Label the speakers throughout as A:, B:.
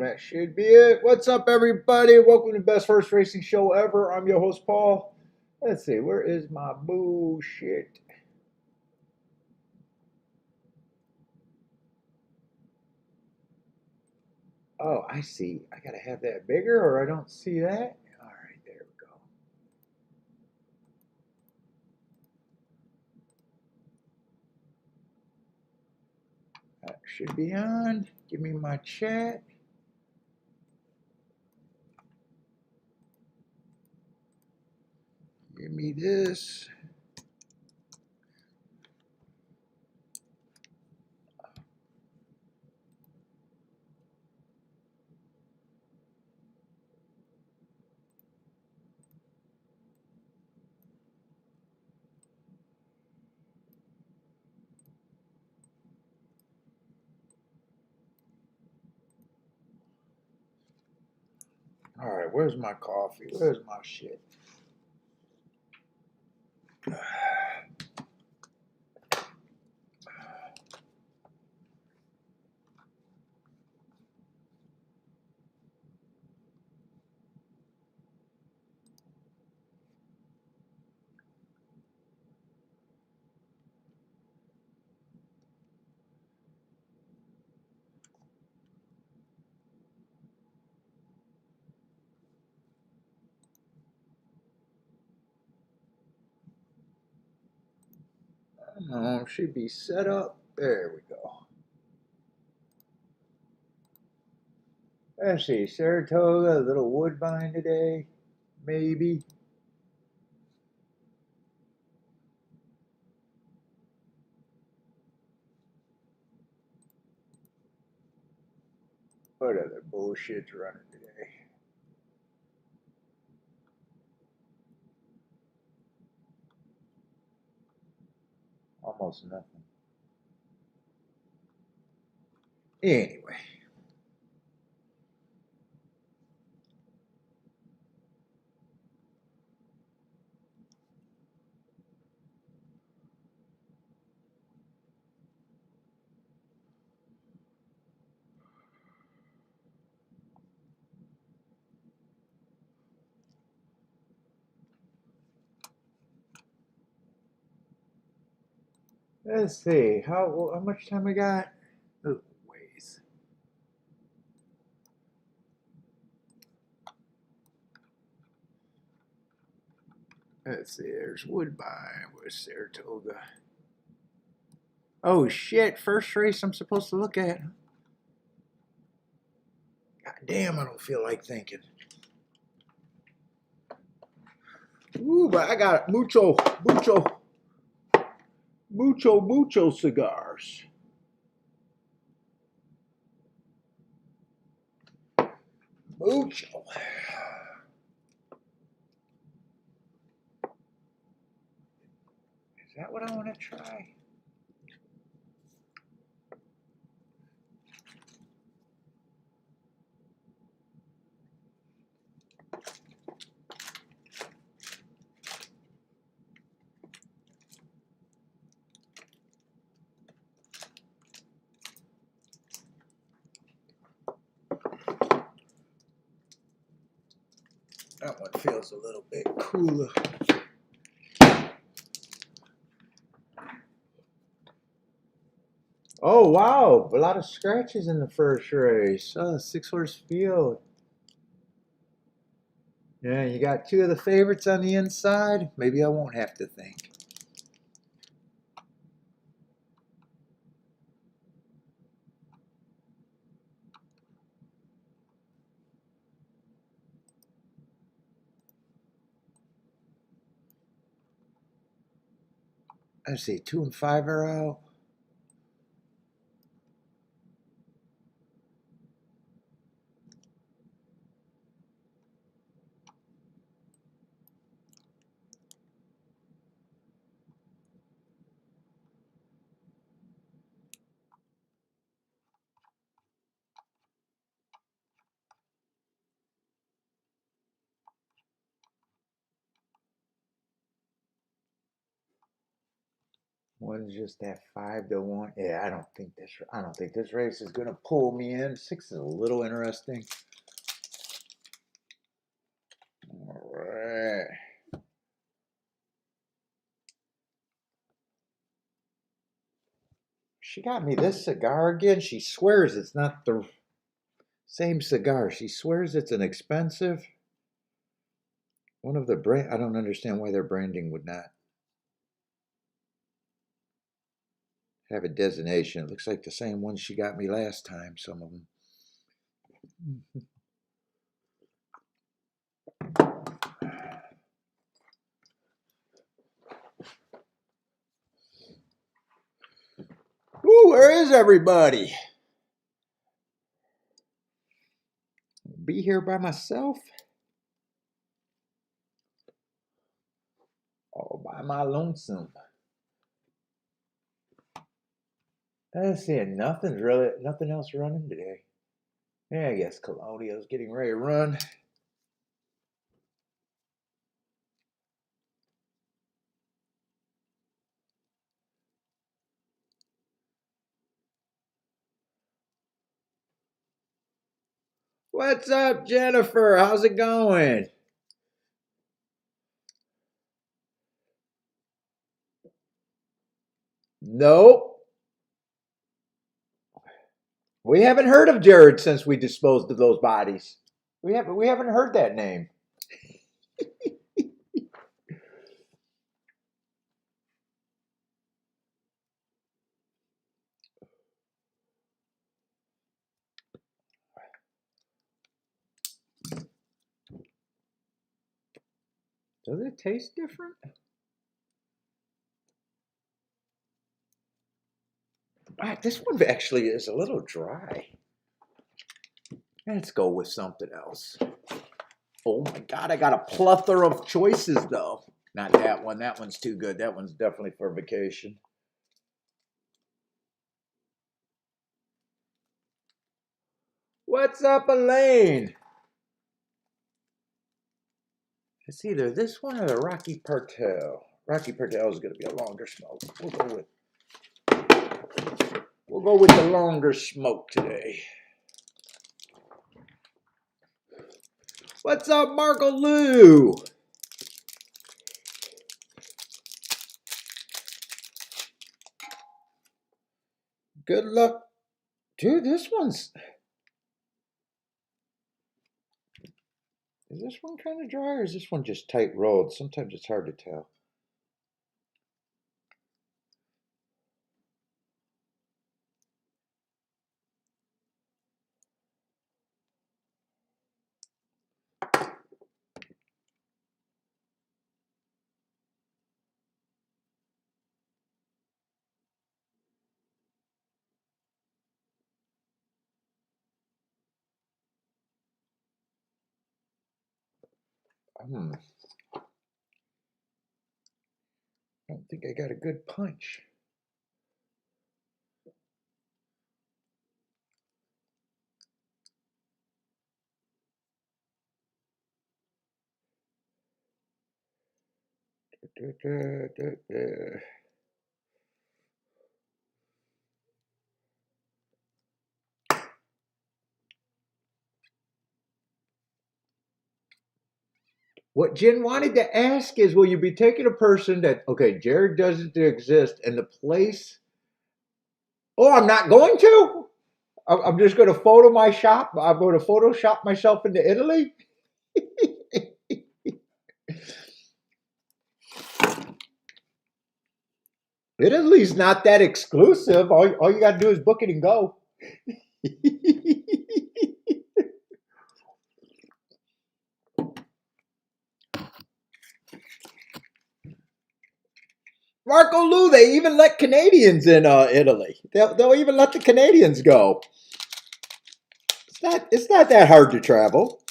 A: That should be it. What's up, everybody? Welcome to the best horse racing show ever. I'm your host, Paul. Let's see, where is my bullshit? Oh, I see. I gotta have that bigger, or I don't see that. All right, there we go. That should be on. Give me my chat. Give me this. All right, where's my coffee? Where's my shit? Should be set up. There we go. Let's see, Saratoga, a little Woodbine today, maybe. What other bullshit's running today? Almost nothing. Anyway. Let's see, how much time we got? Oh, ways. Let's see, there's Woodbine, where's Saratoga? Oh shit, first race I'm supposed to look at. God damn, I don't feel like thinking. Ooh, but I got mucho cigars. Mucho. Is that what I want to try? That one feels a little bit cooler. Oh, wow. A lot of scratches in the first race. Oh, 6-horse field. Yeah, you got two of the favorites on the inside. Maybe I won't have to think. Let's see, 2 and 5 are out. One's just that 5-1. Yeah, I don't think this race is gonna pull me in. 6 is a little interesting. All right. She got me this cigar again. She swears it's not the same cigar. She swears it's an expensive one of the brand. I don't understand why their branding would not have a designation. It looks like the same one she got me last time, some of them. Ooh, where is everybody? Be here by myself? All by my lonesome. I'm seeing nothing else running today. Yeah, I guess Colonial's getting ready to run. What's up, Jennifer? How's it going? Nope. We haven't heard of Jared since we disposed of those bodies. We haven't heard that name. Does it taste different? This one actually is a little dry. Let's go with something else. Oh my God, I got a plethora of choices though. Not that one. That one's too good. That one's definitely for vacation. What's up, Elaine? It's either this one or the Rocky Partel. Rocky Partel is going to be a longer smoke. We'll go with the longer smoke today. What's up, Marco Lou? Good luck. Dude, this one's... Is this one kind of dry or is this one just tight rolled? Sometimes it's hard to tell. I don't think I got a good punch. What Jen wanted to ask is, will you be taking a person that, okay, Jared doesn't exist and the place... Oh, I'm not going to? I'm just going to photo my shop. I'm going to Photoshop myself into Italy. Italy's not that exclusive. All you got to do is book it and go. Marco Lou, they even let Canadians in Italy. They'll even let the Canadians go. It's not that hard to travel.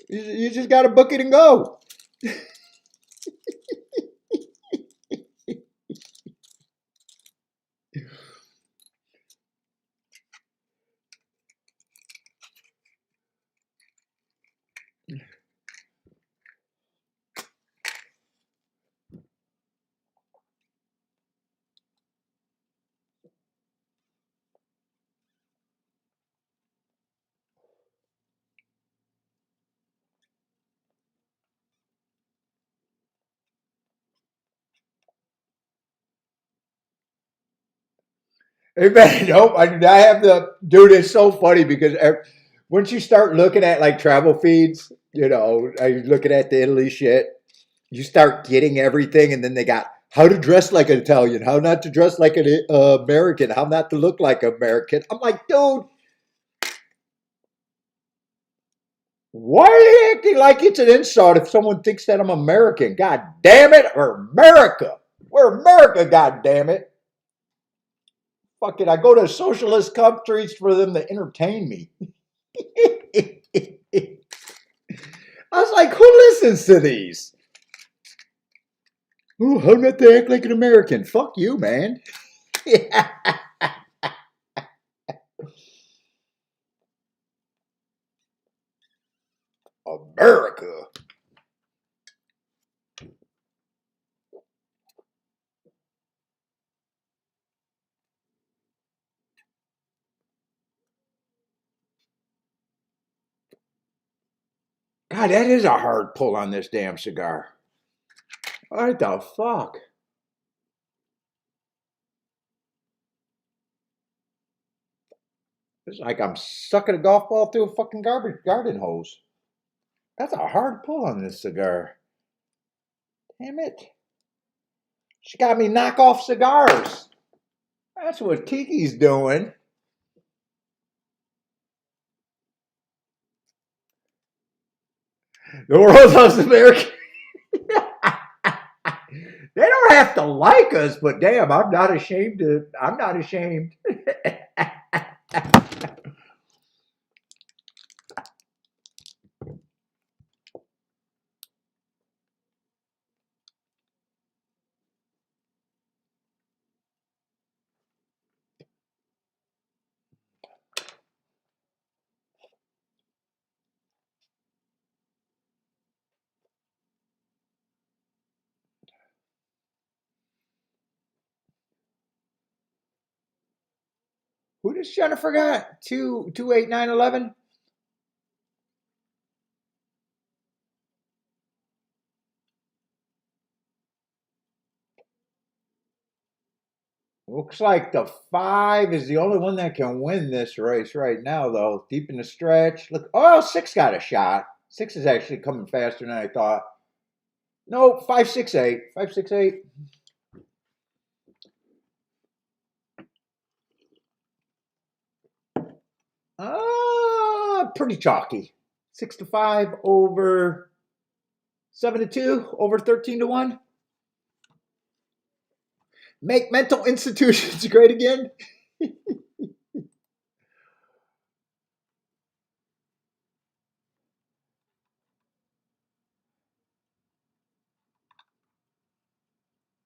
A: You just got to book it and go. Hey man, nope. I have to do this. So funny because once you start looking at like travel feeds, I looking at the Italy shit, you start getting everything, and then they got how to dress like an Italian, how not to dress like an American, how not to look like an American. I'm like, dude, why are you acting like it's an insult if someone thinks that I'm American? God damn it, we're America. We're America, god damn it. Fuck it, I go to socialist countries for them to entertain me. I was like, who listens to these? Oh, how not to act like an American? Fuck you, man. America. God, that is a hard pull on this damn cigar. What the fuck? It's like I'm sucking a golf ball through a fucking garbage garden hose. That's a hard pull on this cigar. Damn it. She got me knockoff cigars. That's what Tiki's doing. The world loves America. They don't have to like us, but damn, I'm not ashamed to. I'm not ashamed. Who does Jennifer got? 28911? Looks like the 5 is the only one that can win this race right now, though. Deep in the stretch. Look, oh, 6 got a shot. 6 is actually coming faster than I thought. No, 568. 568. Pretty chalky. 6-5 over 7-2 over 13-1. Make mental institutions great again.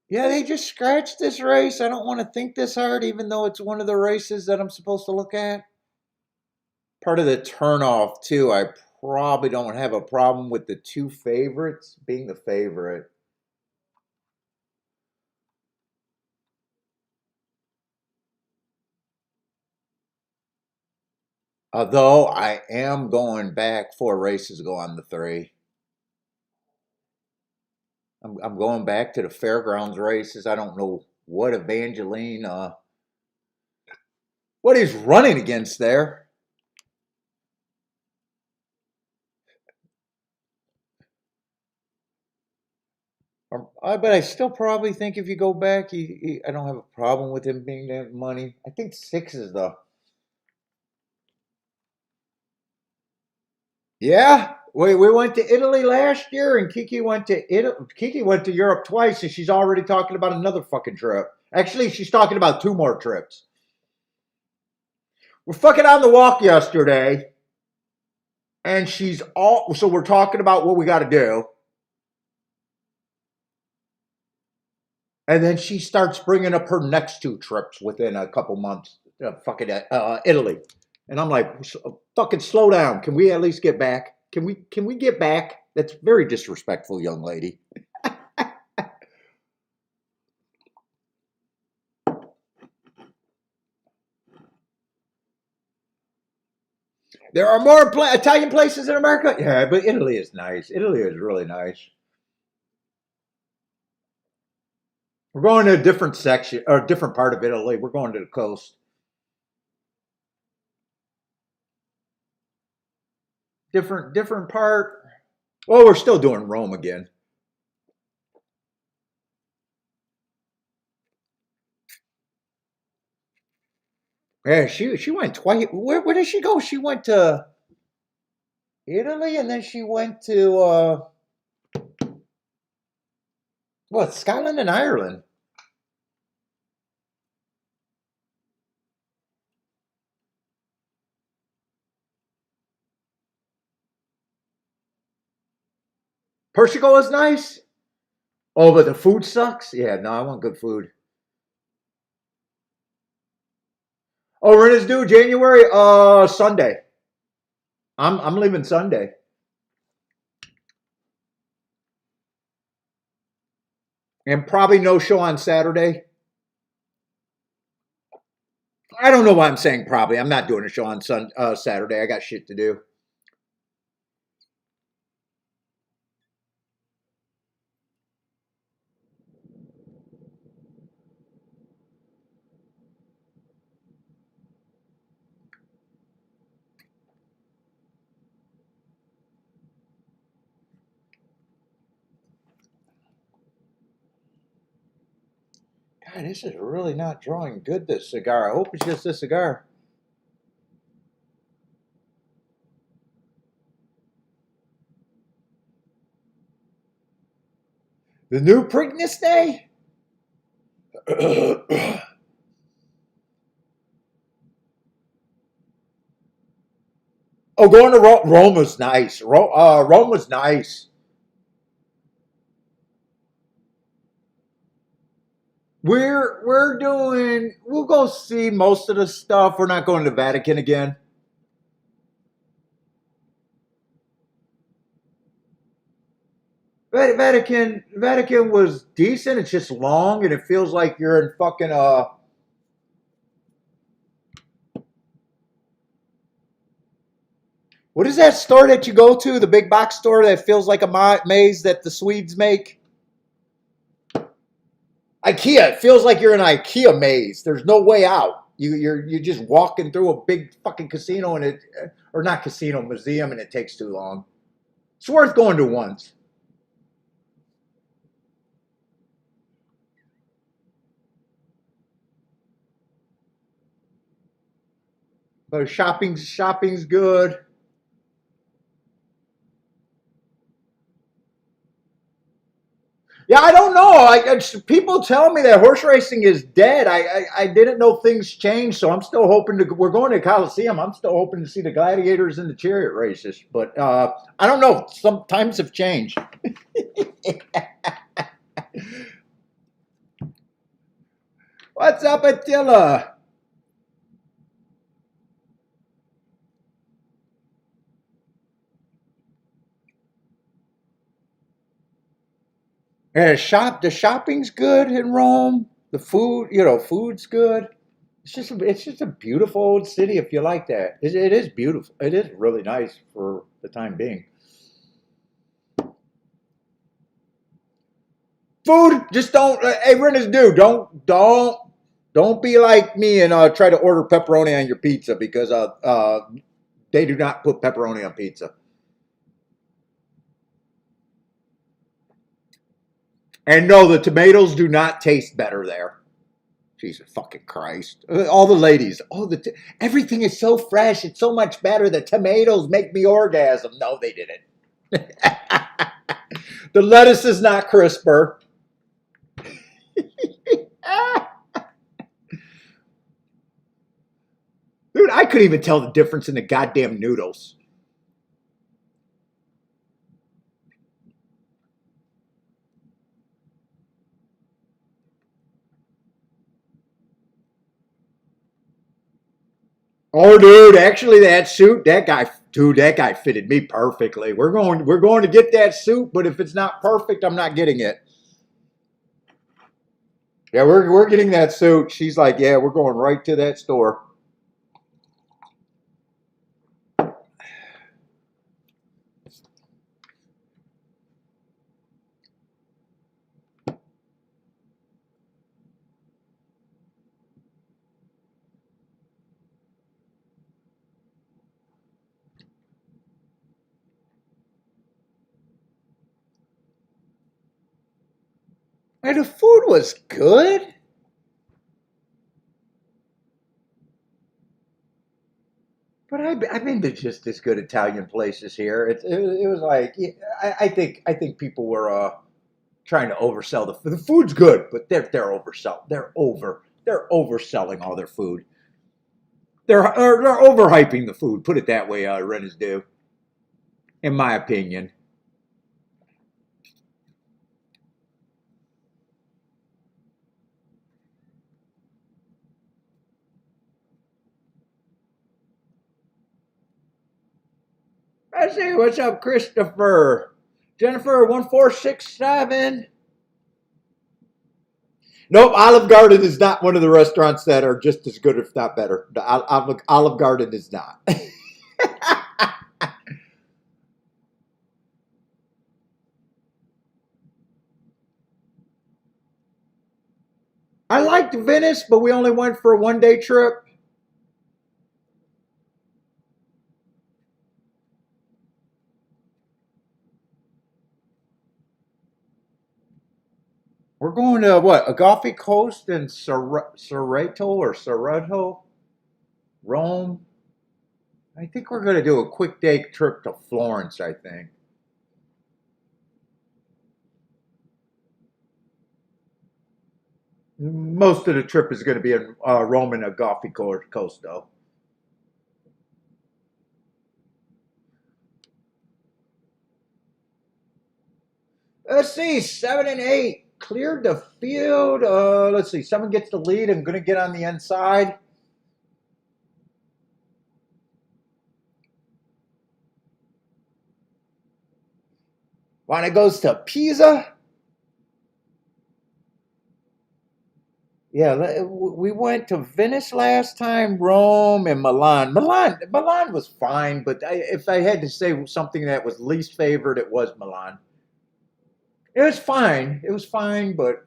A: Yeah, they just scratched this race. I don't want to think this hard, even though it's one of the races that I'm supposed to look at. Part of the turnoff, too, I probably don't have a problem with the 2 favorites being the favorite. Although I am going back 4 races ago on the 3. I'm going back to the fairgrounds races. I don't know what Evangeline, what he's running against there. But I still probably think if you go back, I don't have a problem with him being that money. I think 6 is the. Yeah, we went to Italy last year, and Kiki went to Kiki went to Europe twice, and she's already talking about another fucking trip. Actually, she's talking about 2 more trips. We're fucking on the walk yesterday, and she's all. So we're talking about what we got to do, and then she starts bringing up her next 2 trips within a couple months. Fucking Italy, and I'm like, fucking slow down. Can we at least get back? Can we get back? That's very disrespectful, young lady. There are more Italian places in America. Yeah, but Italy is nice. Italy is really nice. We're going to a different section or a different part of Italy. We're going to the coast. different part. Well, we're still doing Rome again. Yeah, she went twice. Where did she go? She went to Italy, and then she went to what, Scotland and Ireland. Portugal is nice. Oh, but the food sucks. Yeah, no, I want good food. Oh, rent is due January Sunday. I'm leaving Sunday. And probably no show on Saturday. I don't know why I'm saying probably. I'm not doing a show on Saturday. I got shit to do. God, this is really not drawing good, this cigar. I hope it's just this cigar. The new Preakness Day? Oh, going to Rome was nice. Rome was nice. We're doing. We'll go see most of the stuff. We're not going to the Vatican again. Vatican was decent. It's just long, and it feels like you're in fucking What is that store that you go to? The big box store that feels like a maze that the Swedes make. IKEA. It feels like you're in an IKEA maze. There's no way out. You're just walking through a big fucking casino and it, or not casino, museum, and it takes too long. It's worth going to once. But shopping's good. Yeah, I don't know. People tell me that horse racing is dead. I didn't know things changed, so I'm still hoping to. We're going to Coliseum. I'm still hoping to see the gladiators and the chariot races. But I don't know. Some times have changed. What's up, Attila? Yeah, the shopping's good in Rome. The food, food's good. It's just a beautiful old city if you like that. It is beautiful. It is really nice for the time being. Food, just don't. Hey, rent is due. Don't be like me and try to order pepperoni on your pizza because they do not put pepperoni on pizza. And no, the tomatoes do not taste better there. Jesus fucking Christ! All the ladies, everything is so fresh. It's so much better. The tomatoes make me orgasm. No, they didn't. The lettuce is not crisper. Dude, I couldn't even tell the difference in the goddamn noodles. Oh, dude, actually, that suit, that guy fitted me perfectly. We're going to get that suit, but if it's not perfect, I'm not getting it. Yeah, we're getting that suit. She's like, yeah, we're going right to that store. And the food was good. But I've been to just as good Italian places here. It was like I think people were trying to oversell the food's good, but they're oversell they're overselling all their food. They're overhyping the food. Put it that way, Renners do, in my opinion. Let's see what's up, Christopher. Jennifer 1467. Nope, Olive Garden is not one of the restaurants that are just as good, if not better. The Olive Garden is not. I liked Venice, but we only went for a 1 day trip. We're going to what? Amalfi Coast and Saratoga, Rome. I think we're going to do a quick day trip to Florence, I think. Most of the trip is going to be in Rome and Amalfi Coast, though. Let's see, 7 and 8 cleared the field. Let's see, someone gets the lead. I'm going to get on the inside. When it goes to Pisa. Yeah, we went to Venice last time, Rome, and Milan. Milan was fine, but if I had to say something that was least favorite, it was Milan. It was fine. It was fine, but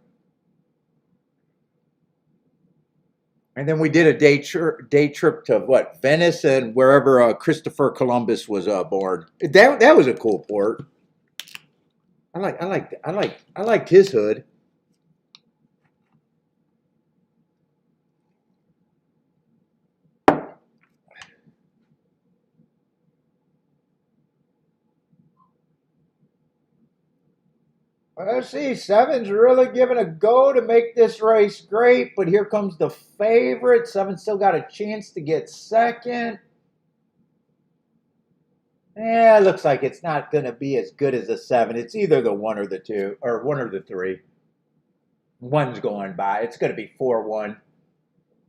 A: and then we did a day trip to what, Venice and wherever Christopher Columbus was born. That was a cool port. I liked his hood. Let's see, Seven's really giving a go to make this race great, but here comes the favorite. Seven still got a chance to get second. Yeah, it looks like it's not going to be as good as the 7. It's either the 1 or the 2, or 1 or the 3. One's going by. It's going to be 4-1.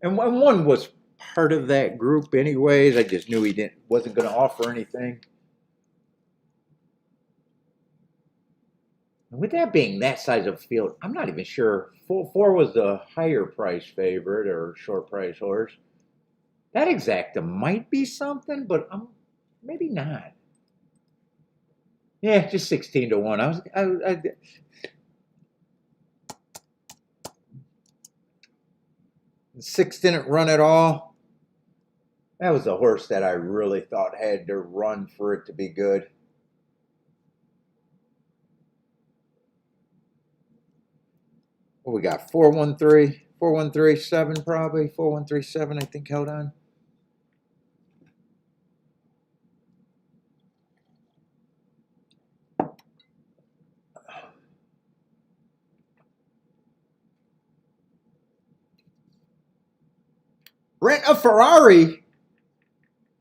A: And one was part of that group anyways. I just knew he wasn't going to offer anything. And with that being that size of field, I'm not even sure. 4 was the higher price favorite or short price horse. That exacta might be something, but maybe not. Yeah, just 16-1. I 6 didn't run at all. That was a horse that I really thought had to run for it to be good. What we got? 413, 4137 probably. 4137, I think, held on. Rent a Ferrari?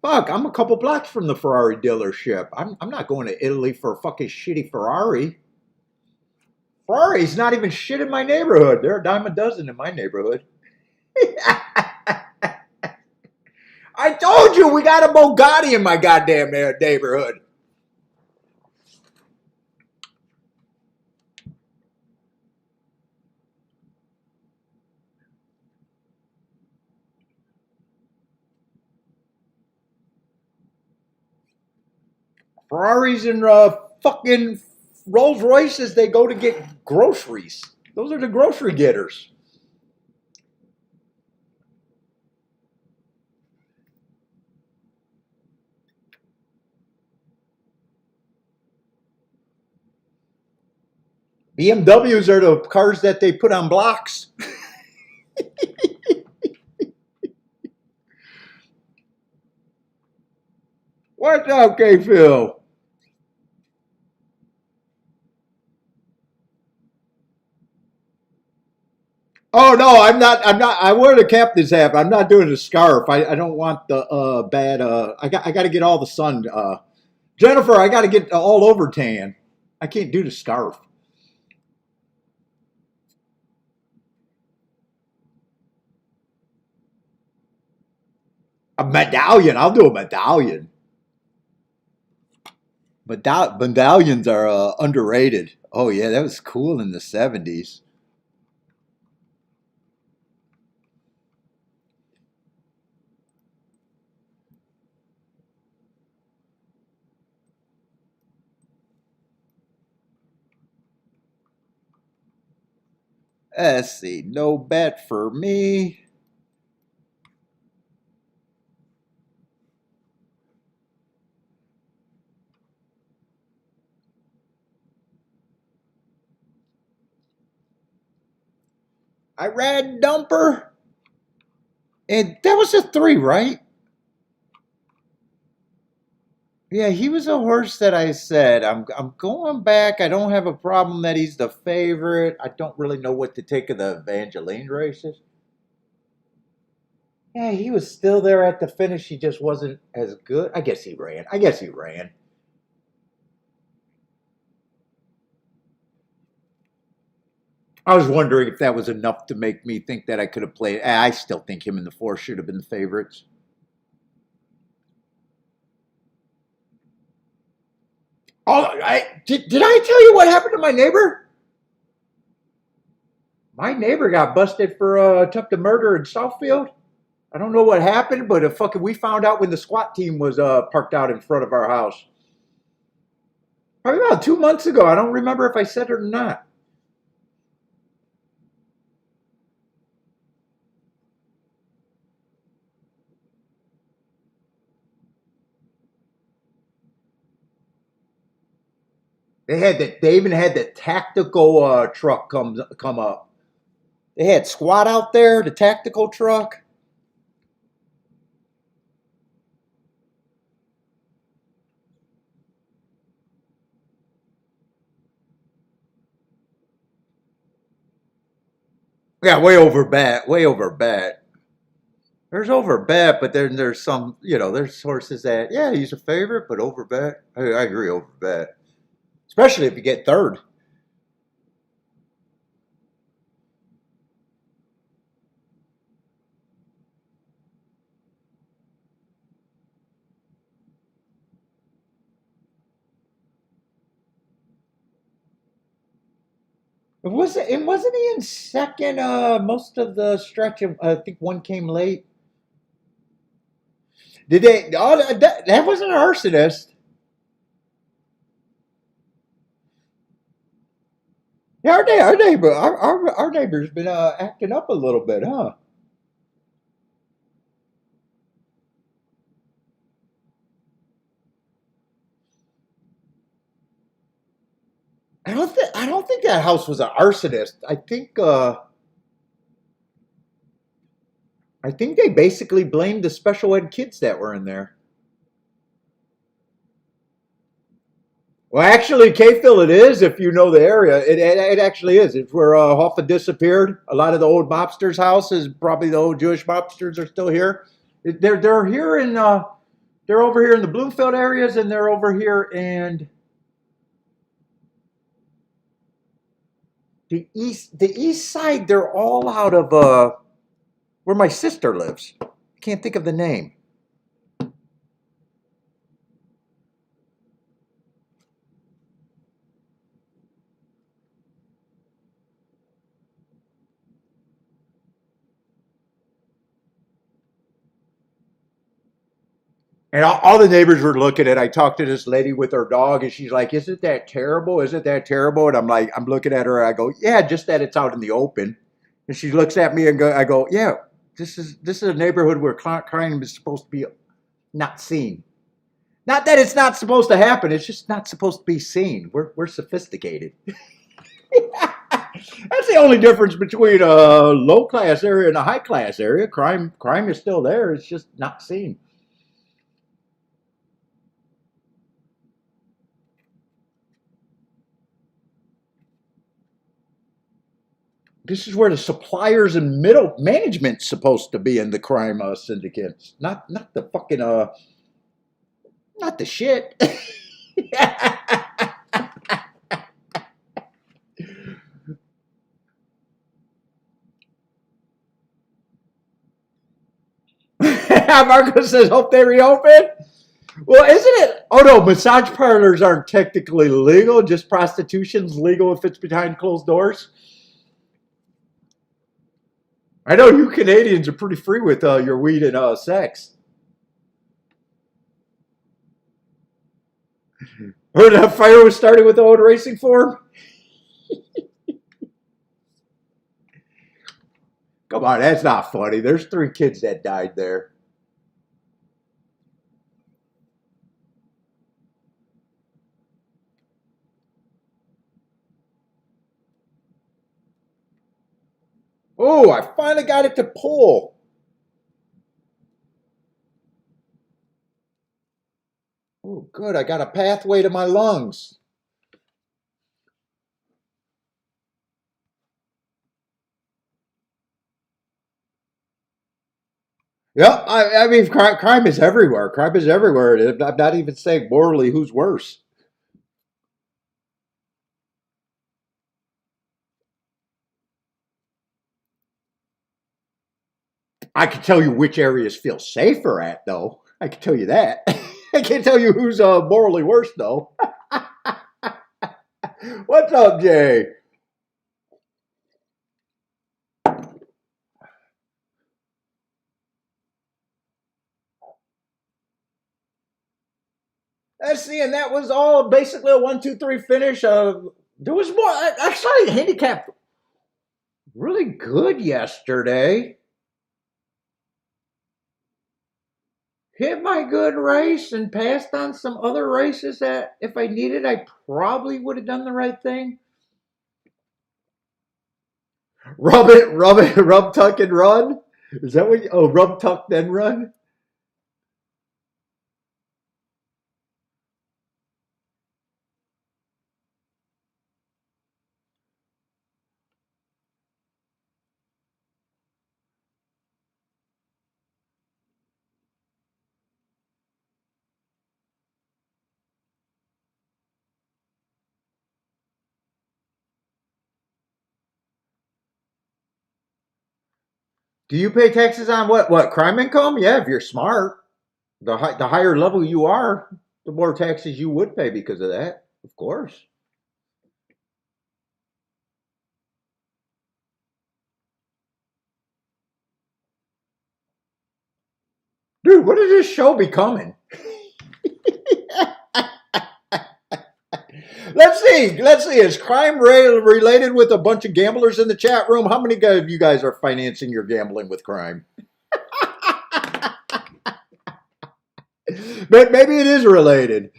A: Fuck, I'm a couple blocks from the Ferrari dealership. I'm not going to Italy for a fucking shitty Ferrari. Ferrari's not even shit in my neighborhood. They're a dime a dozen in my neighborhood. I told you we got a Bugatti in my goddamn neighborhood. Ferraris and fucking Rolls Royces, they go to get groceries. Those are the grocery getters. BMWs are the cars that they put on blocks. What's up, K Phil? Oh no, I'm not. I'm not. I wear the captain's hat. But I'm not doing the scarf. I don't want the bad. I got to get all the sun. Jennifer, I got to get all over tan. I can't do the scarf. A medallion. I'll do a medallion. Medallions are underrated. Oh yeah, that was cool in the '70s. Let's see. No bet for me. I ran Dumper, and that was a three, right? Yeah, he was a horse that I said I'm going back. I don't have a problem that he's the favorite. I don't really know what to take of the Evangeline races. Yeah, he was still there at the finish. He just wasn't as good. I guess he ran. I guess he ran. I was wondering if that was enough to make me think that I could have played. I still think him and the four should have been the favorites. Oh, did I tell you what happened to my neighbor? My neighbor got busted for attempted murder in Southfield. I don't know what happened, but we found out when the SWAT team was parked out in front of our house. Probably about 2 months ago. I don't remember if I said it or not. They even had the tactical truck come up. They had SWAT out there, the tactical truck. Yeah, way over bat, way over bat. There's over bet, but then there's some, there's horses that, yeah, he's a favorite, but over bet. I agree, over bet. Especially if you get third. Wasn't he in second most of the stretch? I think one came late. Did they? Oh, that wasn't an arsonist. Yeah, our neighbor's been acting up a little bit, huh? I don't think that house was an arsonist. I think they basically blamed the special ed kids that were in there. Well, actually, K-Phil, it is if you know the area. It actually is. It's where Hoffa disappeared. A lot of the old mobsters' houses, probably the old Jewish mobsters, are still here. They're here in they're over here in the Bloomfield areas, and they're over here in the east side. They're all out of where my sister lives. I can't think of the name. And all the neighbors were looking at. I talked to this lady with her dog, and she's like, "Isn't that terrible? Isn't that terrible?" And I'm like, I'm looking at her. And I go, "Yeah, just that it's out in the open." And she looks at me and I go, "Yeah, this is a neighborhood where crime is supposed to be not seen. Not that it's not supposed to happen. It's just not supposed to be seen. We're sophisticated." That's the only difference between a low class area and a high class area. Crime is still there. It's just not seen. This is where the suppliers and middle management's supposed to be in the crime syndicates, not the fucking not the shit. Marco says, "Hope they reopen." Well, isn't it? Oh no, massage parlors aren't technically legal. Just prostitution's legal if it's behind closed doors. I know you Canadians are pretty free with your weed and sex. Heard that fire was started with the old racing form? Come on, that's not funny. There's 3 kids that died there. Oh, I finally got it to pull. Oh, good. I got a pathway to my lungs. Yep. I mean, crime is everywhere. Crime is everywhere. I'm not even saying morally who's worse. I can tell you which areas feel safer at, though. I can tell you that. I can't tell you who's morally worse, though. What's up, Jay? Let's see, and that was all basically a 1, 2, 3 finish. There was more. Actually, handicap really good yesterday. Hit my good race and passed on some other races that if I needed, I probably would have done the right thing. Rub it, rub, tuck, and run. Is that what? Oh, rub, tuck, then run. Do you pay taxes on what? What crime income? Yeah, if you're smart. The higher level you are, the more taxes you would pay because of that. Of course. Dude, what is this show becoming? Let's see. Let's see. Is crime related with a bunch of gamblers in the chat room? How many of you guys are financing your gambling with crime? But maybe it is related.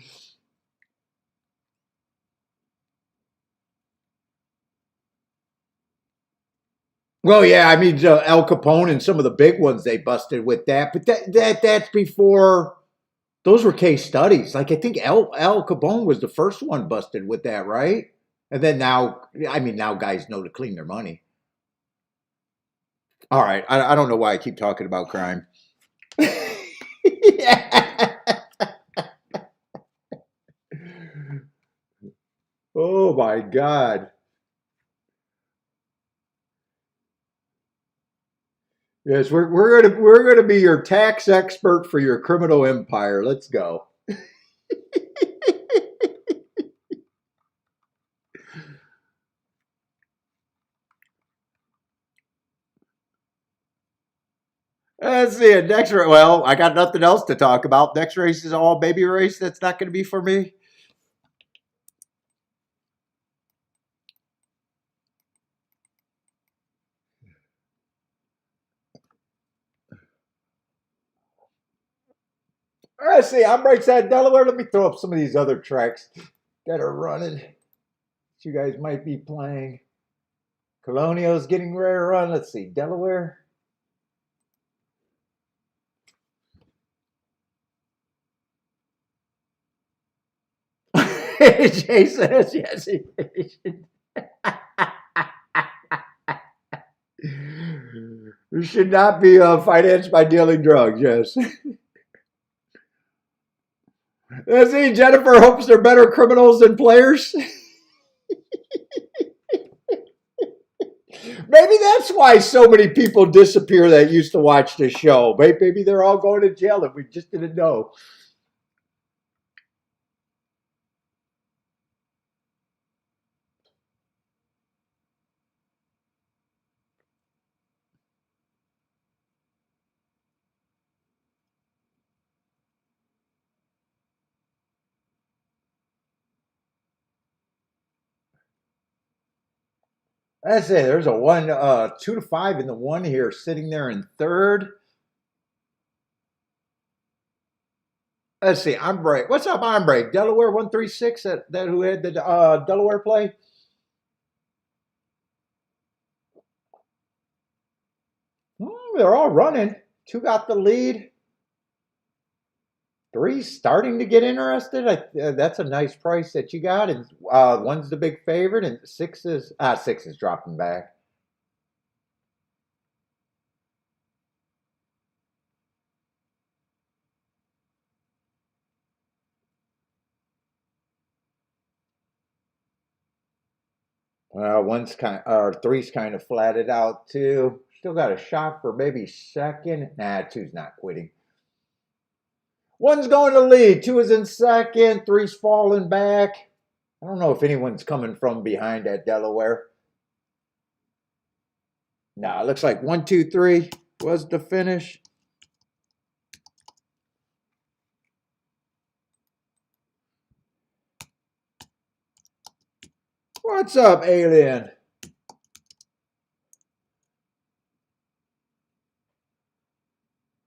A: Well, yeah, I mean Al Capone and some of the big ones they busted with that, but that's before those were case studies. Like I think Al Capone was the first one busted with that, right? And then now, I mean, now guys know to clean their money. All right, I don't know why I keep talking about crime. Yeah. Oh my God. Yes, we're gonna be your tax expert for your criminal empire. Let's go. Let's see it. Next race. Well, I got nothing else to talk about. Next race is all baby race. That's not going to be for me. Let's see. I'm right side Delaware. Let me throw up some of these other tracks that are running. That you guys might be playing. Colonial's getting ready to run. Let's see, Delaware. Jay says yes. You should not be financed by dealing drugs. Yes. Let's see. Jennifer hopes they're better criminals than players. Maybe that's why so many people disappear that used to watch the show. Maybe they're all going to jail and we just didn't know. That's it. There's a 2-5 in the one here, sitting there in third. Let's see. I'm break. What's up? I'm break. Delaware 136. That who had the Delaware play. They're all running. Two got the lead. Three's starting to get interested. That's a nice price that you got, and one's the big favorite, and six is dropping back. Three's kind of flatted out too. Still got a shot for maybe second. Nah, two's not quitting. One's going to lead. Two is in second. Three's falling back. I don't know if anyone's coming from behind at Delaware. No, it looks like 1, 2, 3 was the finish. What's up, alien?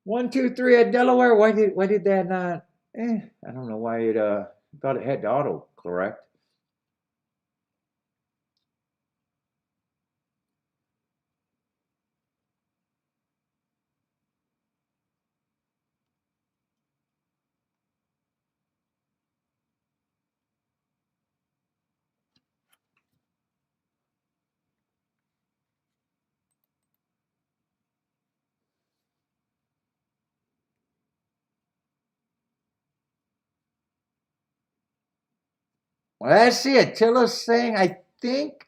A: One, two, three at Delaware. Why did that not? I don't know why it thought it had to auto correct. Well, I see Attila's saying I think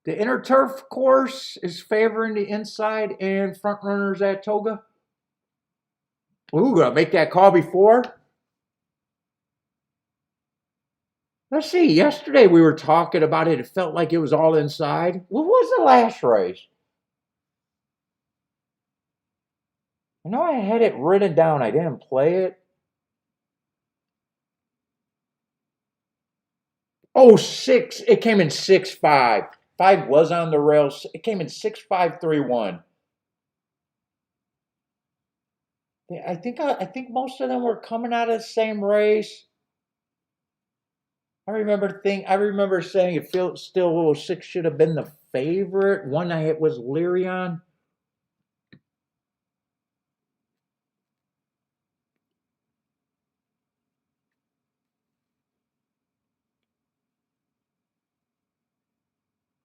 A: the inner turf course is favoring the inside and front runners at Toga. Ooh, gonna make that call before. Let's see. Yesterday we were talking about it. It felt like it was all inside. What was the last race? I know I had it written down. I didn't play it. Oh, six. It came in 6-5. Five was on the rails. It came in 6-5-3-1. I think most of them were coming out of the same race. I remember saying it feels still 6 should have been the favorite. One I hit was Lyrion.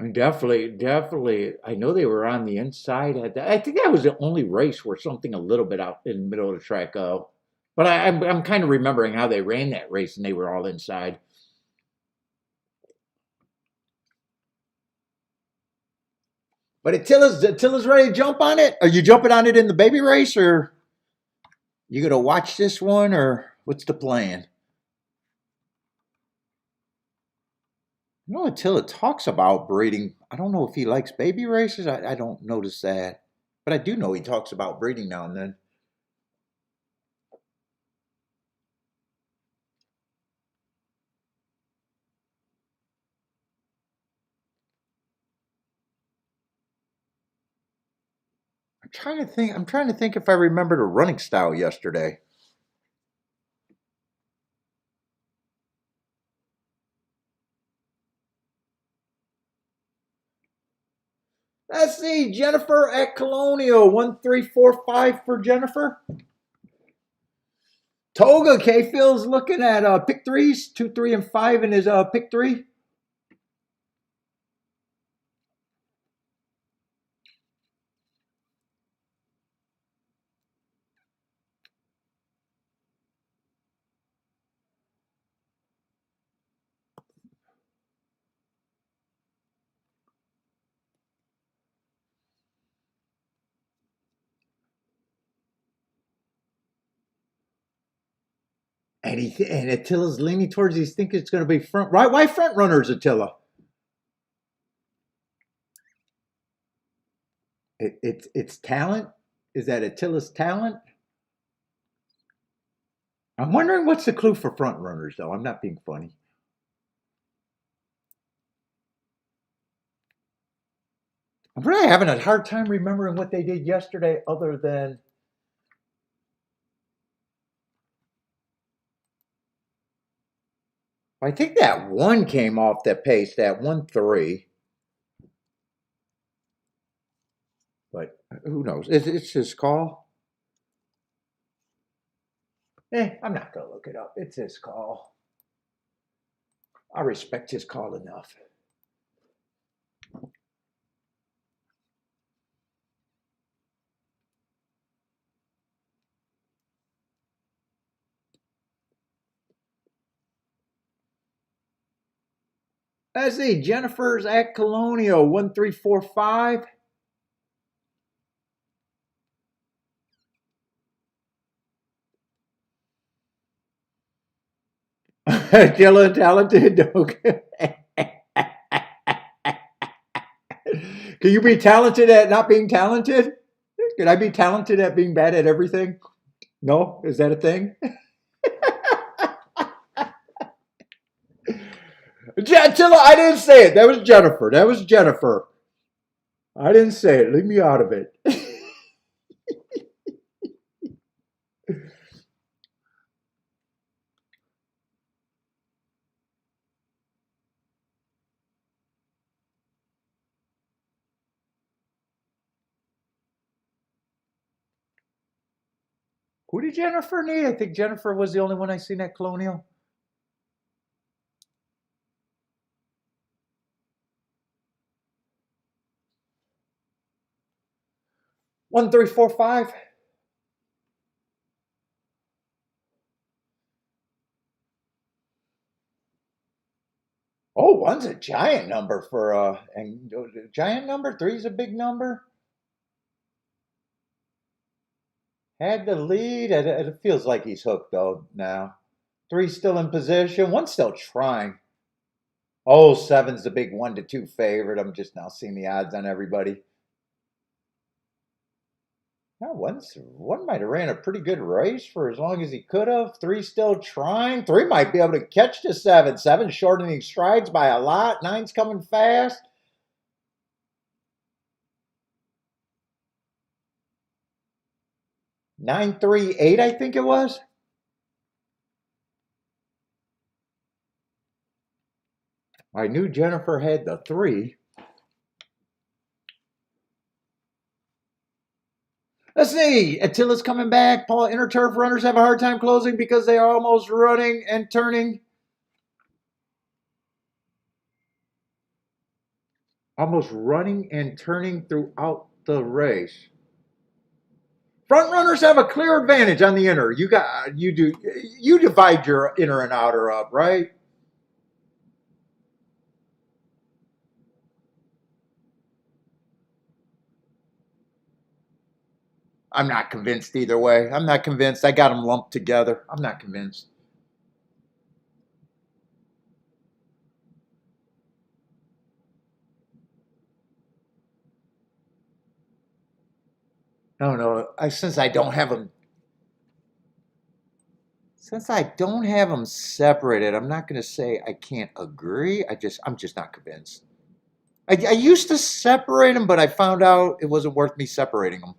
A: I mean, definitely. I know they were on the inside. I think that was the only race where something a little bit out in the middle of the track. But I'm kind of remembering how they ran that race and they were all inside. But Attila's ready to jump on it. Are you jumping on it in the baby race, or you gonna watch this one, or what's the plan? You know, Attila talks about breeding. I don't know if he likes baby races. I don't notice that, but I do know he talks about breeding now and then. I'm trying to think if I remembered a running style yesterday. Let's see, Jennifer at Colonial, 1345 for Jennifer. Toga, K-Phil's looking at pick threes, 2, 3, and 5 in his pick three. And Attila's leaning towards, he's thinking it's going to be front. Right? Why front runners, Attila? It's talent. Is that Attila's talent? I'm wondering what's the clue for front runners, though. I'm not being funny. I'm really having a hard time remembering what they did yesterday, other than I think that one came off the pace, that 1-3. But who knows? It's his call. I'm not going to look it up. It's his call. I respect his call enough. Let's see. Jennifer's at Colonial, 1345. Dylan talented. Okay. Can you be talented at not being talented? Can I be talented at being bad at everything? No? Is that a thing? Attila, I didn't say it. That was Jennifer. That was Jennifer. I didn't say it. Leave me out of it. Who did Jennifer need? I think Jennifer was the only one I seen at Colonial. One, three, four, five. Oh, one's a giant number for and giant number. Three's a big number. Had the lead. It feels like he's hooked though now. Three's still in position. One's still trying. Oh, seven's the big 1-2 favorite. I'm just now seeing the odds on everybody. Yeah, one might have ran a pretty good race for as long as he could have. Three's still trying. Three might be able to catch the seven. Seven's shortening strides by a lot. Nine's coming fast. 9-3-8, I think it was. I knew Jennifer had the three. Let's see. Attila's coming back. Paul, inner turf runners have a hard time closing because they are almost running and turning. Almost running and turning throughout the race. Front runners have a clear advantage on the inner. You divide your inner and outer up, right? I'm not convinced either way. I'm not convinced. I got them lumped together. I'm not convinced. No. Since I don't have them separated, I'm not going to say I can't agree. I'm just not convinced. I used to separate them, but I found out it wasn't worth me separating them.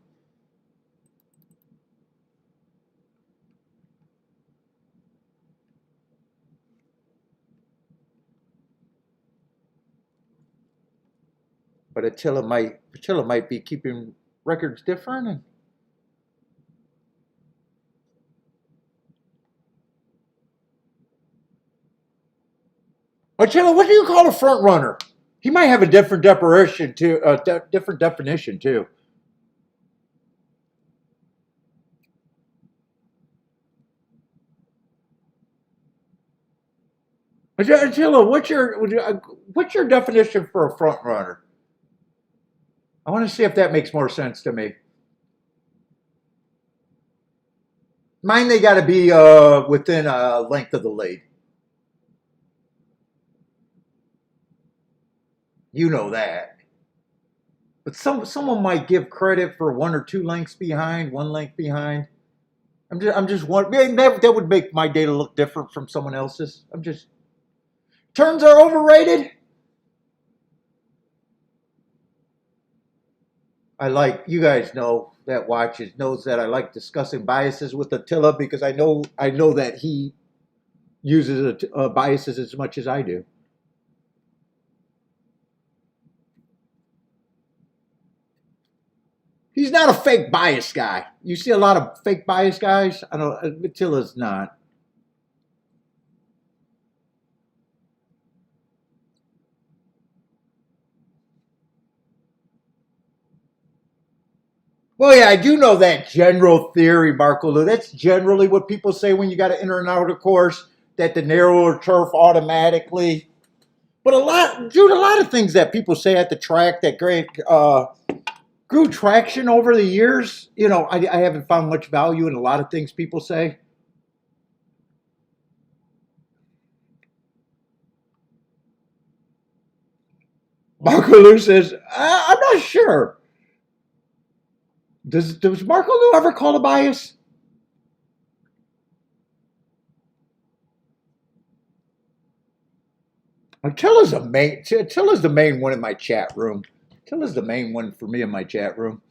A: But Attila might be keeping records different. And Attila, what do you call a front runner? He might have a different definition too. Different definition too. Attila, what's your definition for a front runner? I want to see if that makes more sense to me. Mine, they got to be within a length of the lead. You know that. But someone might give credit for one or two lengths behind, one length behind. I'm just wondering, that would make my data look different from someone else's. Turns are overrated. You guys know that knows that I like discussing biases with Attila because I know that he uses biases as much as I do. He's not a fake bias guy. You see a lot of fake bias guys. I don't. Attila's not. Well, yeah, I do know that general theory, Marco Lou. That's generally what people say when you got to enter an outer course, that the narrower turf automatically. But a lot of things that people say at the track that grew traction over the years. I haven't found much value in a lot of things people say. Marco Lou says, I'm not sure. Does Marco Lou ever call a bias? Attila's the main one in my chat room. Attila's the main one for me in my chat room.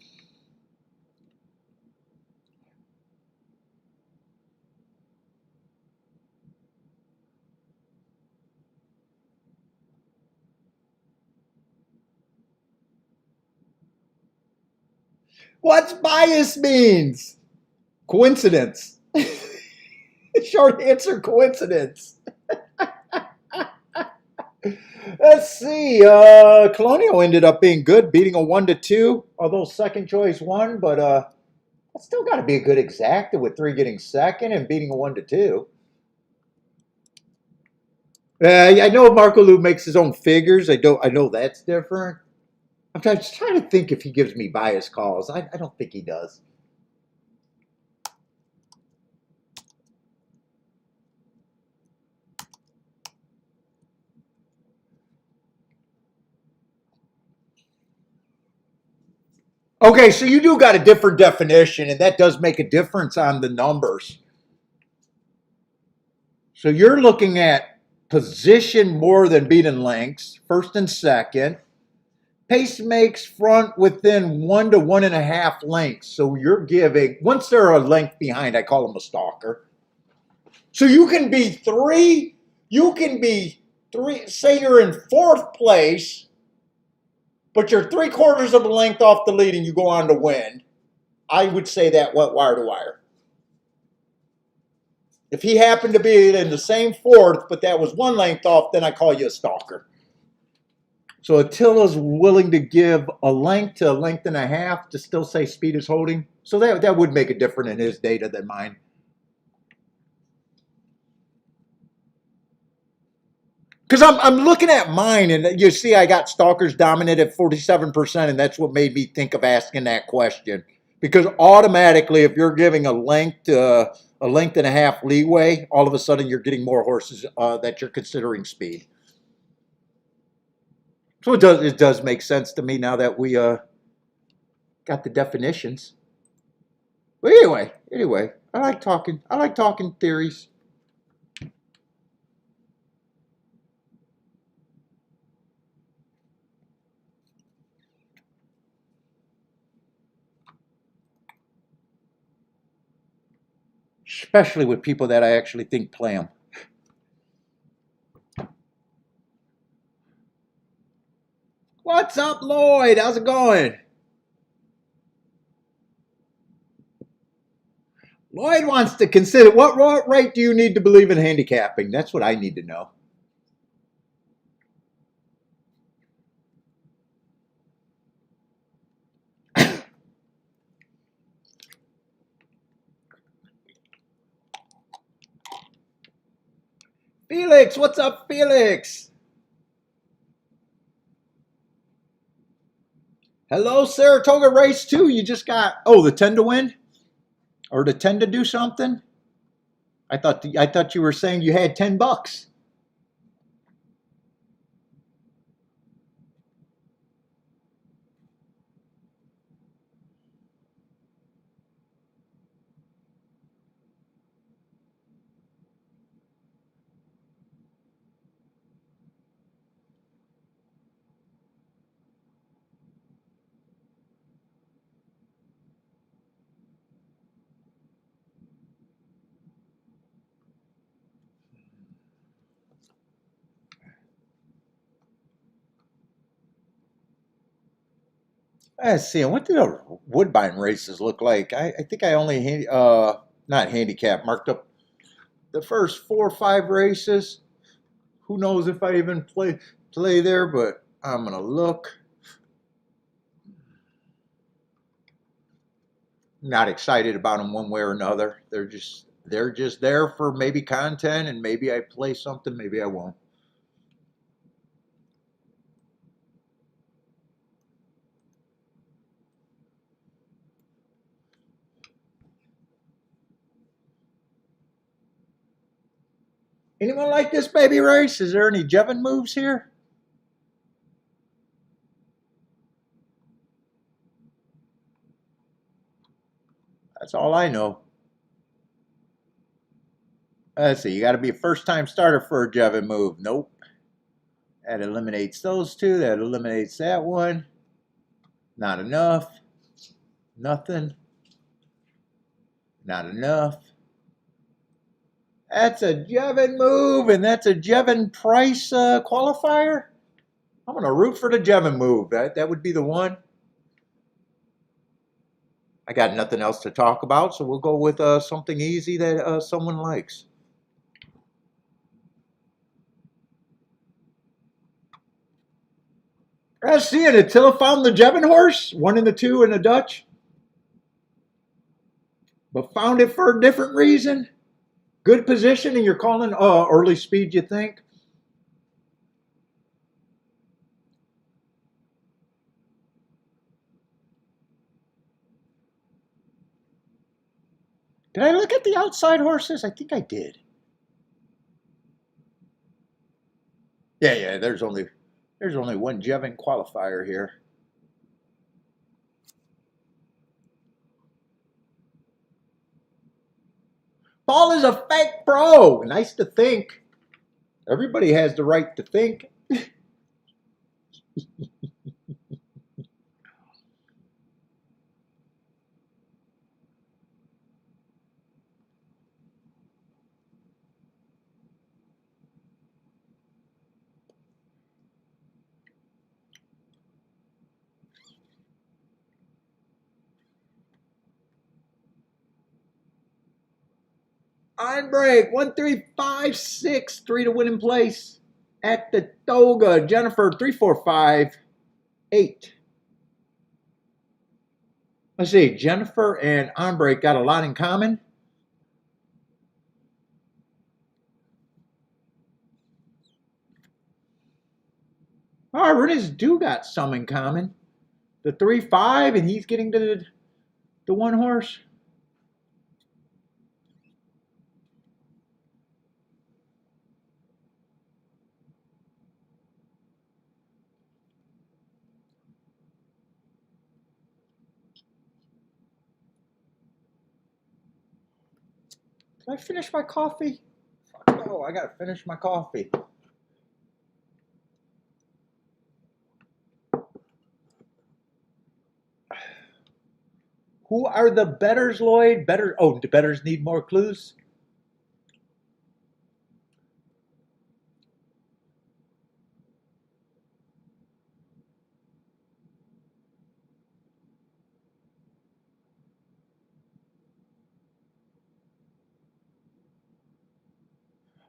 A: What's bias means? Coincidence. Short answer, coincidence. Let's see. Colonial ended up being good, beating a 1-2, although second choice won, but that's still got to be a good exacta with 3 getting second and beating a 1-2. I know Marco Lou makes his own figures. I know that's different. Just trying to think if he gives me bias calls. I don't think he does. Okay, so you do got a different definition, and that does make a difference on the numbers. So you're looking at position more than beaten lengths, first and second. Pace makes front within 1 to 1.5 lengths. So you're giving, once they're a length behind, I call them a stalker. So you can be three, say you're in 4th place, but you're 3/4 of a length off the lead and you go on to win. I would say that went wire to wire. If he happened to be in the same 4th, but that was 1 length off, then I call you a stalker. So Attila's willing to give a length to a length and a half to still say speed is holding. So that would make it different in his data than mine. Because I'm looking at mine, and you see I got stalkers dominant at 47%, and that's what made me think of asking that question. Because automatically, if you're giving a length and a half leeway, all of a sudden you're getting more horses that you're considering speed. So it does make sense to me now that we got the definitions. But anyway, I like talking theories. Especially with people that I actually think play them. What's up, Lloyd? How's it going? Lloyd wants to consider what right do you need to believe in handicapping? That's what I need to know. Felix, what's up, Felix? Hello, Saratoga race 2. You just got the 10 to win or the 10 to do something. I thought you were saying you had $10. Let's see. What did the Woodbine races look like? I think I only not handicap marked up the first 4 or 5 races. Who knows if I even play there, but I'm gonna look. Not excited about them one way or another. They're just there for maybe content, and maybe I play something, maybe I won't. Anyone like this baby race? Is there any Jevin moves here? That's all I know. Let's see. You got to be a first-time starter for a Jevin move. Nope. That eliminates those 2. That eliminates that one. Not enough. Nothing. Not enough. That's a Jevin move, and that's a Jevin Price qualifier. I'm going to root for the Jevin move. That would be the one. I got nothing else to talk about, so we'll go with something easy that someone likes. Let's see it. Attila found the Jevin horse. 1 and the 2 and a Dutch. But found it for a different reason. Good position, and you're calling early speed, you think? Did I look at the outside horses? I think I did. Yeah, there's only one Jevin qualifier here. Paul is a fake pro. Nice to think. Everybody has the right to think. On break, 1, 3, 5, 6, 3 to win in place. At the Toga, Jennifer, 3, 4, 5, 8. Let's see, Jennifer and on break got a lot in common. Oh, Rennes do got some in common. The 3, 5, and he's getting to the 1 horse. Did I finish my coffee? Fuck no, I gotta finish my coffee. Who are the bettors, Lloyd? Do bettors need more clues?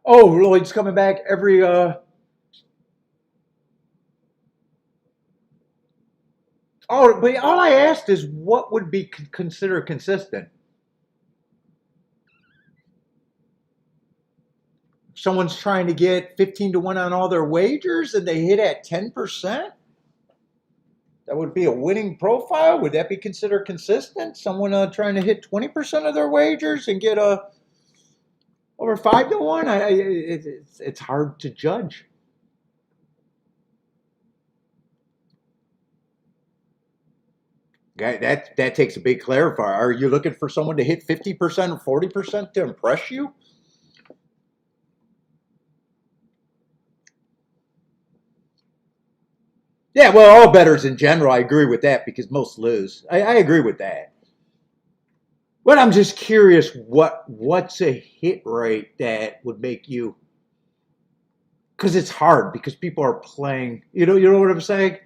A: Oh, Lloyd's coming back every. Oh, but all I asked is what would be considered consistent. Someone's trying to get 15 to 1 on all their wagers and they hit at 10%. That would be a winning profile. Would that be considered consistent? Someone trying to hit 20% of their wagers and get a over 5 to 1. It's hard to judge. That takes a big clarifier. Are you looking for someone to hit 50% or 40% to impress you? Yeah, well, all bettors in general, I agree with that because most lose. I agree with that. But I'm just curious what's a hit rate that would make you, because it's hard because people are playing. You know what I'm saying?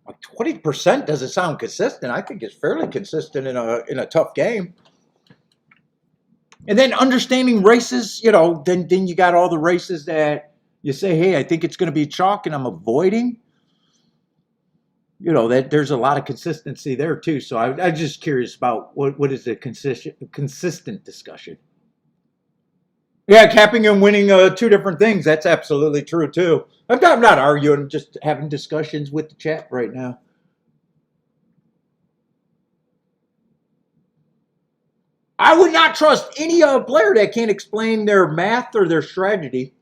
A: Like 20% doesn't sound consistent. I think it's fairly consistent in a tough game. And then understanding races, then you got all the races that you say, hey, I think it's going to be chalk, and I'm avoiding. That there's a lot of consistency there too. So I'm just curious about what is a consistent discussion. Yeah, capping and winning two different things. That's absolutely true too. I'm not arguing, just having discussions with the chat right now. I would not trust any player that can't explain their math or their strategy.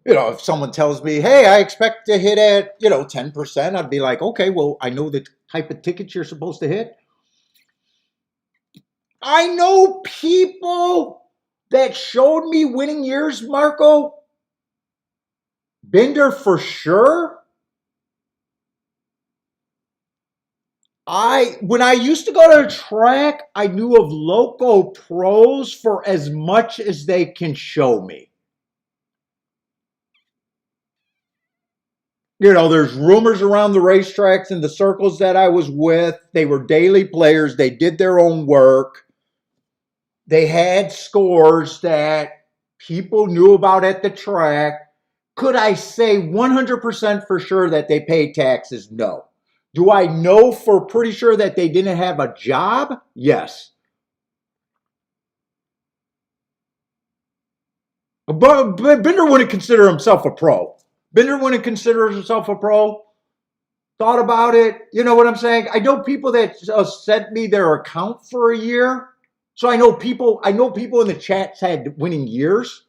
A: If someone tells me, hey, I expect to hit at, 10%, I'd be like, okay, well, I know the type of tickets you're supposed to hit. I know people that showed me winning years, Marco. Bender for sure. When I used to go to a track, I knew of local pros for as much as they can show me. There's rumors around the racetracks and the circles that I was with. They were daily players. They did their own work. They had scores that people knew about at the track. Could I say 100% for sure that they paid taxes? No. Do I know for pretty sure that they didn't have a job? Yes. But Bender wouldn't consider himself a pro. Bender wouldn't consider himself a pro. Thought about it. You know what I'm saying? I know people that sent me their account for a year. So I know people. I know people in the chats had winning years.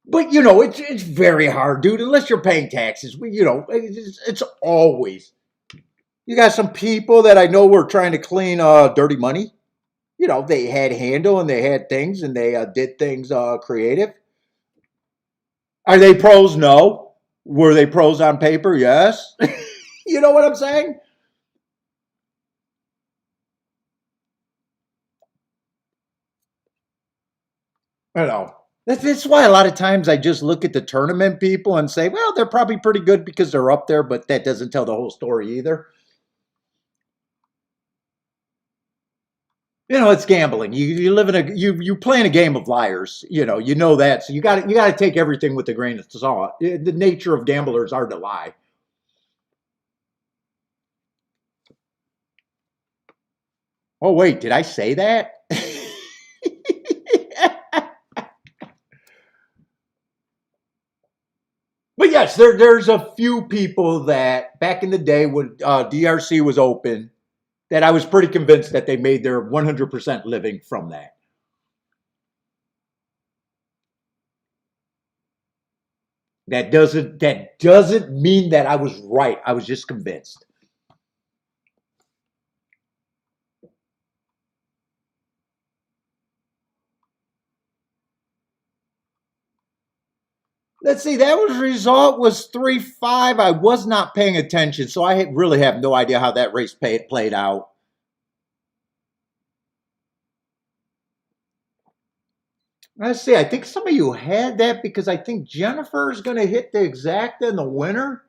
A: But it's very hard, dude. Unless you're paying taxes, it's always. You got some people that I know were trying to clean dirty money. They had handle and they had things and they did things creative. Are they pros? No. Were they pros on paper? Yes. You know what I'm saying? I know. That's why a lot of times I just look at the tournament people and say, well, they're probably pretty good because they're up there, but that doesn't tell the whole story either. It's gambling. You live in you play in a game of liars. You know that. So you got to take everything with a grain of salt. The nature of gamblers are to lie. Oh wait, did I say that? But yes, there's a few people that back in the day when DRC was open, that I was pretty convinced that they made their 100% living from that. That doesn't mean that I was right. I was just convinced. Let's see, that was result was 3-5. I was not paying attention, so I really have no idea how that race played out. Let's see, I think some of you had that because I think Jennifer is going to hit the exacta in the winner.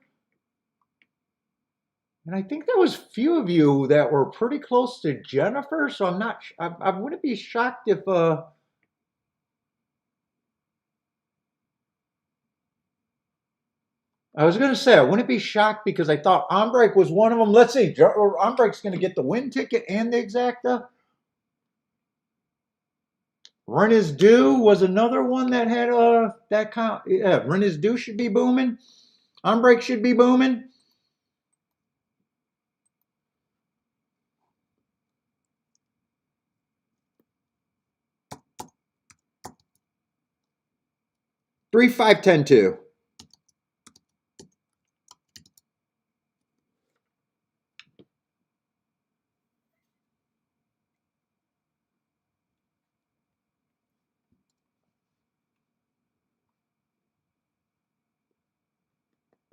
A: And I think there was a few of you that were pretty close to Jennifer, so I'm not, I wouldn't be shocked if, I was going to say, I wouldn't be shocked because I thought Ombrake was one of them. Let's see, Ombrake's going to get the win ticket and the exacta. Run is Due was another one that had that count. Yeah, Run is Due should be booming. Ombrake should be booming. Three, 5, 10, 2.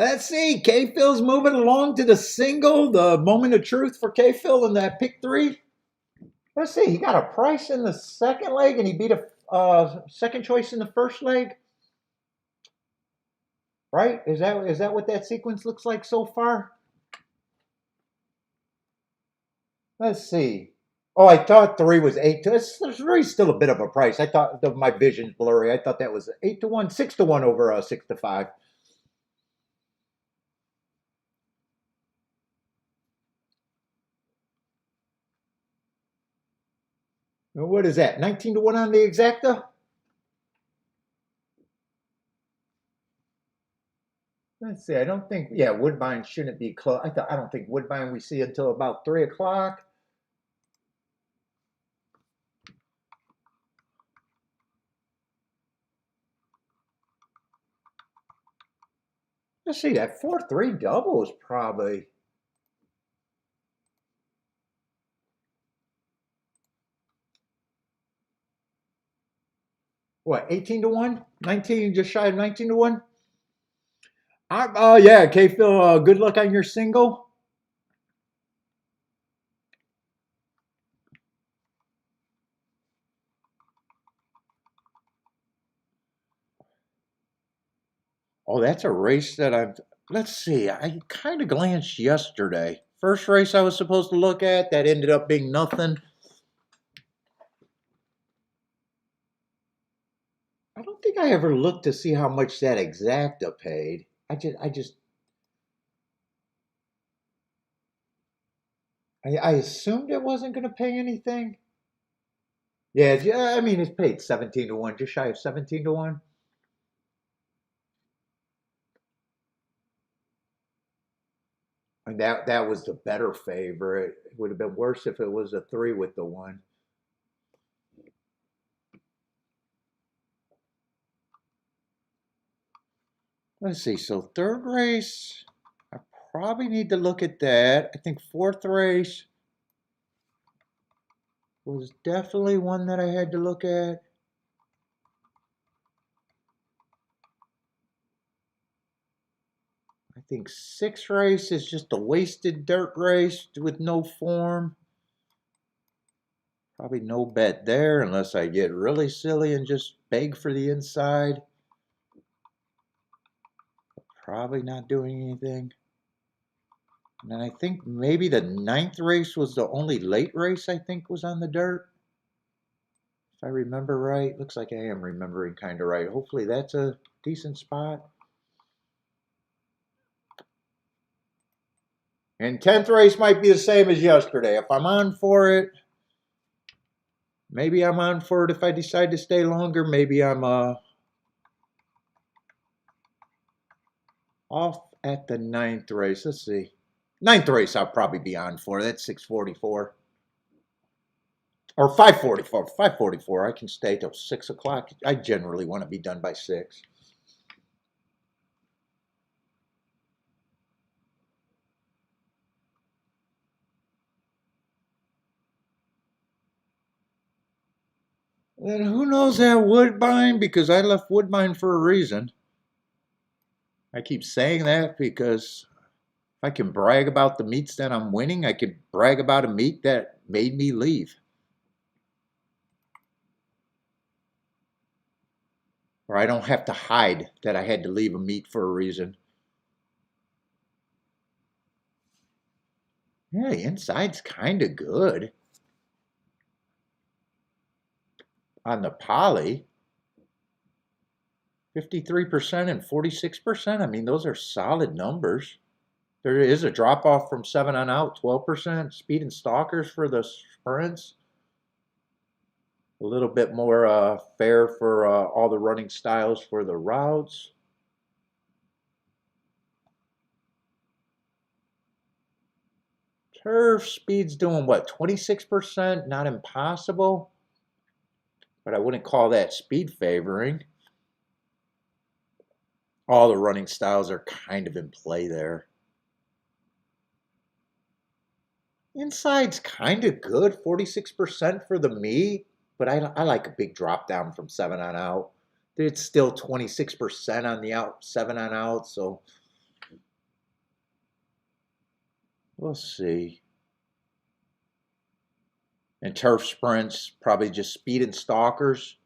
A: Let's see. K-Phil's moving along to the single, the moment of truth for K-Phil in that pick 3. Let's see. He got a price in the second leg and he beat a second choice in the first leg. Right? Is that what that sequence looks like so far? Let's see. Oh, I thought 3 was 8 to. There's really still a bit of a price. I thought my vision's blurry. I thought that was 8 to 1, 6 to 1 over 6 to 5. What is that? 19 to 1 on the exacta? Let's see. I don't think. Yeah, Woodbine shouldn't be close. I don't think Woodbine we see until about 3 o'clock. Let's see. That 4-3 double is probably. What, 18 to 1? 19, just shy of 19 to 1? Yeah, K-Phil, good luck on your single. Oh, that's a race that let's see, I kind of glanced yesterday. First race I was supposed to look at, that ended up being nothing. I don't think I ever looked to see how much that exacta paid. I assumed it wasn't going to pay anything. Yeah, I mean, it's paid 17 to 1, just shy of 17 to 1. And that was the better favorite. It would have been worse if it was a 3 with the 1. Let's see. So third race, I probably need to look at that. I think fourth race was definitely one that I had to look at. I think sixth race is just a wasted dirt race with no form. Probably no bet there unless I get really silly and just beg for the inside. Probably not doing anything. And then I think maybe the ninth race was the only late race I think was on the dirt. If I remember right. Looks like I am remembering kind of right. Hopefully that's a decent spot. And 10th race might be the same as yesterday. If I'm on for it, maybe I'm on for it if I decide to stay longer. Maybe I'm off at the ninth race. Let's see. Ninth race I'll probably be on for. That's 6:44. Or 5:44. 5:44. I can stay till 6 o'clock. I generally want to be done by 6. And who knows that Woodbine? Because I left Woodbine for a reason. I keep saying that because if I can brag about the meets that I'm winning, I could brag about a meet that made me leave. Or I don't have to hide that I had to leave a meet for a reason. Yeah, the inside's kind of good. On the poly, 53% and 46%. I mean, those are solid numbers. There is a drop off from 7 on out, 12%. Speed and stalkers for the sprints. A little bit more fair for all the running styles for the routes. Turf speed's doing what, 26%? Not impossible, but I wouldn't call that speed favoring. All the running styles are kind of in play there. Inside's kind of good, 46% for the meet, but I like a big drop down from 7 on out. It's still 26% on the out, 7 on out, so we'll see. And turf sprints, probably just speed and stalkers.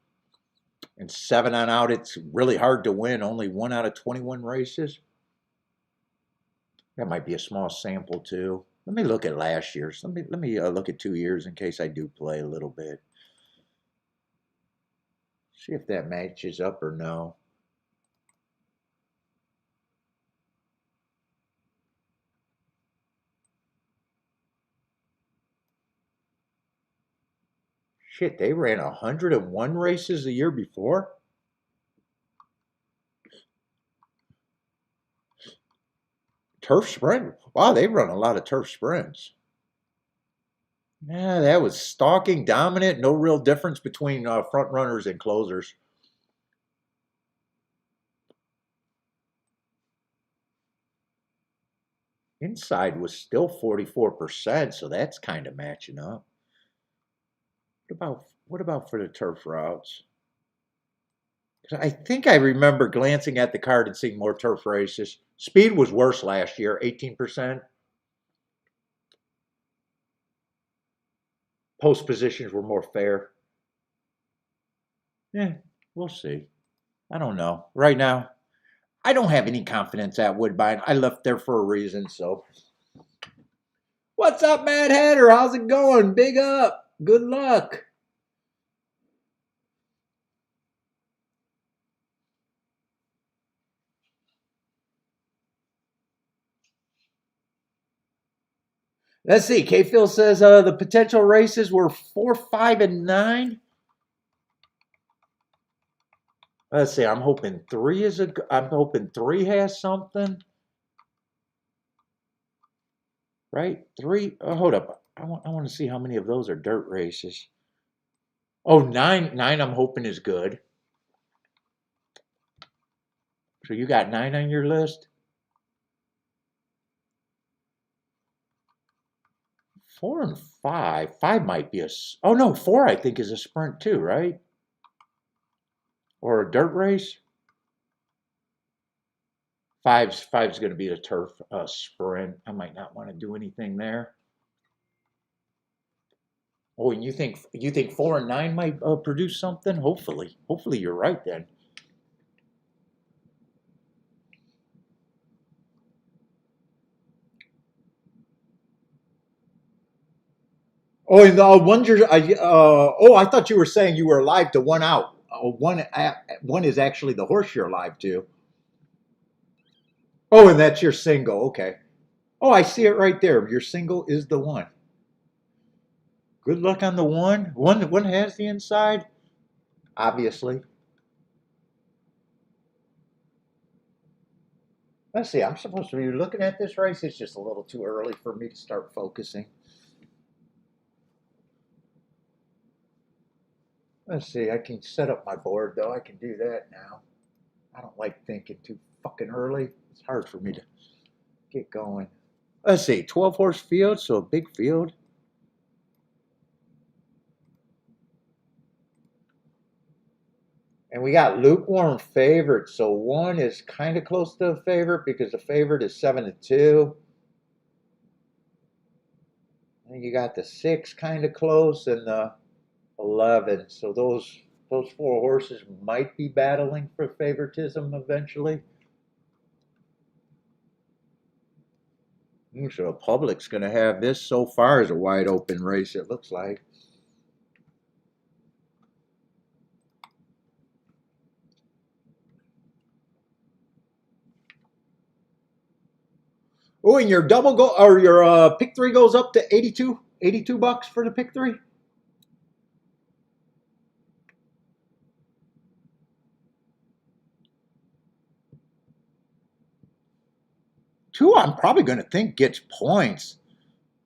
A: And 7 on out, it's really hard to win. Only 1 out of 21 races. That might be a small sample too. Let me look at last year's. Let me look at 2 years in case I do play a little bit. See if that matches up or no. Shit, they ran 101 races the year before. Turf sprint. Wow, they run a lot of turf sprints. Yeah, that was stalking dominant. No real difference between front runners and closers. Inside was still 44%, so that's kind of matching up. What about for the turf routes? I think I remember glancing at the card and seeing more turf races. Speed was worse last year, 18%. Post positions were more fair. Yeah, we'll see. I don't know. Right now, I don't have any confidence at Woodbine. I left there for a reason, so. What's up, Mad Hatter? How's it going? Big up. Good luck. Let's see. K-Phil says the potential races were 4, 5, and 9. Let's see. I'm hoping 3 has something. Right? 3. Oh, hold up. I want to see how many of those are dirt races. Oh, 9. 9 I'm hoping is good. So you got 9 on your list? 4 and 5. 5 might be oh no, 4 I think is a sprint too, right? Or a dirt race. Five's going to be a turf sprint. I might not want to do anything there. Oh, and you think 4 and 9 might produce something? Hopefully you're right then. Oh, and I thought you were saying you were alive to 1 out. One is actually the horse you're alive to. Oh, and that's your single. Okay. Oh, I see it right there. Your single is the 1. Good luck on the 1. One has the inside, obviously. Let's see. I'm supposed to be looking at this race. It's just a little too early for me to start focusing. Let's see. I can set up my board though. I can do that now. I don't like thinking too fucking early. It's hard for me to get going. Let's see. 12 horse field, so a big field. And we got lukewarm favorites. So 1 is kind of close to the favorite because the favorite is 7-2. And you got the 6 kind of close and the 11. So those 4 horses might be battling for favoritism eventually. So the public's going to have this so far as a wide open race, it looks like. Oh, and your double go or your pick 3 goes up to 82 bucks for the pick 3. Two, I'm probably going to think gets points.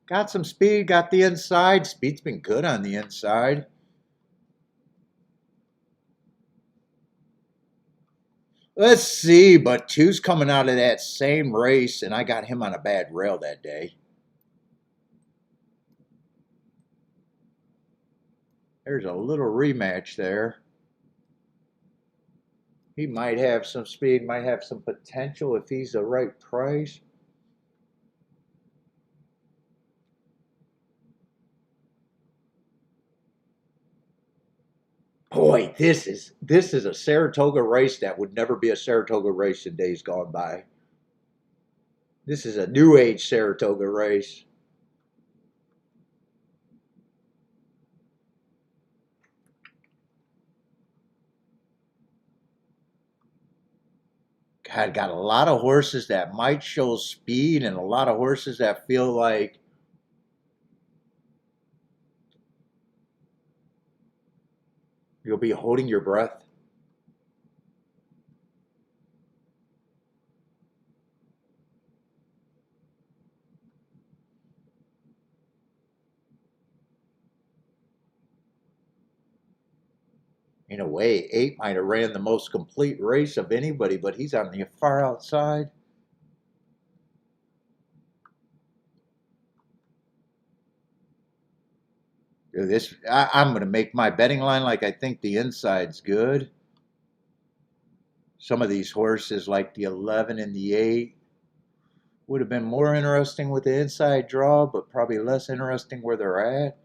A: Got some speed, got the inside. Speed's been good on the inside. Let's see, but 2's coming out of that same race, and I got him on a bad rail that day. There's a little rematch there. He might have some speed, might have some potential if he's the right price. Boy, this is a Saratoga race that would never be a Saratoga race in days gone by. This is a new age Saratoga race. God, got a lot of horses that might show speed and a lot of horses that feel like you'll be holding your breath. In a way, 8 might have ran the most complete race of anybody, but he's on the far outside. I'm going to make my betting line like I think the inside's good. Some of these horses, like the 11 and the 8, would have been more interesting with the inside draw, but probably less interesting where they're at.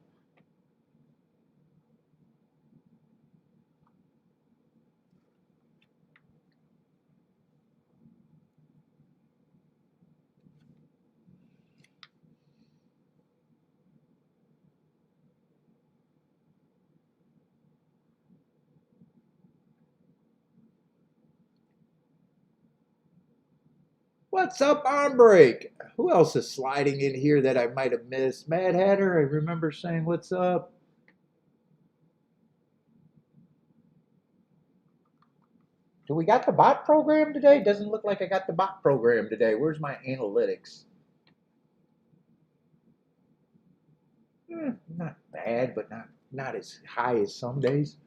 A: What's up, on break? Who else is sliding in here that I might have missed? Mad Hatter, I remember saying what's up. Do we got the bot program today? Doesn't look like I got the bot program today. Where's my analytics? Not bad, but not as high as some days.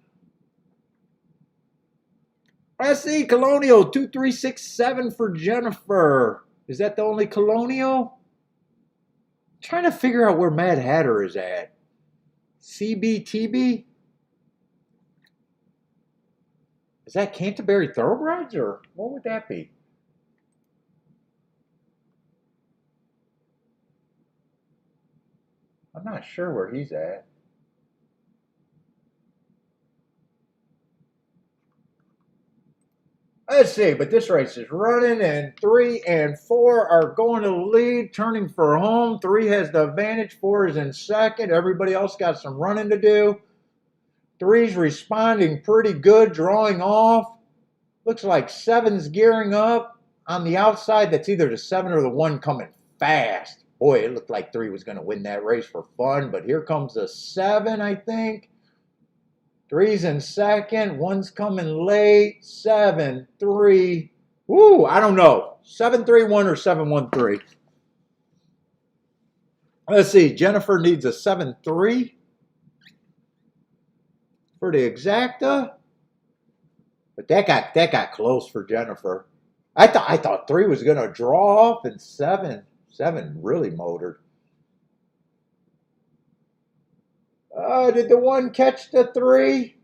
A: I see Colonial 2367 for Jennifer. Is that the only Colonial? I'm trying to figure out where Mad Hatter is at. CBTB? Is that Canterbury Thoroughbreds or what would that be? I'm not sure where he's at. Let's see, but this race is running, and 3 and 4 are going to the lead, turning for home. 3 has the advantage, 4 is in second. Everybody else got some running to do. 3's responding pretty good, drawing off. Looks like 7's gearing up. On the outside, that's either the 7 or the 1 coming fast. Boy, it looked like 3 was going to win that race for fun, but here comes the 7, I think. 3's in second. 1's coming late. 7, 3. Woo, I don't know. 7-3-1 or 7-1-3. Let's see. Jennifer needs a 7-3 for the exacta. But that got close for Jennifer. I thought 3 was going to draw off, and 7 really motored. Did the 1 catch the 3?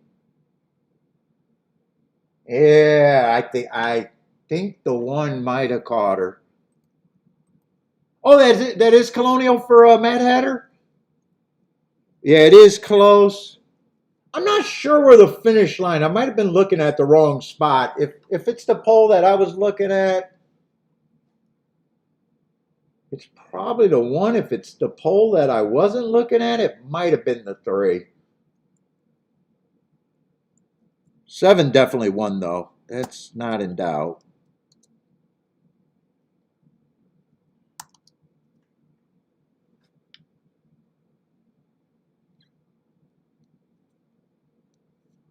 A: Yeah, I think the one might have caught her. Oh, that is Colonial for Mad Hatter. Yeah, it is close. I'm not sure where the finish line. I might have been looking at the wrong spot. If it's the pole that I was looking at, it's probably the one. If it's the pole that I wasn't looking at, it might have been the 3. 7 definitely won though. That's not in doubt.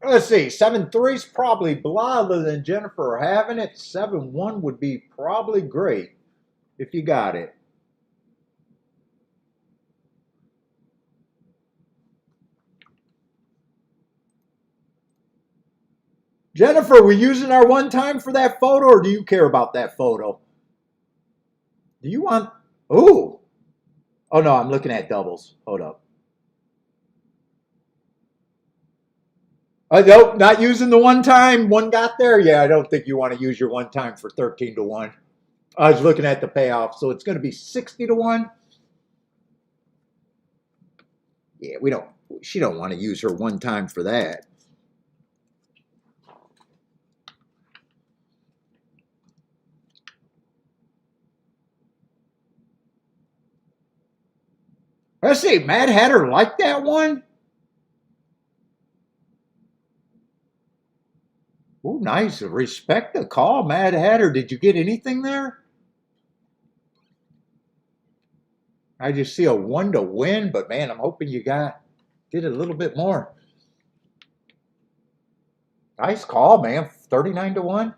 A: Let's see. 7-3's probably blah other than Jennifer having it. 7-1 would be probably great if you got it. Jennifer, we using our one time for that photo, or do you care about that photo? Do you want? Oh, oh no, I'm looking at doubles. Hold up. Nope, not using the one time. One got there. Yeah, I don't think you want to use your one time for 13-1. I was looking at the payoff, so it's going to be 60-1. Yeah, we don't. She don't want to use her one time for that. Let's see. Mad Hatter liked that one. Oh, nice. Respect the call, Mad Hatter. Did you get anything there? I just see a 1 to win, but man, I'm hoping you did a little bit more. Nice call, man. 39-1.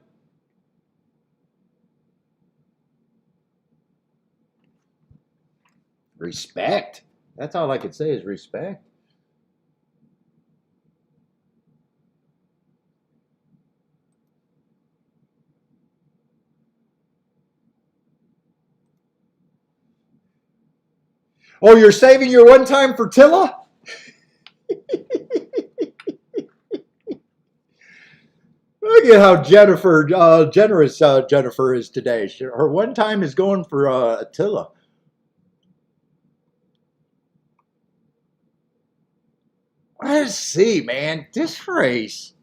A: Respect. That's all I could say is respect. Oh, you're saving your one time for Tilla? Look at how generous Jennifer is today. Her one time is going for Attila. Let's see, man. This race.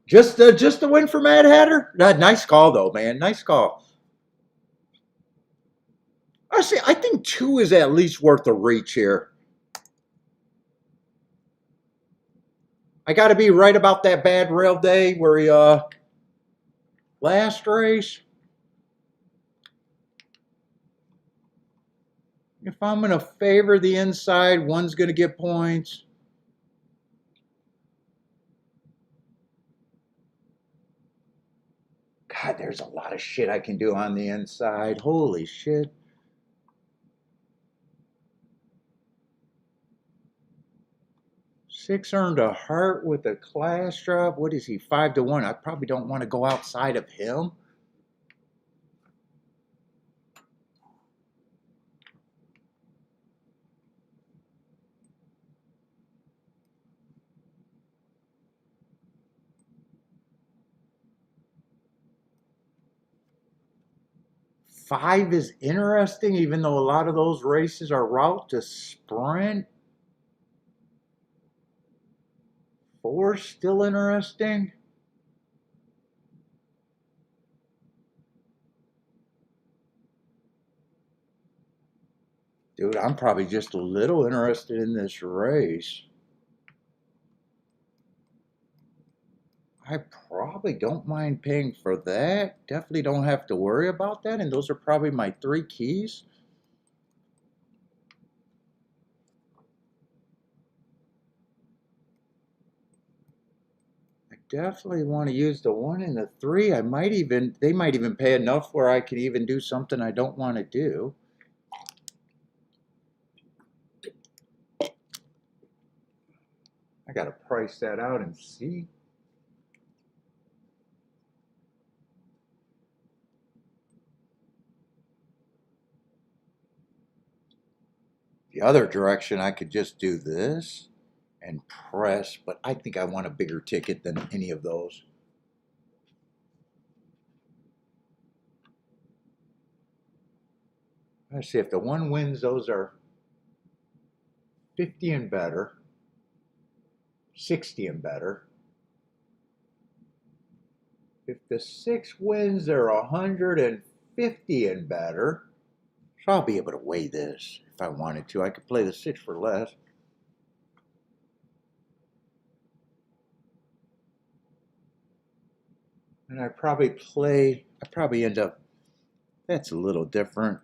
A: Just a win for Mad Hatter? Nice call, though, man. Nice call. I think 2 is at least worth a reach here. I got to be right about that bad rail day where he last race. If I'm going to favor the inside, one's going to get points. God, there's a lot of shit I can do on the inside. Holy shit. Six earned a heart with a class drop. What is he, 5-1? I probably don't want to go outside of him. Five is interesting, even though a lot of those races are route to sprint. 4 still interesting. Dude, I'm probably just a little interested in this race. I probably don't mind paying for that. Definitely don't have to worry about that. And those are probably my 3 keys. I definitely want to use the 1 and the 3. They might even pay enough where I can even do something I don't want to do. I got to price that out and see. The other direction, I could just do this. and press, but I think I want a bigger ticket than any of those. Let's see, if the one wins, those are 50 and better, 60 and better. If the 6 wins, they're 150 and better. So I'll be able to weigh this if I wanted to. I could play the 6 for less. And I probably end up, that's a little different.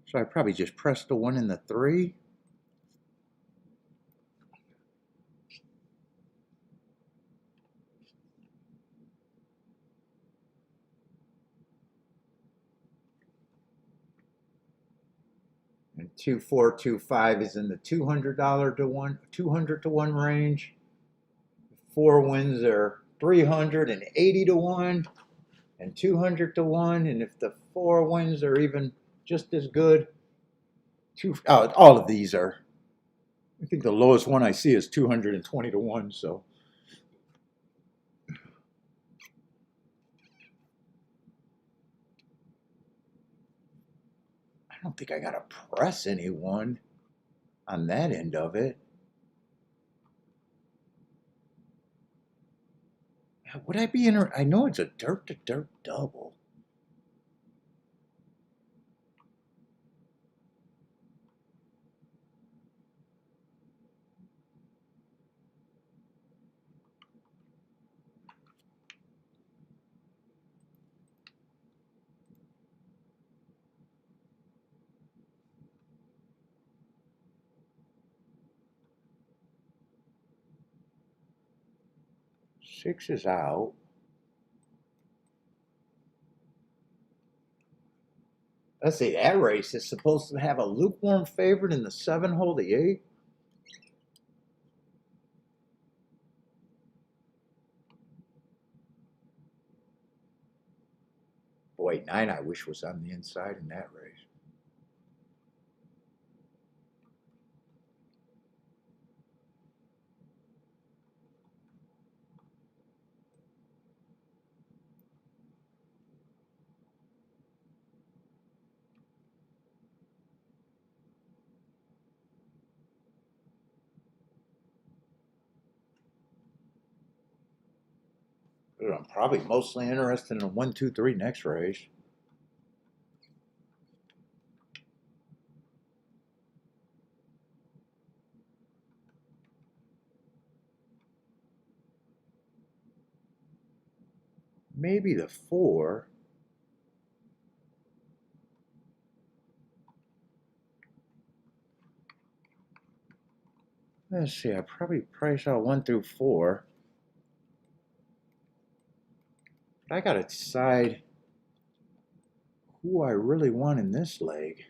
A: So I probably just press the 1 and the 3. And 2425 is in the $200 to 1, 200 to 1 range. 4 wins are 380 to 1 and 200 to 1. And if the 4 wins are even just as good, all of these are, I think the lowest one I see is 220 to 1. So I don't think I got to press anyone on that end of it. Would I be I know it's a dirt to dirt double. Six is out. Let's see, that race is supposed to have a lukewarm favorite in the 7 hole, the 8. Boy, 9 I wish was on the inside in that race. I'm probably mostly interested in the 1, 2, 3 next race. Maybe the 4. Let's see, I probably price out 1 through 4. But I gotta decide who I really want in this leg.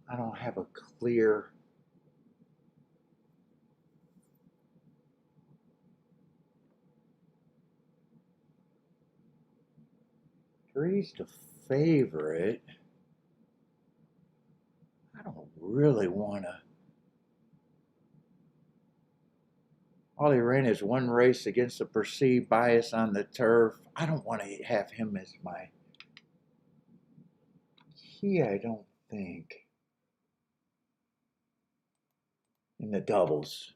A: I don't have a clear. Three's the favorite. I don't really want to. All he ran is 1 race against the perceived bias on the turf. I don't want to have him as my key, I don't think. In the doubles.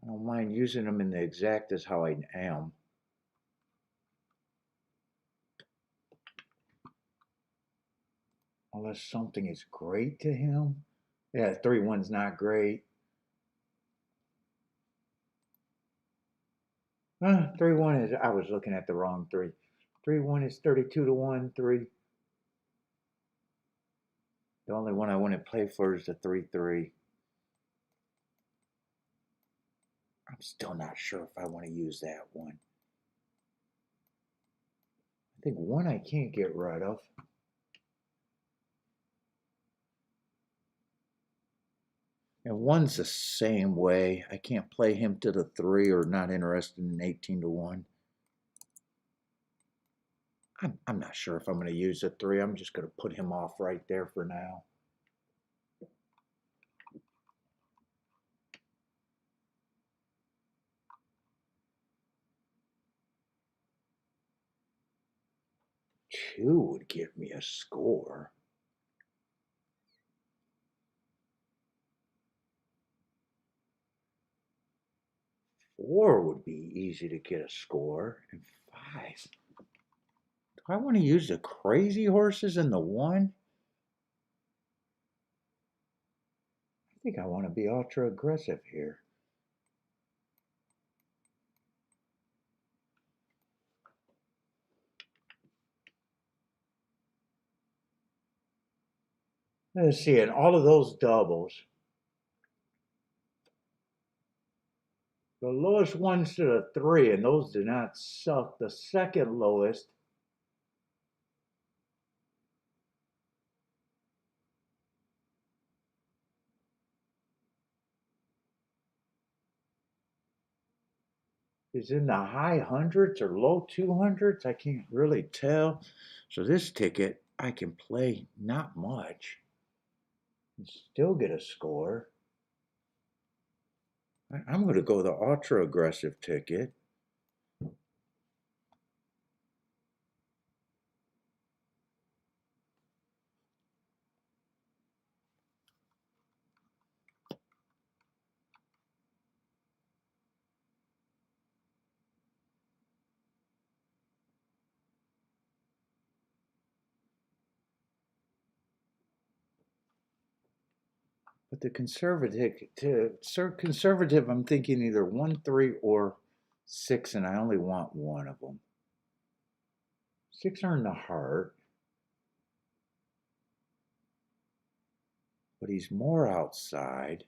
A: I don't mind using them in the exact as how I am. Unless something is great to him. Yeah, 3-1's not great. 3-1 is, I was looking at the wrong 3. 3-1 is 32 to 1, 3. The only one I want to play for is the 3-3. I'm still not sure if I want to use that one. I think one I can't get rid of. And one's the same way. I can't play him to the 3 or not interested in 18 to 1. I'm not sure if I'm going to use the 3. I'm just going to put him off right there for now. Two would give me a score. Four would be easy to get a score. And 5. Do I want to use the crazy horses in the 1? I think I want to be ultra aggressive here. Let's see, in all of those doubles, the lowest one's to the 3, and those do not suck. The second lowest is in the high hundreds or low 200s. I can't really tell. So this ticket, I can play not much and still get a score. I'm going to go the ultra aggressive ticket. But the conservative, I'm thinking either 1, 3, or 6, and I only want one of them. 6 are in the heart, but he's more outside.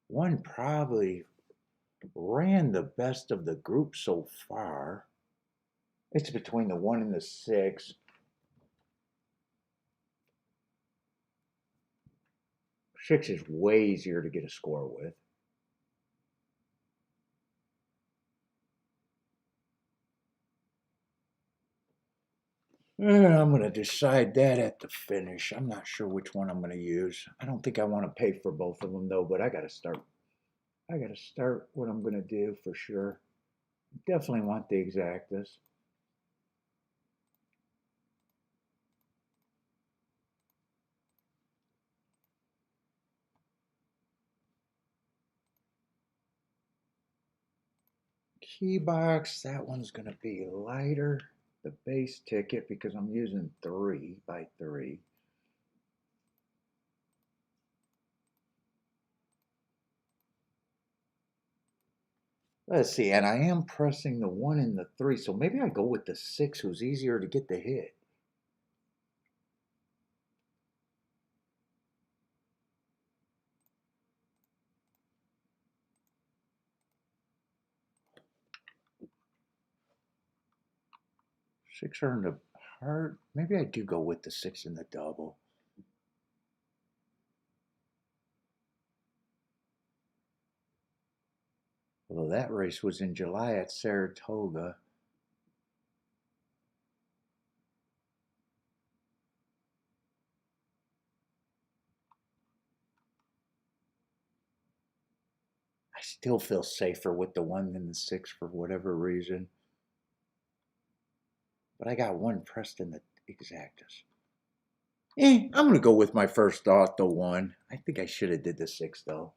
A: 1 probably ran the best of the group so far. It's between the 1 and the 6. 6 is way easier to get a score with. I'm going to decide that at the finish. I'm not sure which one I'm going to use. I don't think I want to pay for both of them though, but I got to start. I got to start what I'm going to do for sure. Definitely want the exactas. Key box, that one's going to be lighter. The base ticket, because I'm using 3 by 3. Let's see, and I am pressing the 1 and the 3, so maybe I go with the 6, who's easier to get the hit. Six are in the heart. Maybe I do go with the 6 in the double. Although that race was in July at Saratoga. I still feel safer with the 1 than the 6 for whatever reason. But I got 1 pressed in the exactas. I'm going to go with my first thought, the 1. I think I should have did the 6, though.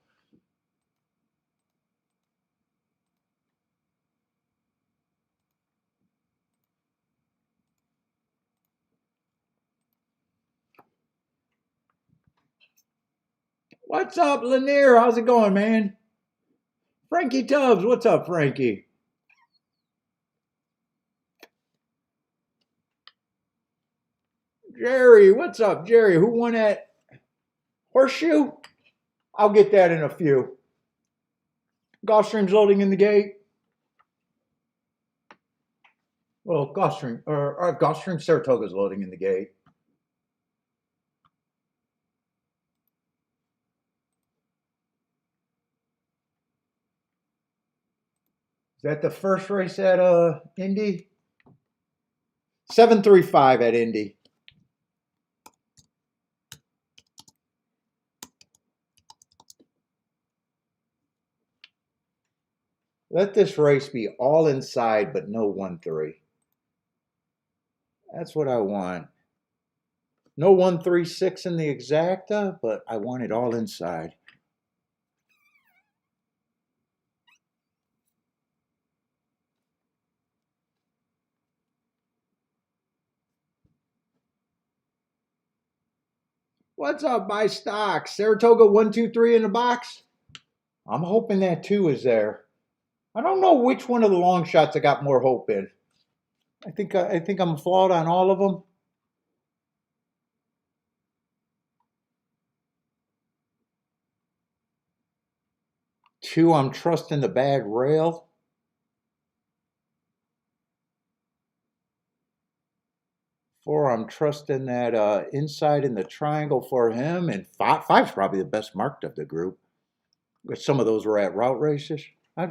A: What's up, Lanier? How's it going, man? Frankie Tubbs, what's up, Frankie? Jerry, what's up, Jerry? Who won that horseshoe? I'll get that in a few. Gulfstream's loading in the gate. Well, Gulfstream or Gulfstream Saratoga's loading in the gate. Is that the first race at Indy? 735 at Indy. Let this race be all inside, but no 1-3. That's what I want. No 1-3-6 in the exacta, but I want it all inside. What's up, my stock? Saratoga 1-2-3 in the box? I'm hoping that 2 is there. I don't know which one of the long shots I got more hope in. I think I'm flawed on all of them. 2, I'm trusting the bad rail. 4, I'm trusting that inside in the triangle for him. And 5's probably the best marked of the group. Some of those were at route races.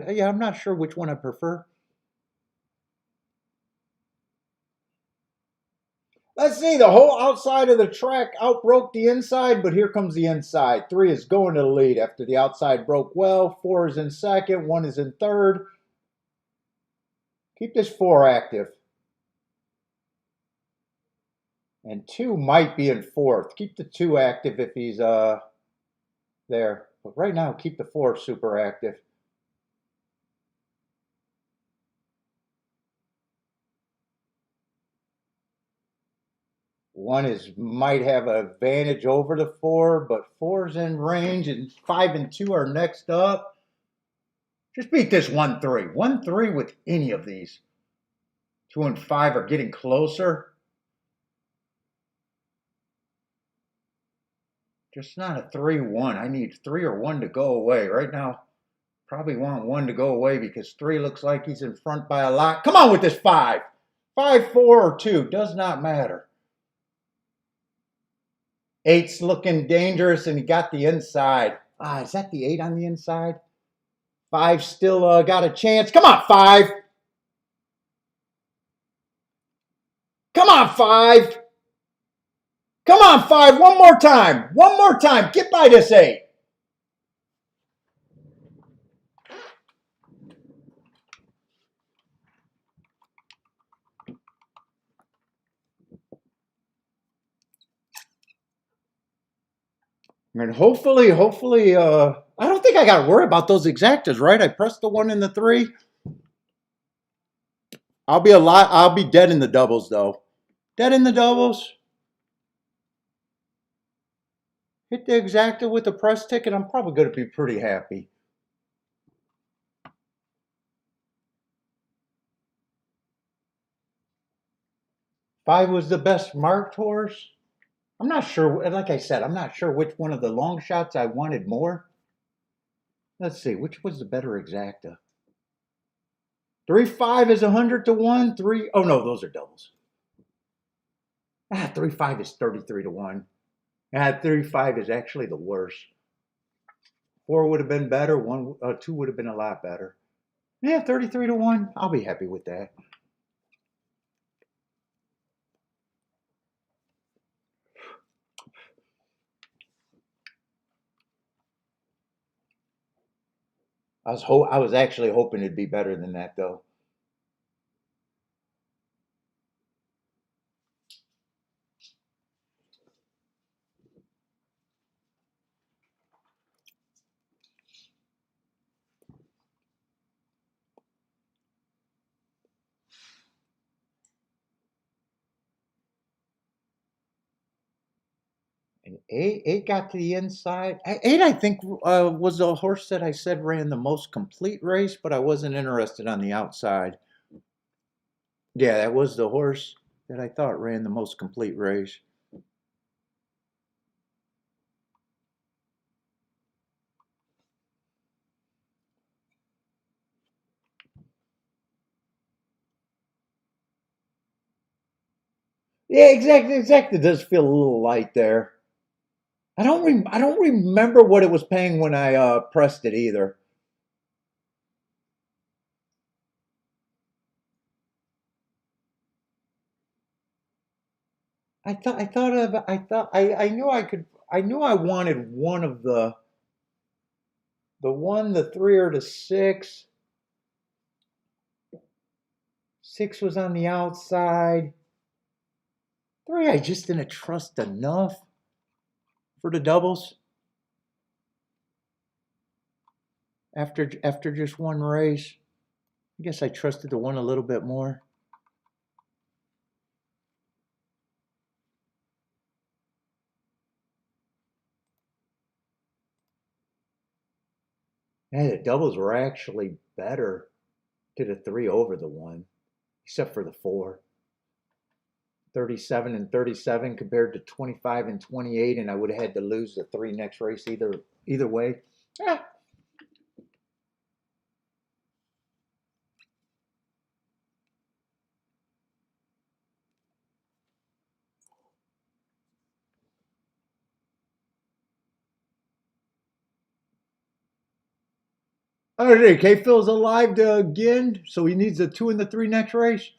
A: Yeah, I'm not sure which one I prefer. Let's see, the whole outside of the track outbroke the inside, but here comes the inside. 3 is going to the lead after the outside broke well. 4 is in second. 1 is in third. Keep this 4 active. And 2 might be in fourth. Keep the 2 active if he's there. But right now, keep the 4 super active. One might have an advantage over the 4, but 4's in range, and 5 and 2 are next up. Just beat this 1-3. 1-3 with any of these. 2 and 5 are getting closer. Just not a 3-1. I need 3 or 1 to go away. Right now, probably want 1 to go away because 3 looks like he's in front by a lot. Come on with this 5. 5, 4, or 2. Does not matter. 8's looking dangerous, and he got the inside. Is that the 8 on the inside? 5 still got a chance. Come on, 5. Come on, 5. Come on, 5. One more time. One more time. Get by this 8. And hopefully, I don't think I got to worry about those exactas, right? I pressed the 1 and the 3. I'll be dead in the doubles, though. Dead in the doubles. Hit the exacta with the press ticket. I'm probably going to be pretty happy. Five was the best marked horse. I'm not sure. Like I said, I'm not sure which one of the long shots I wanted more. Let's see. Which was the better exacta? 3-5 is 100 to 1. 3. Oh, no, those are doubles. 3-5 is 33 to 1. 3-5 is actually the worst. 4 would have been better. 2 would have been a lot better. Yeah, 33 to 1. I'll be happy with that. I was actually hoping it'd be better than that, though. And 8 got to the inside. 8, I think, was the horse that I said ran the most complete race, but I wasn't interested on the outside. Yeah, that was the horse that I thought ran the most complete race. Yeah, exactly. Exactly. It does feel a little light there. I don't remember what it was paying when I pressed it either. I knew I could. I knew I wanted one of the one, the three, or the six. Six was on the outside. Three, I just didn't trust enough for the doubles after just one race. I guess I trusted the one a little bit more. Yeah, the doubles were actually better to the three over the one, except for the four. 37 and 37 compared to 25 and 28, and I would have had to lose the three next race either way. Yeah. Okay, K Phil's alive again, so he needs the two and the three next race.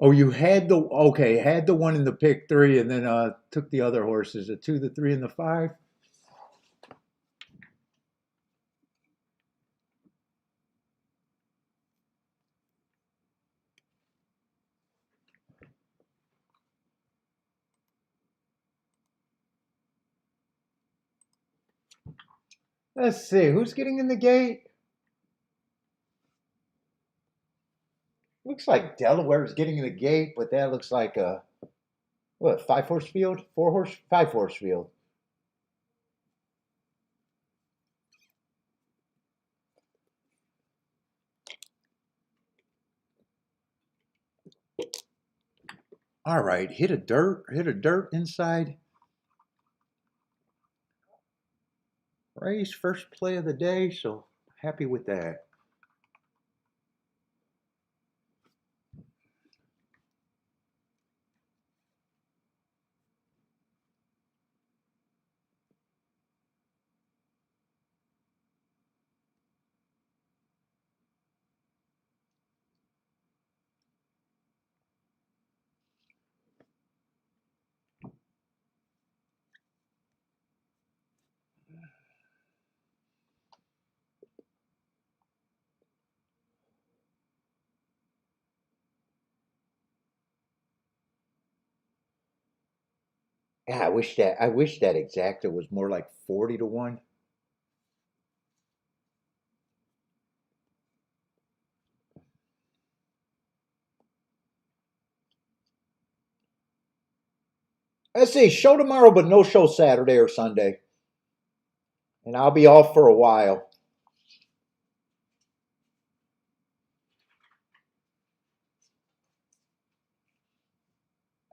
A: Oh, you had the okay, had the one in the pick three, and then took the other horses, the two, the three, and the five. Let's see, who's getting in the gate? Looks like Delaware's getting in the gate, but that looks like a what, five horse field, four horse, five horse field. All right, hit a dirt inside. Race first play of the day, so happy with that. Yeah, I wish that exacta was more like 40 to 1. Let's see, show tomorrow, but no show Saturday or Sunday, and I'll be off for a while.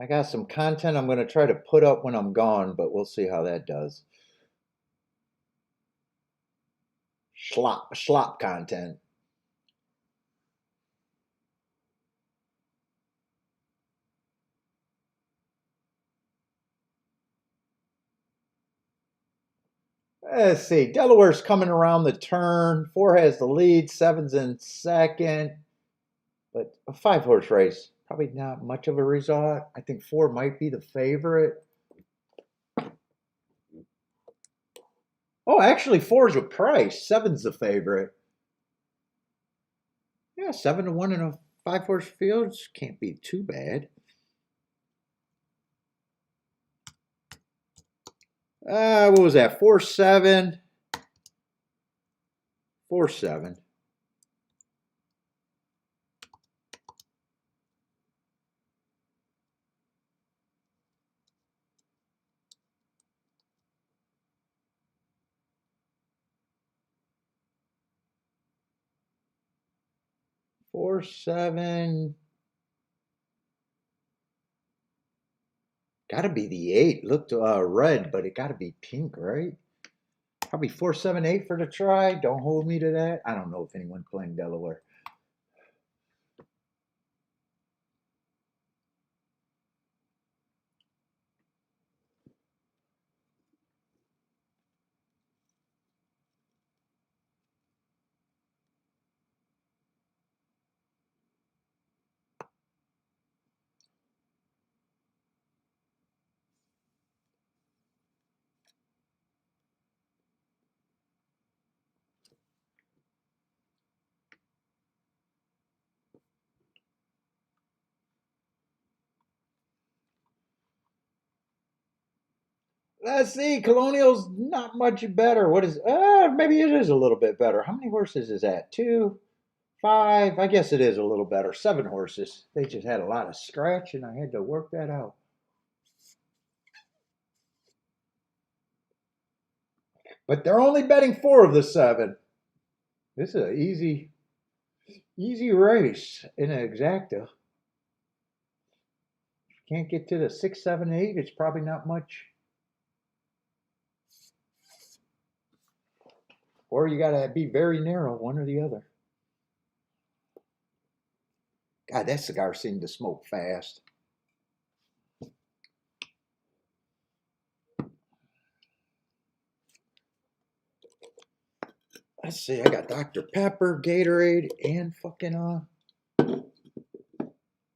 A: I got some content I'm going to try to put up when I'm gone, but we'll see how that does. Schlop content. Let's see. Delaware's coming around the turn. Four has the lead. Seven's in second. But a five horse race, probably not much of a result. I think four might be the favorite. Oh, actually, four is a price. Seven's the favorite. Yeah, 7 to 1 in a five horse field can't be too bad. What was that? 4-7. 4-7. 4-7. Got to be the 8. Looked red, but it got to be pink, right? Probably 4-7-8 for the try. Don't hold me to that. I don't know if anyone's playing Delaware. Let's see. Colonial's not much better. What is? Maybe it is a little bit better. How many horses is that? 2, 5. I guess it is a little better. 7 horses. They just had a lot of scratch, and I had to work that out. But they're only betting 4 of the 7. This is an easy race in an exacta. Can't get to the 6, 7, 8. It's probably not much. Or you got to be very narrow, one or the other. God, that cigar seemed to smoke fast. Let's see, I got Dr. Pepper, Gatorade, and fucking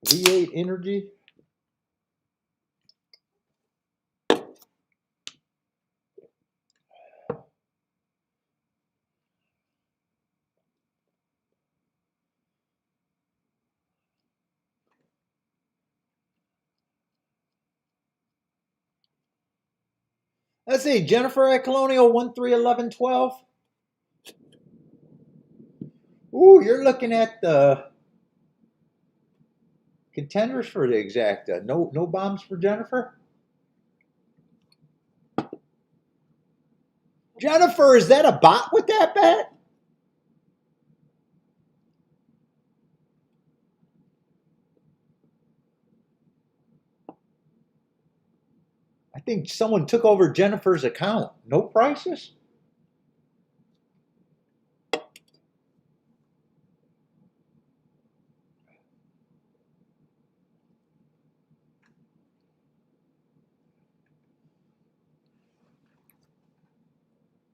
A: V8 Energy. Let's see, Jennifer at Colonial 1, 3, 11, 12. Ooh, you're looking at the contenders for the exacta. No bombs for Jennifer. Jennifer, is that a bot with that bet? I think someone took over Jennifer's account. No prices?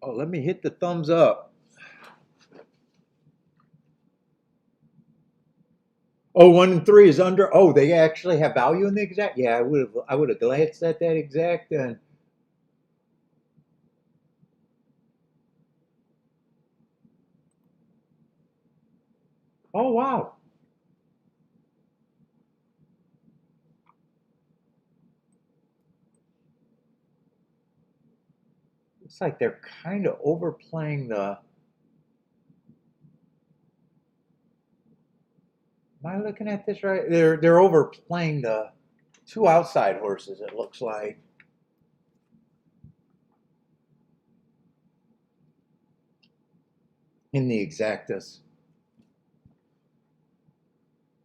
A: Oh, let me hit the thumbs up. Oh, 1 and 3 is under. Oh, they actually have value in the exact. Yeah, I would have glanced at that exact and oh wow. Looks like they're kind of overplaying the. Am I looking at this right? They're overplaying the 2 outside horses. It looks like in the exactas.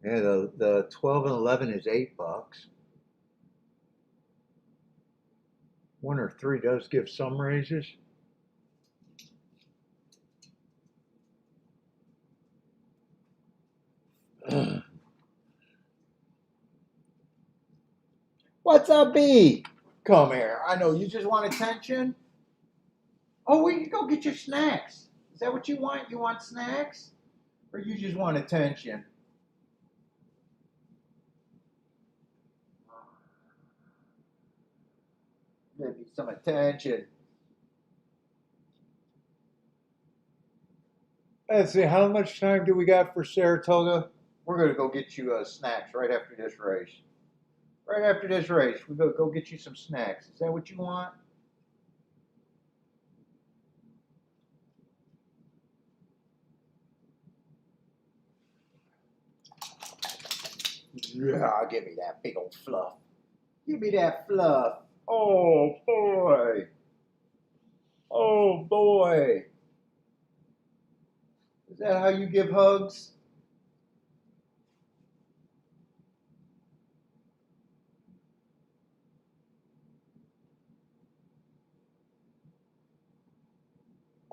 A: Yeah, the 12 and 11 is $8. 1 or 3 does give some raises. What's up, B? Come here. I know you just want attention. Oh, we can go get your snacks. Is that what you want? You want snacks? Or you just want attention? Maybe some attention. Let's see, how much time do we got for Saratoga? We're going to go get you snacks right after this race. Right after this race, we're going to go get you some snacks. Is that what you want? Yeah, give me that big old fluff. Give me that fluff. Oh, boy. Oh, boy. Is that how you give hugs?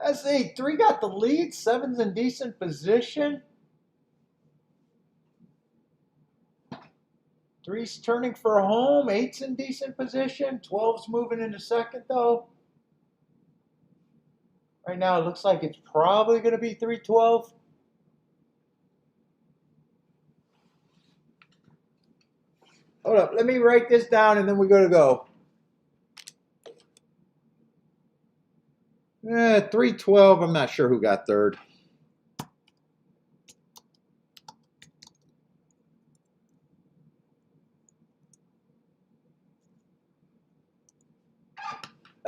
A: Let's see. 3 got the lead. 7's in decent position. 3's turning for home. 8's in decent position. 12's moving into second, though. Right now, it looks like it's probably going to be 312. Hold up. Let me write this down, and then we're going to go. 312. I'm not sure who got third.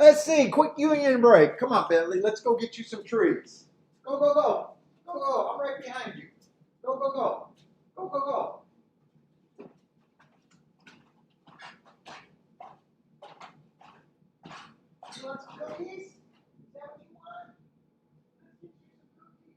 A: Let's see, quick union break. Come on, Bentley, let's go get you some treats. Go, go, go. Go, go, I'm right behind you. Go, go, go. Go, go, go. You want some cookies? Is that what you want? Let's get you some cookies.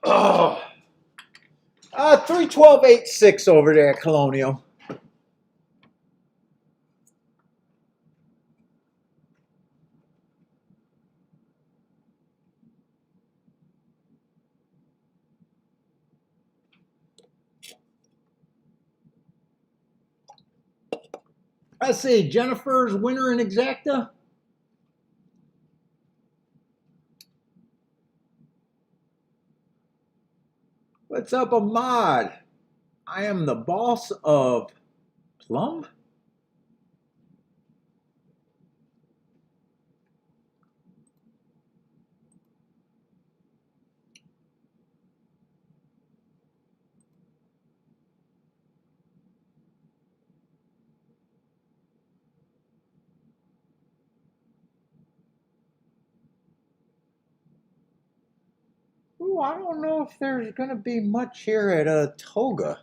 A: Oh, 31286 over there at Colonial. Let's see, Jennifer's winner in exacta. What's up, Ahmad? I am the boss of Plum. Ooh, I don't know if there's going to be much here at Toga.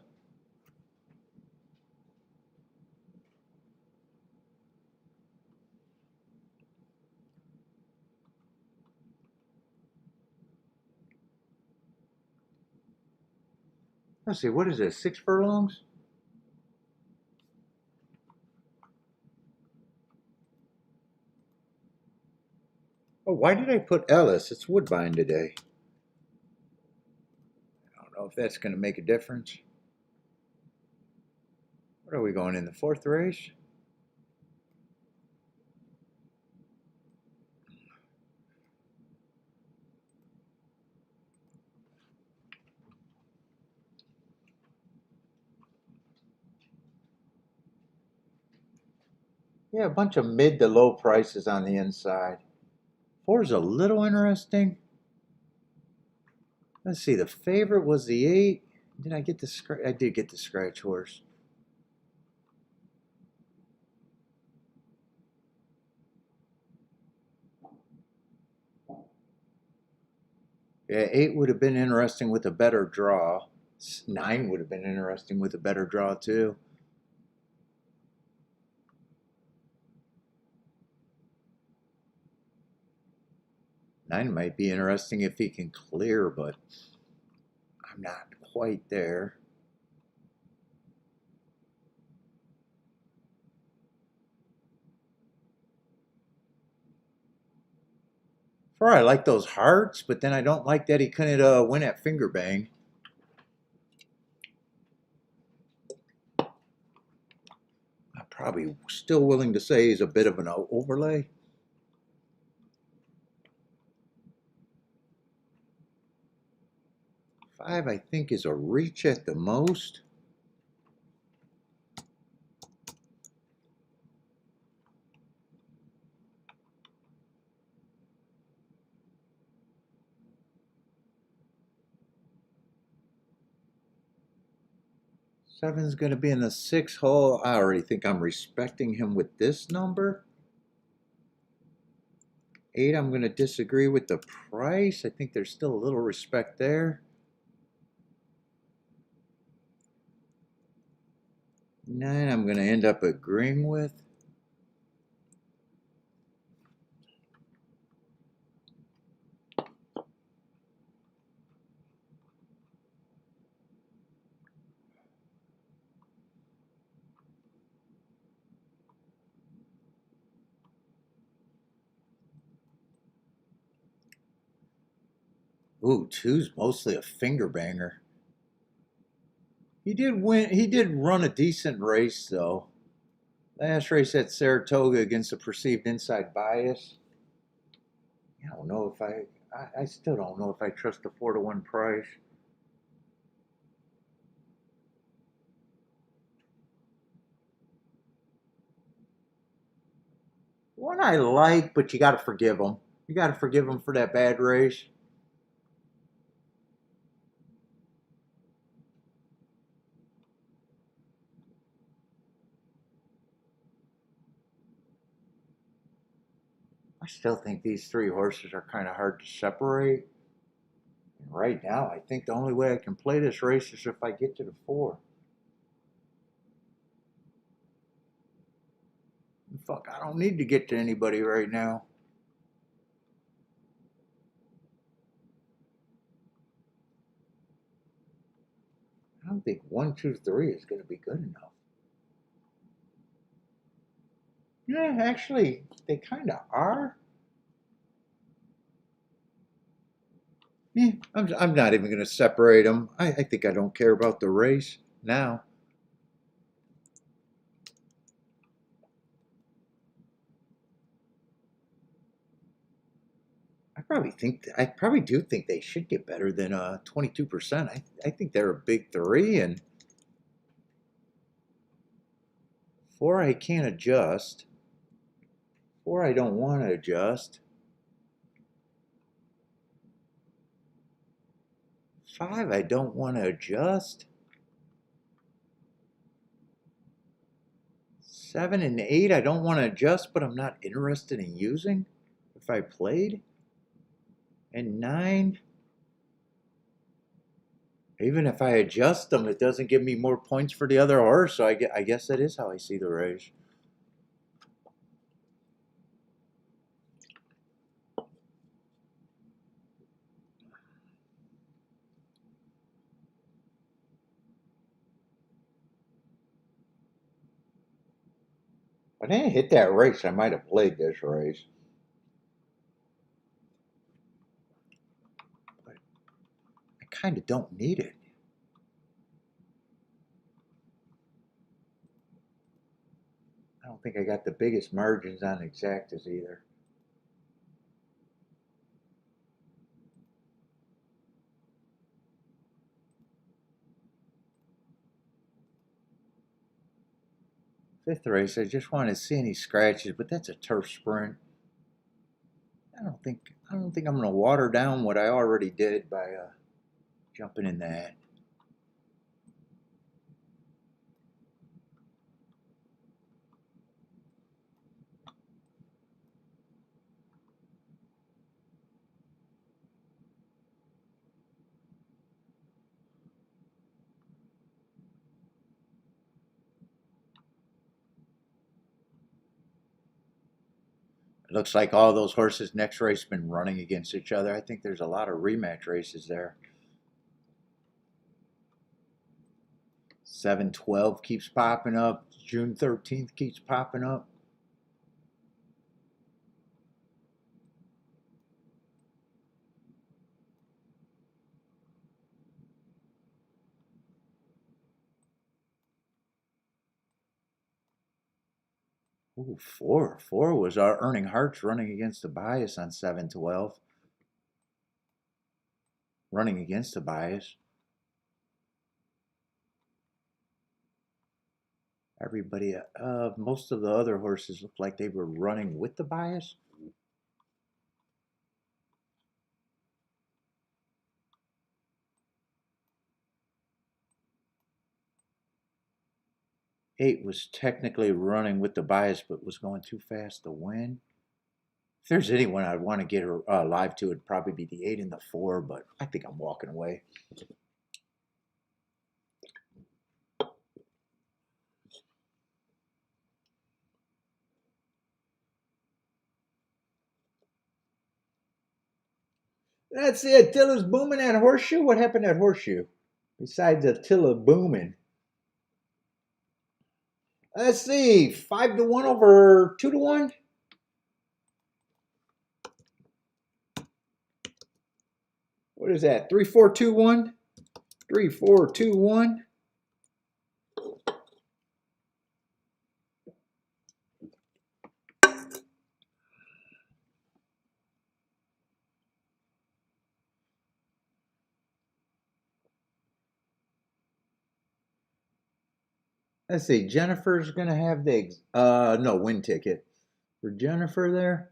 A: Let's see, what is this, 6 furlongs? Oh, why did I put Ellis? It's Woodbine today. I don't know if that's going to make a difference. What are we going in the 4th race? Yeah, a bunch of mid to low prices on the inside. 4 is a little interesting. Let's see, the favorite was the 8. Did I get the scratch? I did get the scratch horse. Yeah, 8 would have been interesting with a better draw. 9 would have been interesting with a better draw too. Nine might be interesting if he can clear, but I'm not quite there. 4, I like those hearts, but then I don't like that he couldn't win at finger bang. I'm probably still willing to say he's a bit of an overlay. 5, I think, is a reach at the most. 7's going to be in the 6th hole. I already think I'm respecting him with this number. 8, I'm going to disagree with the price. I think there's still a little respect there. 9, I'm going to end up agreeing with. Ooh, 2's mostly a finger banger. He did win. He did run a decent race, though. Last race at Saratoga against a perceived inside bias. I don't know if I still don't know if I trust the 4-to-1 price. One I like, but you got to forgive him. You got to forgive him for that bad race. I still think these 3 horses are kind of hard to separate. And right now, I think the only way I can play this race is if I get to the 4. Fuck, I don't need to get to anybody right now. I don't think 1, 2, 3 is going to be good enough. Yeah, actually, they kind of are. Yeah, I'm not even going to separate them. I think I don't care about the race now. I probably do think they should get better than 22%. I think they're a big 3, and 4 I can't adjust. 4 I don't want to adjust. 5 I don't want to adjust. 7 and 8 I don't want to adjust, but I'm not interested in using if I played. And 9, even if I adjust them, it doesn't give me more points for the other horse. So I guess that is how I see the race. If I didn't hit that race, I might have played this race. But I kind of don't need it. I don't think I got the biggest margins on exactas either. Fifth race, I just want to see any scratches, but that's a turf sprint. I don't think I'm going to water down what I already did by jumping in that. It looks like all those horses next race been running against each other. I think there's a lot of rematch races there. 7-12 keeps popping up. June 13th keeps popping up. Ooh, 4. 4 was our Earning Hearts running against the bias on 7-12. Running against the bias. Everybody, most of the other horses looked like they were running with the bias. 8 was technically running with the bias, but was going too fast to win. If there's anyone I'd want to get her live to, it'd probably be the 8 and the 4, but I think I'm walking away. That's it. Attila's booming at Horseshoe. What happened at Horseshoe? Besides Attila booming. Let's see. 5-1 over 2-1. What is that? 3-4-2-1? 3-4-2-1. Let's see. Jennifer's going to have the no win ticket for Jennifer there.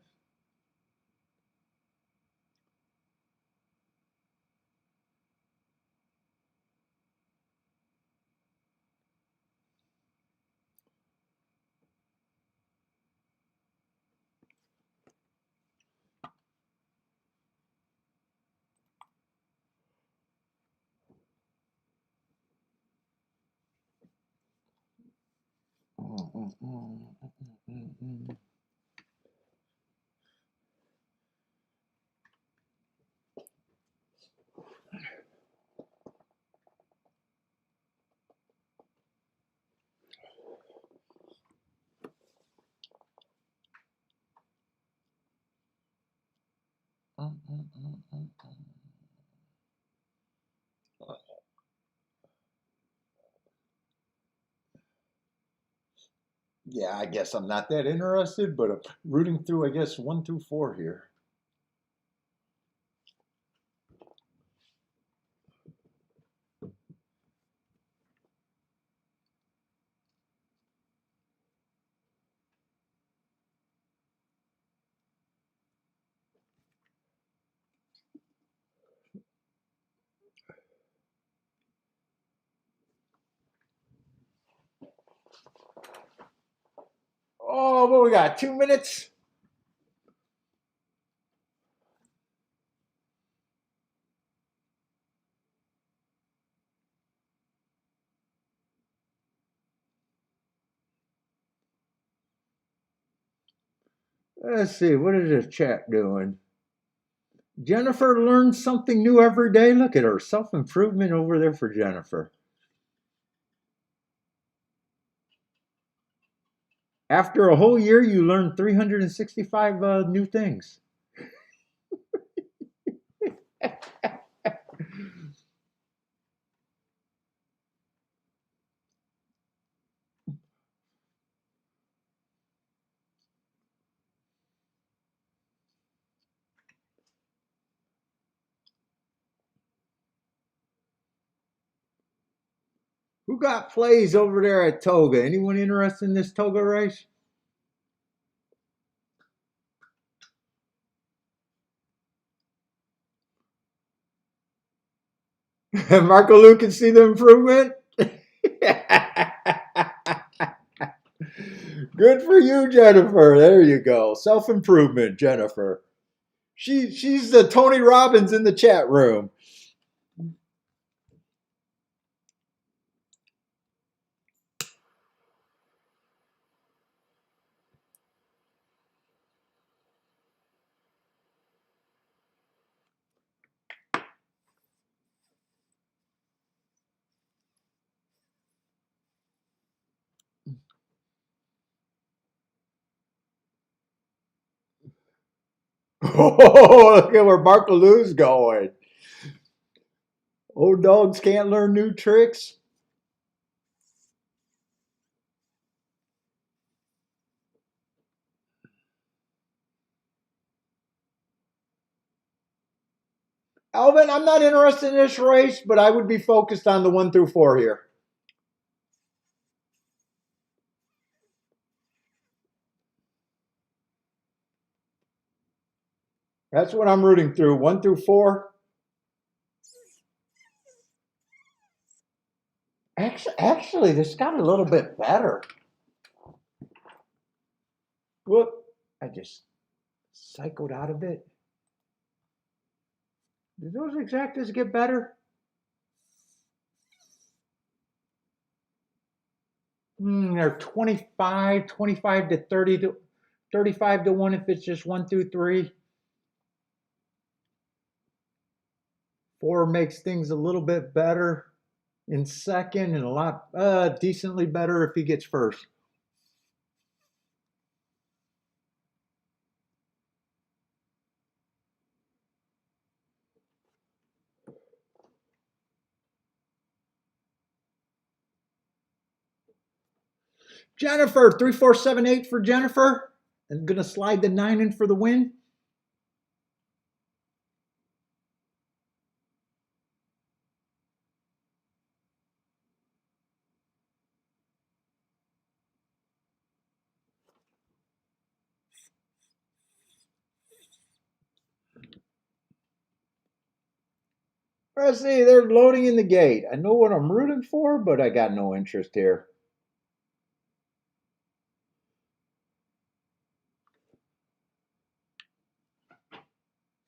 A: Yeah, I guess I'm not that interested, but I'm rooting through, I guess, 1 through 4 here. Oh, what we got? 2 minutes? Let's see. What is this chat doing? Jennifer learns something new every day. Look at her. Self-improvement over there for Jennifer. After a whole year, you learn 365 new things. Who got plays over there at Toga? Anyone interested in this Toga race? Marco Luke can see the improvement. Good for you, Jennifer. There you go. Self-improvement, Jennifer. She's the Tony Robbins in the chat room. Oh, look at where Marco Lou's going. Old dogs can't learn new tricks. Alvin, I'm not interested in this race, but I would be focused on the 1 through 4 here. That's what I'm rooting through. 1 through 4. Actually, this got a little bit better. Whoop! I just cycled out of it. Did those exactas get better? They're 25 to 30 to 35 to 1 if it's just 1 through 3. 4 makes things a little bit better in second and a lot decently better if he gets first. Jennifer, 3478 for Jennifer. I'm going to slide the 9 in for the win. Let's see, they're loading in the gate. I know what I'm rooting for, but I got no interest here.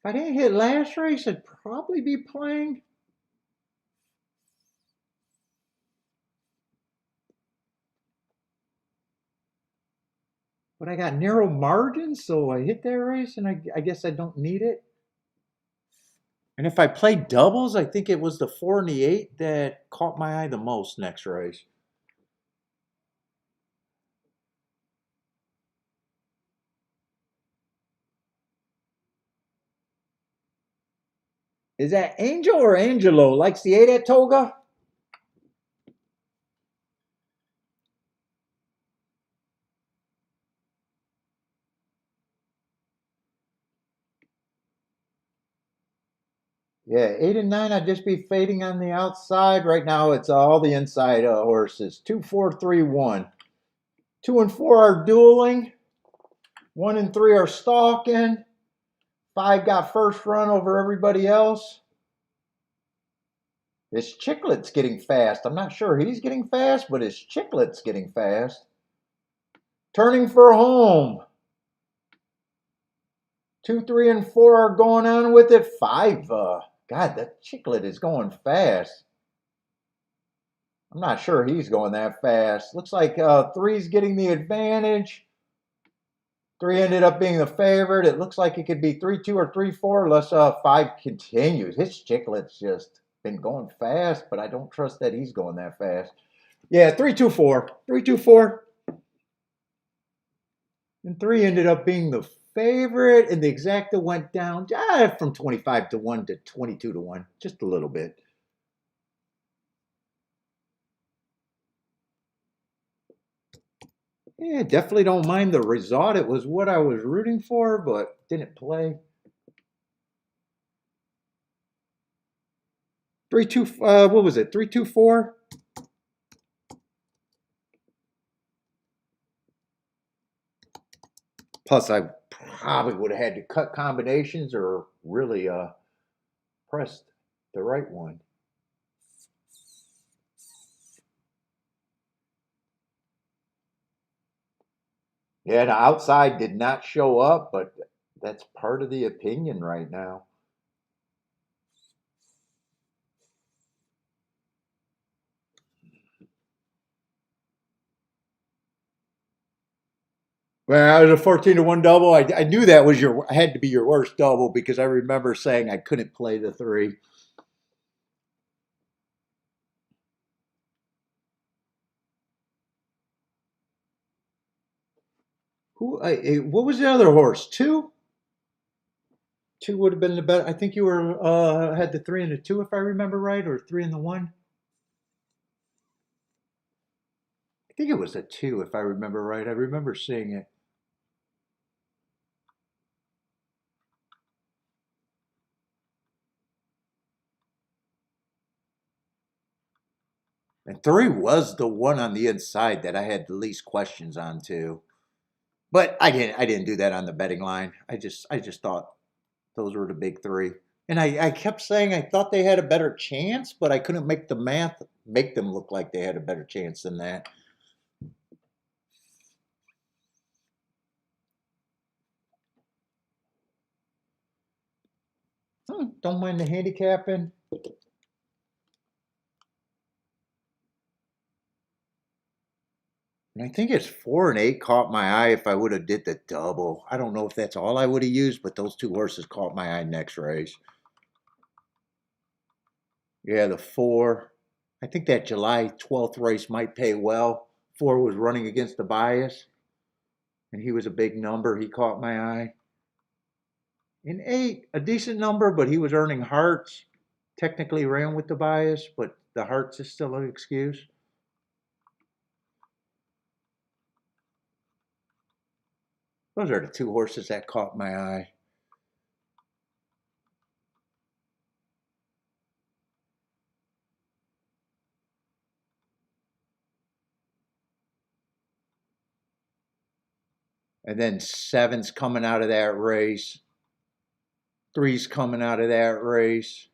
A: If I didn't hit last race, I'd probably be playing. But I got narrow margins, so I hit that race, and I guess I don't need it. And if I played doubles, I think it was the 4 and the 8 that caught my eye the most next race. Is that Angel or Angelo? Likes the 8 at Toga? Yeah, 8 and 9, I'd just be fading on the outside. Right now, it's all the inside horses. 2, 4, 3, 1. 2 and 4 are dueling. 1 and 3 are stalking. 5 got first run over everybody else. His Chiclet's getting fast. I'm not sure he's getting fast, but his Chiclet's getting fast. Turning for home. 2, 3, and 4 are going on with it. 5, God, that Chiclet is going fast. I'm not sure he's going that fast. Looks like 3's getting the advantage. 3 ended up being the favorite. It looks like it could be 3-2 or 3-4 unless 5 continues. His Chiclet's just been going fast, but I don't trust that he's going that fast. Yeah, 3-2-4. 3-2-4. And 3 ended up being the favorite, and the exacta went down from 25 to 1 to 22 to 1, just a little bit. Yeah, definitely don't mind the result. It was what I was rooting for, but didn't play. 3-2. What was it? 3-2-4. Plus, I probably would have had to cut combinations or really pressed the right one. Yeah, the outside did not show up, but that's part of the opinion right now. Well, it was a 14 to 1 double. I knew that was had to be your worst double because I remember saying I couldn't play the 3. What was the other horse? 2? 2 would have been the better. I think you were had the 3 and the 2 if I remember right, or 3 and the 1. I think it was a 2 if I remember right. I remember seeing it. And 3 was the one on the inside that I had the least questions on too. But I didn't do that on the betting line. I just thought those were the big 3. And I kept saying I thought they had a better chance, but I couldn't make the math make them look like they had a better chance than that. Don't mind the handicapping. And I think it's 4 and 8 caught my eye if I would have did the double. I don't know if that's all I would have used, but those two horses caught my eye next race. Yeah, the 4. I think that July 12th race might pay well. 4 was running against the bias, and he was a big number. He caught my eye. And 8, a decent number, but he was earning hearts. Technically ran with the bias, but the hearts is still an excuse. Those are the two horses that caught my eye. And then 7's coming out of that race. 3's coming out of that race.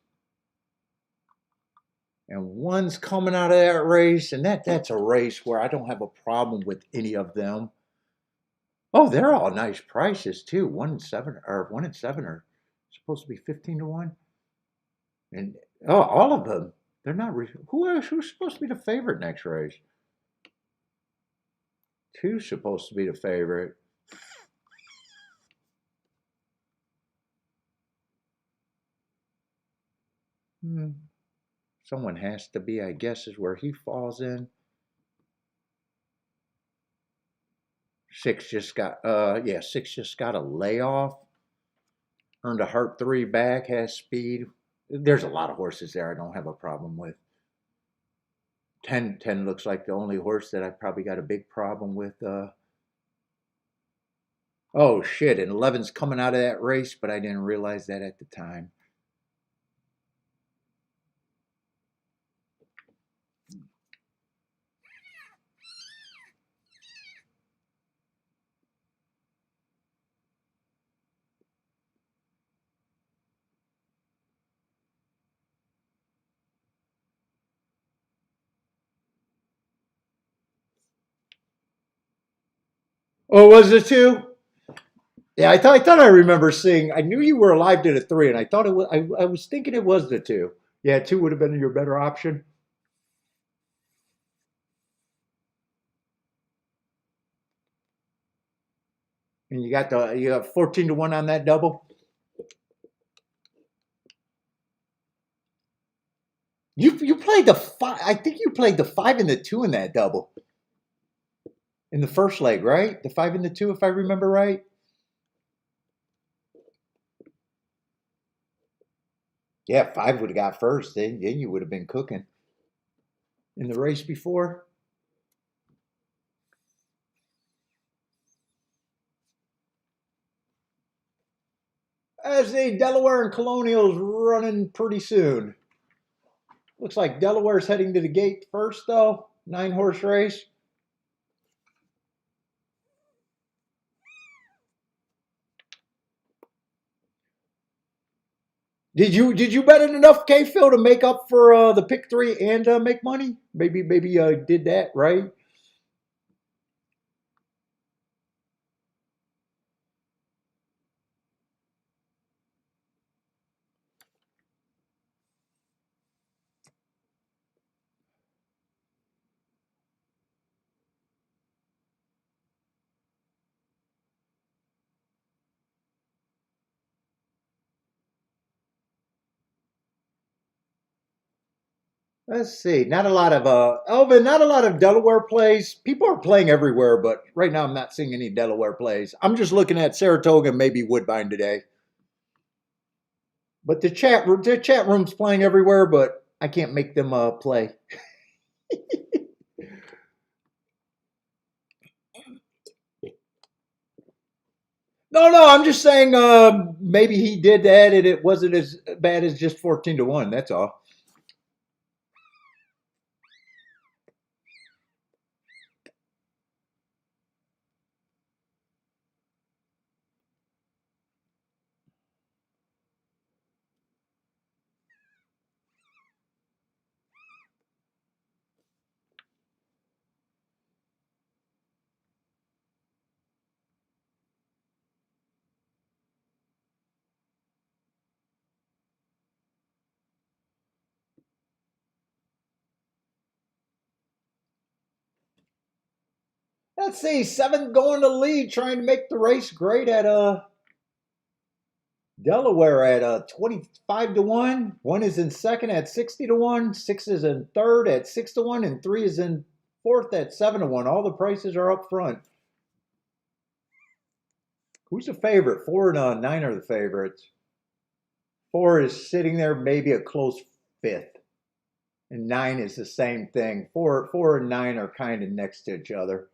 A: And 1's coming out of that race. And that's a race where I don't have a problem with any of them. Oh, they're all nice prices too. 1 and 7 are supposed to be 15 to 1. And oh, all of them. They're not. Who's supposed to be the favorite next race? 2's supposed to be the favorite. Someone has to be, I guess, is where he falls in. 6 just got, 6 just got a layoff. Earned a heart 3 back, has speed. There's a lot of horses there I don't have a problem with. 10 looks like the only horse that I probably got a big problem with. Oh, shit, and 11's coming out of that race, but I didn't realize that at the time. Oh, was it 2? Yeah, I thought I remember seeing. I knew you were alive to the 3, and I thought it was. I was thinking it was the 2. Yeah, 2 would have been your better option. And you got 14 to 1 on that double. You played the 5. I think you played the 5 and the 2 in that double in the first leg, right? The 5 and the 2, if I remember right. Yeah, 5 would have got first. Then you would have been cooking in the race before. As the Delaware and Colonials running pretty soon. Looks like Delaware's heading to the gate first, though. 9-horse race. Did you bet in enough, K-Phil, to make up for the pick 3 and make money? Maybe did that right. Let's see. Not a lot of Elvin. Not a lot of Delaware plays. People are playing everywhere, but right now I'm not seeing any Delaware plays. I'm just looking at Saratoga and maybe Woodbine today. But the chat room's playing everywhere, but I can't make them play. No. I'm just saying maybe he did that and it wasn't as bad as just 14 to 1. That's all. Let's see, 7 going to lead, trying to make the race great at Delaware at 25 to 1. 1 is in second at 60 to 1. 6 is in third at 6 to 1. And 3 is in fourth at 7 to 1. All the prices are up front. Who's the favorite? 4 and 9 are the favorites. 4 is sitting there, maybe a close fifth. And 9 is the same thing. 4 and 9 are kind of next to each other.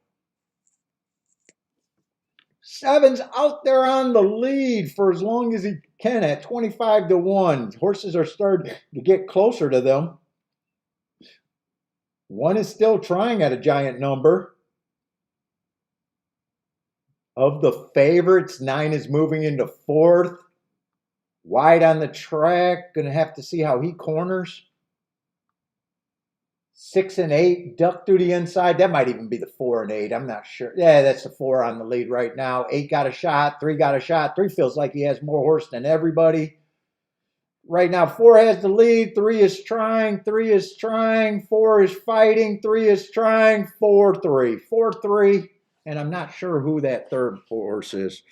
A: 7's out there on the lead for as long as he can at 25 to 1. Horses are starting to get closer to them. 1 is still trying at a giant number. Of the favorites, 9 is moving into fourth. Wide on the track. Going to have to see how he corners. 6 and 8 duck through the inside. That might even be the 4 and 8. I'm not sure. Yeah, that's the 4 on the lead right now. 8 got a shot. 3 got a shot. 3 feels like he has more horse than everybody. Right now, 4 has the lead. 3 is trying. 3 is trying. 4 is fighting. 3 is trying. 4-3. 4-3. And I'm not sure who that third horse is.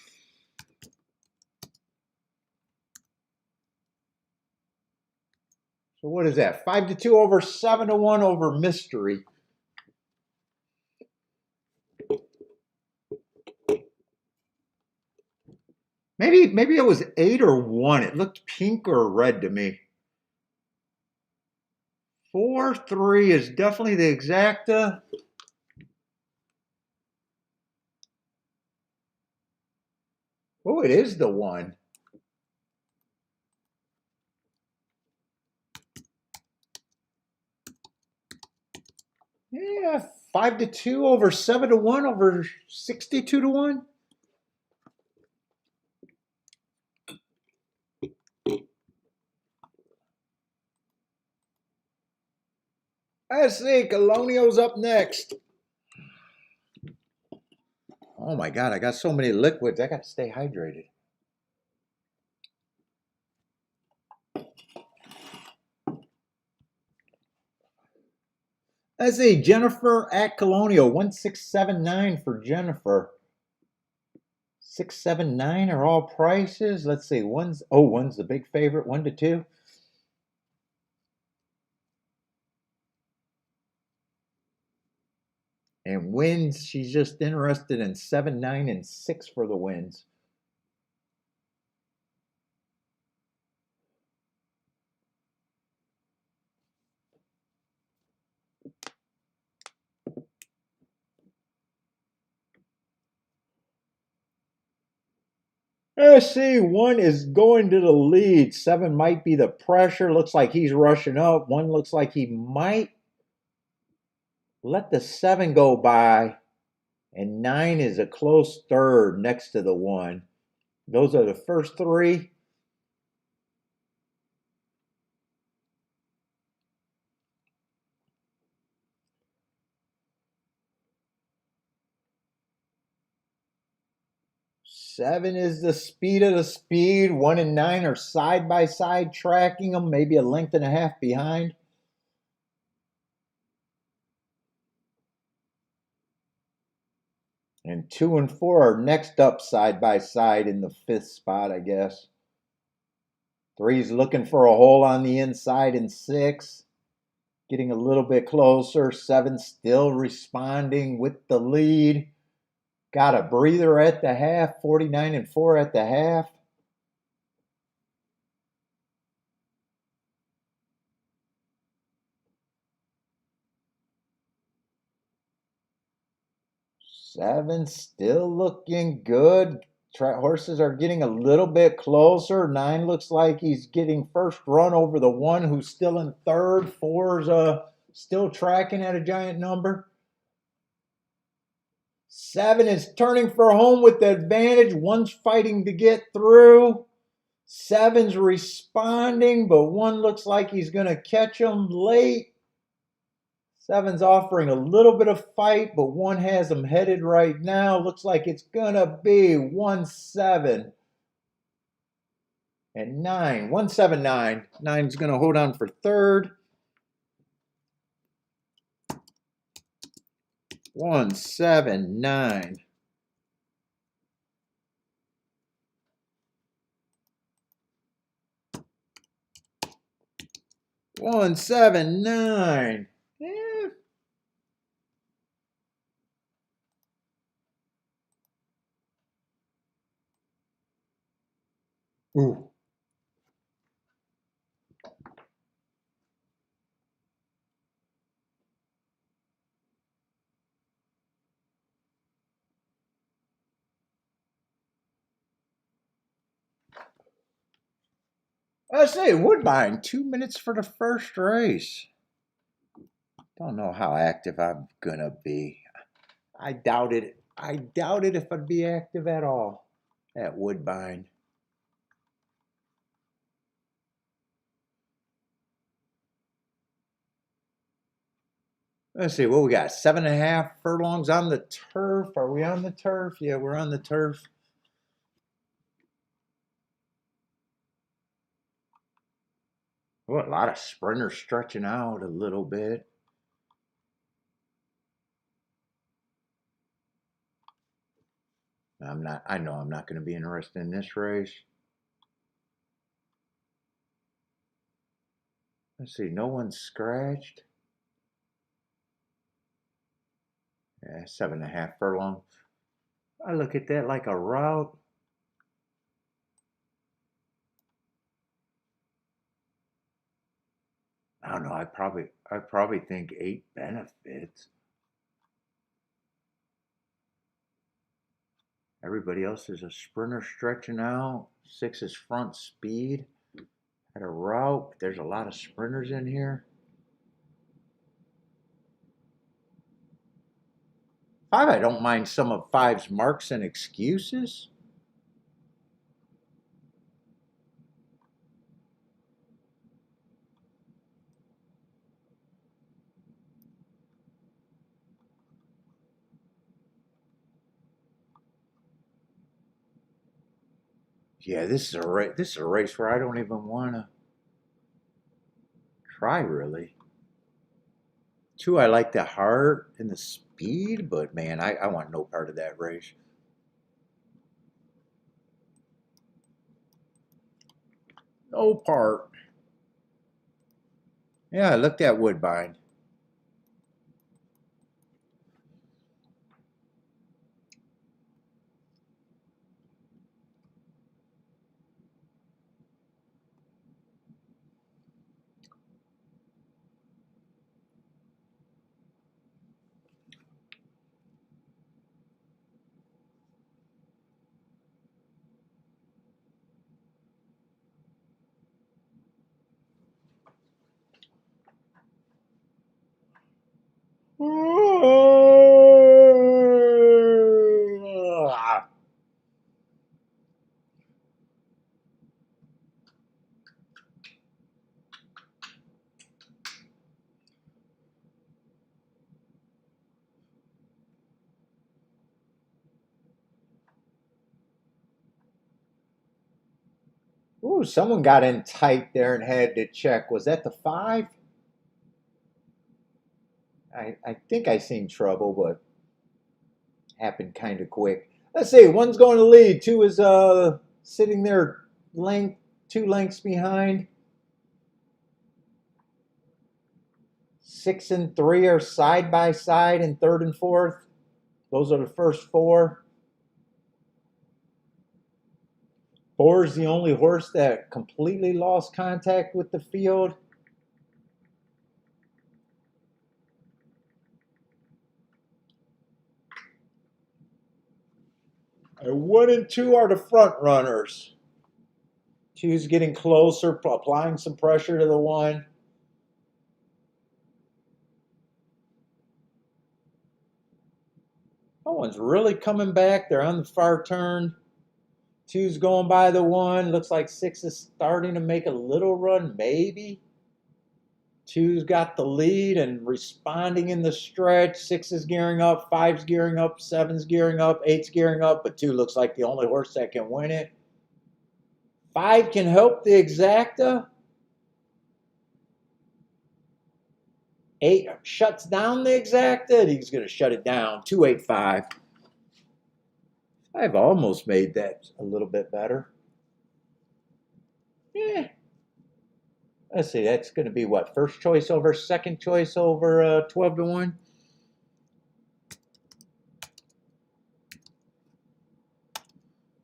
A: So what is that? 5 to 2 over 7 to 1 over Mystery. Maybe it was 8 or 1. It looked pink or red to me. 4-3 is definitely the exacta. Oh, it is the 1. Yeah, 5 to 2 over 7 to 1 over 62 to 1. Let's see, Colonial's up next. Oh my God, I got so many liquids. I got to stay hydrated. Let's see, Jennifer at Colonial, 1679 for Jennifer. 679 are all prices. Let's see, one's the big favorite, 1 to 2. And wins, she's just interested in 7, 9, and 6 for the wins. Let's see, 1 is going to the lead. 7 might be the pressure. Looks like he's rushing up. 1 looks like he might let the 7 go by. And 9 is a close third next to the 1. Those are the first 3. Seven is the speed of the speed. 1 and 9 are side by side tracking them, maybe a length and a half behind. And 2 and 4 are next up side by side in the 5th spot, I guess. 3's looking for a hole on the inside in 6. Getting a little bit closer. 7 still responding with the lead. Got a breather at the half. 49 and 4 at the half. Seven still looking good. Horses are getting a little bit closer. 9 looks like he's getting first run over the 1 who's still in third. 4's still tracking at a giant number. 7 is turning for home with the advantage. 1's fighting to get through. 7's responding, but 1 looks like he's going to catch him late. 7's offering a little bit of fight, but 1 has him headed right now. Looks like it's going to be 1-7 and 9. 1-7-9. 9's going to hold on for third. 179. 179. Yeah. Ooh. I say Woodbine, 2 minutes for the first race. Don't know how active I'm gonna be. I doubt it. I doubt it if I'd be active at all at Woodbine. Let's see what we got. 7.5 furlongs on the turf. Are we on the turf? Yeah, we're on the turf. Oh, a lot of sprinters stretching out a little bit. I know I'm not going to be interested in this race. Let's see, no one's scratched. Yeah, 7.5 furlong. I look at that like a route. I don't know. I probably think 8 benefits. Everybody else is a sprinter stretching out. 6 is front speed at a route. There's a lot of sprinters in here. 5, I don't mind some of 5's marks and excuses. Yeah, this is a race. This is a race where I don't even want to try really. 2, I like the heart and the speed, but man, I want no part of that race. No part. Yeah, I looked at Woodbine. Ooh, someone got in tight there and had to check. Was that the 5? I think I seen trouble, but happened kind of quick. Let's see. 1's going to lead. 2 is sitting there 2 lengths behind. 6 and 3 are side by side in 3rd and 4th. Those are the first 4. 4 is the only horse that completely lost contact with the field. And 1 and 2 are the front runners. 2's getting closer, applying some pressure to the 1. No one's really coming back. They're on the far turn. 2's going by the 1. Looks like 6 is starting to make a little run, maybe. 2's got the lead and responding in the stretch. 6 is gearing up. 5's gearing up. 7's gearing up. 8's gearing up. But 2 looks like the only horse that can win it. 5 can help the exacta. 8 shuts down the exacta. He's going to shut it down. 285. I've almost made that a little bit better. Yeah. Let's see. That's going to be what? First choice over second choice over 12 to 1.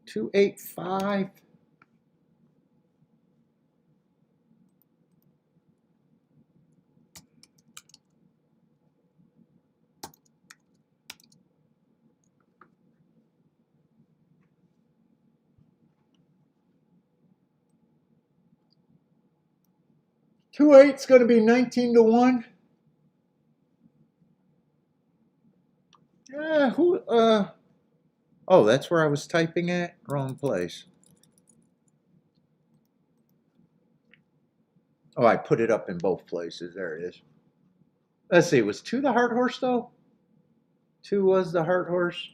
A: 285. Two eight's going to be 19 to 1. Oh, that's where I was typing at? Wrong place. Oh, I put it up in both places. There it is. Let's see. Was 2 the heart horse, though? 2 was the heart horse.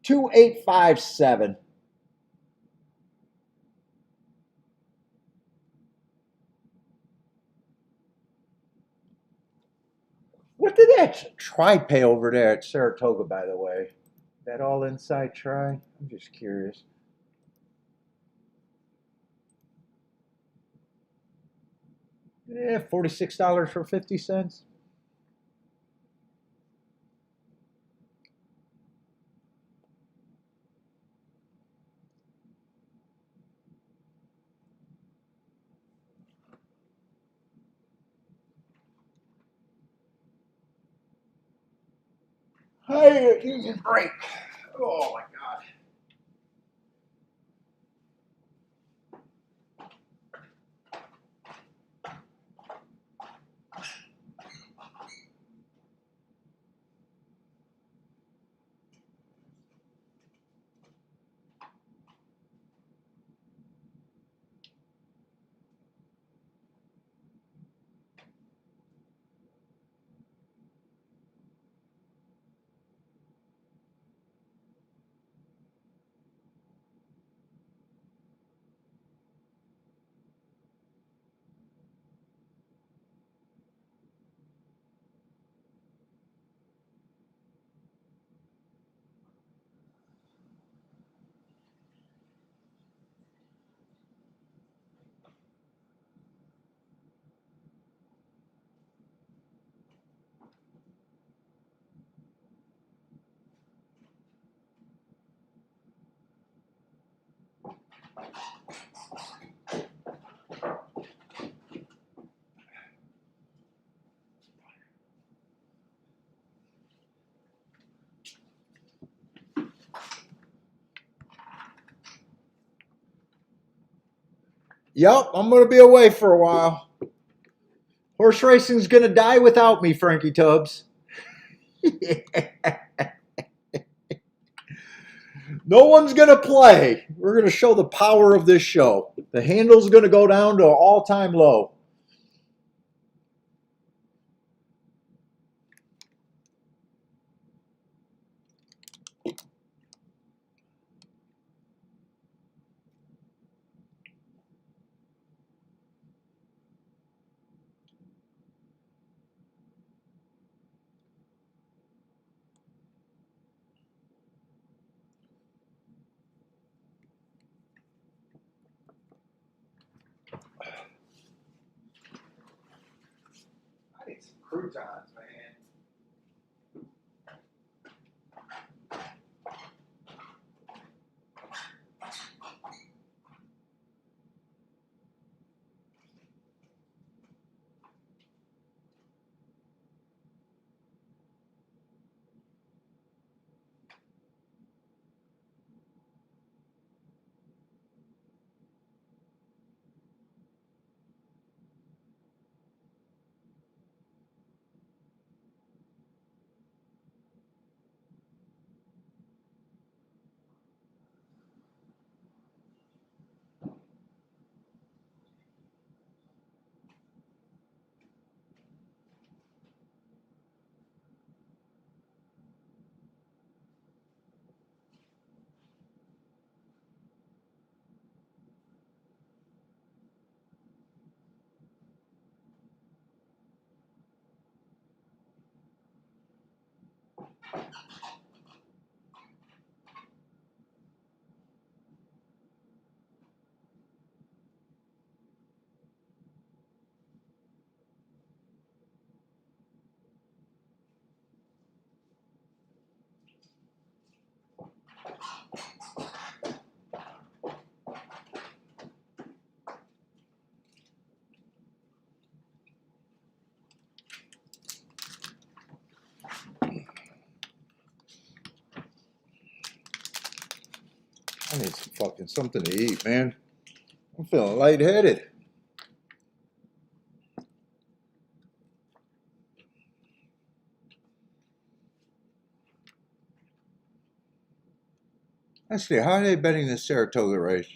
A: $2,857. What did that try pay over there at Saratoga, by the way? That all inside try? I'm just curious. Yeah, $46 for 50 cents. Hey, easy break. Oh my God. Yep, I'm going to be away for a while. Horse racing's going to die without me, Frankie Tubbs. No one's going to play. We're going to show the power of this show. The handle's going to go down to an all-time low. I need some croutons, man. I need some fucking something to eat, man. I'm feeling lightheaded. Let's see, how are they betting the Saratoga race?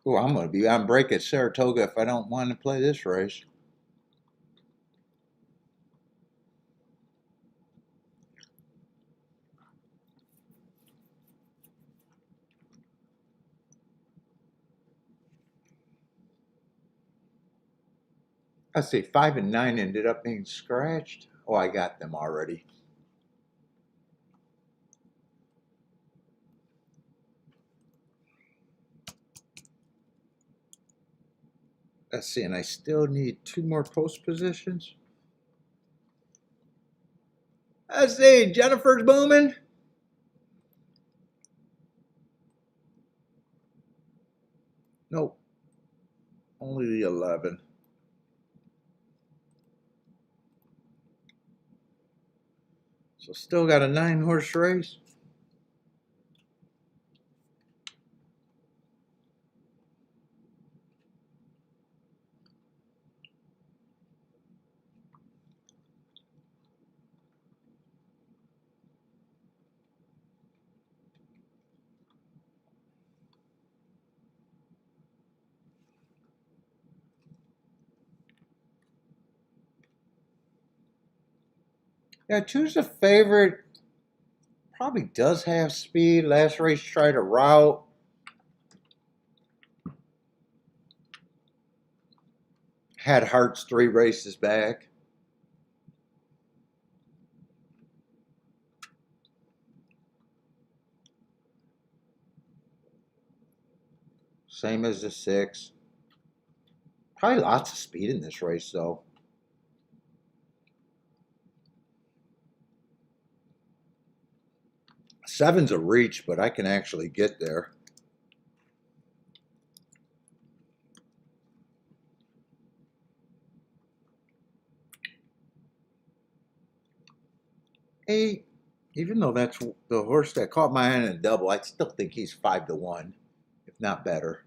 A: Oh, I'm going to be on break at Saratoga if I don't want to play this race. Let's see, 5 and 9 ended up being scratched. Oh, I got them already. Let's see, and I still need 2 more post positions. Let's see, Jennifer's booming. Nope, only the 11. So still got a 9-horse race. Yeah, choose a favorite. Probably does have speed. Last race tried a route. Had Hearts 3 races back. Same as the 6. Probably lots of speed in this race, though. 7's a reach, but I can actually get there. 8, even though that's the horse that caught my eye in a double, I still think he's 5 to 1, if not better.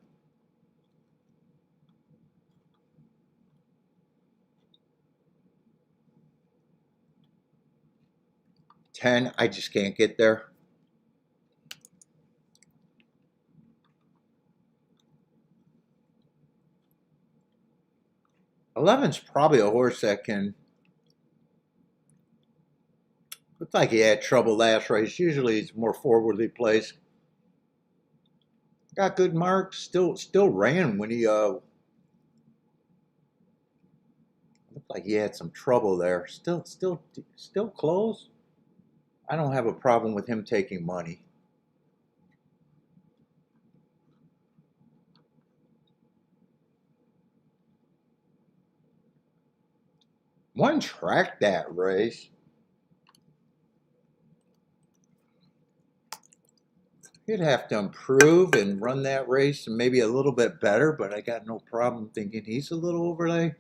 A: 10, I just can't get there. 11's probably a horse that can. Looks like he had trouble last race. Usually he's more forwardly placed. Got good marks. Still ran when he looked like he had some trouble there. Still close. I don't have a problem with him taking money. One tracked that race. He'd have to improve and run that race and maybe a little bit better, but I got no problem thinking he's a little overlay.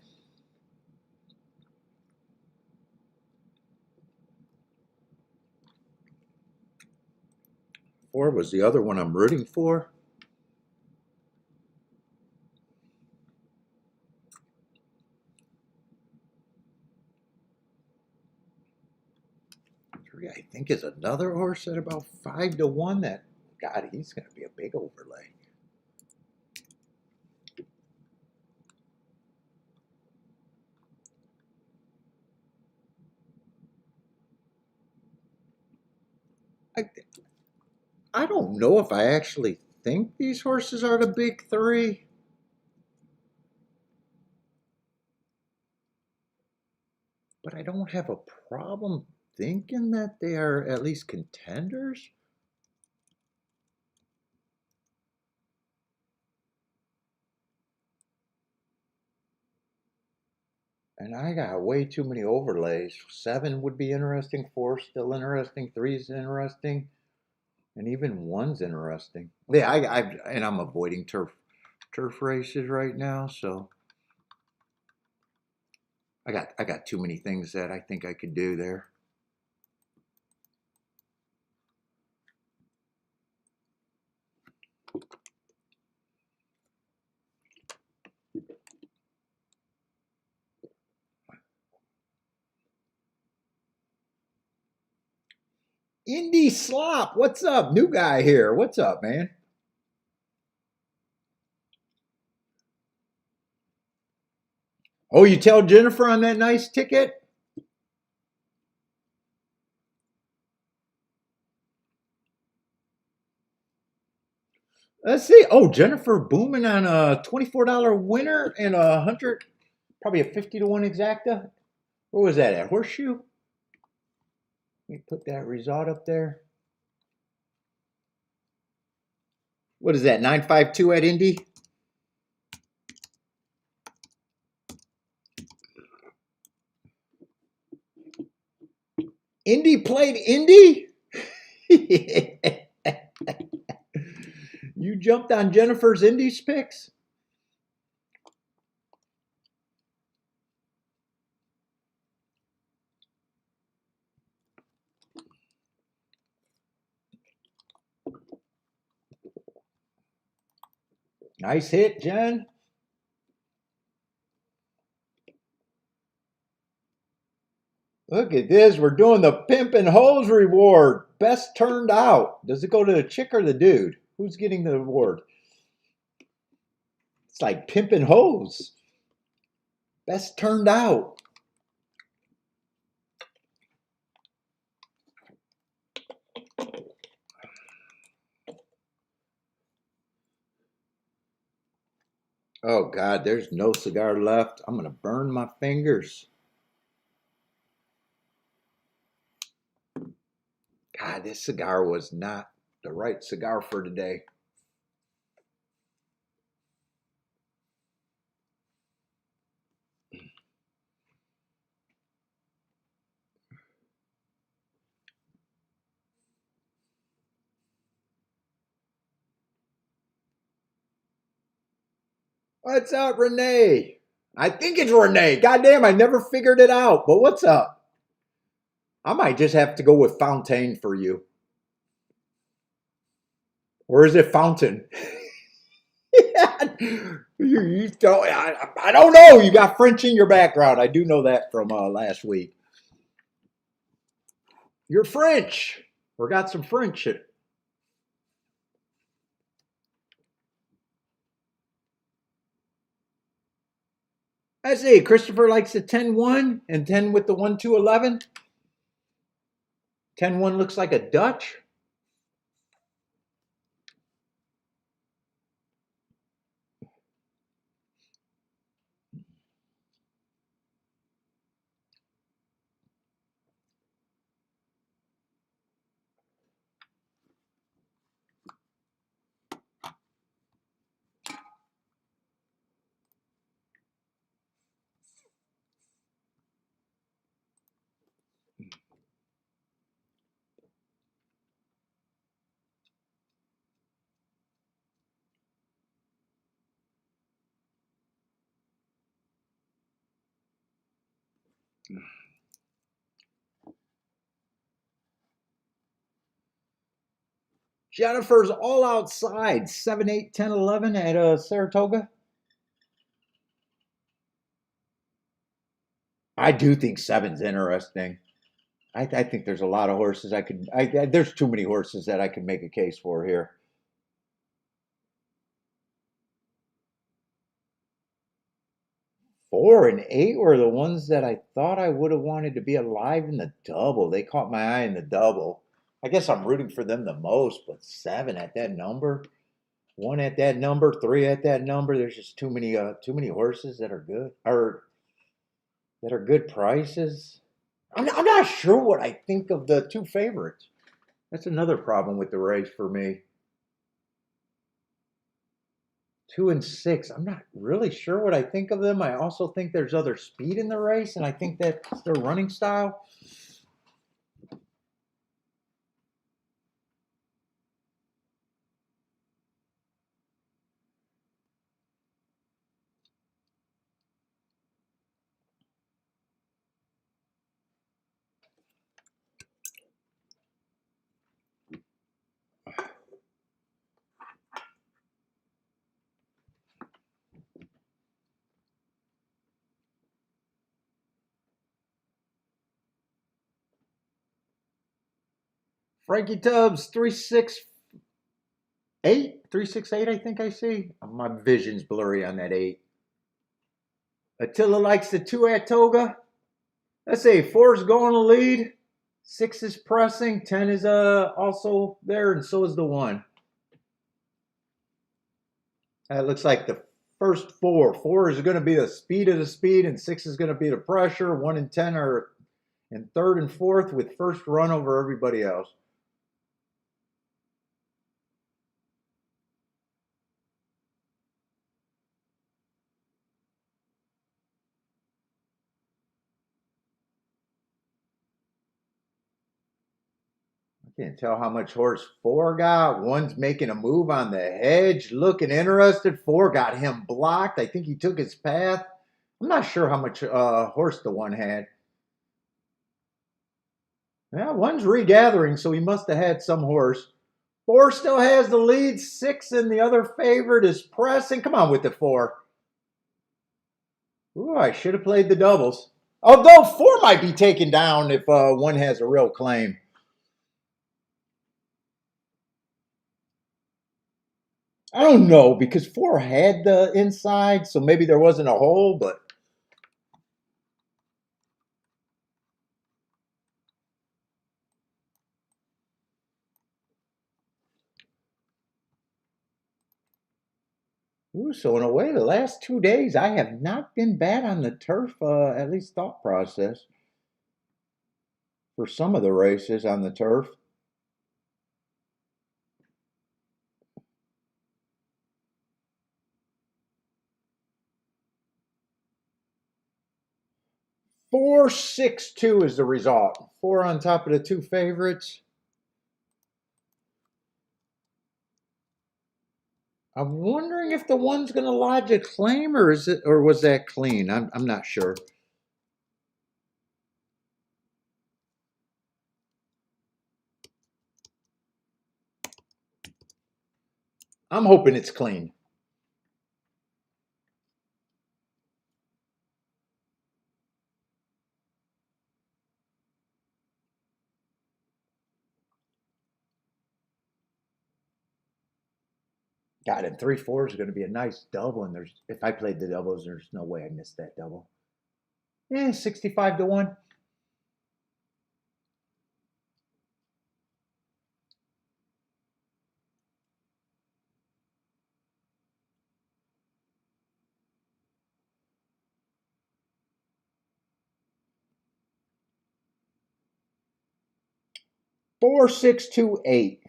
A: Four was the other one I'm rooting for. Three, I think, is another horse at about 5 to 1 that, God, he's going to be a big overlay. I don't know if I actually think these horses are the big 3. But I don't have a problem thinking that they are at least contenders. And I got way too many overlays. 7 would be interesting. 4 still interesting. 3's interesting. And even 1's interesting. Yeah, and I'm avoiding turf. turf races right now, so I got too many things that I think I could do there. Indy Slop, what's up? New guy here. What's up, man? Oh, you tell Jennifer on that nice ticket? Let's see. Oh, Jennifer booming on a $24 winner and 100, probably a 50 to 1 exacta. What was that at? Horseshoe? Let me put that result up there. What is that? 952 at Indy? Indy played Indy? You jumped on Jennifer's Indy's picks? Nice hit, Jen. Look at this. We're doing the pimp and hose reward. Best turned out. Does it go to the chick or the dude? Who's getting the award? It's like pimp and hose. Best turned out. Oh, God, there's no cigar left. I'm going to burn my fingers. God, this cigar was not the right cigar for today. What's up, Renee? I think it's Renee. Goddamn, I never figured it out. But what's up? I might just have to go with Fontaine for you. Or is it Fountain? you don't, I don't know. You got French in your background. I do know that from last week. You're French. Or got some French. I see. Christopher likes the 10-1 and 10 with the 1-2-11. 10-1 looks like a Dutch. Jennifer's all outside. 7, 8, 10, 11 at Saratoga. I do think 7's interesting. I think there's a lot of horses there's too many horses that I could make a case for here. 4 and 8 were the ones that I thought I would have wanted to be alive in the double. They caught my eye in the double. I guess I'm rooting for them the most, but 7 at that number, 1 at that number, 3 at that number. There's just too many horses that are good or that are good prices. I'm not sure what I think of the 2 favorites. That's another problem with the race for me. 2 and 6. I'm not really sure what I think of them. I also think there's other speed in the race, and I think that's their running style. Frankie Tubbs, 368. 368, I think I see. My vision's blurry on that 8. Attila likes the 2 at Toga. Let's say 4 is going to lead. 6 is pressing. 10 is also there, and so is the 1. That looks like the first 4. 4 is going to be the speed of the speed, and 6 is going to be the pressure. 1 and 10 are in 3rd and 4th with first run over everybody else. Can't tell how much horse 4 got. 1's making a move on the hedge, looking interested. 4 got him blocked. I think he took his path. I'm not sure how much horse the 1 had. Yeah, 1's regathering, so he must have had some horse. 4 still has the lead. 6 and the other favorite is pressing. Come on with the 4. Ooh, I should have played the doubles. Although 4 might be taken down if 1 has a real claim. I don't know, because 4 had the inside, so maybe there wasn't a hole, but ooh, so in a way, the last 2 days I have not been bad on the turf, at least thought process for some of the races on the turf. Four, 6, 2 is the result. 4 on top of the 2 favorites. I'm wondering if the 1's going to lodge a claim, or is it, or was that clean? I'm not sure. I'm hoping it's clean. God, and 3, 4 is going to be a nice double. And if I played the doubles, there's no way I missed that double. Yeah, 65 to 1. 4, 6, 2, 8.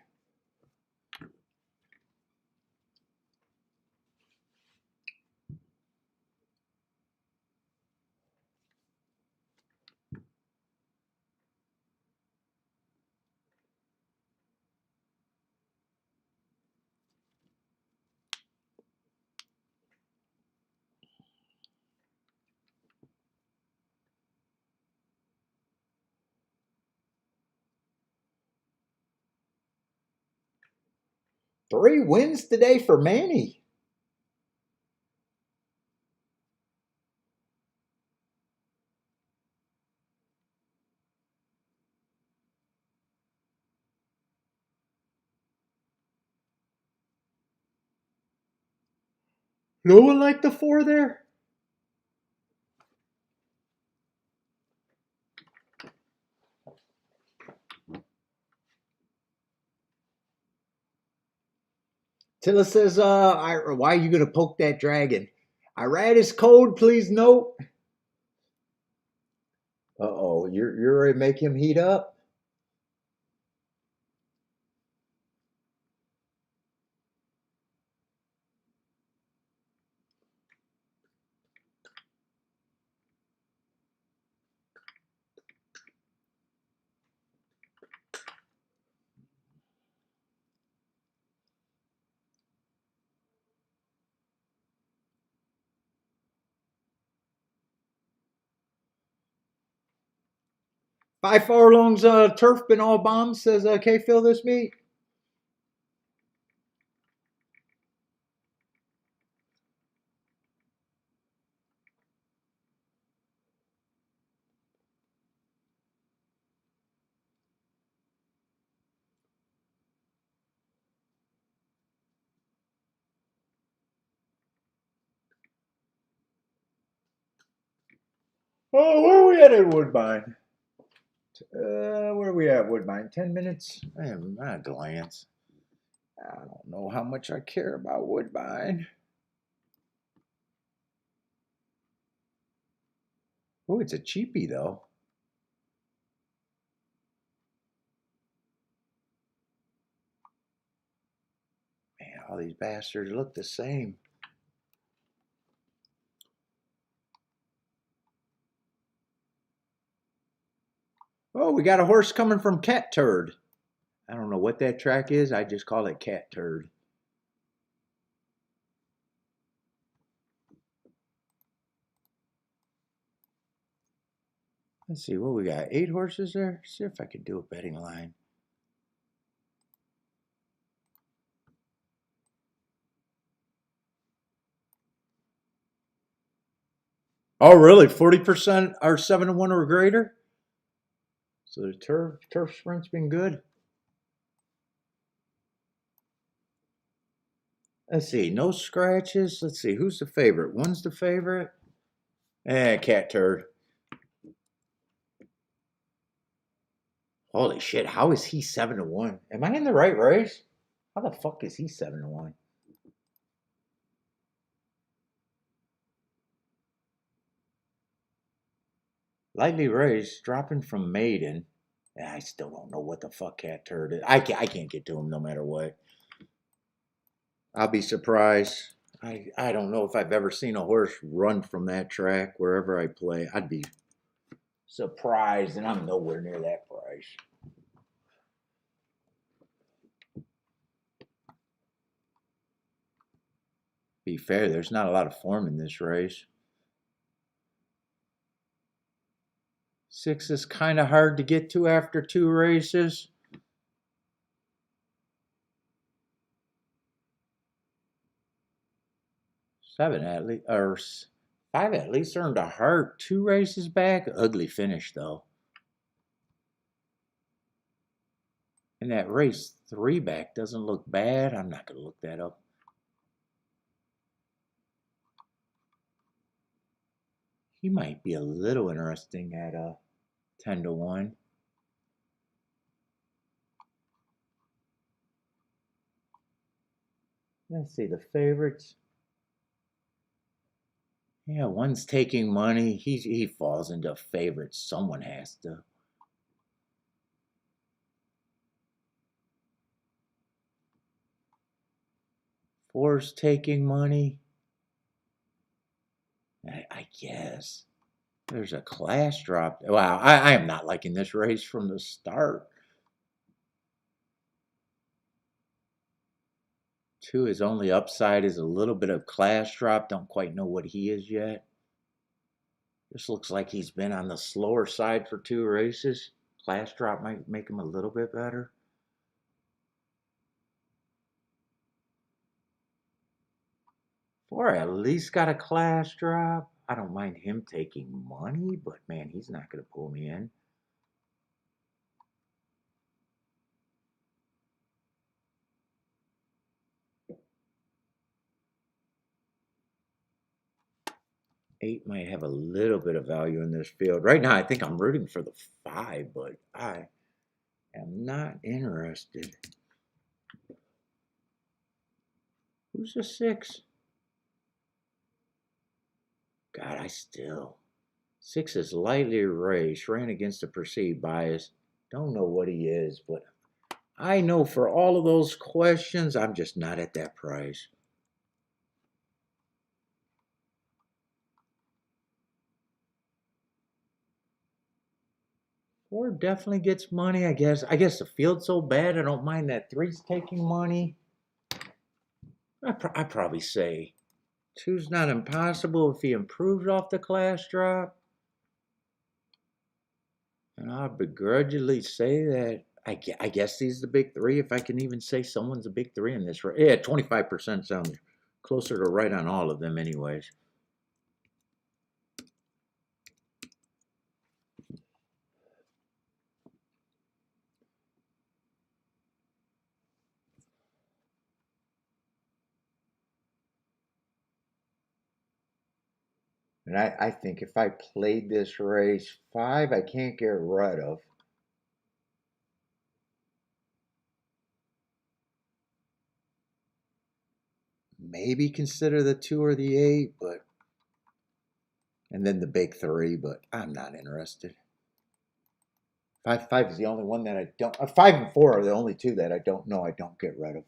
A: Three wins today for Manny. No one liked the 4 there? Tilla says, why are you going to poke that dragon? Irad is cold, please note. Uh-oh, you're ready to make him heat up? Five furlongs turf been all bombs, says K-Phil this meet. Oh, where are we at Woodbine? Where are we at, Woodbine? 10 minutes? I have a glance. I don't know how much I care about Woodbine. Oh, it's a cheapie, though. Man, all these bastards look the same. Oh, we got a horse coming from Cat Turd. I don't know what that track is. I just call it Cat Turd. Let's see what we got. 8 horses there. See if I can do a betting line. Oh, really? 40% are 7-1 or greater. So the turf sprint's been good. Let's see. No scratches. Let's see. Who's the favorite? One's the favorite. Cat Turd. Holy shit! How is he 7-1? Am I in the right race? How the fuck is he 7-1? Lightly raised, dropping from maiden. I still don't know what the fuck Cat Turd is. I can't get to him no matter what. I'll be surprised. I don't know if I've ever seen a horse run from that track wherever I play. I'd be surprised, and I'm nowhere near that price. Be fair, there's not a lot of form in this race. 6 is kind of hard to get to after 2 races. 7 at least, or 5 at least earned a heart 2 races back. Ugly finish though. And that race 3 back doesn't look bad. I'm not going to look that up. He might be a little interesting at 10-1. Let's see the favorites. Yeah, one's taking money. He falls into favorites. Someone has to. Four's taking money. I guess. There's a class drop. Wow, I am not liking this race from the start. 2, his only upside is a little bit of class drop. Don't quite know what he is yet. This looks like he's been on the slower side for 2 races. Class drop might make him a little bit better. 4 at least got a class drop. I don't mind him taking money, but man, he's not going to pull me in. Eight might have a little bit of value in this field. Right now, I think I'm rooting for the 5, but I am not interested. Who's the 6? God, I still. 6 is lightly raised, ran against a perceived bias. Don't know what he is, but I know for all of those questions, I'm just not at that price. 4 definitely gets money, I guess. I guess the field's so bad, I don't mind that 3's taking money. I'd probably say 2's not impossible if he improves off the class drop. And I'll begrudgingly say that I guess he's the big 3, if I can even say someone's a big 3 in this race. Yeah, 25% sounds closer to right on all of them anyways. And I think if I played this race, 5 I can't get rid of. Maybe consider the 2 or the 8, but and then the big 3, but I'm not interested. 5 is the only one that I don't. 5 and 4 are the only 2 that I don't know I don't get rid of.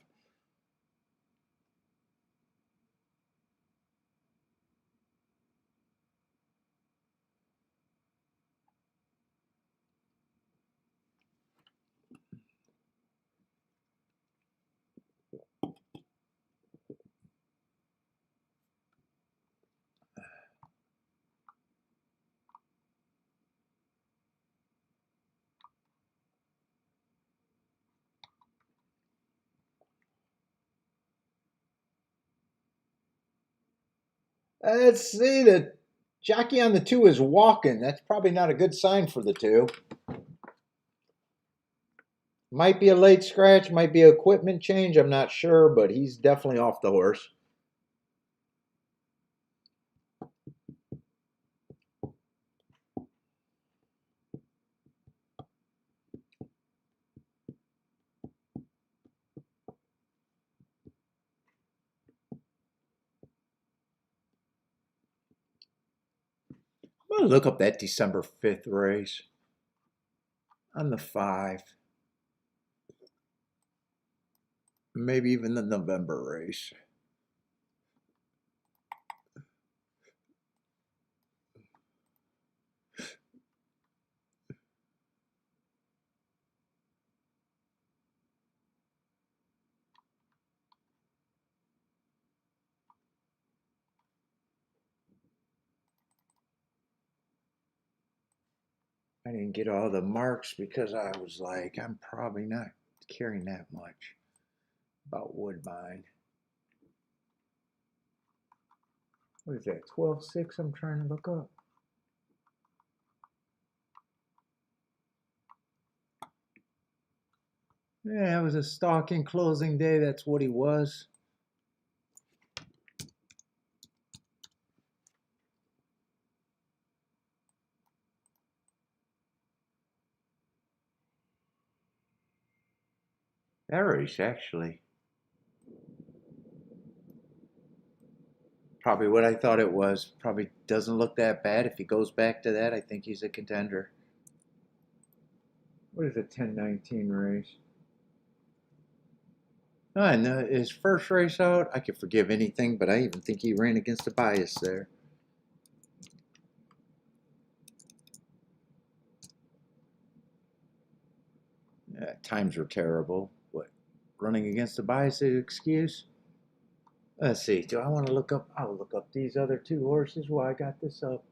A: Let's see, the jockey on the 2 is walking. That's probably not a good sign for the 2. Might be a late scratch, might be equipment change. I'm not sure, but he's definitely off the horse. I'm going to look up that December 5th race on the 5. Maybe even the November race. I didn't get all the marks because I was like, I'm probably not caring that much about Woodbine. What is that, 12-6 I'm trying to look up? Yeah, it was a stalking closing day. That's what he was. That race, actually. Probably what I thought it was. Probably doesn't look that bad. If he goes back to that, I think he's a contender. What is a 10-19 race? And his first race out, I could forgive anything, but I even think he ran against a bias there. Times were terrible. What, running against a bias is an excuse? Let's see. Do I want to look up? I'll look up these other 2 horses while I got this up.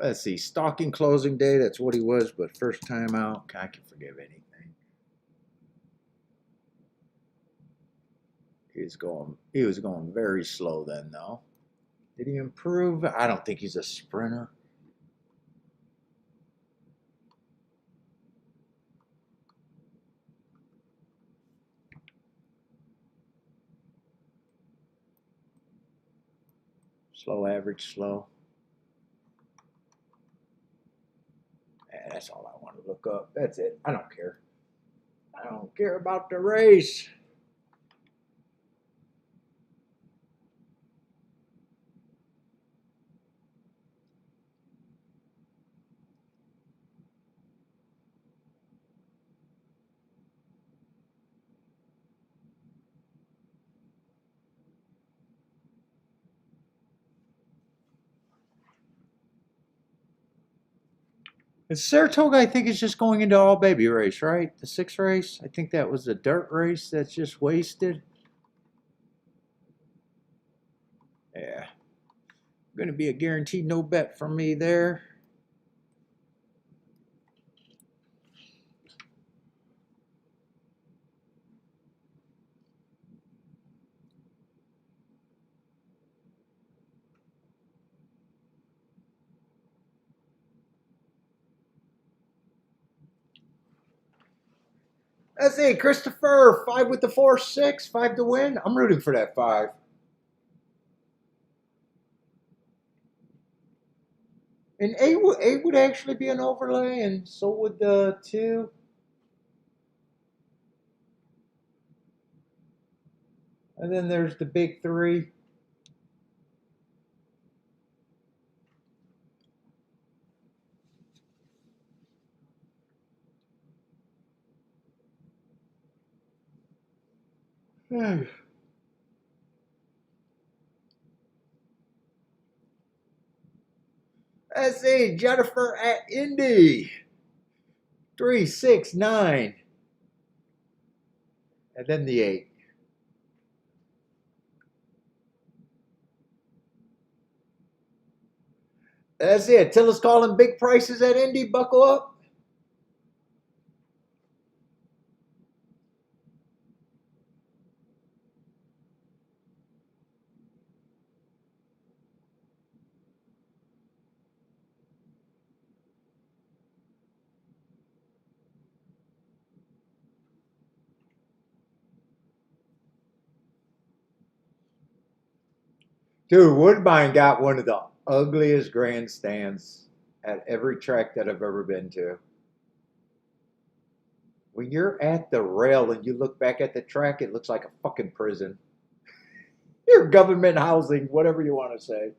A: Let's see. Stalking closing day. That's what he was, but first time out, I can forgive anything. He was going very slow then, though. Did he improve? I don't think he's a sprinter. Slow, average, slow. Yeah, that's all I want to look up. That's it. I don't care. I don't care about the race. And Saratoga, I think, is just going into all baby race, right? The 6th race. I think that was a dirt race that's just wasted. Yeah. Going to be a guaranteed no bet from me there. Let's see, Christopher, 5 with the 4-6, 5 to win. I'm rooting for that 5. And 8 would actually be an overlay, and so would the 2. And then there's the big 3. Let's see, Jennifer at Indy. 3, 6, 9. And then the 8. That's it. Tilla's calling big prices at Indy. Buckle up. Dude, Woodbine got one of the ugliest grandstands at every track that I've ever been to. When you're at the rail and you look back at the track, it looks like a fucking prison. Your government housing, whatever you want to say.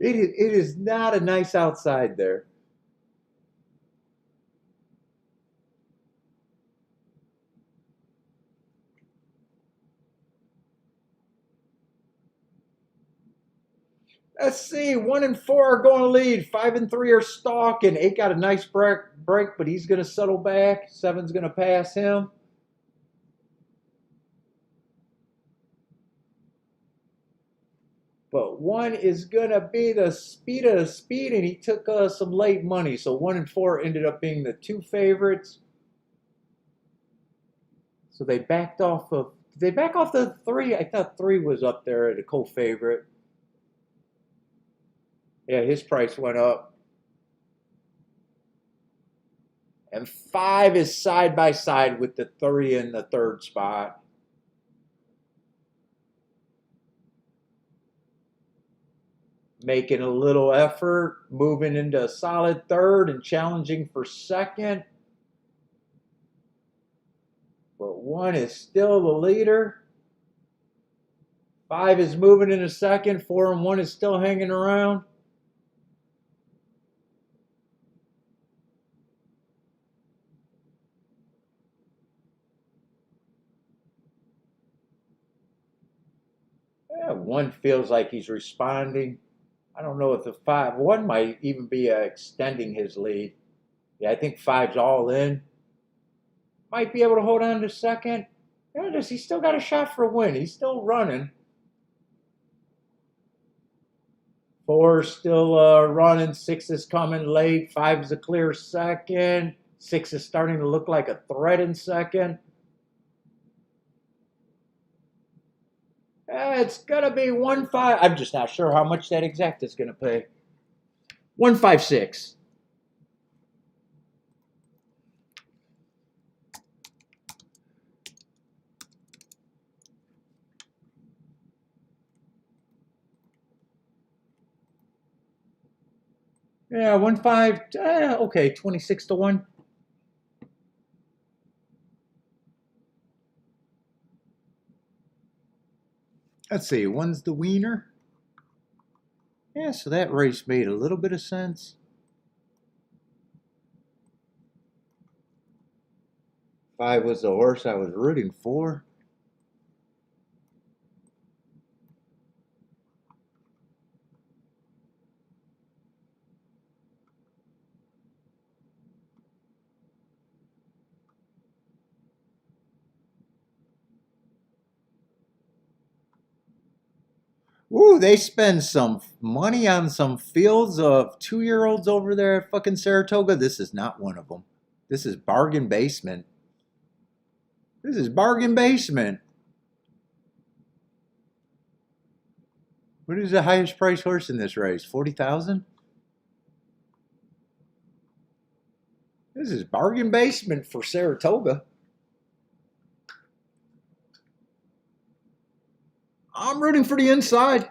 A: It is not a nice outside there. Let's see, 1 and 4 are going to lead. 5 and 3 are stalking. 8 got a nice break, but he's going to settle back. 7's going to pass him. But 1 is going to be the speed of the speed, and he took some late money. So 1 and 4 ended up being the 2 favorites. So they backed off of, did they back off the 3? I thought 3 was up there at a co-favorite. Yeah, his price went up. And 5 is side by side with the 3 in the 3rd spot. Making a little effort, moving into a solid 3rd and challenging for 2nd. But 1 is still the leader. 5 is moving into 2nd. 4 and 1 is still hanging around. Yeah, 1 feels like he's responding. I don't know if the 5, 1 might even be extending his lead. Yeah, I think 5's all in. Might be able to hold on to 2nd. Yeah, he's still got a shot for a win. He's still running. 4 is still running. 6 is coming late. 5 is a clear 2nd. 6 is starting to look like a threat in 2nd. It's gonna be 1-5. I'm just not sure how much that exact is gonna pay. 1-5-6. Yeah, 1-5. Okay, 26 to 1. Let's see, 1's the wiener. Yeah, so that race made a little bit of sense. 5 was the horse I was rooting for. Ooh, they spend some money on some fields of 2-year-olds over there at fucking Saratoga. This is not one of them. This is bargain basement. This is bargain basement. What is the highest price horse in this race? 40,000? This is bargain basement for Saratoga. I'm rooting for the inside.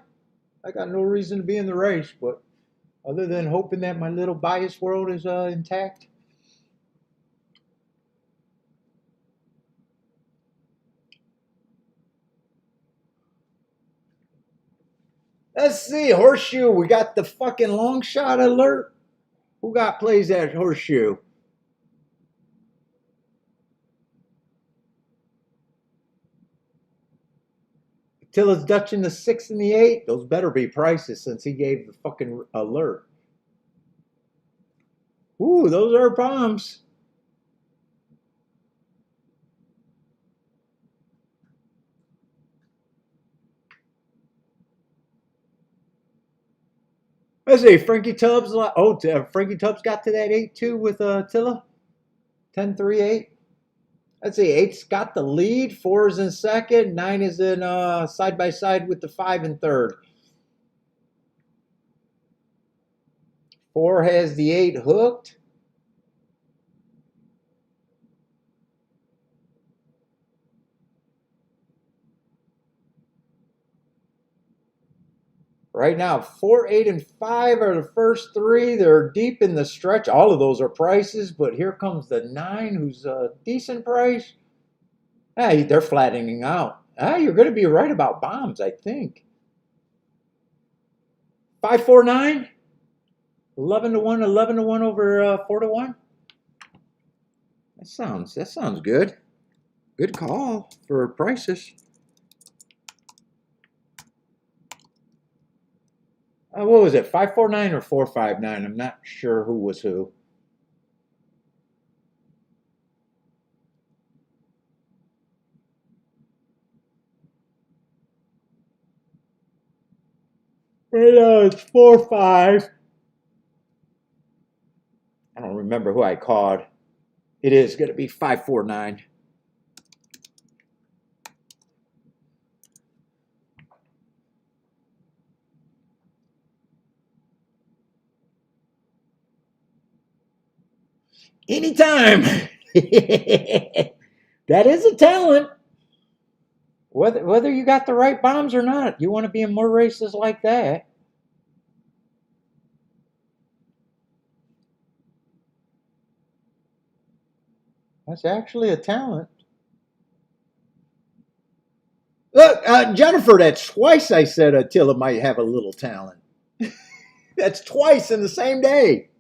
A: I got no reason to be in the race, but other than hoping that my little bias world is intact. Let's see, horseshoe. We got the fucking long shot alert. Who got plays at horseshoe? Attila's Dutch in the 6 and the 8. Those better be prices since he gave the fucking alert. Ooh, those are bombs. Let's see, Frankie Tubbs. Oh, Frankie Tubbs got to that 8-2 with Attila. 10-3-8. Let's see, 8's got the lead. 4 is in second. 9 is in side by side with the 5 in third. 4 has the 8 hooked. Right now, 4, 8, and 5 are the first 3. They're deep in the stretch. All of those are prices, but here comes the 9, who's a decent price. Hey, they're flattening out. You're going to be right about bombs, I think. 5, 4, 9. 11-1, 11-1 over 4-1. That sounds good. Good call for prices. What was it? 549 or 459? I'm not sure who was who. It's 4-5. I don't remember who I called. It is going to be 549. Anytime. That is a talent. Whether you got the right bombs or not, you want to be in more races like that. That's actually a talent. Look, Jennifer, that's twice I said Attila might have a little talent. That's twice in the same day.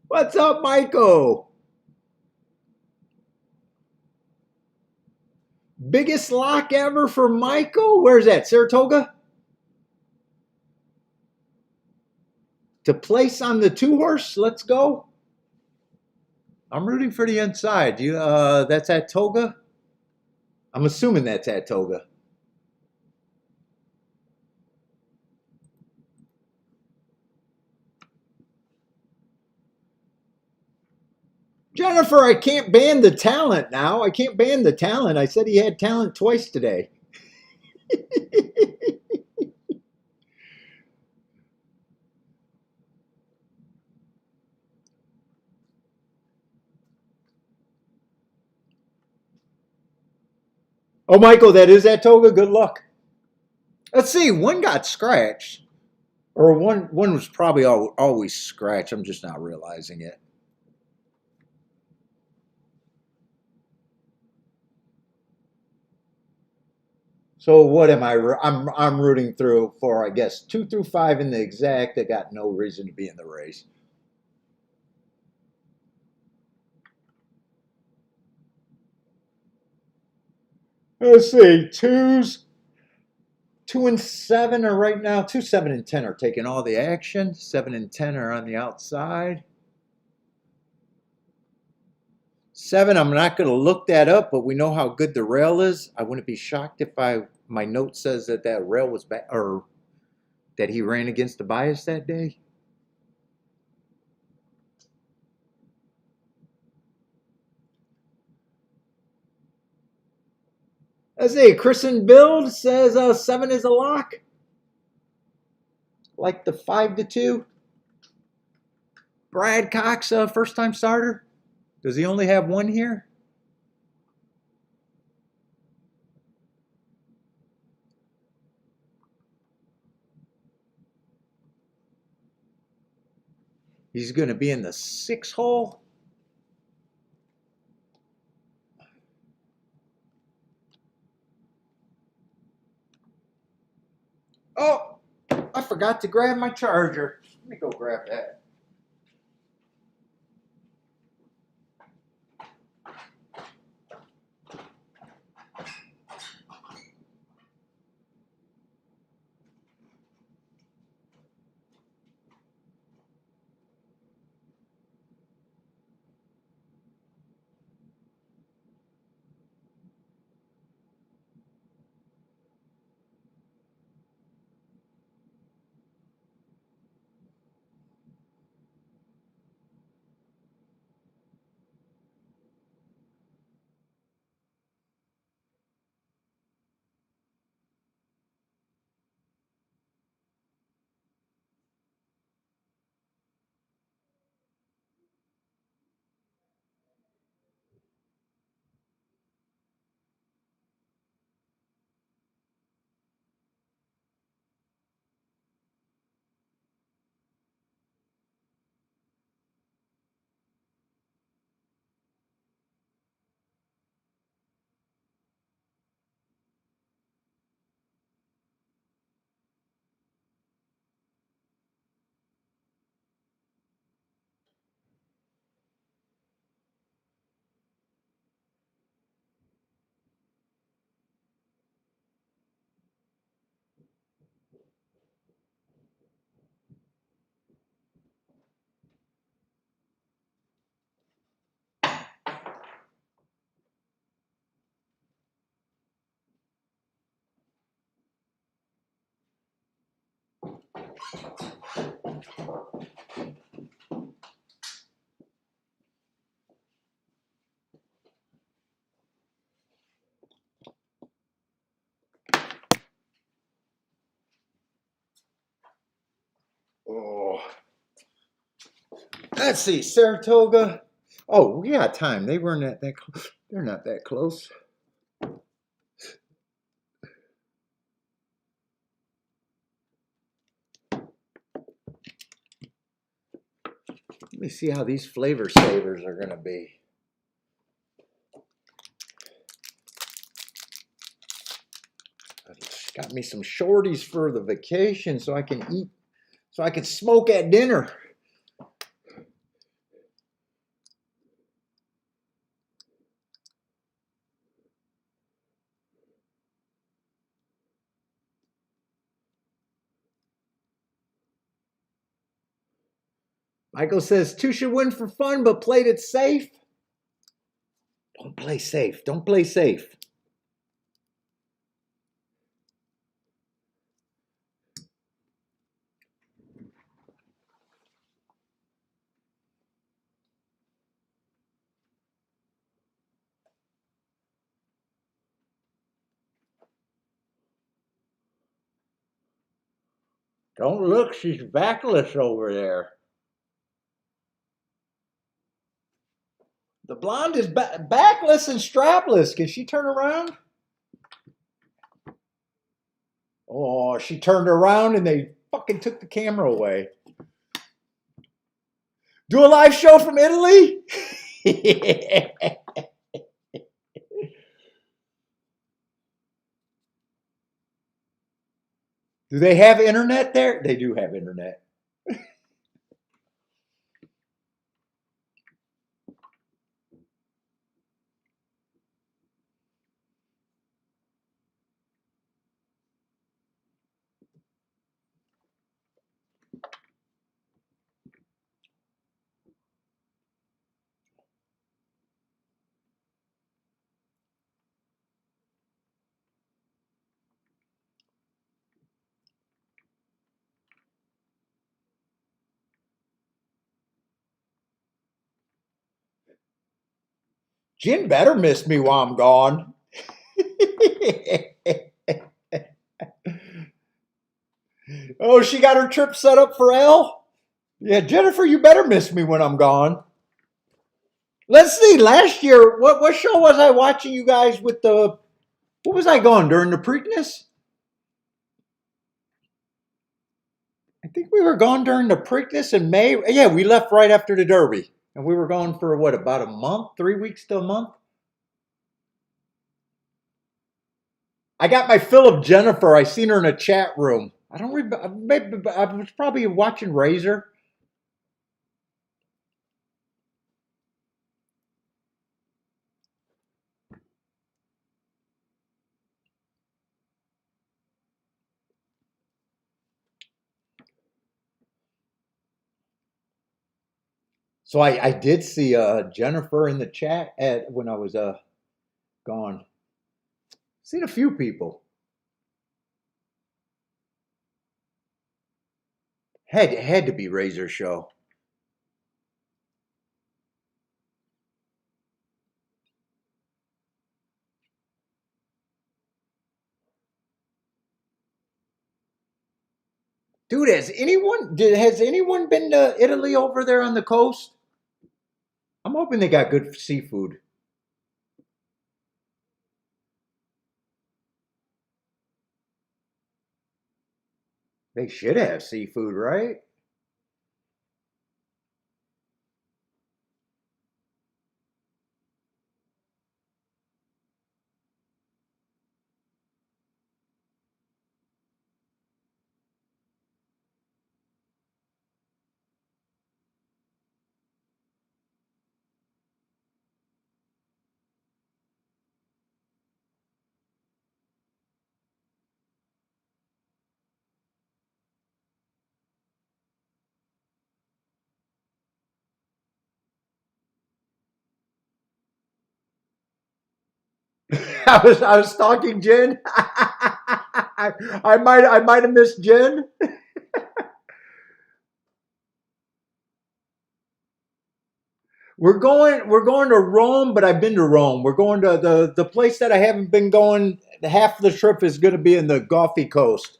A: What's up, Michael? Biggest lock ever for Michael? Where's that? Saratoga? To place on the 2-horse? Let's go. I'm rooting for the inside. That's at Toga? I'm assuming that's at Toga. Jennifer, I can't ban the talent now. I can't ban the talent. I said he had talent twice today. Oh, Michael, that is at Toga. Good luck. Let's see. One got scratched. Or one was probably always scratched. I'm just not realizing it. So what am I? I'm rooting through for, I guess, 2 through 5 in the exact. That got no reason to be in the race. Let's see. 2 and 7 are right now. 2, 7, and 10 are taking all the action. 7 and 10 are on the outside. 7, I'm not going to look that up, but we know how good the rail is. I wouldn't be shocked if my note says that rail was back, or that he ran against the bias that day. Let's see. Chris and Build says 7 is a lock. Like the 5-2. Brad Cox, first time starter? Does he only have one here? He's going to be in the 6th hole. Oh, I forgot to grab my charger. Let me go grab that. Oh, let's see, Saratoga. Oh, we got time. They weren't that close. They're not that close. Let me see how these flavor savers are going to be. Got me some shorties for the vacation so I can eat, so I can smoke at dinner. Michael says, two should win for fun, but played it safe. Don't play safe. Don't play safe. Don't look, she's backless over there. The blonde is backless and strapless. Can she turn around? Oh, she turned around and they fucking took the camera away. Do a live show from Italy? Do they have internet there? They do have internet. Jen better miss me while I'm gone. Oh, she got her trip set up for Elle? Yeah, Jennifer, you better miss me when I'm gone. Let's see. Last year, what show was I watching? You guys with the what was I going during the Preakness? I think we were gone during the Preakness in May. Yeah, we left right after the Derby, and we were gone for what about a month, 3 weeks to a month. I got my fill of Jennifer. I seen her in a chat room. I don't remember. Maybe I was probably watching Razor. So I did see Jennifer in the chat at when I was gone. Seen a few people. Had to be Razor show. Dude, has anyone been to Italy over there on the coast? I'm hoping they got good seafood. They should have seafood, right? I was talking Jen. I might have missed Jen. We're going to Rome, but I've been to Rome. We're going to the place that I haven't been going. Half of the trip is going to be in the Gulfy coast.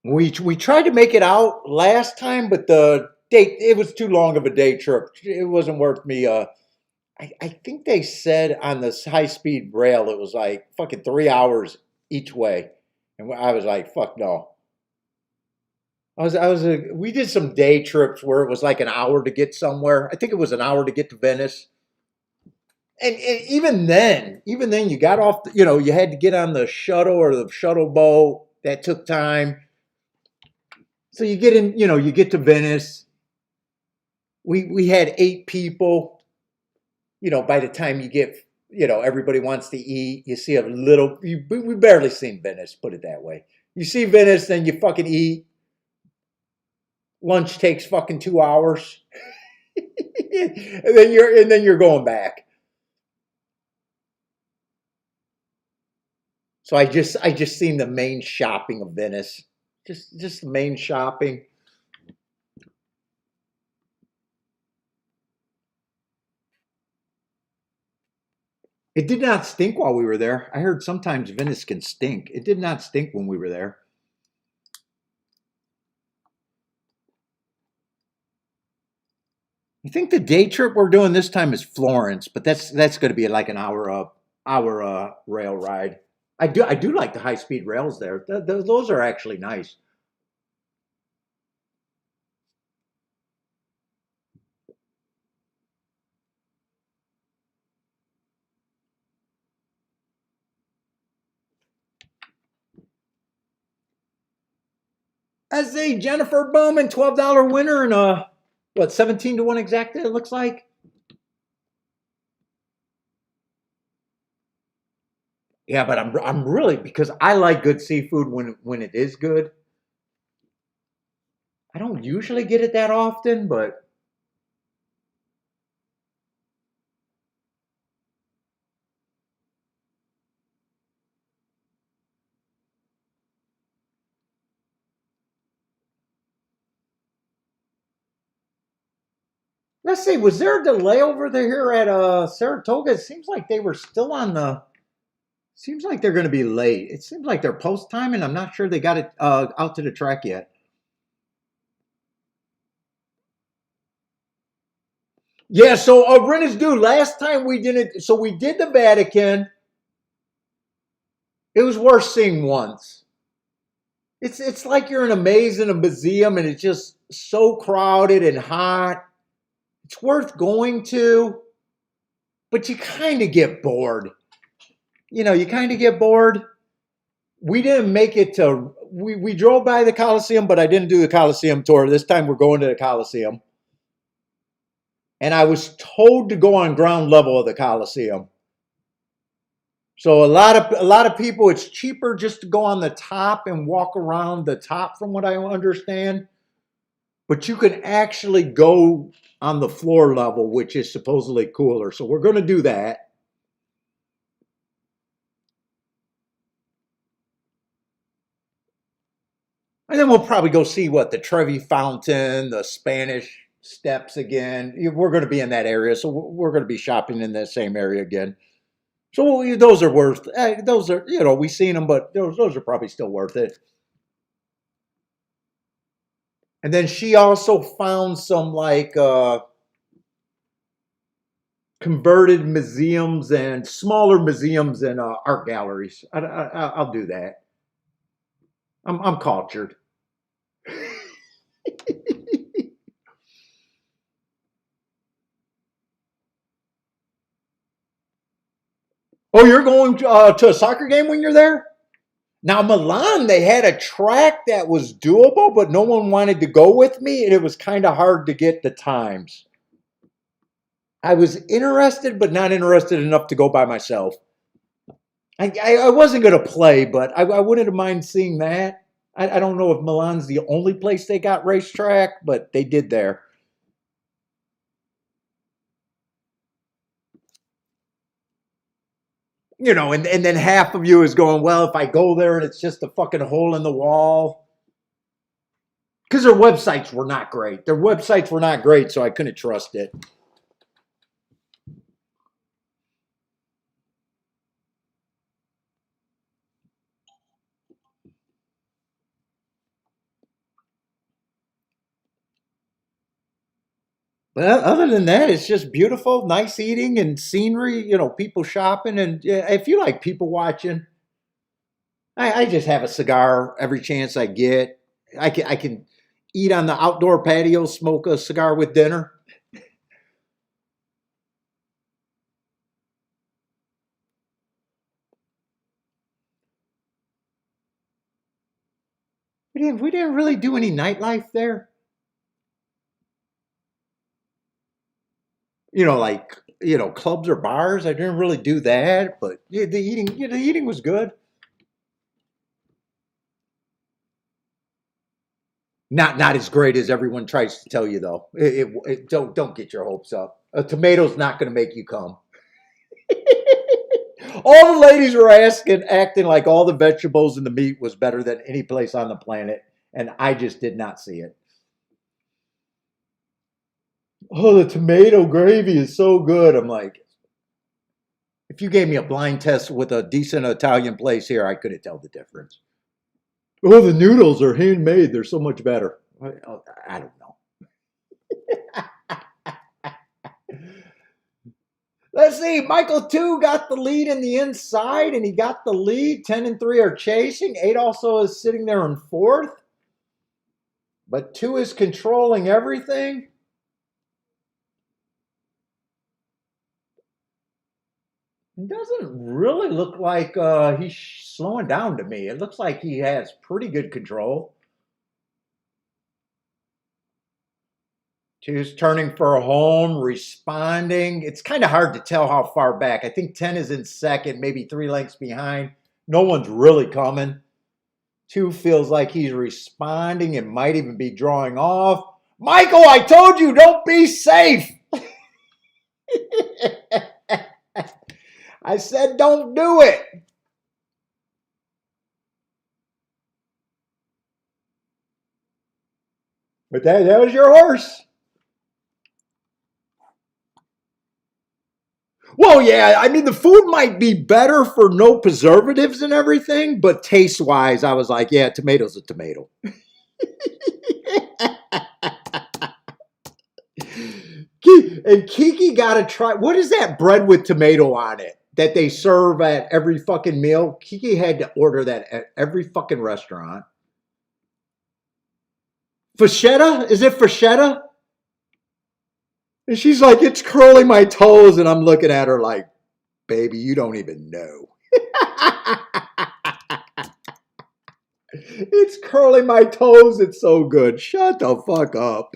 A: We tried to make it out last time, but the date it was too long of a day trip. It wasn't worth me. I think they said on this high speed rail it was like fucking 3 hours each way, and I was like, fuck no. We did some day trips where it was like an hour to get somewhere. I think it was an hour to get to Venice. And even then, you got off. You had to get on the shuttle or the shuttle boat. That took time. So you get in. You get to Venice. We had 8 people. By the time you get, everybody wants to eat. You see a little. We barely seen Venice. Put it that way. You see Venice, then you fucking eat. Lunch takes fucking 2 hours, and then you're going back. So I just seen the main shopping of Venice. Just the main shopping. It did not stink while we were there. I heard sometimes Venice can stink. It did not stink when we were there. I think the day trip we're doing this time is Florence, but that's going to be like an hour rail ride. I do like the high speed rails there. Those are actually nice. I say Jennifer Bowman, $12 winner and what 17 to 1 exacta it looks like. Yeah, but I'm really because I like good seafood when it is good. I don't usually get it that often, but let's see. Was there a delay over there here at Saratoga? It seems like they were Seems like they're going to be late. It seems like they're post time, and I'm not sure they got it out to the track yet. Yeah, so rent is due. Last time we did it, so we did the Vatican. It was worth seeing once. It's like you're in a maze in a museum, and it's just so crowded and hot. It's worth going to, but you kind of get bored. You kind of get bored. We didn't make it to. We drove by the Coliseum, but I didn't do the Coliseum tour. This time we're going to the Coliseum, and I was told to go on ground level of the Coliseum. So a lot of people, it's cheaper just to go on the top and walk around the top, from what I understand. But you can actually go on the floor level, which is supposedly cooler. So we're going to do that. And then we'll probably go see the Trevi Fountain, the Spanish Steps again. We're going to be in that area, so we're going to be shopping in that same area again. So those are worth. Those are we've seen them, but those are probably still worth it. And then she also found some converted museums and smaller museums and art galleries. I'll do that. I'm cultured. Oh, you're going to a soccer game when you're there? Now, Milan, they had a track that was doable, but no one wanted to go with me, and it was kind of hard to get the times. I was interested, but not interested enough to go by myself. I wasn't going to play, but I wouldn't mind seeing that. I don't know if Milan's the only place they got racetrack, but they did there. And then half of you is going, well, if I go there and it's just a fucking hole in the wall. Because their websites were not great. Their websites were not great, so I couldn't trust it. But other than that, it's just beautiful, nice eating and scenery, people shopping. And yeah, if you like people watching, I just have a cigar every chance I get. I can eat on the outdoor patio, smoke a cigar with dinner. We didn't really do any nightlife there. Clubs or bars. I didn't really do that, but yeah, the eating was good. Not as great as everyone tries to tell you, though. Don't get your hopes up. A tomato's not going to make you come. All the ladies were acting like all the vegetables and the meat was better than any place on the planet, and I just did not see it. Oh, the tomato gravy is so good. I'm like, if you gave me a blind test with a decent Italian place here, I couldn't tell the difference. Oh, the noodles are handmade. They're so much better. I don't know. Let's see. Michael 2 got the lead in the inside, and he got the lead. 10 and 3 are chasing. 8 also is sitting there in fourth. But 2 is controlling everything. It doesn't really look like he's slowing down to me. It looks like he has pretty good control. 2's turning for a home, responding. It's kind of hard to tell how far back. I think 10 is in second, maybe 3 lengths behind. No one's really coming. 2 feels like he's responding and might even be drawing off. Michael, I told you, don't be safe. I said don't do it. But that was your horse. Well, yeah, I mean, the food might be better for no preservatives and everything, but taste wise, I was like, yeah, tomato's a tomato. And Kiki got to try. What is that bread with tomato on it that they serve at every fucking meal? Kiki had to order that at every fucking restaurant. Fashetta? Is it fashetta? And she's like, it's curling my toes. And I'm looking at her like, baby, you don't even know. It's curling my toes. It's so good. Shut the fuck up.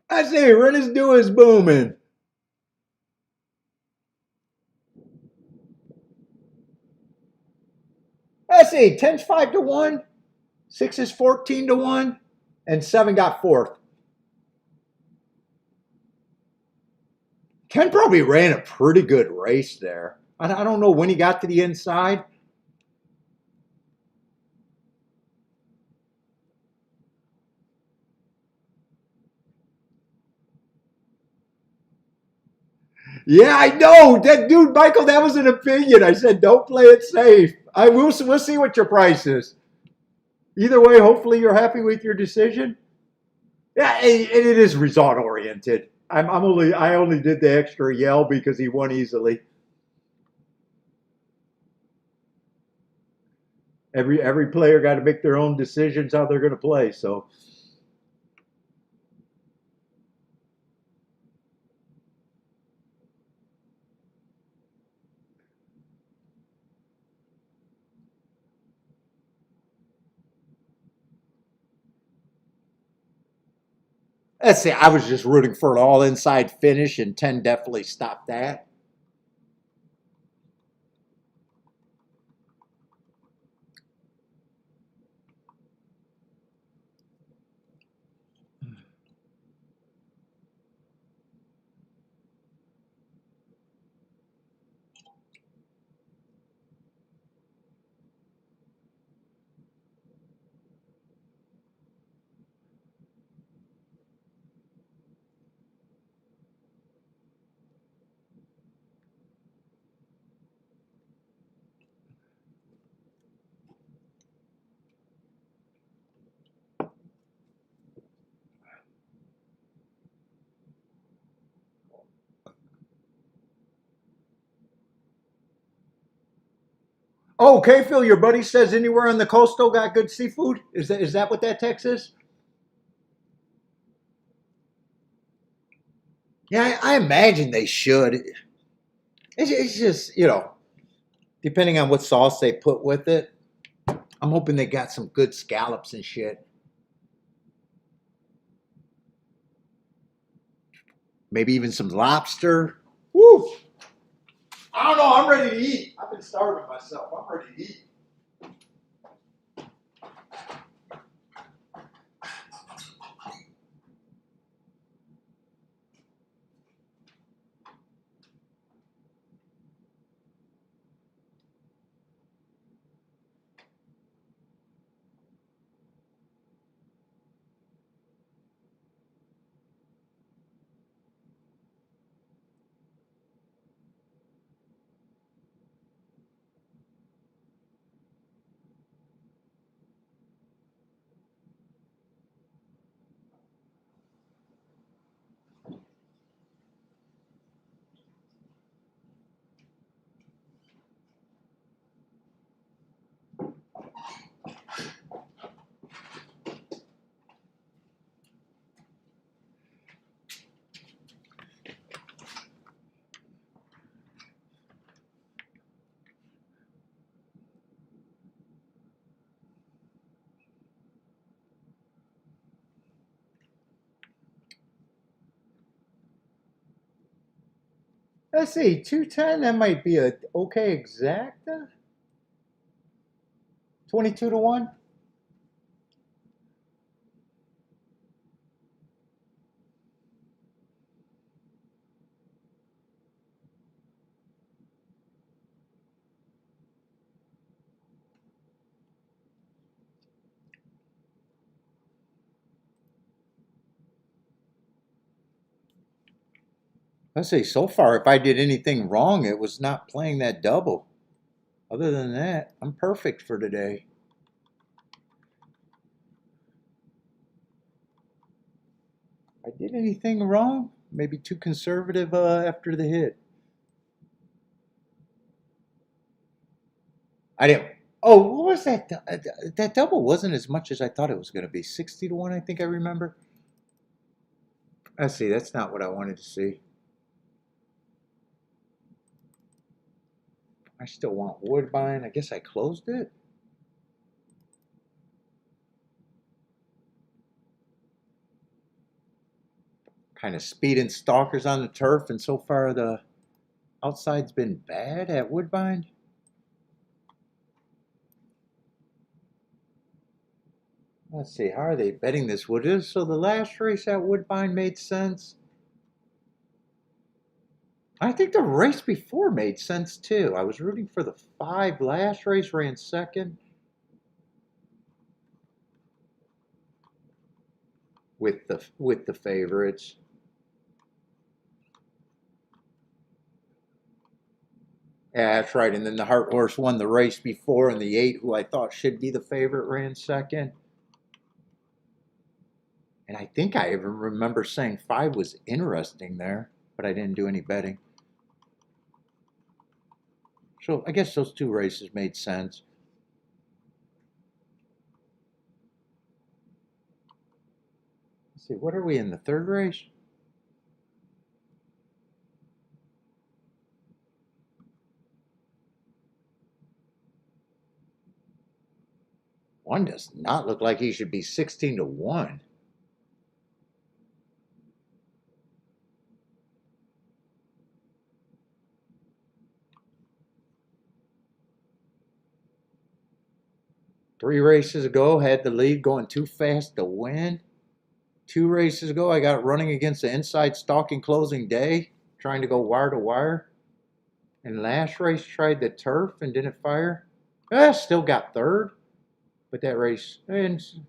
A: I say, rent is due is booming. I see, 10's 5 to 1, 6 is 14 to 1, and 7 got fourth. Ken probably ran a pretty good race there. I don't know when he got to the inside. Yeah, I know. That dude, Michael, that was an opinion. I said, don't play it safe. We'll see what your price is. Either way, hopefully you're happy with your decision. Yeah, and it is result oriented. I only did the extra yell because he won easily. Every player got to make their own decisions how they're going to play. So let's see. I was just rooting for an all inside finish, and 10 definitely stopped that. Oh, okay, Phil, your buddy says anywhere on the coastal got good seafood. Is that what that text is? Yeah, I imagine they should. It's just depending on what sauce they put with it. I'm hoping they got some good scallops and shit. Maybe even some lobster. Woo! I don't know. I'm ready to eat. I've been starving myself. I'm ready to eat. Let's see, 210. That might be a okay exacta. 22 to 1. I say so far, if I did anything wrong, it was not playing that double. Other than that, I'm perfect for today. I did anything wrong? Maybe too conservative after the hit. I didn't. Oh, what was that? That double wasn't as much as I thought it was going to be. 60 to 1, I think I remember. Let's see, that's not what I wanted to see. I still want Woodbine. I guess I closed it. Kind of speeding stalkers on the turf, and so far the outside's been bad at Woodbine. Let's see, how are they betting this? So the last race at Woodbine made sense. I think the race before made sense too. I was rooting for the 5. Last race ran second with the favorites. Yeah, that's right. And then the Heart Horse won the race before, and the 8, who I thought should be the favorite, ran second. And I think I even remember saying 5 was interesting there, but I didn't do any betting. So I guess those 2 races made sense. Let's see, what are we in the 3rd race? One does not look like he should be 16 to 1. Three races ago, had the lead going too fast to win. 2 races ago, I got running against the inside stalking closing day, trying to go wire to wire. And last race tried the turf and didn't fire. Still got 3rd, but that race ends.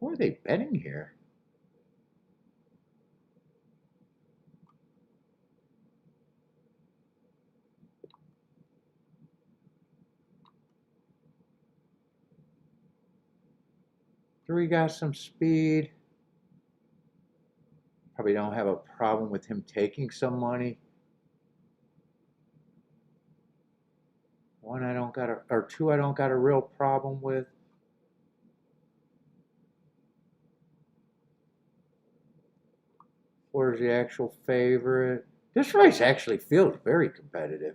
A: Who are they betting here? Three got some speed. Probably don't have a problem with him taking some money. 1 I don't got or 2 I don't got a real problem with. Where's the actual favorite? This race actually feels very competitive.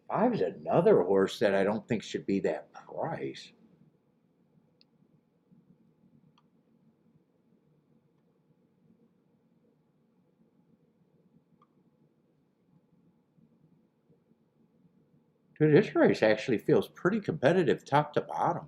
A: Five's another horse that I don't think should be that price. Dude, this race actually feels pretty competitive top to bottom.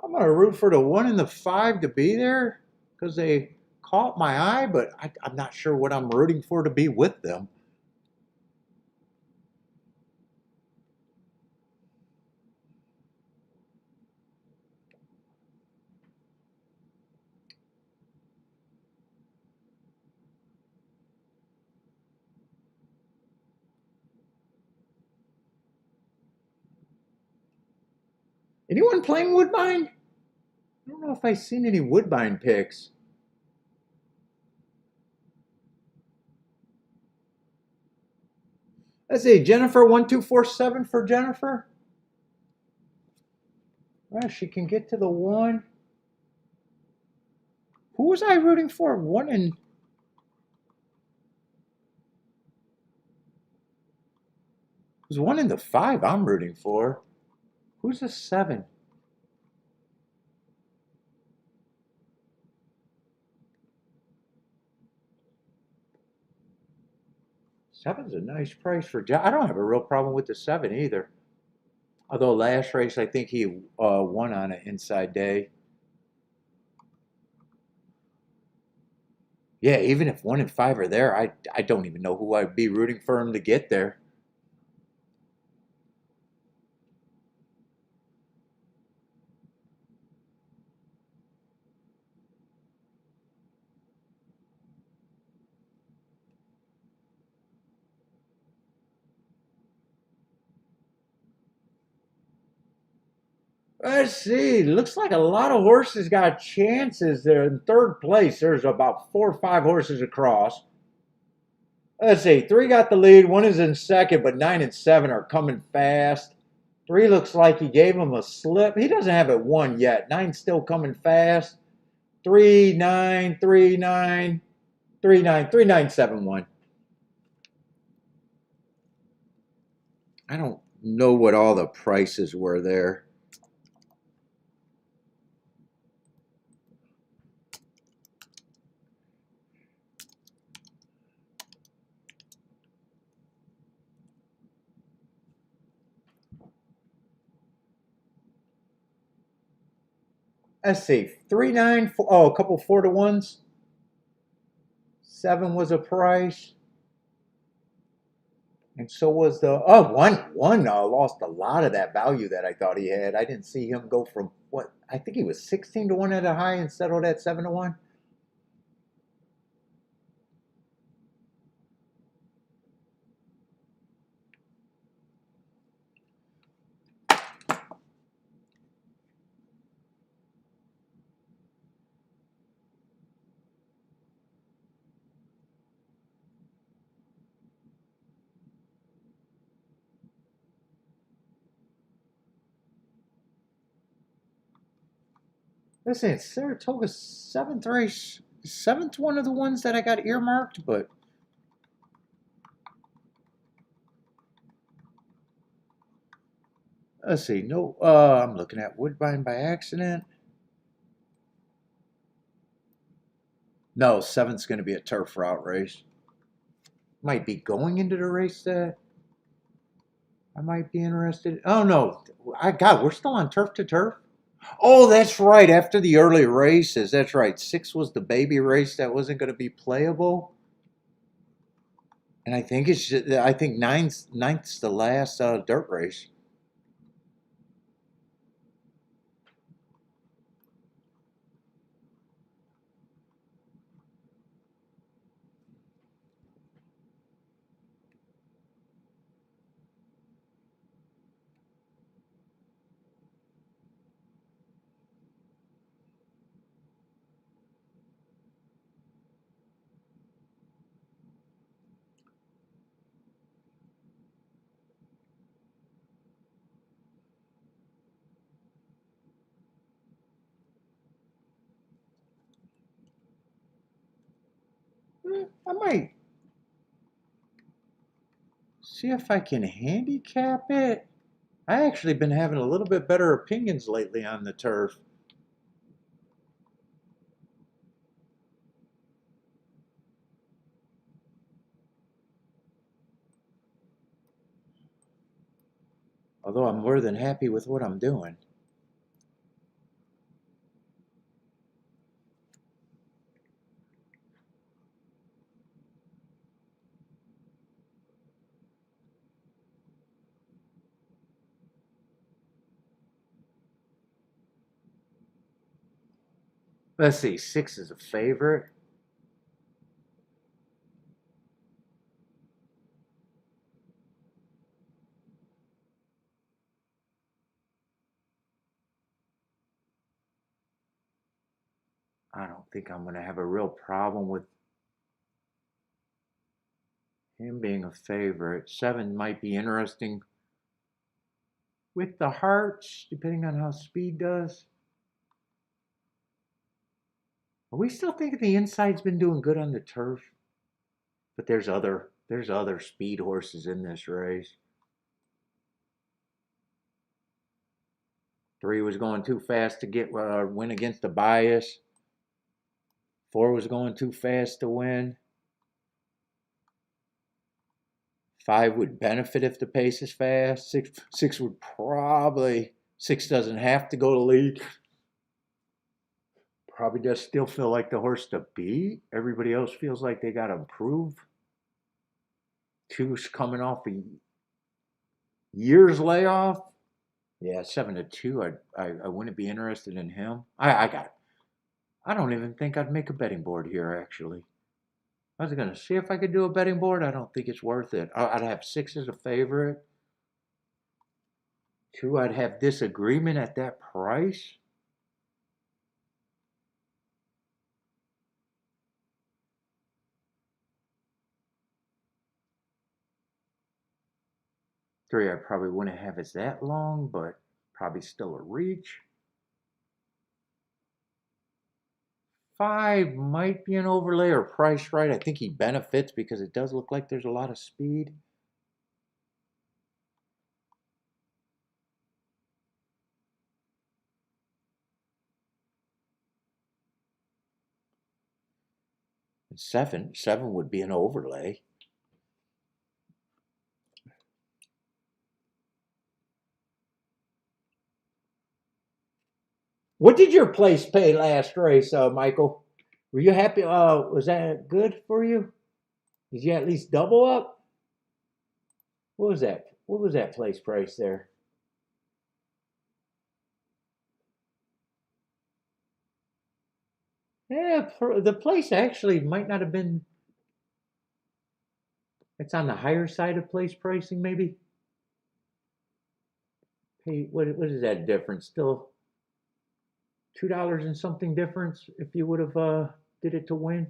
A: I'm going to root for the 1 and the 5 to be there because they caught my eye, but I'm not sure what I'm rooting for to be with them. Anyone playing Woodbine? I don't know if I've seen any Woodbine picks. Let's see, Jennifer 1247 for Jennifer. Well, she can get to the 1. Who was I rooting for? 1 and. It was 1 and the 5 I'm rooting for. Who's the 7? Seven's a nice price for. I don't have a real problem with the 7 either. Although last race I think he won on an inside day. Yeah, even if 1 and 5 are there, I don't even know who I'd be rooting for him to get there. Let's see. Looks like a lot of horses got chances there. In third place, there's about 4 or 5 horses across. Let's see. 3 got the lead. 1 is in second, but 9 and 7 are coming fast. 3 looks like he gave him a slip. He doesn't have it 1 yet. 9's still coming fast. 3, 9, 3, 9, 3, 9, 3, 9, 7, 1. I don't know what all the prices were there. Let's see. 3, 9, 4, oh, a couple 4-to-1s. 7 was a price. And so was the one lost a lot of that value that I thought he had. I didn't see him go from what I think he was 16-to-1 at a high and settled at 7-to-1. Listen, Saratoga's seventh race, seventh one of the ones that I got earmarked, but let's see. No, I'm looking at Woodbine by accident. No, seventh's going to be a turf route race. Might be going into the race that I might be interested. Oh no, we're still on turf to turf. Oh, that's right. After the early races, that's right. 6 was the baby race that wasn't going to be playable, and I think I think ninth's the last dirt race. I might see if I can handicap it. I actually been having a little bit better opinions lately on the turf. Although I'm more than happy with what I'm doing. Let's see, 6 is a favorite. I don't think I'm going to have a real problem with him being a favorite. 7 might be interesting with the hearts, depending on how speed does. Are we still thinking the inside's been doing good on the turf? But there's other speed horses in this race. 3 was going too fast to get win against the bias. 4 was going too fast to win. 5 would benefit if the pace is fast. 6 would probably 6 doesn't have to go to lead. Probably does still feel like the horse to beat. Everybody else feels like they got to improve. Two's coming off a year's layoff. Yeah, 7-2. I wouldn't be interested in him. I got. I don't even think I'd make a betting board here. Actually, I was gonna see if I could do a betting board. I don't think it's worth it. I'd have 6 as a favorite. 2, I'd have disagreement at that price. 3, I probably wouldn't have as that long, but probably still a reach. 5 might be an overlay or price right. I think he benefits because it does look like there's a lot of speed. And 7 would be an overlay. What did your place pay last race, Michael? Were you happy? Was that good for you? Did you at least double up? What was that? What was that place price there? Yeah, the place actually might not have been. It's on the higher side of place pricing, maybe. Hey, what is that difference? Still $2 and something difference if you would have did it to win.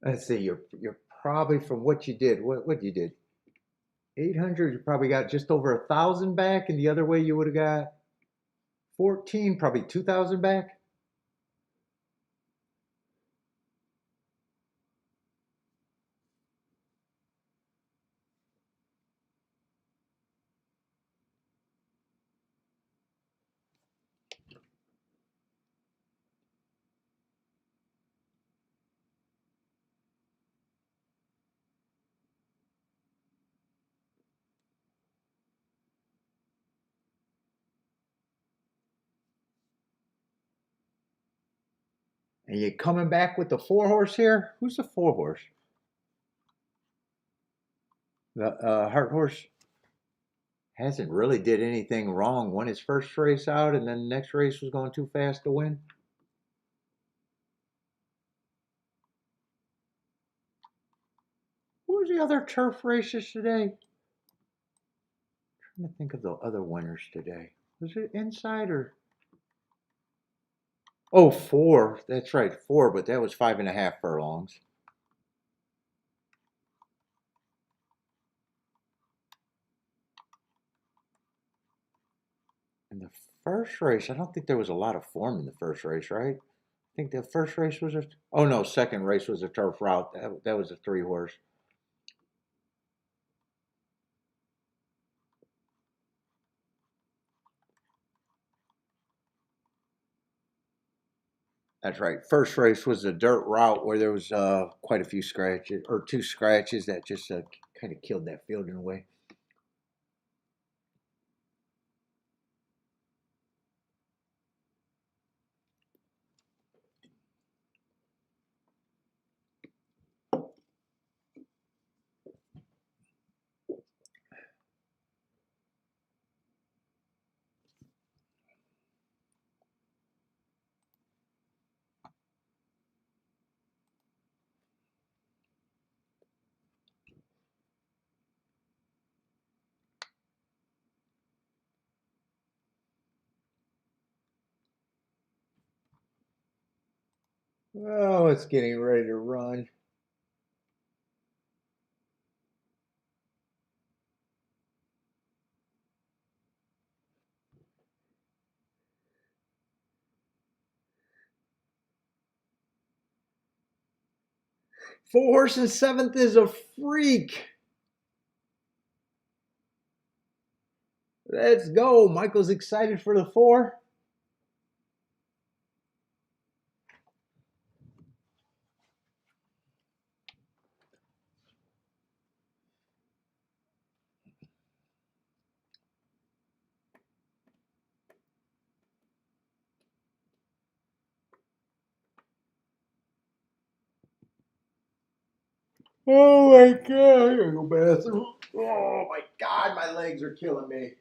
A: Let's see. You're probably from what you did. What you did? 800. You probably got just over 1,000 back, and the other way you would have got 14, probably 2,000 back. And you coming back with the 4 horse here? Who's the 4 horse? The Heart Horse hasn't really did anything wrong. Won his first race out, and then the next race was going too fast to win. Who was the other turf races today? I'm trying to think of the other winners today. Was it inside or? Oh, 4. That's right, 4. But that was 5.5 furlongs. In the first race, I don't think there was a lot of form in the first race, right? I think the first race was a. Oh no, second race was a turf route. That was a 3 horse. That's right. First race was a dirt route where there was quite a few scratches or 2 scratches that just kind of killed that field in a way. Oh, it's getting ready to run. Four horse and seventh is a freak. Let's go. Michael's excited for the 4. Oh my God, I gotta go bathroom. Oh my God, my legs are killing me.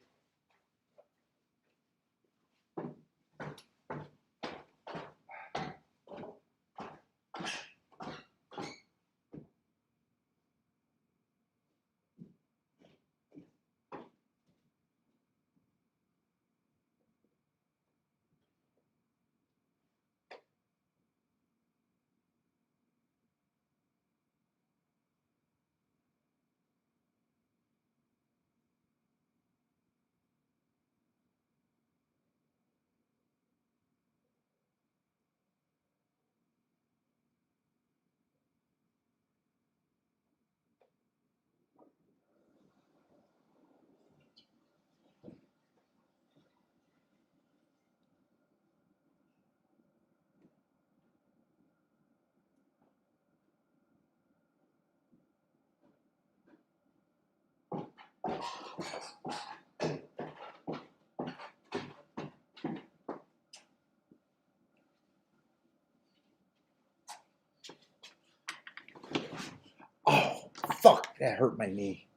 A: Oh, fuck, that hurt my knee.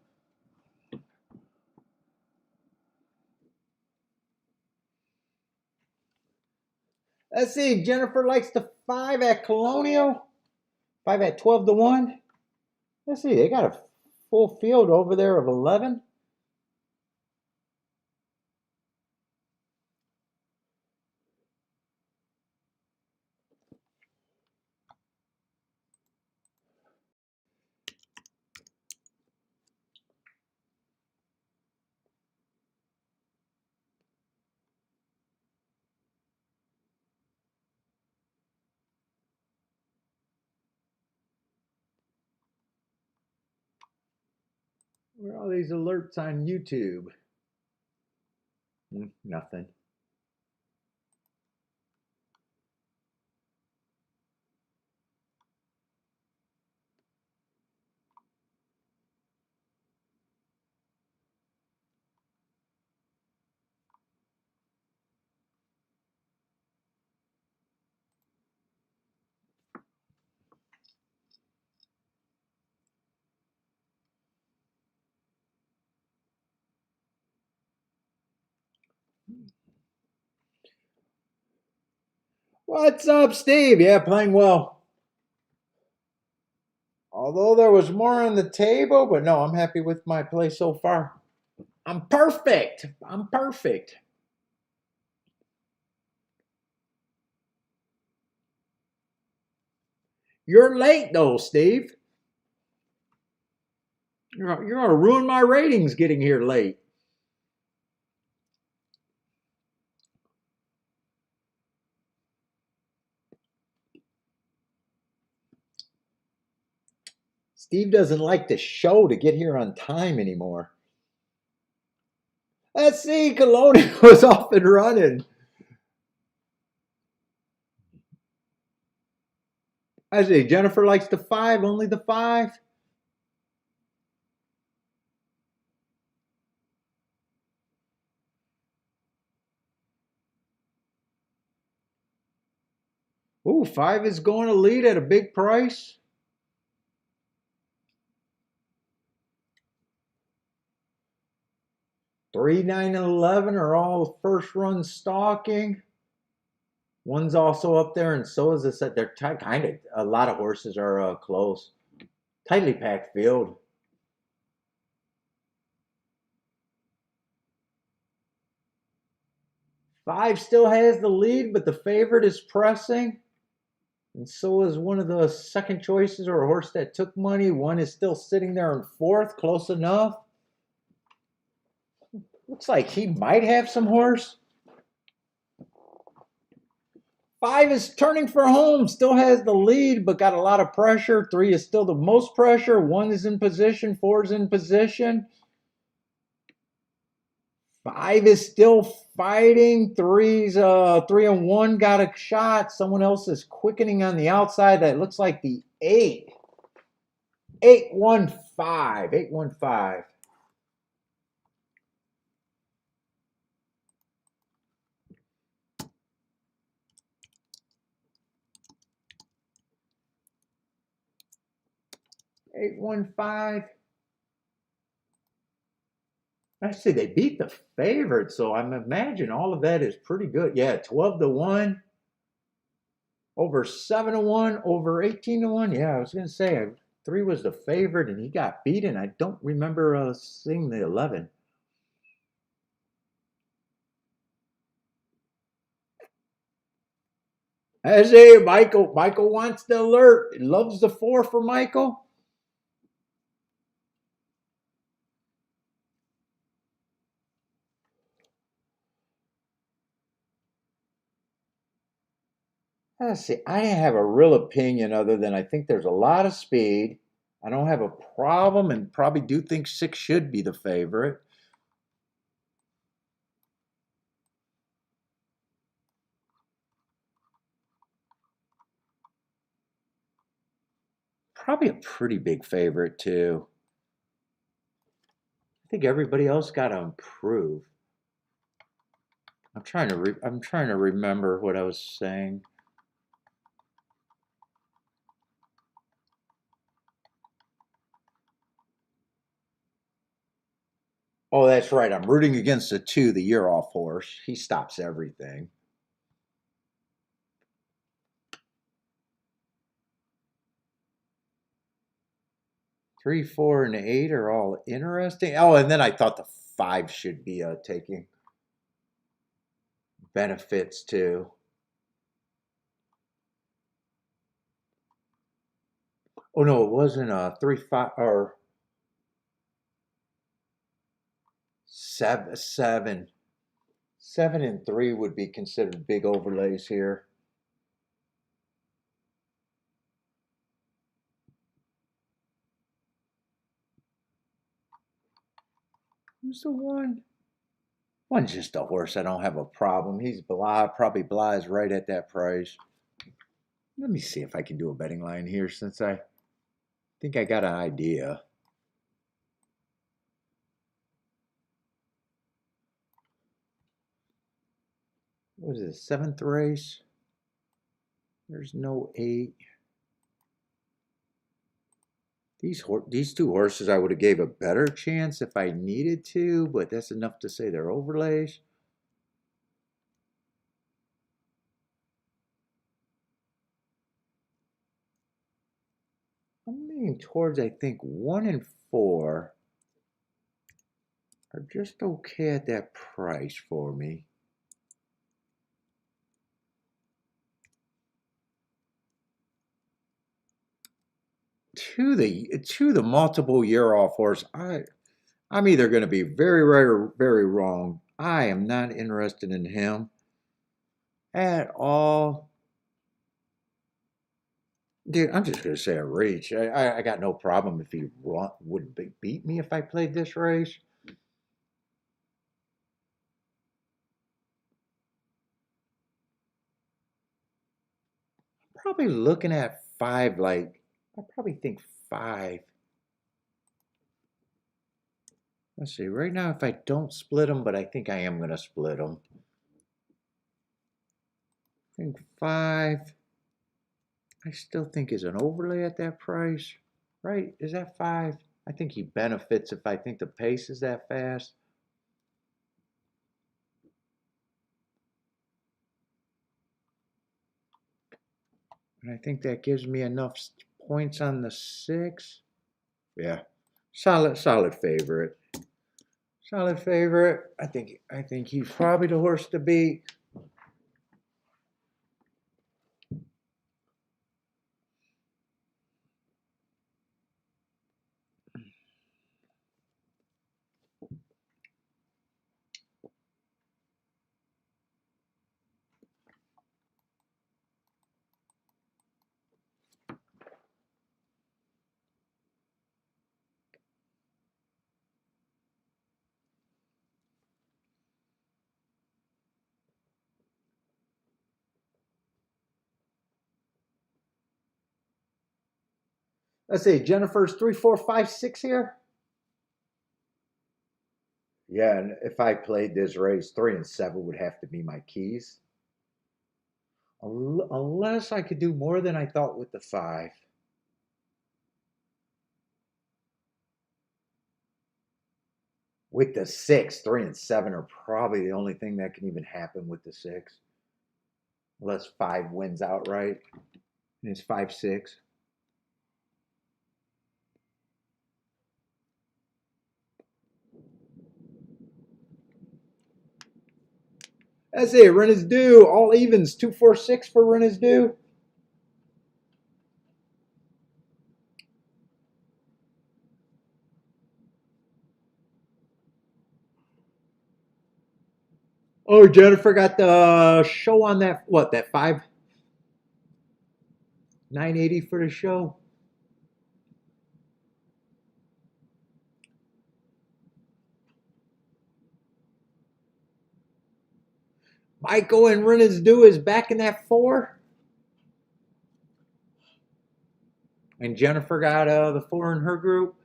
A: Let's see, Jennifer likes the 5 at Colonial. 5 at 12 to 1. Let's see, they got a full field over there of 11. Where are all these alerts on YouTube? Nothing. What's up, Steve? Yeah, playing well. Although there was more on the table, but no, I'm happy with my play so far. I'm perfect. I'm perfect. You're late though, Steve. You're going to ruin my ratings getting here late. Steve doesn't like the show to get here on time anymore. Let's see, Colonial was off and running. I see, Jennifer likes the 5, only the 5. Ooh, 5 is going to lead at a big price. 3, 9, and 11 are all first run stalking. 1's also up there, and so is this. They're kind of, a lot of horses are close. Tightly packed field. 5 still has the lead, but the favorite is pressing. And so is one of the second choices, or a horse that took money. 1 is still sitting there in 4th, close enough. Looks like he might have some horse. 5 is turning for home, still has the lead, but got a lot of pressure. 3 is still the most pressure. 1 is in position, 4 is in position. 5 is still fighting. 3 and 1 got a shot. Someone else is quickening on the outside. That looks like the 8. 815. 815. Actually, they beat the favorite, so I'm imagine all of that is pretty good. Yeah, 12-1, over 7-1, over 18-1. Yeah, I was gonna say 3 was the favorite, and he got beaten. I don't remember seeing the 11. I say Michael. Michael wants the alert. He loves the 4 for Michael. Let's see. I didn't have a real opinion other than I think there's a lot of speed. I don't have a problem and probably do think 6 should be the favorite. Probably a pretty big favorite too. I think everybody else got to improve. I'm trying to remember what I was saying. Oh, that's right. I'm rooting against the 2, the year off horse. He stops everything. 3, 4, and 8 are all interesting. Oh, and then I thought the 5 should be taking benefits too. Oh no, it wasn't 3, 5 or 7, 7. 7 and 3 would be considered big overlays here. Who's the 1? 1's just a horse. I don't have a problem. He's probably Bly's right at that price. Let me see if I can do a betting line here since I think I got an idea. What is it, 7th race? There's no 8. These 2 horses I would have gave a better chance if I needed to, but that's enough to say they're overlays. I'm leaning towards, I think, 1 and 4 are just okay at that price for me. To the multiple year off horse, I'm either going to be very right or very wrong. I am not interested in him at all. Dude, I'm just going to say a reach. I got no problem if he would beat me if I played this race. Probably looking at 5, like, I probably think 5. Let's see, right now, if I don't split them, but I think I am going to split them. I think 5, I still think is an overlay at that price, right? Is that 5? I think he benefits if I think the pace is that fast. And I think that gives me enough points on the 6. Yeah, solid favorite. Solid favorite. I think he's probably the horse to beat. Let's see, Jennifer's 3, 4, 5, 6 here. Yeah, and if I played this race, 3 and 7 would have to be my keys. Unless I could do more than I thought with the 5. With the 6, 3 and 7 are probably the only thing that can even happen with the 6. Unless 5 wins outright. And it's 5, 6. That's it. Run is due. All evens. 2, 4, 6 for run is due. Oh, Jennifer got the show on that. What, that 5? 980 for the show. Michael and run is due is back in that 4. And Jennifer got the 4 in her group.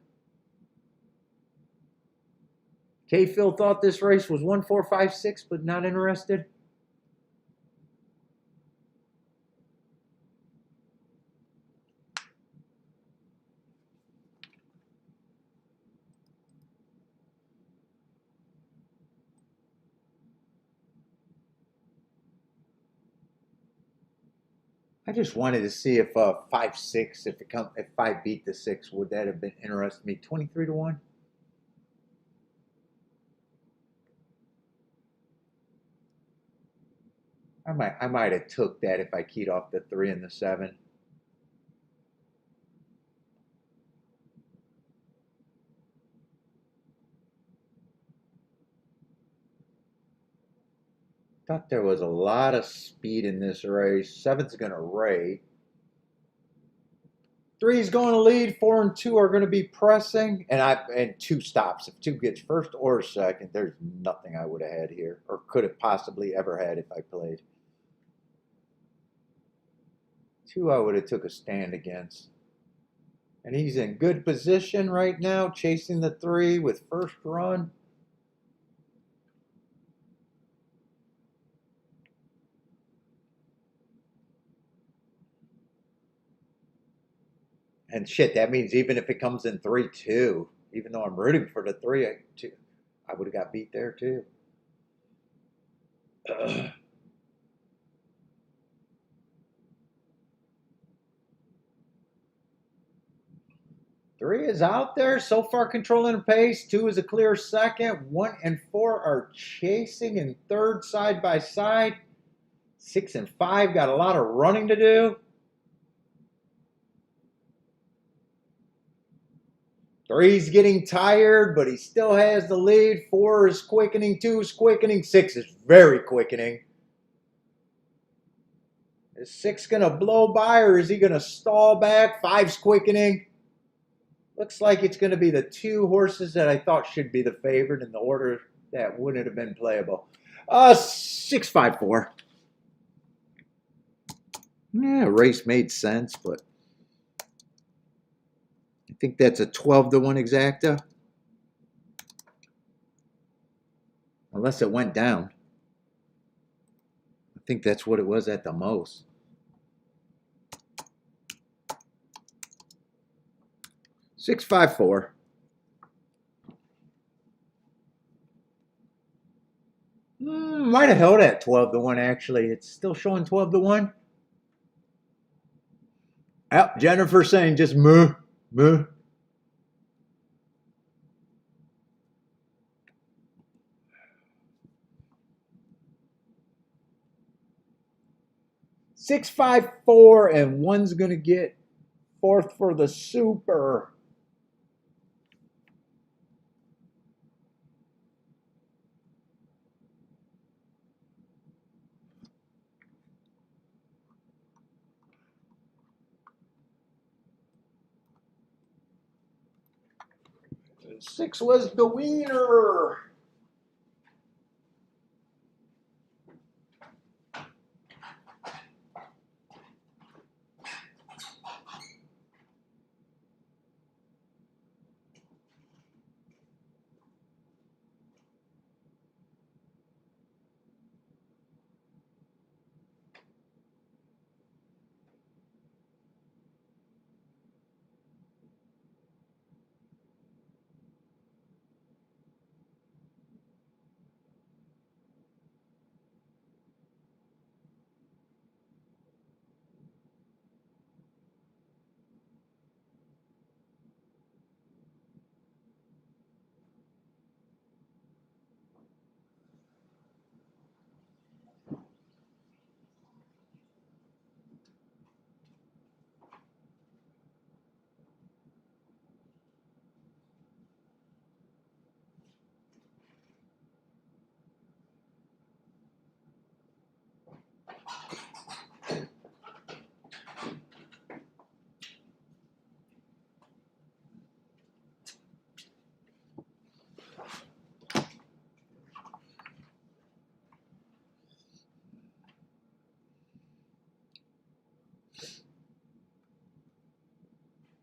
A: K. Phil thought this race was 1, 4, 5, 6, but not interested. I just wanted to see if 5, 6, if 5 beat the 6, would that have been interesting me? 23 to 1. I might have took that if I keyed off the 3 and the 7. Thought there was a lot of speed in this race. 7's going to rate. 3's going to lead. 4 and 2 are going to be pressing, and 2 stops. If 2 gets first or second, there's nothing I would have had here, or could have possibly ever had if I played. 2 I would have took a stand against. And he's in good position right now, chasing the 3 with first run. And shit, that means even if it comes in 3-2, even though I'm rooting for the 3, I would have got beat there too. Ugh. 3 is out there, so far controlling the pace. 2 is a clear second. 1 and 4 are chasing in third side by side. 6 and 5 got a lot of running to do. 3's getting tired, but he still has the lead. 4 is quickening. 2 is quickening. 6 is very quickening. Is 6 going to blow by, or is he going to stall back? 5's quickening. Looks like it's going to be the 2 horses that I thought should be the favorite in the order that wouldn't have been playable. 6, 5, 4. Yeah, race made sense, but I think that's a 12 to 1 exacta. Unless it went down. I think that's what it was at the most. 6, 5, 4. Might have held at 12 to 1 actually. It's still showing 12 to 1. Yep, Jennifer saying just moo, moo. Six, 5, 4, and 1's going to get 4th for the super. And 6 was the wiener.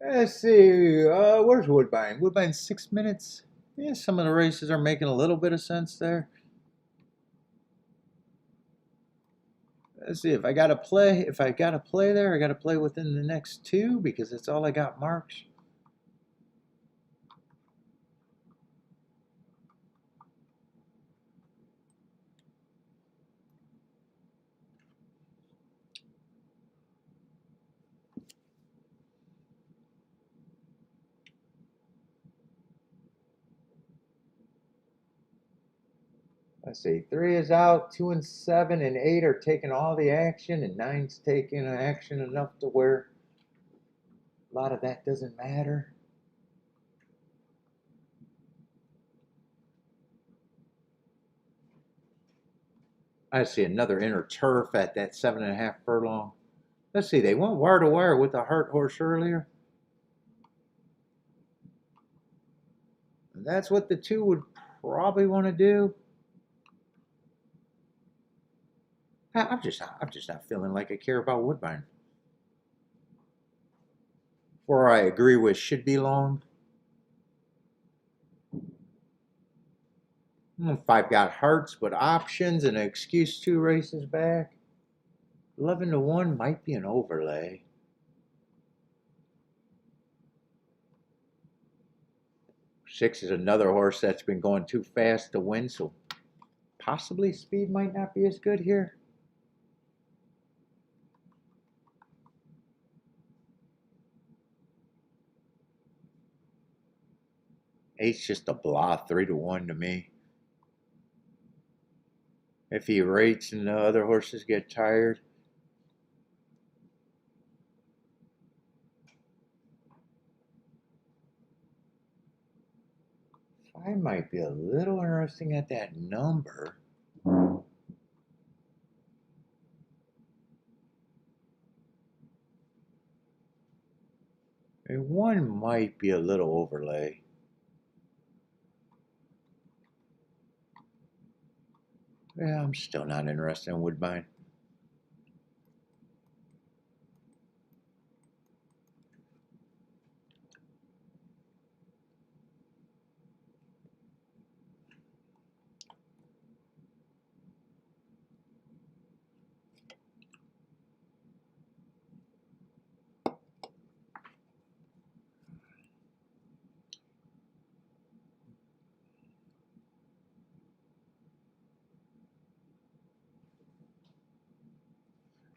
A: Let's see. Where's Woodbine? Woodbine's 6 minutes. Yeah, some of the races are making a little bit of sense there. Let's see if I got to play. If I got to play there, I got to play within the next two because that's all I got marked. Let's see. 3 is out. 2 and 7 and 8 are taking all the action, and 9's taking action enough to where a lot of that doesn't matter. I see another inner turf at that 7.5 furlong. Let's see. They went wire to wire with the Heart horse earlier. And that's what the 2 would probably want to do. I'm just not feeling like I care about Woodbine. Or I agree with should be long. 5 got hearts, but options and an excuse 2 races back. 11 to 1 might be an overlay. 6 is another horse that's been going too fast to win, so possibly speed might not be as good here. Eight's just a blah, 3 to 1 to me. If he rates and the other horses get tired. I might be a little interesting at that number. And 1 might be a little overlay. Yeah, I'm still not interested in Woodbine.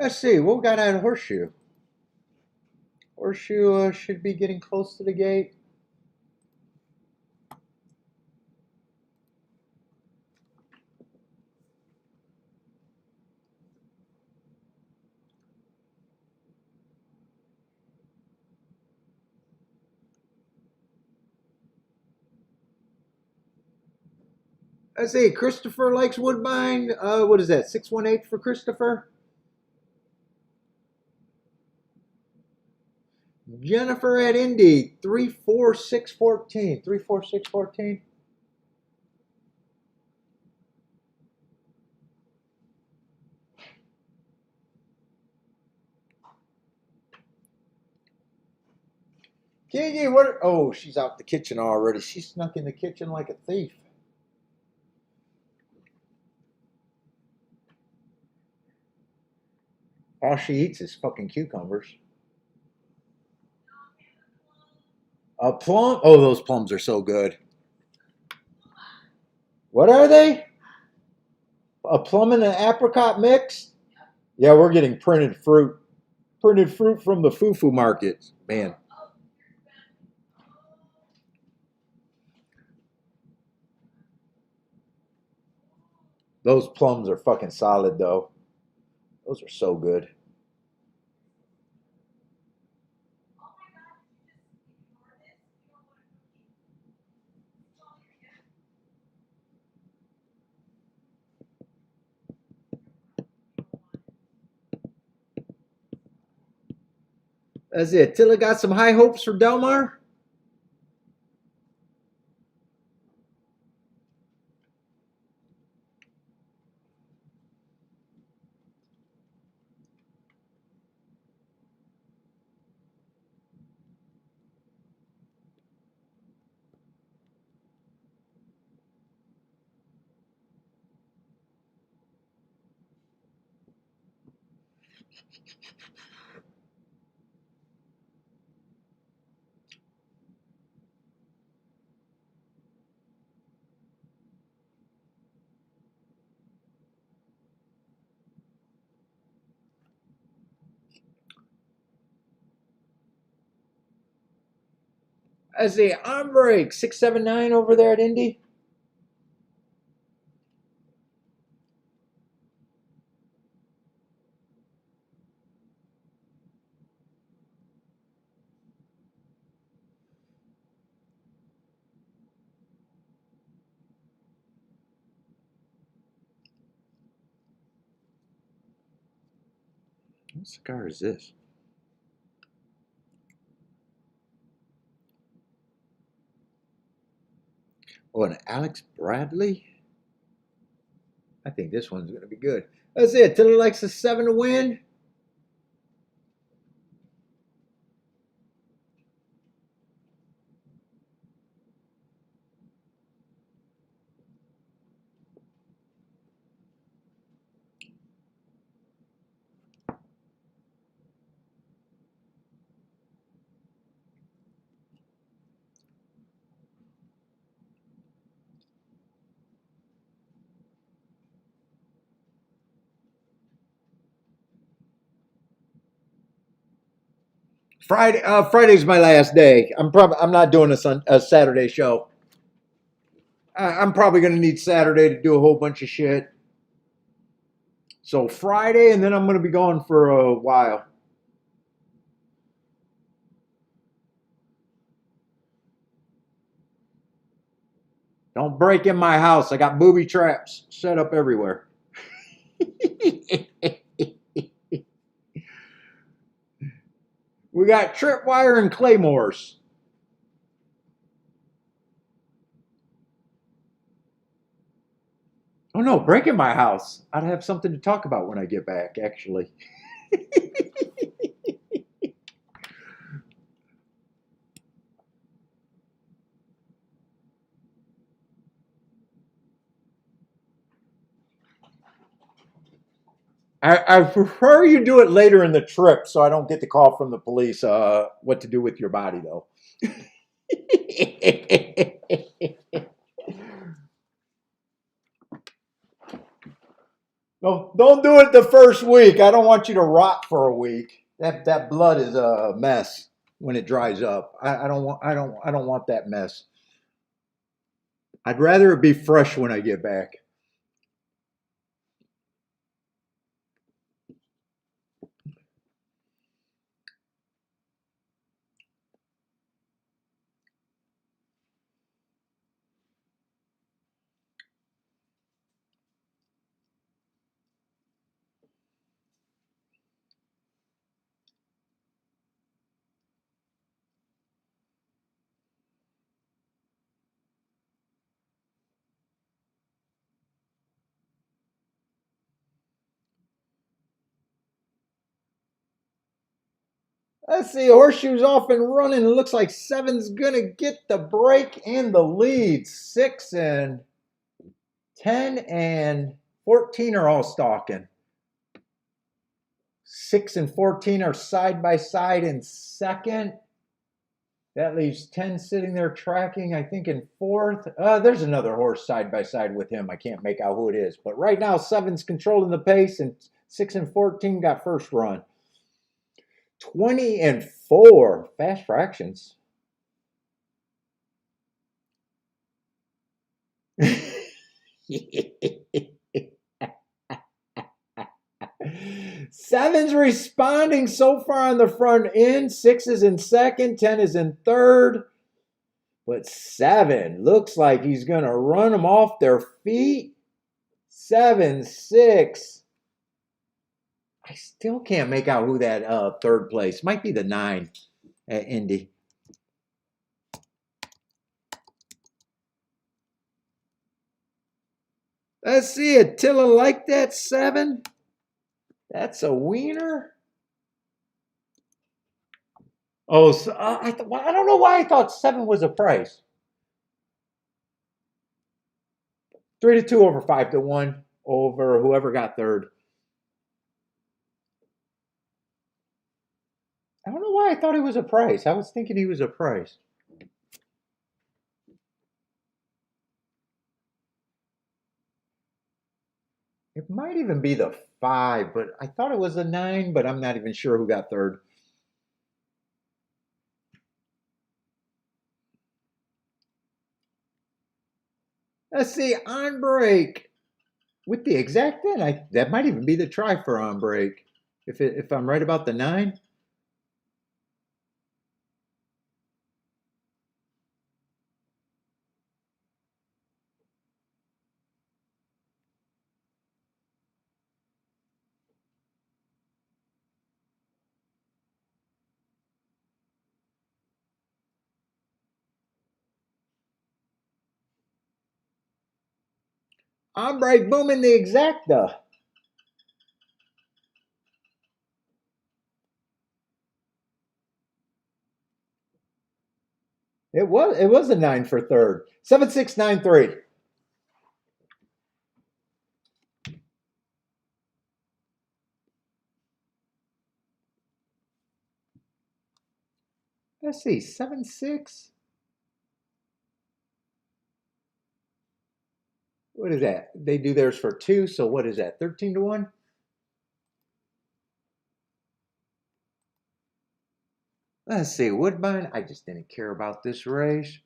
A: Let's see, what we got out of Horseshoe? Horseshoe should be getting close to the gate. Let's see, Christopher likes Woodbine. What is that, 618 for Christopher? Jennifer at Indy, 34614. 34614. Kiki, what? Oh, she's out the kitchen already. She snuck in the kitchen like a thief. All she eats is fucking cucumbers. A plum? Oh, those plums are so good. What are they? A plum and an apricot mix? Yeah, we're getting printed fruit. Printed fruit from the foo-foo market. Man. Those plums are fucking solid, though. Those are so good. That's it. Tilla got some high hopes for Delmar. I see on break 679 over there at Indy. What cigar is this? Oh, an Alex Bradley? I think this one's going to be good. That's it. Till it likes a 7 to win. Friday's my last day. I'm not doing a Saturday show. I'm probably going to need Saturday to do a whole bunch of shit. So Friday, and then I'm going to be gone for a while. Don't break in my house. I got booby traps set up everywhere. We got tripwire and claymores. Oh no, break in my house. I'd have something to talk about when I get back, actually. I prefer you do it later in the trip so I don't get the call from the police what to do with your body, though. No, don't do it the first week. I don't want you to rot for a week. That blood is a mess when it dries up. I don't want that mess. I'd rather it be fresh when I get back. Let's see, Horseshoe's off and running. It looks like 7's gonna get the break and the lead. 6 and 10 and 14 are all stalking. 6 and 14 are side by side in second. That leaves 10 sitting there tracking, I think, in fourth. There's another horse side by side with him. I can't make out who it is. But right now, 7's controlling the pace, and 6 and 14 got first run. 20 and 4, fast fractions. Seven's responding so far on the front end. 6 is in second, 10 is in third. But 7 looks like he's going to run them off their feet. 7, 6. I still can't make out who that third place. Might be the 9 at Indy. Let's see, Attila like that 7. That's a wiener. Oh, so, I don't know why I thought 7 was a price. 3 to 2 over 5 to 1 over whoever got third. why I thought it was a price. I was thinking he was a price. It might even be the 5, but I thought it was a 9, but I'm not even sure who got third. Let's see, on break with the exact then. That might even be the try for on break. If I'm right about the 9. On break, booming the exacta. It was a 9 for third. 7693. Let's see, 7-6. What is that? They do theirs for 2, so what is that? 13-1. Let's see, Woodbine. I just didn't care about this race.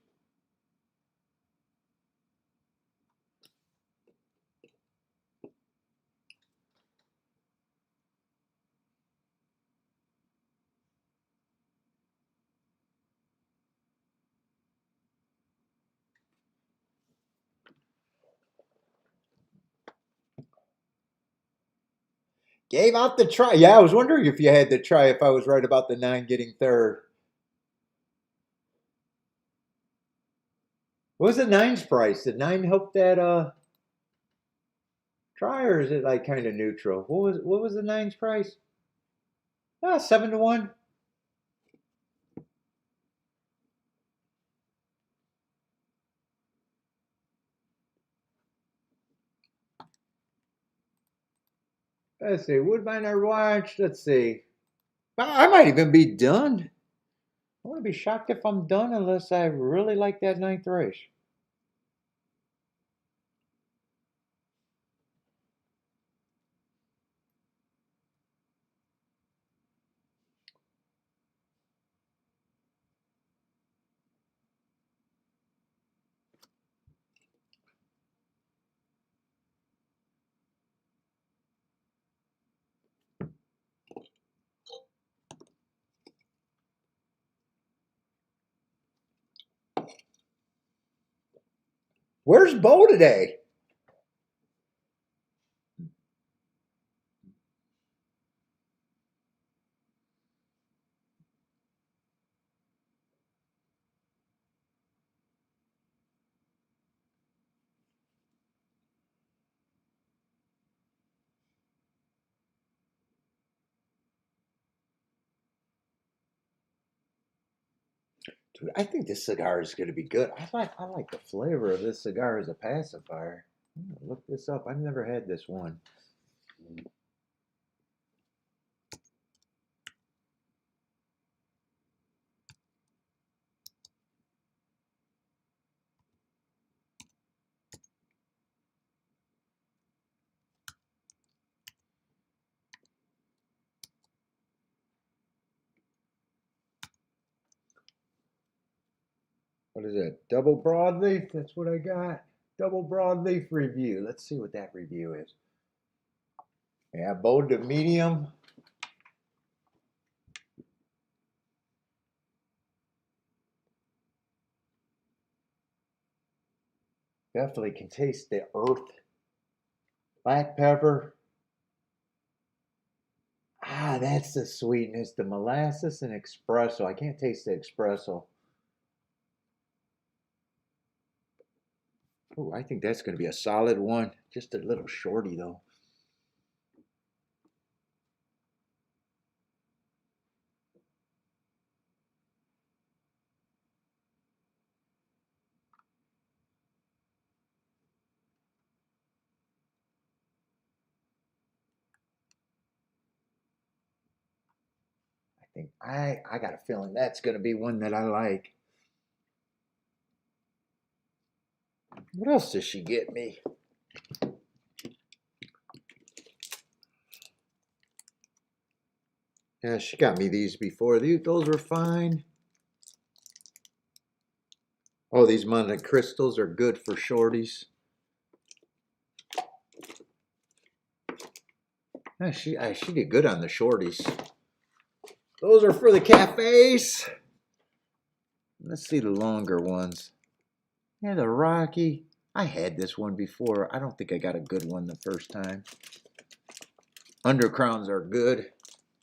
A: Gave out the try. Yeah, I was wondering if you had the try if I was right about the 9 getting third. What was the 9's price? Did 9 help that try, or is it like kind of neutral? What was the 9's price? 7-1. Let's see. Woodbine I watched. Let's see. I might even be done. I want to be shocked if I'm done unless I really like that 9th race. Where's Bo today? Dude, I think this cigar is going to be good. I like the flavor of this cigar as a pacifier. I'm gonna look this up. I've never had this one. What is that? Double broadleaf? That's what I got. Double broadleaf review. Let's see what that review is. Yeah, bold to medium. Definitely can taste the earth. Black pepper. That's the sweetness. The molasses and espresso. I can't taste the espresso. Oh, I think that's going to be a solid one. Just a little shorty, though. I think I got a feeling that's going to be one that I like. What else does she get me? Yeah, she got me these before. Those were fine. Oh, these Monte Crystals are good for shorties. Yeah, she did good on the shorties. Those are for the cafes. Let's see the longer ones. Yeah, the Rocky. I had this one before. I don't think I got a good one the first time. Undercrowns are good.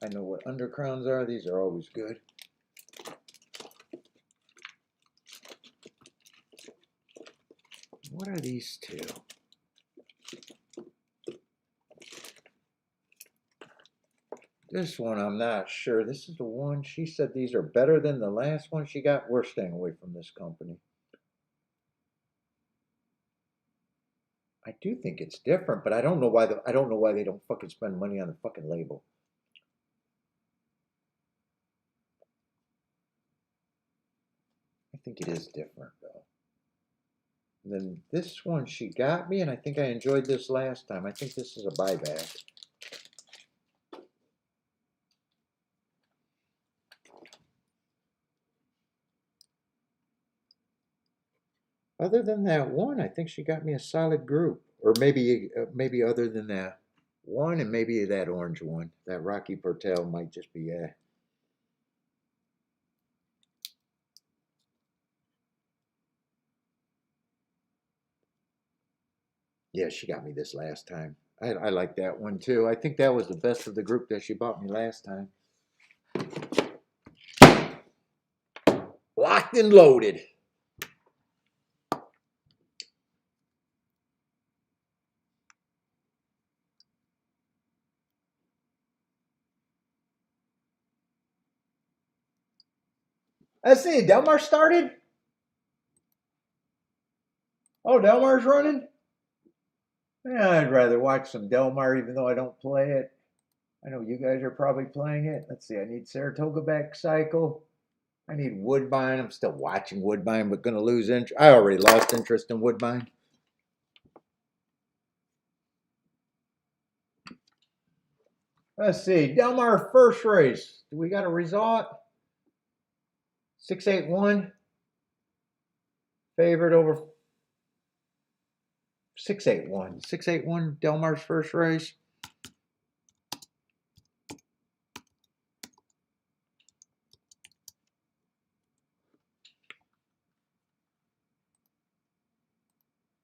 A: I know what undercrowns are. These are always good. What are these two? This one, I'm not sure. This is the one she said these are better than the last one she got. We're staying away from this company. I do think it's different, but I don't know why they don't fucking spend money on the fucking label. I think it is different though. And then this one she got me, and I think I enjoyed this last time. I think this is a buyback. Other than that one, I think she got me a solid group. Or maybe other than that one, and maybe that orange one. That Rocky Portel might just be yeah, she got me this last time. I like that one too. I think that was the best of the group that she bought me last time. Locked and loaded. Let's see, Delmar started? Oh, Delmar's running? Yeah, I'd rather watch some Delmar even though I don't play it. I know you guys are probably playing it. Let's see, I need Saratoga back cycle. I need Woodbine. I'm still watching Woodbine, but going to lose interest. I already lost interest in Woodbine. Let's see, Delmar first race. Do we got a result? 681. Favorite over 681. 681, Delmar's first race.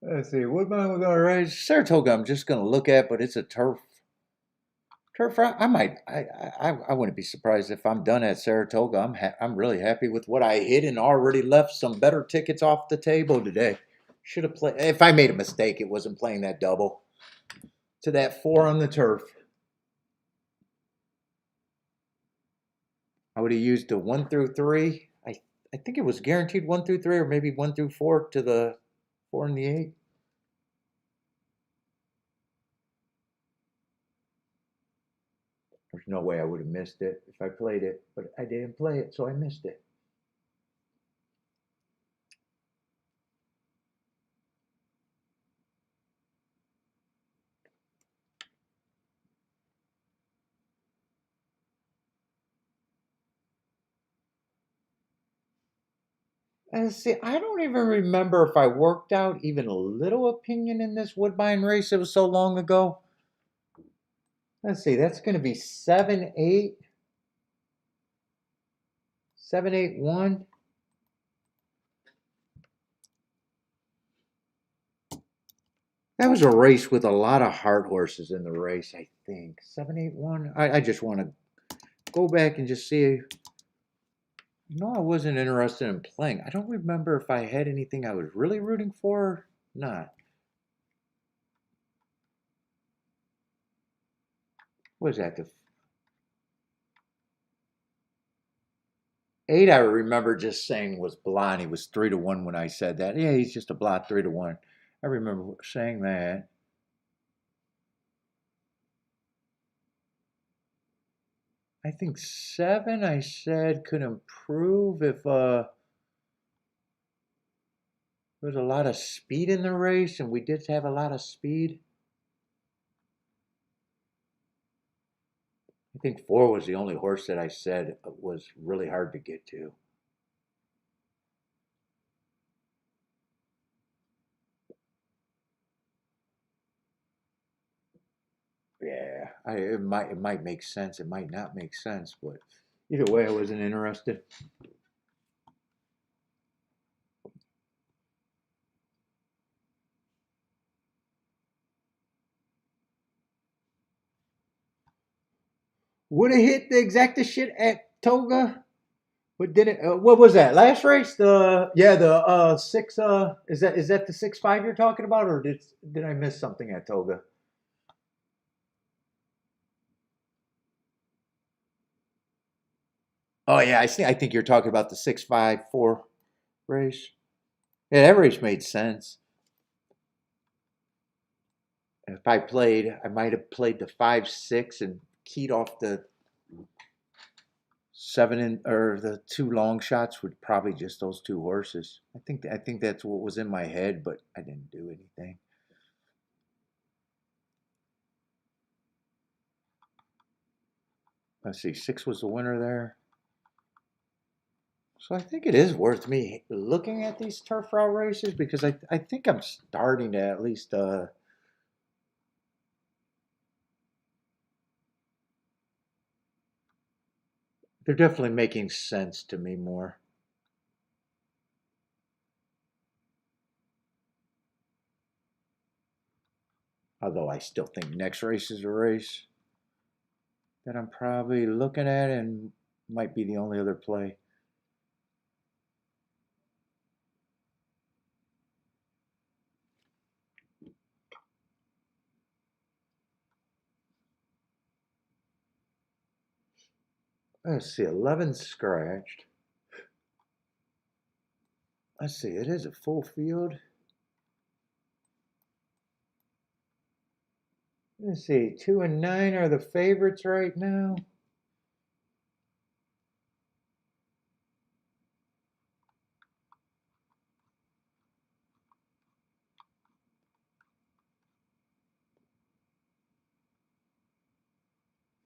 A: Let's see, Woodbine we're going to race. Saratoga I'm just going to look at, but it's a turf. I wouldn't be surprised if I'm done at Saratoga. I'm really happy with what I hit and already left some better tickets off the table today. Should have played. If I made a mistake, it wasn't playing that double to that 4 on the turf. I would have used the 1 through 3. I think it was guaranteed 1 through 3, or maybe 1 through 4 to the 4 and the 8. There's no way I would have missed it if I played it, but I didn't play it, so I missed it. And see, I don't even remember if I worked out even a little opinion in this Woodbine race. It was so long ago. Let's see, that's going to be 7-8. 7-8-1. That was a race with a lot of hard horses in the race, I think. 7-8-1. I just want to go back and just see. No, I wasn't interested in playing. I don't remember if I had anything I was really rooting for or not. What was that? The 8 I remember just saying was blonde. He was 3-1 when I said that. Yeah, he's just a blonde 3-1. I remember saying that. I think 7 I said could improve if there was a lot of speed in the race, and we did have a lot of speed. I think 4 was the only horse that I said was really hard to get to. Yeah, it might make sense. It might not make sense, but either way, I wasn't interested. Would have hit the exacta shit at Toga, but did it? What was that last race? The 6. Is that the 6.5 you're talking about, or did I miss something at Toga? Oh yeah, I see. I think you're talking about the 6.54 race. Yeah, that race made sense. If I might have played the 5-6 and keyed off the 7 or the 2 long shots with probably just those 2 horses. I think that's what was in my head, but I didn't do anything. Let's see, 6 was the winner there. So I think it is worth me looking at these turf route races because I think I'm starting to at least they're definitely making sense to me more. Although I still think next race is a race that I'm probably looking at and might be the only other play. Let's see, 11 scratched. Let's see, it is a full field. Let's see, 2 and 9 are the favorites right now.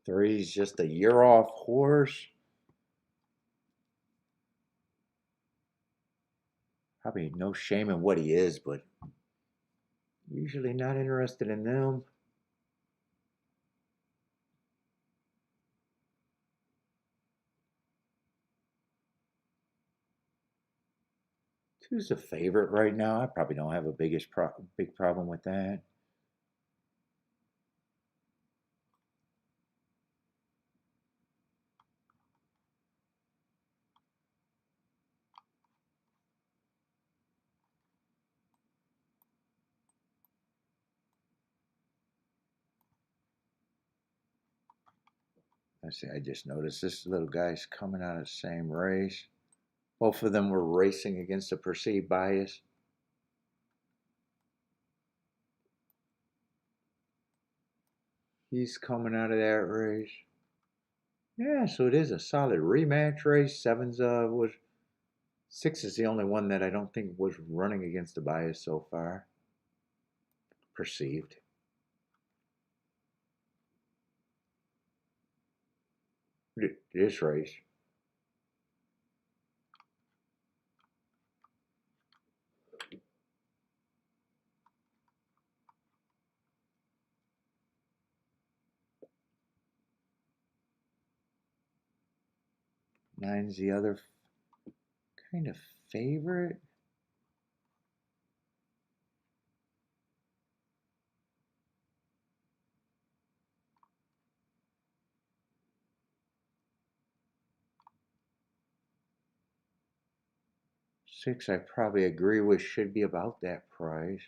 A: Three's just a year off horse. Probably no shame in what he is, but usually not interested in them. Two's the favorite right now. I probably don't have a big problem with that. Let's see, I just noticed this little guy's coming out of the same race. Both of them were racing against a perceived bias. He's coming out of that race. Yeah, so it is a solid rematch race. Seven's was 6 is the only one that I don't think was running against the bias so far. Perceived. This race. Nine's the other kind of favorite. Six, I probably agree with, should be about that price.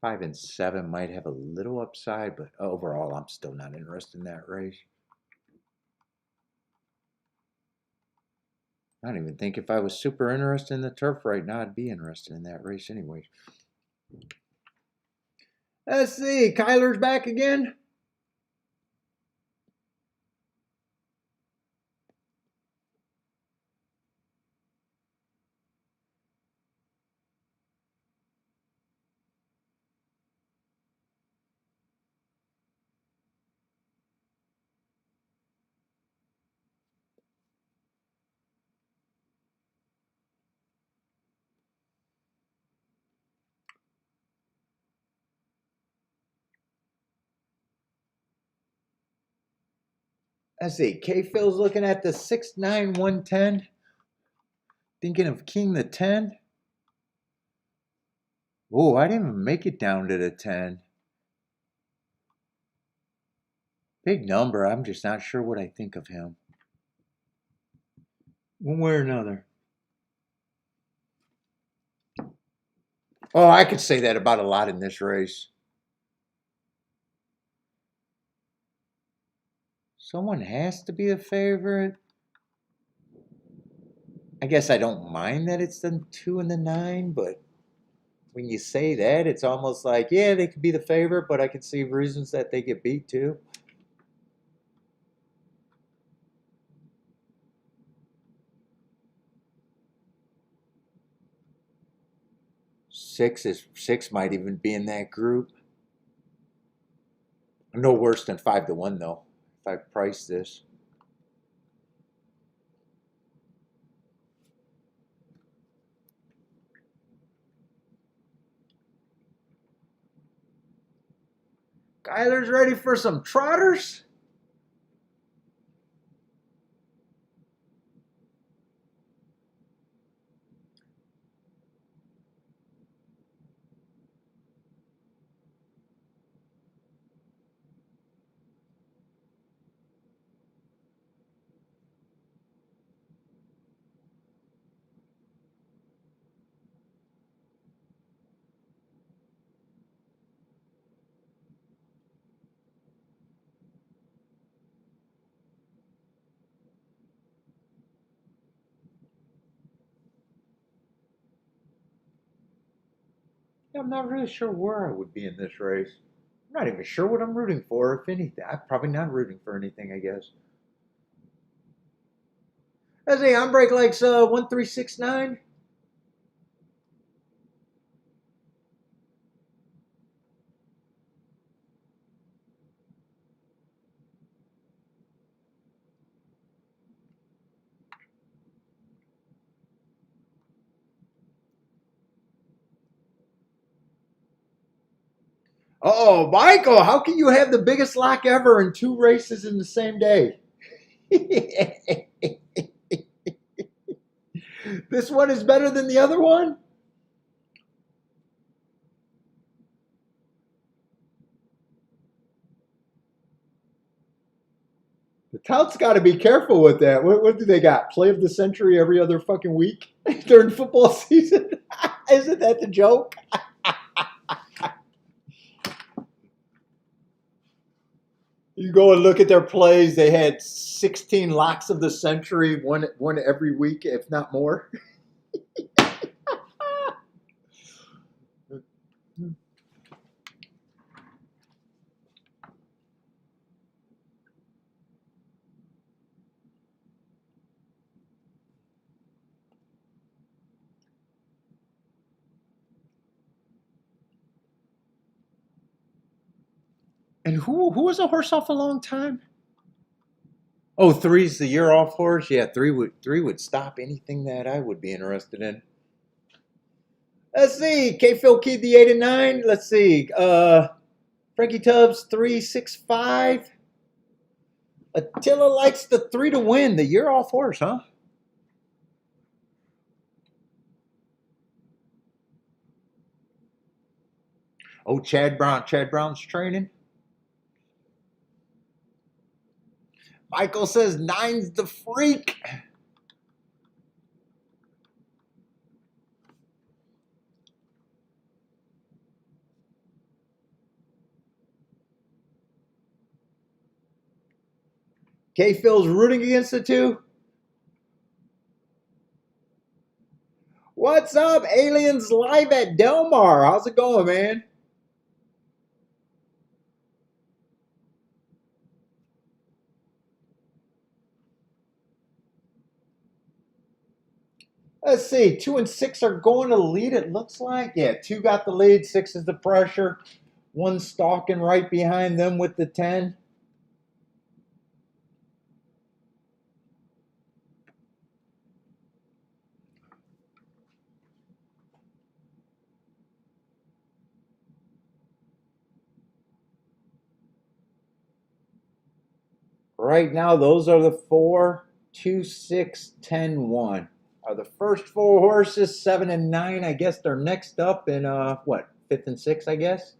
A: Five and seven might have a little upside, but overall, I'm still not interested in that race. I don't even think if I was super interested in the turf right now, I'd be interested in that race anyway. Let's see. Kyler's back again. Let's see. K-Phil's looking at the 6'9", 110. Thinking of King the 10. Oh, I didn't even make it down to the 10. Big number. I'm just not sure what I think of him. One way or another. Oh, I could say that about a lot in this race. Someone has to be a favorite. I guess I don't mind that it's the 2 and the 9, but when you say that, it's almost like, yeah, they could be the favorite, but I can see reasons that they get beat too. Six might even be in that group. No worse than 5-1 though. If I price this. Kyler's ready for some trotters. I'm not really sure where I would be in this race. I'm not even sure what I'm rooting for, if anything. I'm probably not rooting for anything, I guess. Let's see, Break likes 1369. Oh, Michael, how can you have the biggest lock ever in 2 races in the same day? This one is better than the other one? The touts got to be careful with that. What do they got? Play of the century every other fucking week during football season? Isn't that the joke? You go and look at their plays. They had 16 locks of the century, one every week, if not more. And who was a horse off a long time? Oh, three's the year off horse. Yeah, three would stop anything that I would be interested in. Let's see. K Phil Key the 8 and 9. Let's see. Frankie Tubbs 365. Attila likes the 3 to win. The year off horse, huh? Oh, Chad Brown. Chad Brown's training. Michael says 9's the freak. K Phil's rooting against the 2. What's up, aliens live at Del Mar? How's it going, man? Let's see. 2 and 6 are going to lead, it looks like. Yeah, 2 got the lead. 6 is the pressure. 1 stalking right behind them with the 10. Right now, those are the 4, 2, 6, 10, 1. Are the first 4 horses. 7 and 9, I guess they're next up in, what, 5th and 6th, I guess?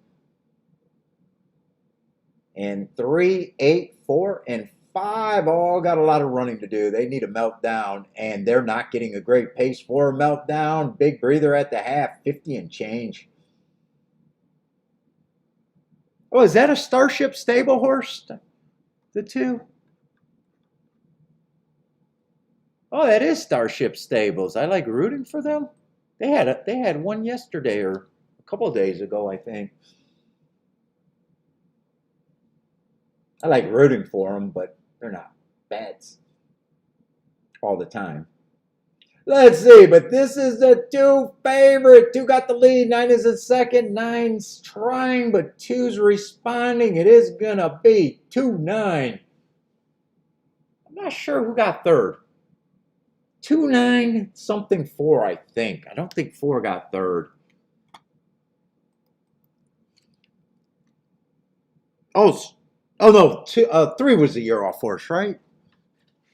A: And 3, 8, 4, and 5 all got a lot of running to do. They need a meltdown, and they're not getting a great pace for a meltdown. Big breather at the half, 50 and change. Oh, is that a Starship stable horse? The 2? Oh, that is Starship Stables. I like rooting for them. They had one yesterday or a couple of days ago, I think. I like rooting for them, but they're not bets all the time. Let's see, but this is the 2 favorite. 2 got the lead. 9 is in second. 9's trying, but 2's responding. It is gonna be 2-9. I'm not sure who got third. 2-9 something 4, I think. I don't think 4 got third. Oh, oh no, 3 was the year off horse, right?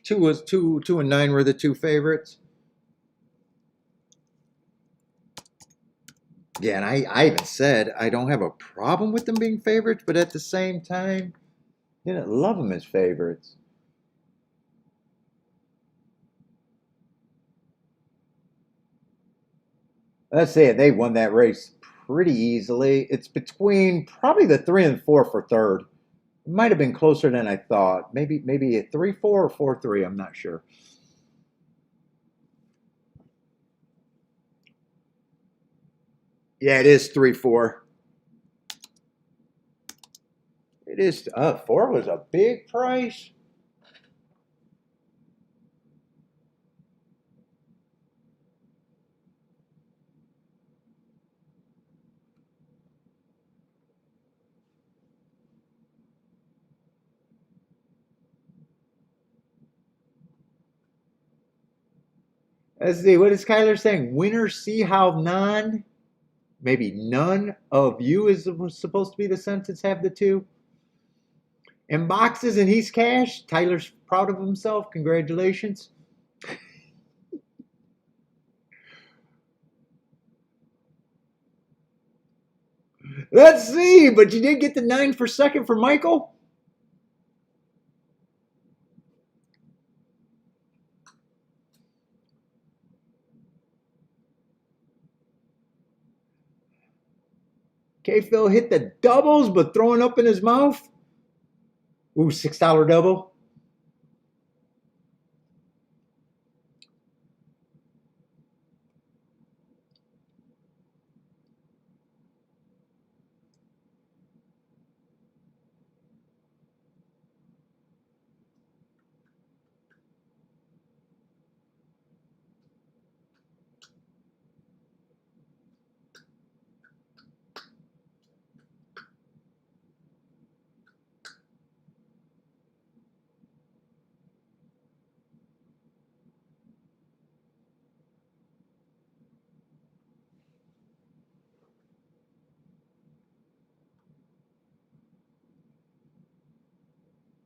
A: 2 and 9 were the 2 favorites. Yeah, and I even said I don't have a problem with them being favorites, but at the same time, didn't love them as favorites. Let's say they won that race pretty easily. It's between probably the 3 and 4 for third. It might have been closer than I thought. Maybe a 3-4 or 4-3. I'm not sure. Yeah, it is 3-4. It is. 4 was a big price. Let's see. What is Kyler saying? Winners see how maybe none of you is supposed to be the sentence. Have the 2 in boxes, and he's cash. Tyler's proud of himself. Congratulations. Let's see. But you did get the 9 for second for Michael. K-Phil hit the doubles, but throwing up in his mouth. Ooh, $6 double.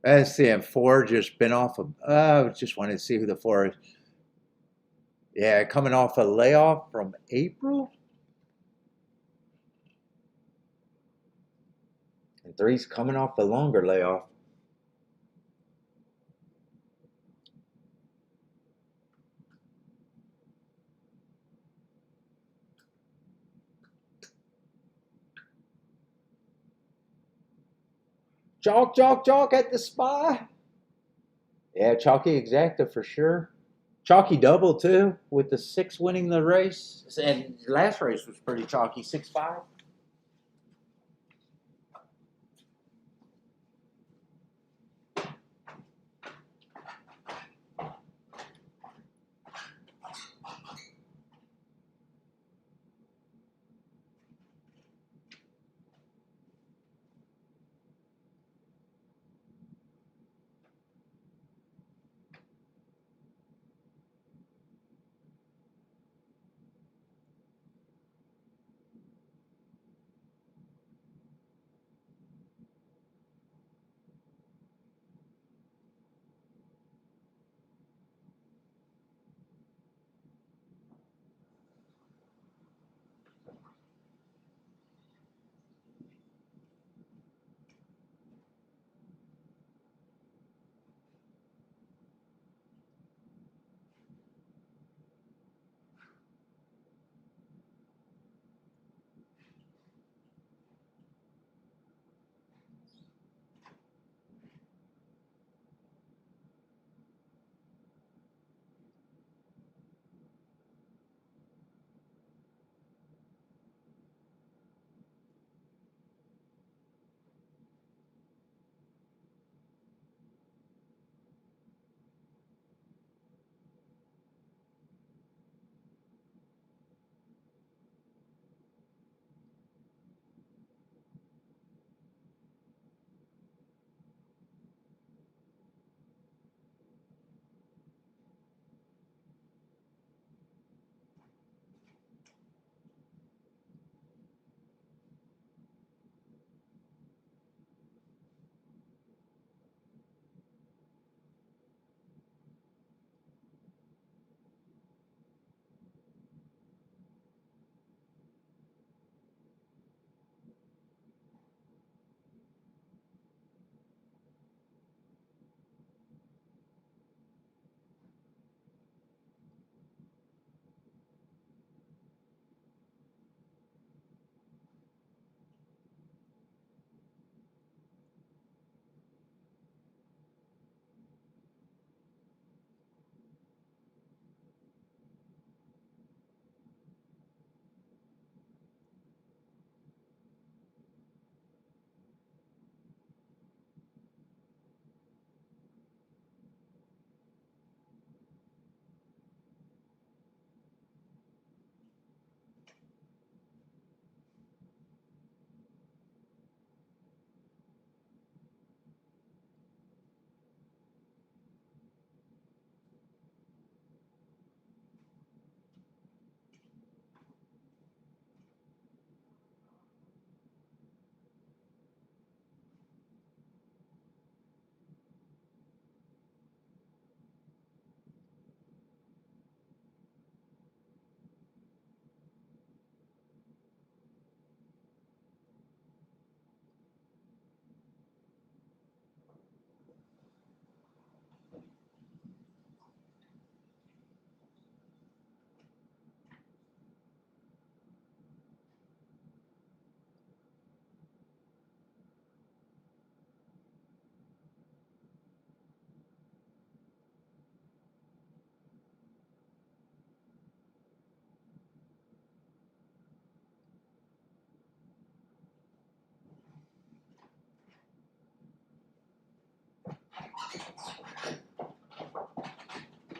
A: Let's see. And 4 just been off of. Just wanted to see who the 4 is. Yeah, coming off a layoff from April. And 3's coming off the longer layoff. Chalk at the spa. Yeah, Chalky Exacta for sure. Chalky double too, with the 6 winning the race. And the last race was pretty chalky, 6-5.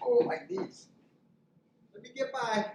A: Oh, like these. Let me get by.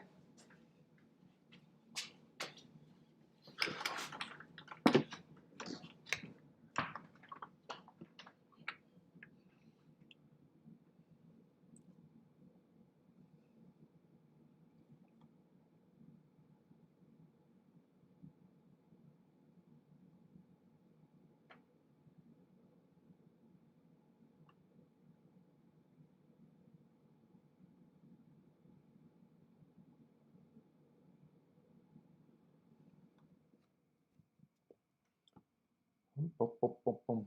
A: Boom, boom, boom, boom.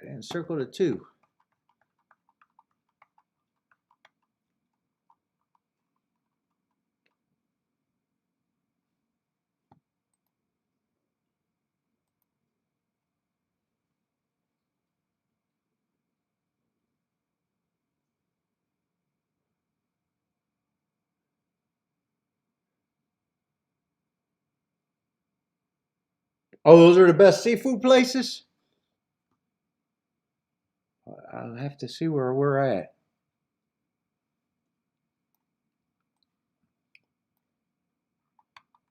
A: And circle the 2. Oh, those are the best seafood places? I'll have to see where we're at.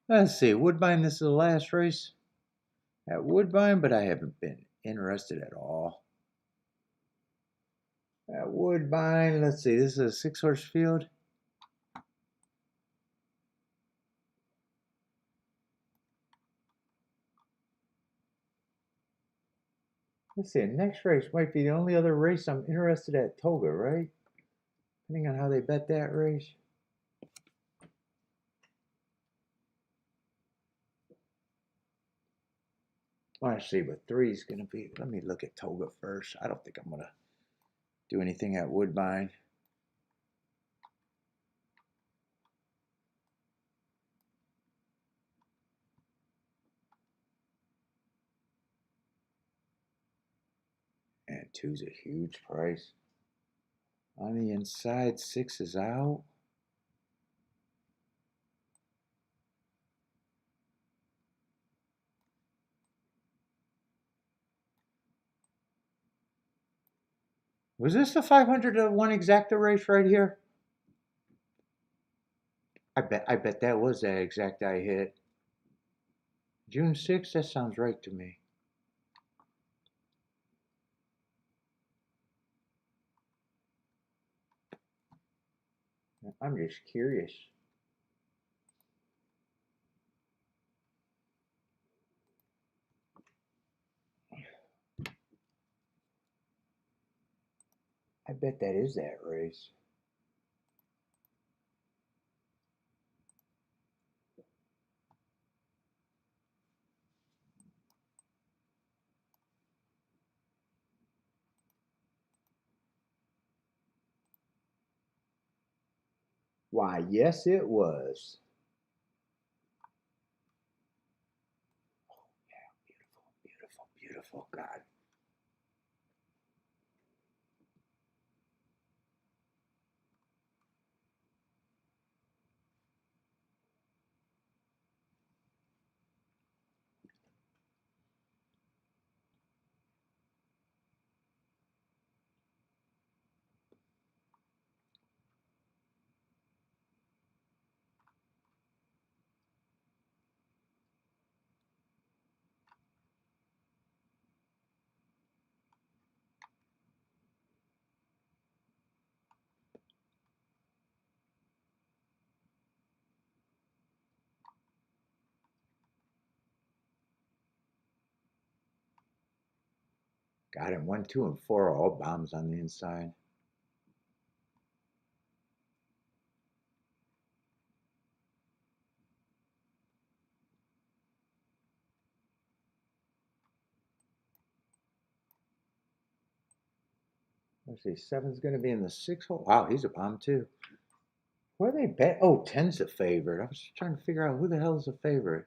A: Let's see, Woodbine, this is the last race at Woodbine, but I haven't been interested at all. At Woodbine, let's see, this is a 6-horse field. Let's see, next race might be the only other race I'm interested at Toga, right? Depending on how they bet that race. I want to see what 3 is going to be. Let me look at Toga first. I don't think I'm going to do anything at Woodbine. And 2's a huge price. On the inside, 6 is out. Was this the 500 to 1 exacta race right here? I bet that was that exact I hit. June 6th, that sounds right to me. I'm just curious. I bet that is that race. Why, yes, it was. Yeah, beautiful, beautiful, beautiful. God. Got him 1, 2, and 4 all bombs on the inside. Let's see, 7's going to be in the 6 hole. Wow, he's a bomb too. Where they bet? Oh, 10's a favorite. I was just trying to figure out who the hell is a favorite.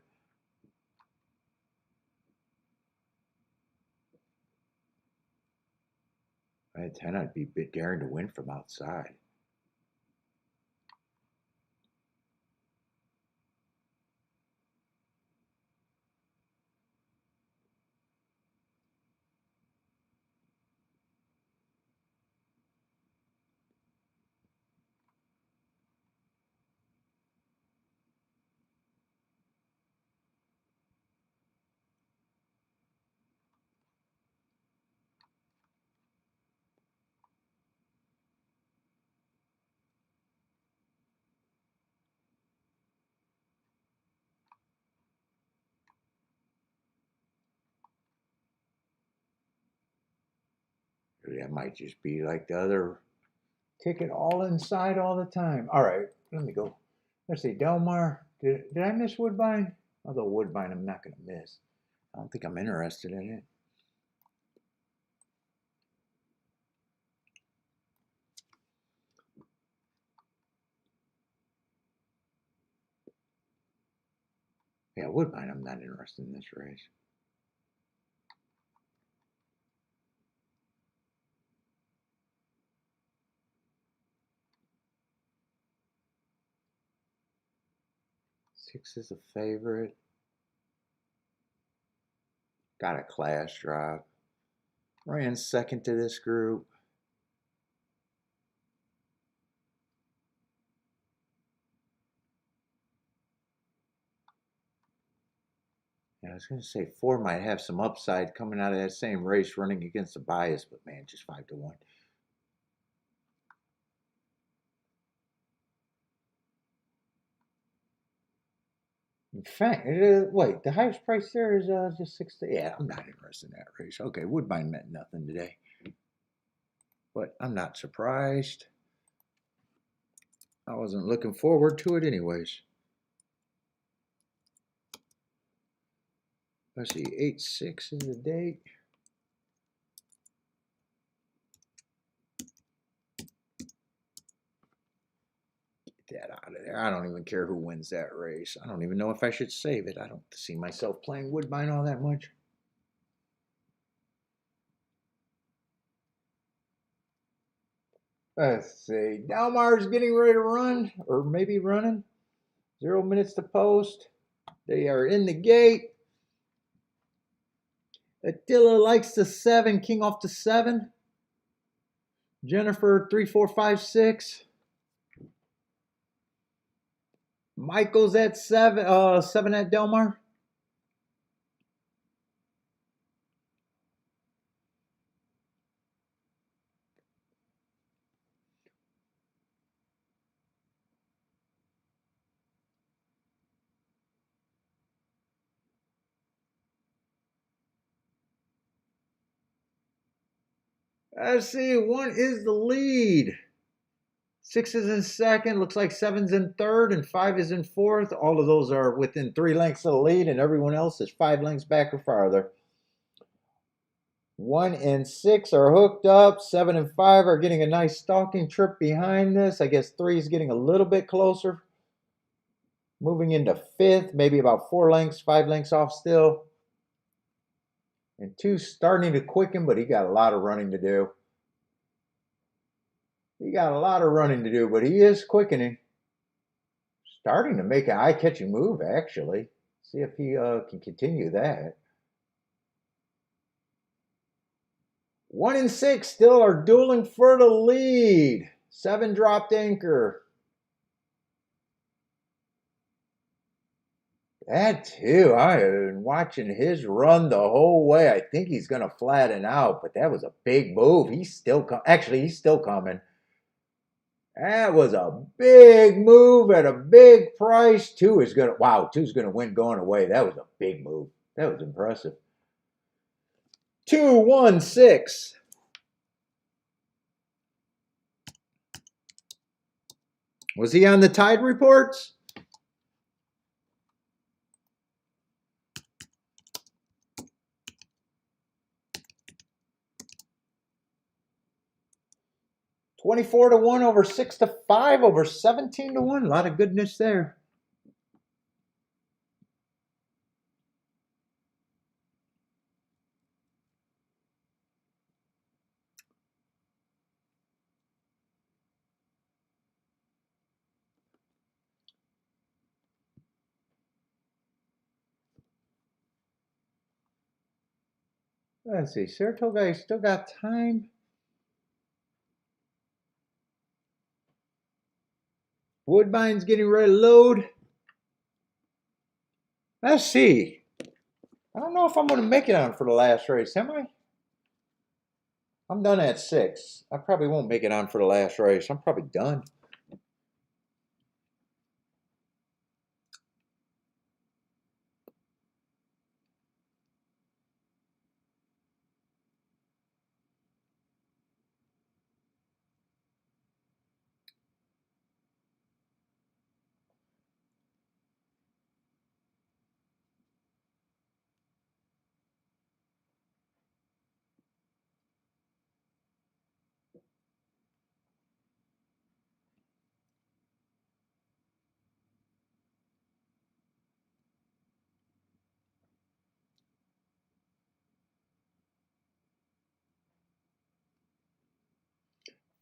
A: At 10, I'd be daring to win from outside. That might just be like the other ticket, all inside all the time. All right, let me go. Let's see, Delmar. Did I miss Woodbine? Although Woodbine, I'm not going to miss. I don't think I'm interested in it. Yeah, Woodbine, I'm not interested in this race. Six is a favorite. Got a class drop. Ran second to this group. Yeah, I was going to say 4 might have some upside coming out of that same race running against the bias, but man, just 5 to 1. In fact, wait, the highest price there is just 6 to. Yeah, I'm not interested in that race. Okay, Woodbine meant nothing today, but I'm not surprised. I wasn't looking forward to it anyways. Let's see, 8-6 is the date. Get that out of there. I don't even care who wins that race. I don't even know if I should save it. I don't see myself playing Woodbine all that much. Let's see. Delmar's getting ready to run, or maybe running. 0 minutes to post. They are in the gate. Attila likes the 7, king off the 7. Jennifer 3, 4, 5, 6. Michael's at 7, 7 at Delmar. Let's see, 1 is the lead. 6 is in second, looks like 7's in third, and 5 is in fourth. All of those are within 3 lengths of the lead, and everyone else is 5 lengths back or farther. 1 and 6 are hooked up. 7 and 5 are getting a nice stalking trip behind this. I guess 3 is getting a little bit closer. Moving into 5th, maybe about 4 lengths, 5 lengths off still. And 2's starting to quicken, but he got a lot of running to do. He got a lot of running to do, but he is quickening. Starting to make an eye-catching move, actually. See if he can continue that. 1 and 6 still are dueling for the lead. 7 dropped anchor. That too, I have been watching his run the whole way. I think he's going to flatten out, but that was a big move. He's still actually, he's still coming. That was a big move at a big price. 2 is going to, wow, 2's going to win going away. That was a big move. That was impressive. 2, 1, 6. Was he on the Tide reports? $24 to 1 over 6 to 5 over 17 to 1. A lot of goodness there. Let's see, Saratoga still got time. Woodbine's getting ready to load. Let's see. I don't know if I'm going to make it on for the last race, am I? I'm done at 6. I probably won't make it on for the last race. I'm probably done.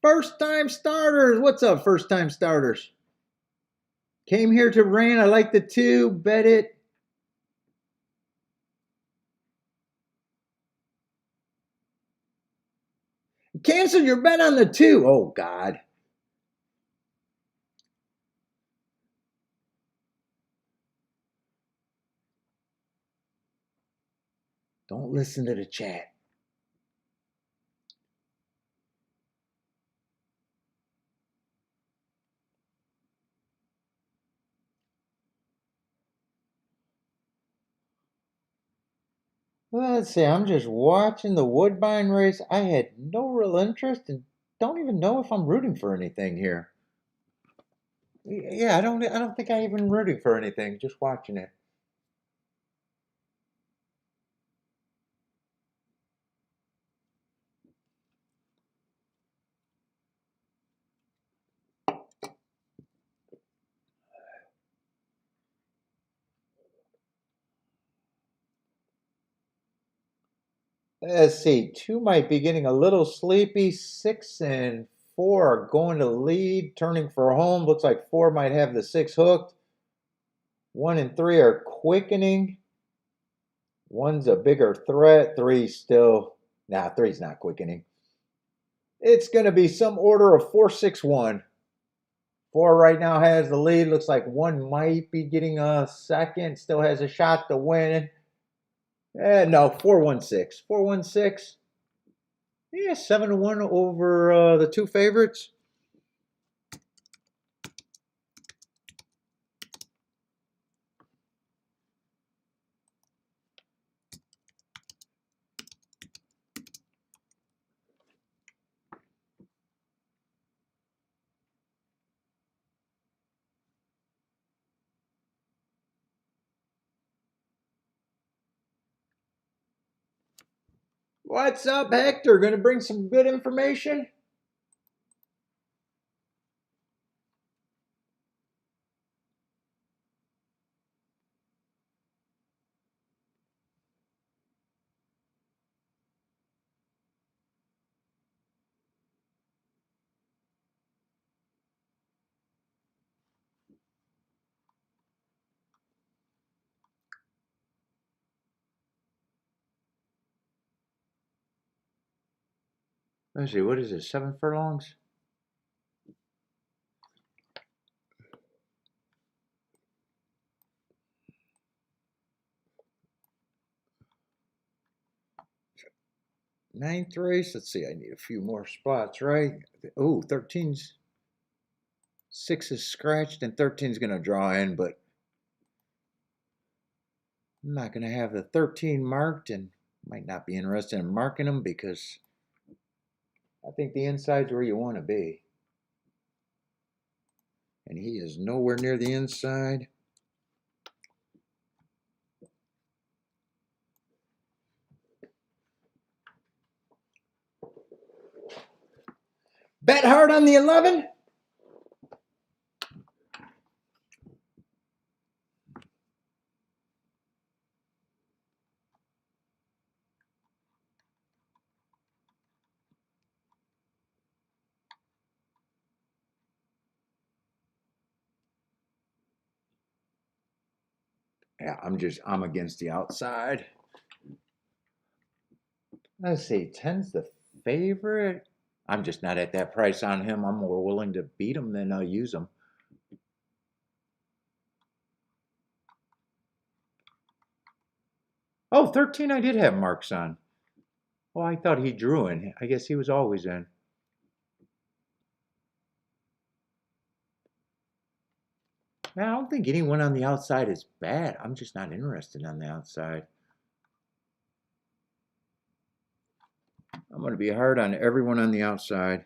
A: First time starters. What's up, first time starters? Came here to rain. I like the 2. Bet it. Cancel your bet on the 2. Oh, God. Don't listen to the chat. Let's see. I'm just watching the Woodbine race. I had no real interest and don't even know if I'm rooting for anything here. Yeah, I don't think I even rooting for anything. Just watching it. Let's see. 2 might be getting a little sleepy. 6 and 4 are going to lead, turning for home. Looks like 4 might have the 6 hooked. 1 and 3 are quickening. 1's a bigger threat. 3's still. Nah, 3's not quickening. It's going to be some order of 4, 6, 1. 4 right now has the lead. Looks like 1 might be getting a second. Still has a shot to win. No, 4-1-6. 4-1-6. Yeah, 7-1 over the 2 favorites. What's up, Hector? Going to bring some good information? Let's see, what is it? 7 furlongs? Ninth race. Let's see, I need a few more spots, right? Oh, 13's 6 is scratched and 13's going to draw in, but I'm not going to have the 13 marked and might not be interested in marking them because I think the inside's where you want to be. And he is nowhere near the inside. Bet hard on the 11. Yeah, I'm against the outside. Let's see, 10's the favorite. I'm just not at that price on him. I'm more willing to beat him than use him. Oh, 13 I did have marks on. Oh, I thought he drew in. I guess he was always in. Man, I don't think anyone on the outside is bad. I'm just not interested on the outside. I'm going to be hard on everyone on the outside.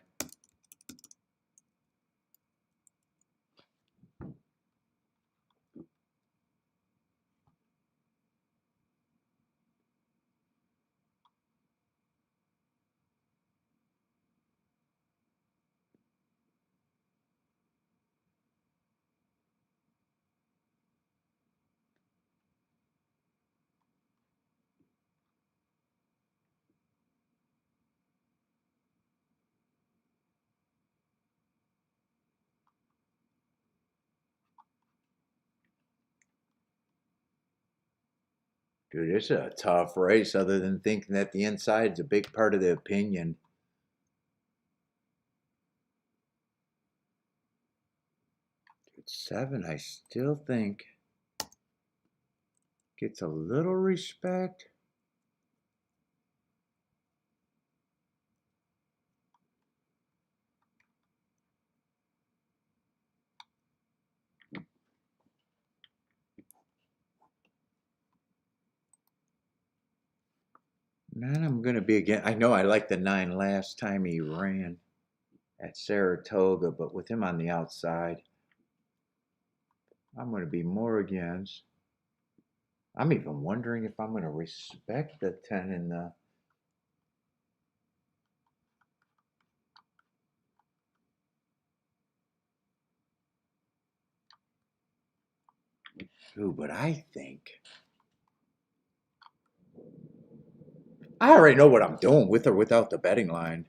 A: Dude, it's a tough race other than thinking that the inside's a big part of the opinion. 7, I still think gets a little respect. Man, I'm going to be again. I know I liked the 9 last time he ran at Saratoga, but with him on the outside, I'm going to be more against. I'm even wondering if I'm going to respect the 10 in the. Ooh, but I think I already know what I'm doing with or without the betting line.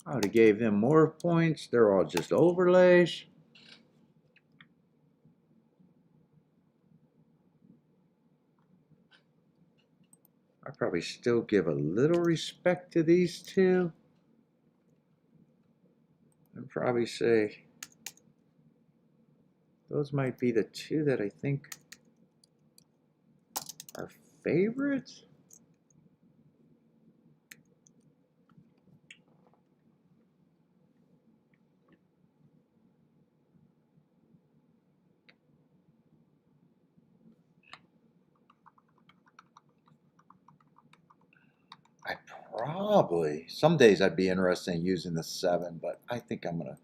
A: I would have gave them more points. They're all just overlays. I'd probably still give a little respect to these two. And probably say those might be the two that I think are favorites. I probably, some days I'd be interested in using the 7, but I think I'm going to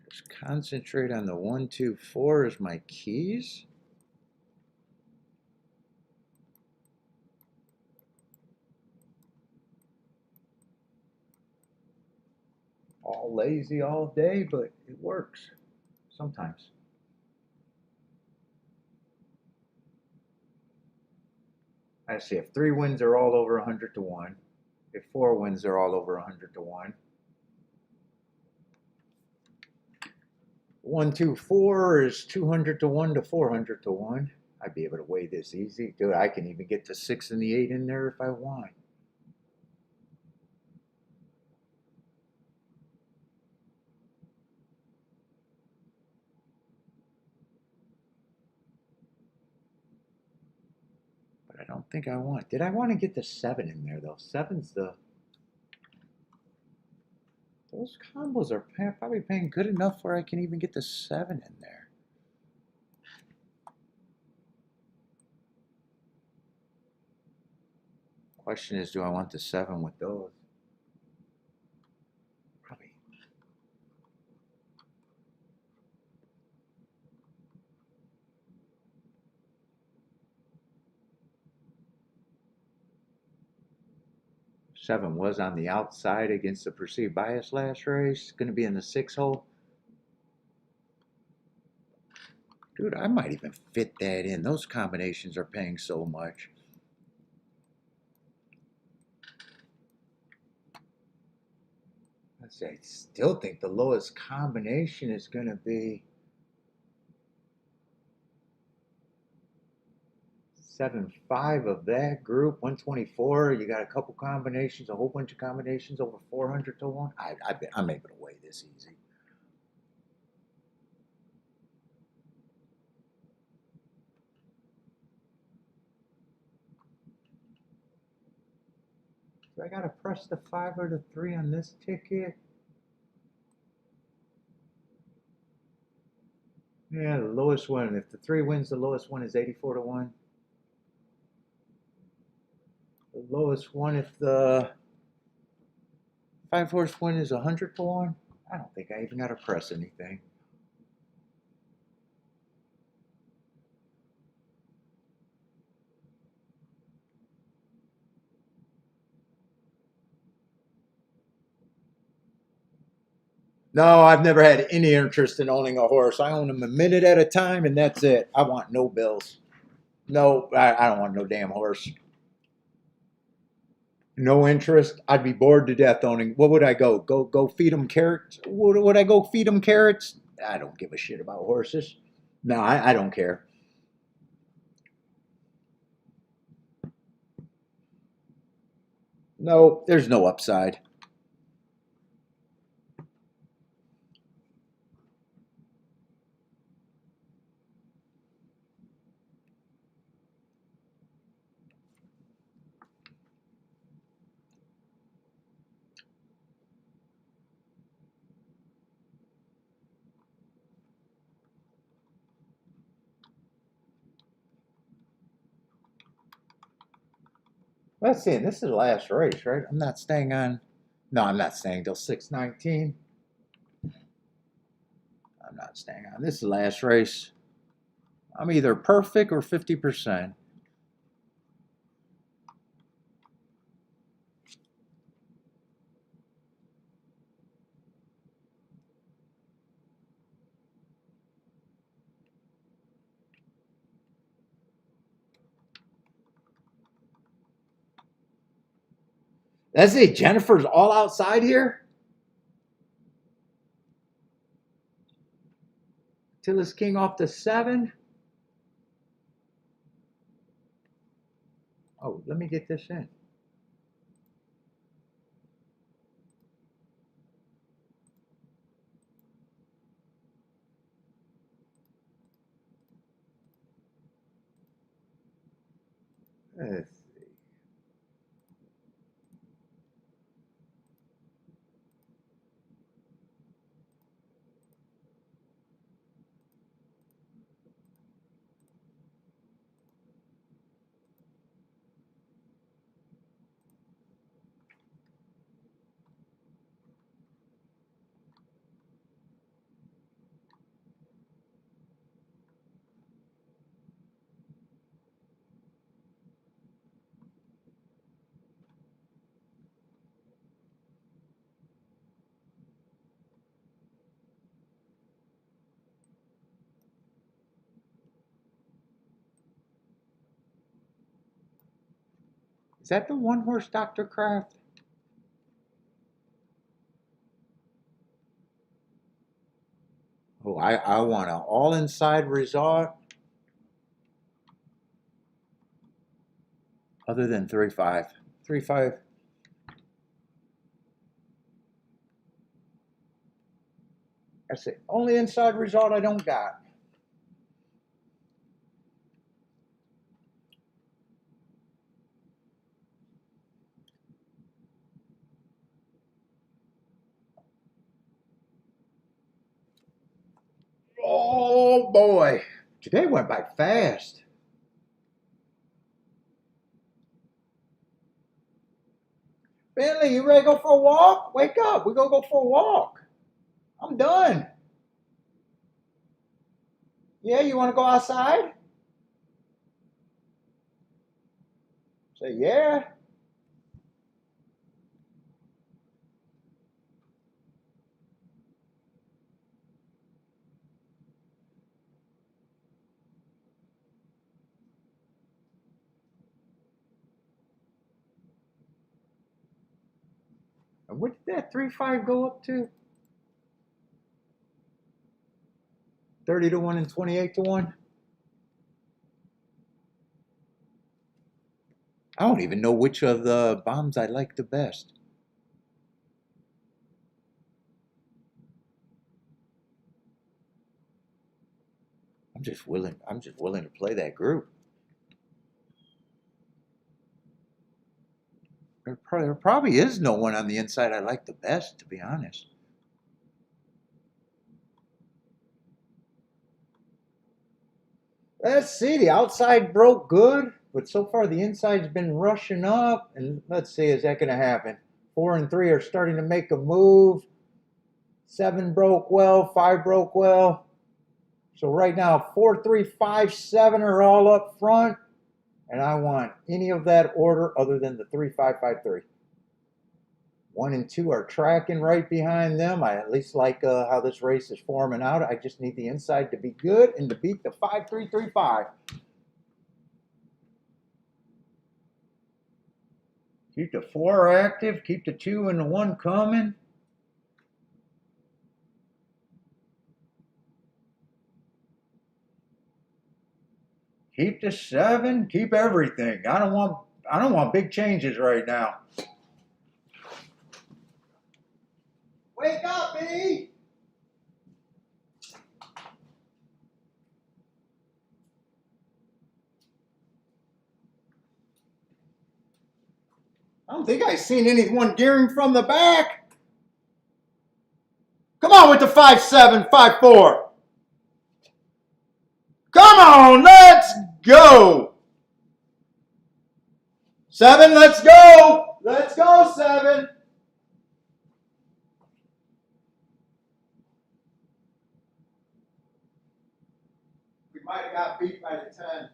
A: just concentrate on the 1, 2, 4 as my keys. All lazy all day, but it works sometimes. I see if 3 wins are all over 100 to 1. If 4 wins are all over 100 to 1. 1, 2, 4 is 200 to 1 to 400 to 1. I'd be able to weigh this easy. Dude, I can even get the 6 and the 8 in there if I want. But I don't think I want. Did I want to get the 7 in there though? 7's the. Those combos are probably paying good enough where I can even get the 7 in there. Question is, do I want the 7 with those? Probably. Seven was on the outside against the perceived bias last race. Going to be in the 6 hole. Dude, I might even fit that in. Those combinations are paying so much. I still think the lowest combination is going to be 7-5 of that group, 124. You got a couple combinations, a whole bunch of combinations over 400 to 1. I'm able to weigh this easy. Do I got to press the 5 or the 3 on this ticket? Yeah, the lowest one. If the 3 wins, the lowest one is 84 to 1. The lowest one, if the 5-horse win is 100 to 1. I don't think I even got to press anything. No, I've never had any interest in owning a horse. I own them a minute at a time, and that's it. I want no bills. No, I don't want no damn horse. No interest. I'd be bored to death owning. What would I go? Go feed them carrots? Would I go feed them carrots? I don't give a shit about horses. No, I don't care. No, there's no upside. Let's see. This is the last race, right? I'm not staying on. No, I'm not staying till 6:19. I'm not staying on. This is the last race. I'm either perfect or 50%. Let's see. Jennifer's all outside here. Tillis King off the 7. Oh, let me get this in. Let's see. Is that the one horse Dr. Kraft? Oh, I want an all inside result other than 3-5. 3-5. That's the only inside result I don't got. Oh boy. Today went by fast. Bentley, you ready to go for a walk? Wake up. We're going to go for a walk. I'm done. Yeah, you want to go outside? Say, yeah. And what did that 3-5 go up to? 30 to 1 and 28 to 1? I don't even know which of the bombs I like the best. I'm just willing to play that group. There probably is no one on the inside I like the best, to be honest. Let's see, the outside broke good, but so far the inside's been rushing up. And let's see, is that going to happen? 4 and 3 are starting to make a move. 7 broke well, 5 broke well. So right now, 4, 3, 5, 7 are all up front. And I want any of that order other than the 3, 5, 5, 3. 1 and 2 are tracking right behind them. I at least like how this race is forming out. I just need the inside to be good and to beat the 5, 3, 3, 5. Keep the 4 active. Keep the 2 and the 1 coming. Keep the 7. Keep everything. I don't want big changes right now. Wake up, B! I don't think I've seen anyone gearing from the back. Come on with the 5-7, 5-4. Come on, let's go. 7, let's go. Let's go, 7. We might have got beat by the 10.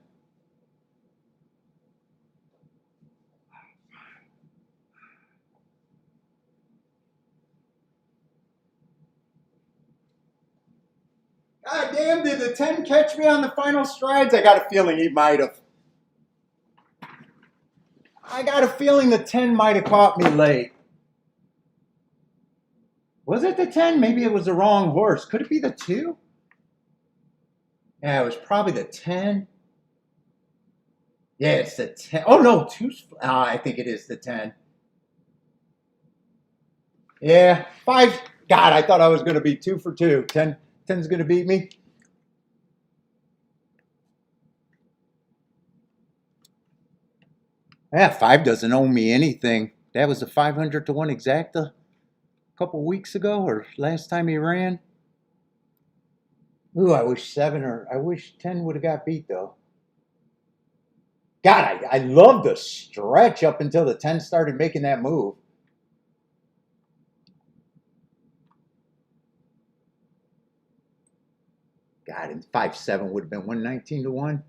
A: God damn, did the 10 catch me on the final strides? I got a feeling he might have. I got a feeling the 10 might have caught me late. Was it the 10? Maybe it was the wrong horse. Could it be the 2? Yeah, it was probably the 10. Yeah, it's the 10. Oh, no, 2. I think it is the 10. Yeah, 5. God, I thought I was going to be 2 for 2. 10's going to beat me. Yeah, 5 doesn't owe me anything. That was a 500 to 1 exacta a couple weeks ago or last time he ran. Ooh, I wish 10 would have got beat though. God, I love the stretch up until the 10 started making that move. God, and 5-7 would have been 119 to 1.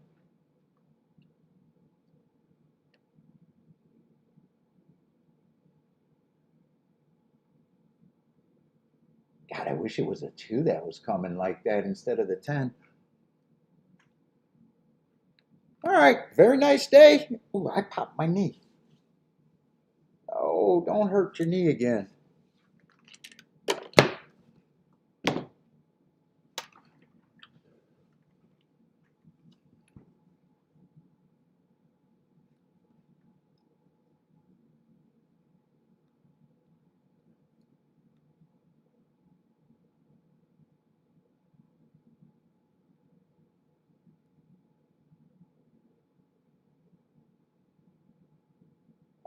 A: God, I wish it was a 2 that was coming like that instead of the 10. All right, very nice day. Ooh, I popped my knee. Oh, don't hurt your knee again.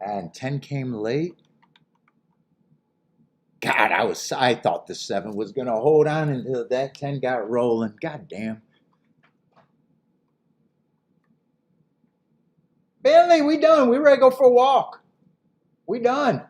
A: And 10 came late. God, I thought the 7 was gonna hold on until that 10 got rolling. God damn. Bentley, we done. We ready to go for a walk. We done.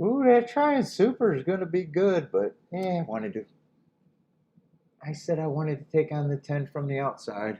A: Ooh, that trying super is gonna be good, but wanted to. I said I wanted to take on the 10 from the outside.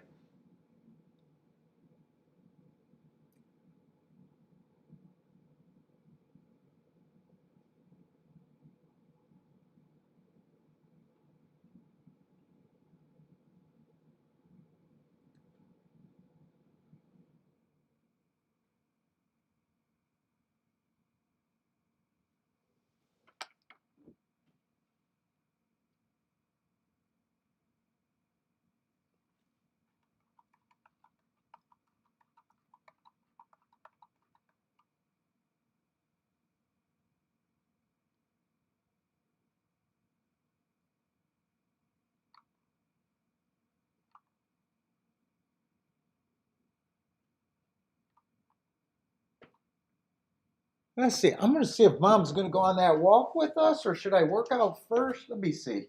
A: Let's see. I'm gonna see if Mom's gonna go on that walk with us, or should I work out first? Let me see.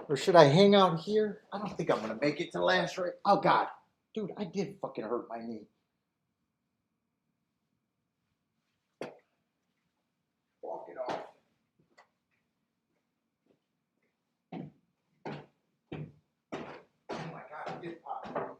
A: Or should I hang out here? I don't think I'm gonna make it to the last race. Oh God, dude, I did fucking hurt my knee. Walk it off. Oh my God, I did pop.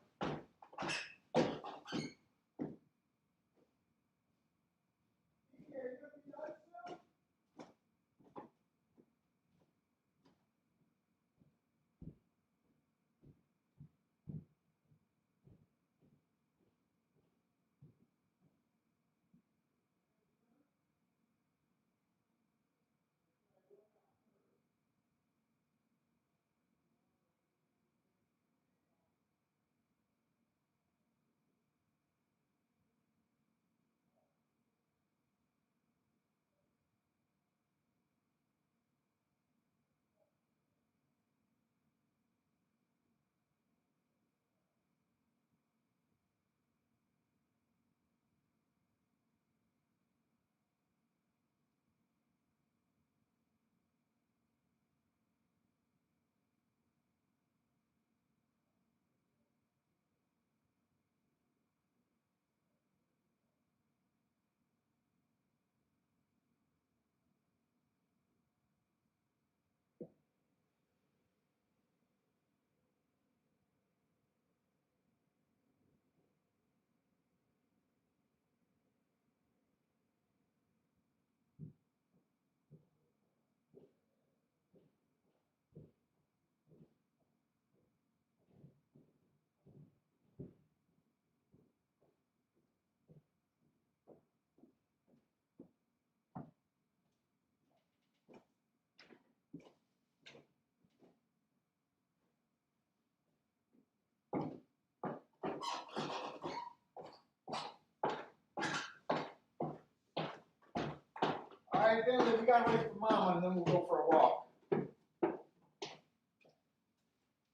A: right, then we gotta wait for Mama, and then we'll go for a walk.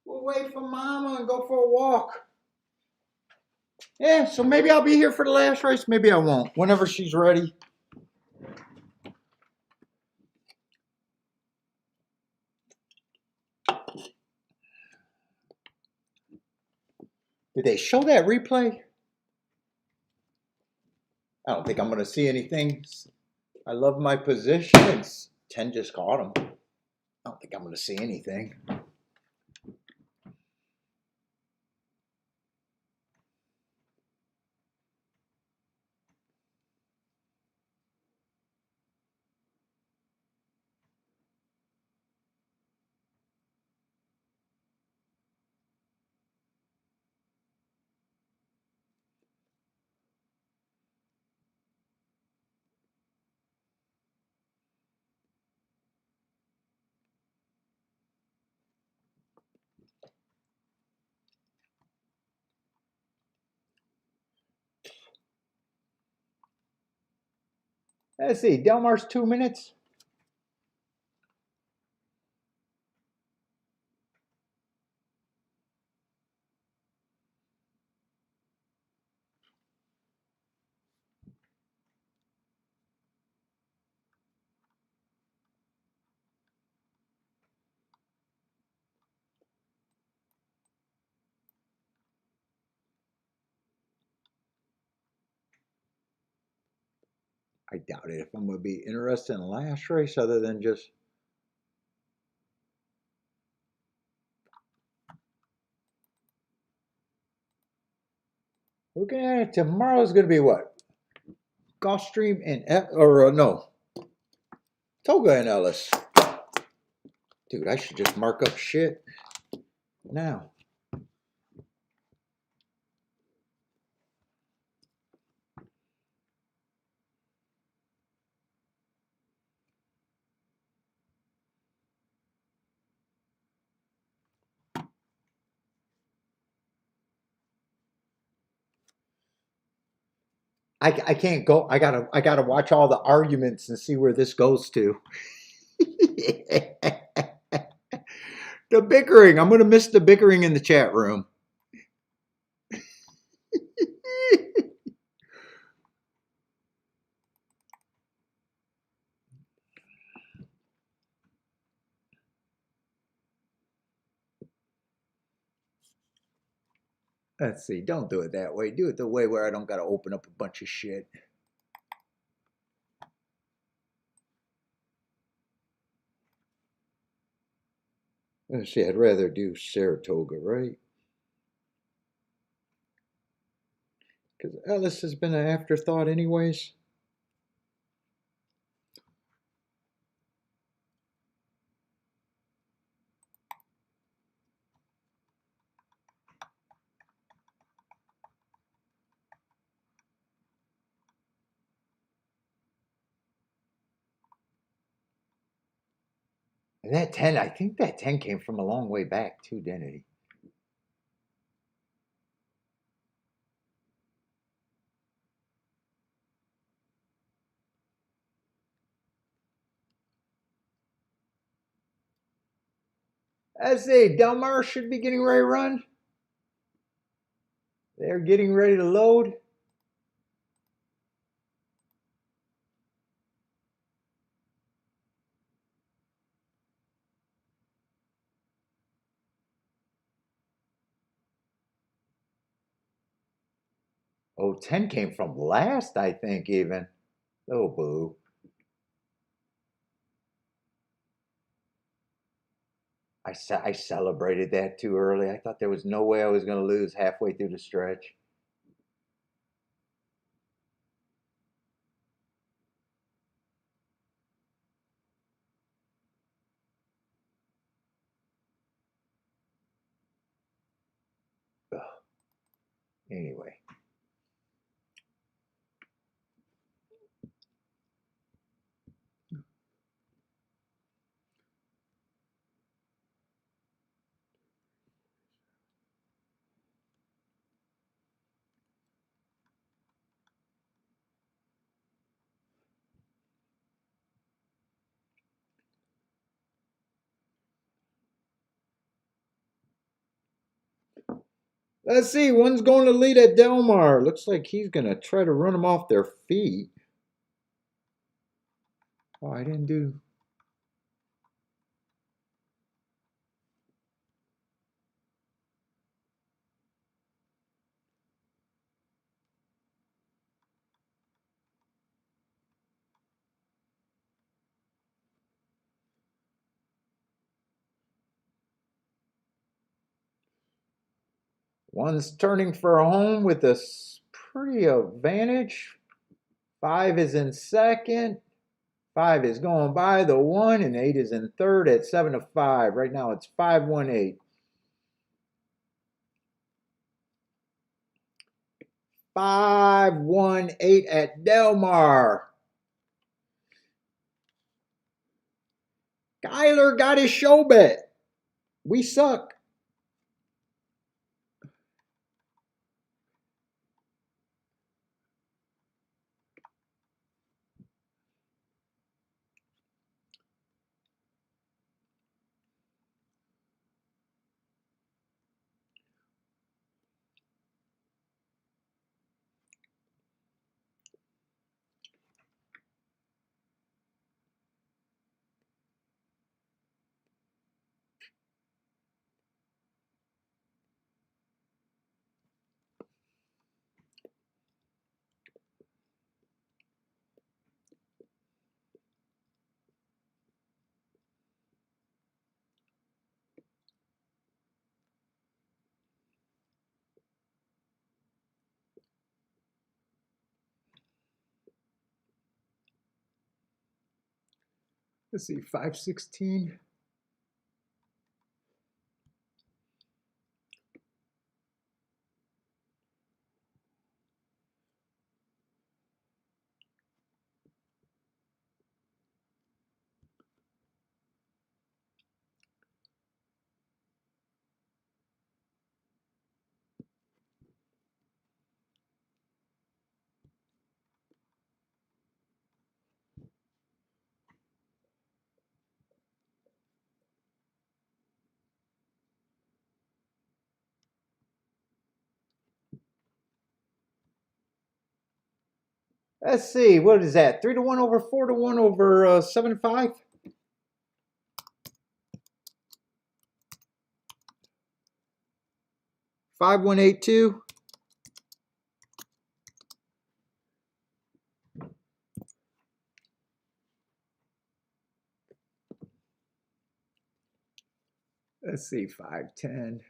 A: We'll wait for Mama and go for a walk. Yeah, so maybe I'll be here for the last race. Maybe I won't. Whenever she's ready. Did they show that replay? I don't think I'm going to see anything. I love my positions. 10 just caught him. I don't think I'm going to see anything. Let's see. Delmar's 2 minutes. I doubt it if I'm going to be interested in the last race other than just. Looking at it, tomorrow's going to be what? Gulfstream and no, Saratoga and Ellis. Dude, I should just mark up shit now. I can't go. I gotta watch all the arguments and see where this goes to. The bickering. I'm gonna miss the bickering in the chat room. Let's see. Don't do it that way. Do it the way where I don't gotta open up a bunch of shit. Let's see. I'd rather do Saratoga, right? Because Ellis has been an afterthought, anyways. And that 10, I think that 10 came from a long way back too, didn't it? Let's see. Delmar should be getting ready to run. They're getting ready to load. Oh, 10 came from last, I think, even. Oh, boo. I celebrated that too early. I thought there was no way I was going to lose halfway through the stretch. Ugh. Anyway. Let's see. One's going to lead at Del Mar. Looks like he's going to try to run them off their feet. Oh, I didn't do. One's turning for home with a pretty advantage. 5 is in second. 5 is going by the 1, and 8 is in third at 7 to 5. Right now it's 5-1-8. 5-1-8 at Del Mar. Kyler got his show bet. We suck. Let's see, 5-16. Let's see, what is that? 3-1 over 4-1 over 7-5? 5-1-8-2. Let's see, 5-10.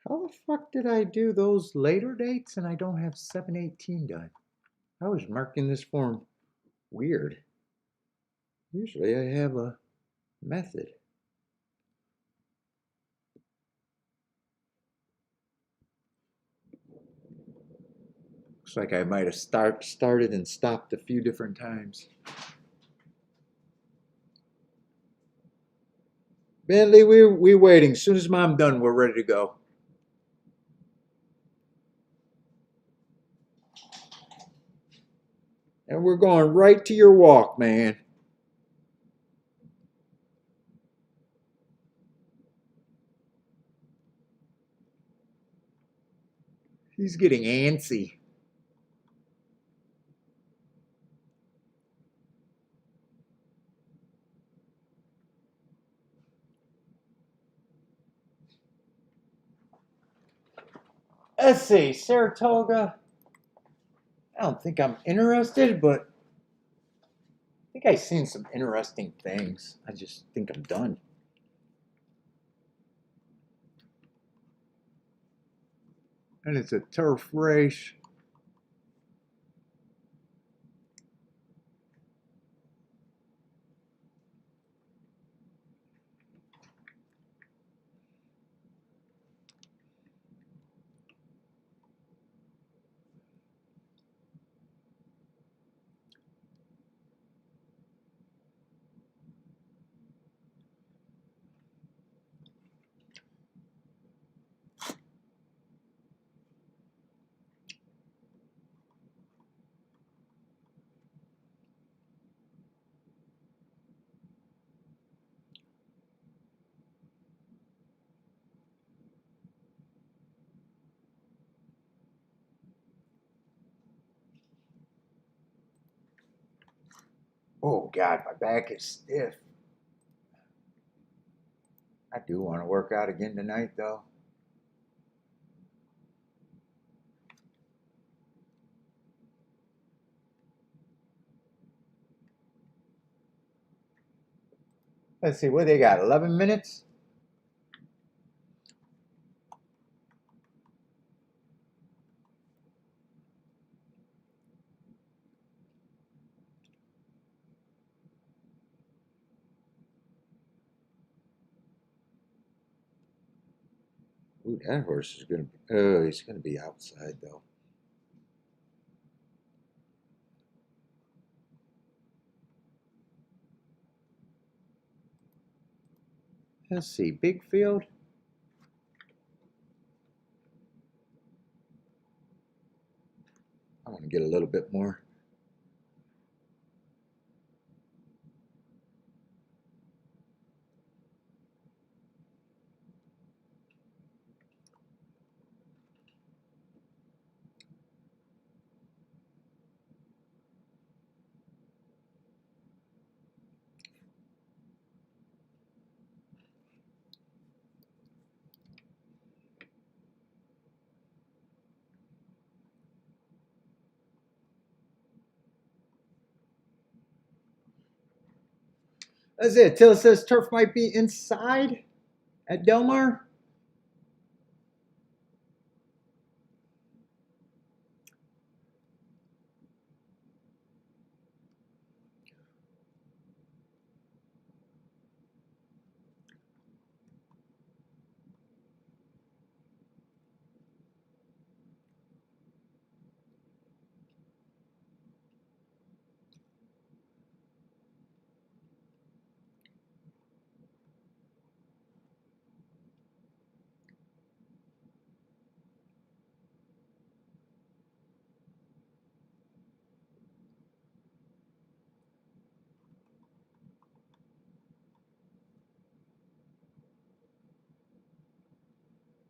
A: How the fuck did I do those later dates and I don't have 7-18 done? I was marking this form weird. Usually I have a method. Looks like I might have started and stopped a few different times. Bentley, we're waiting. As soon as Mom done, we're ready to go. And we're going right to your walk, man. He's getting antsy. Let's see, Saratoga. I don't think I'm interested, but I think I've seen some interesting things. I just think I'm done. And it's a turf race. God, my back is stiff. I do want to work out again tonight, though. Let's see, what they got, 11 minutes? Ooh, that horse is going to be, oh, he's going to be outside, though. Let's see, big field. I want to get a little bit more. That's it. Till it says turf might be inside at Del Mar.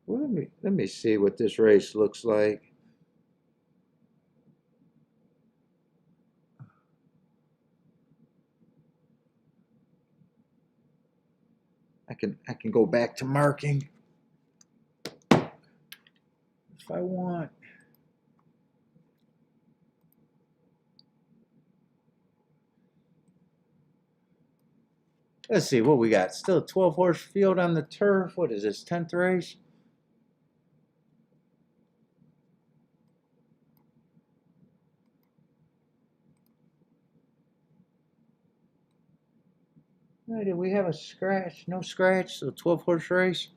A: Well, let me see what this race looks like. I can go back to marking if I want. Let's see what we got. Still a 12 horse field on the turf. What is this, 10th race? Did we have a scratch? No scratch, so 12 horse race.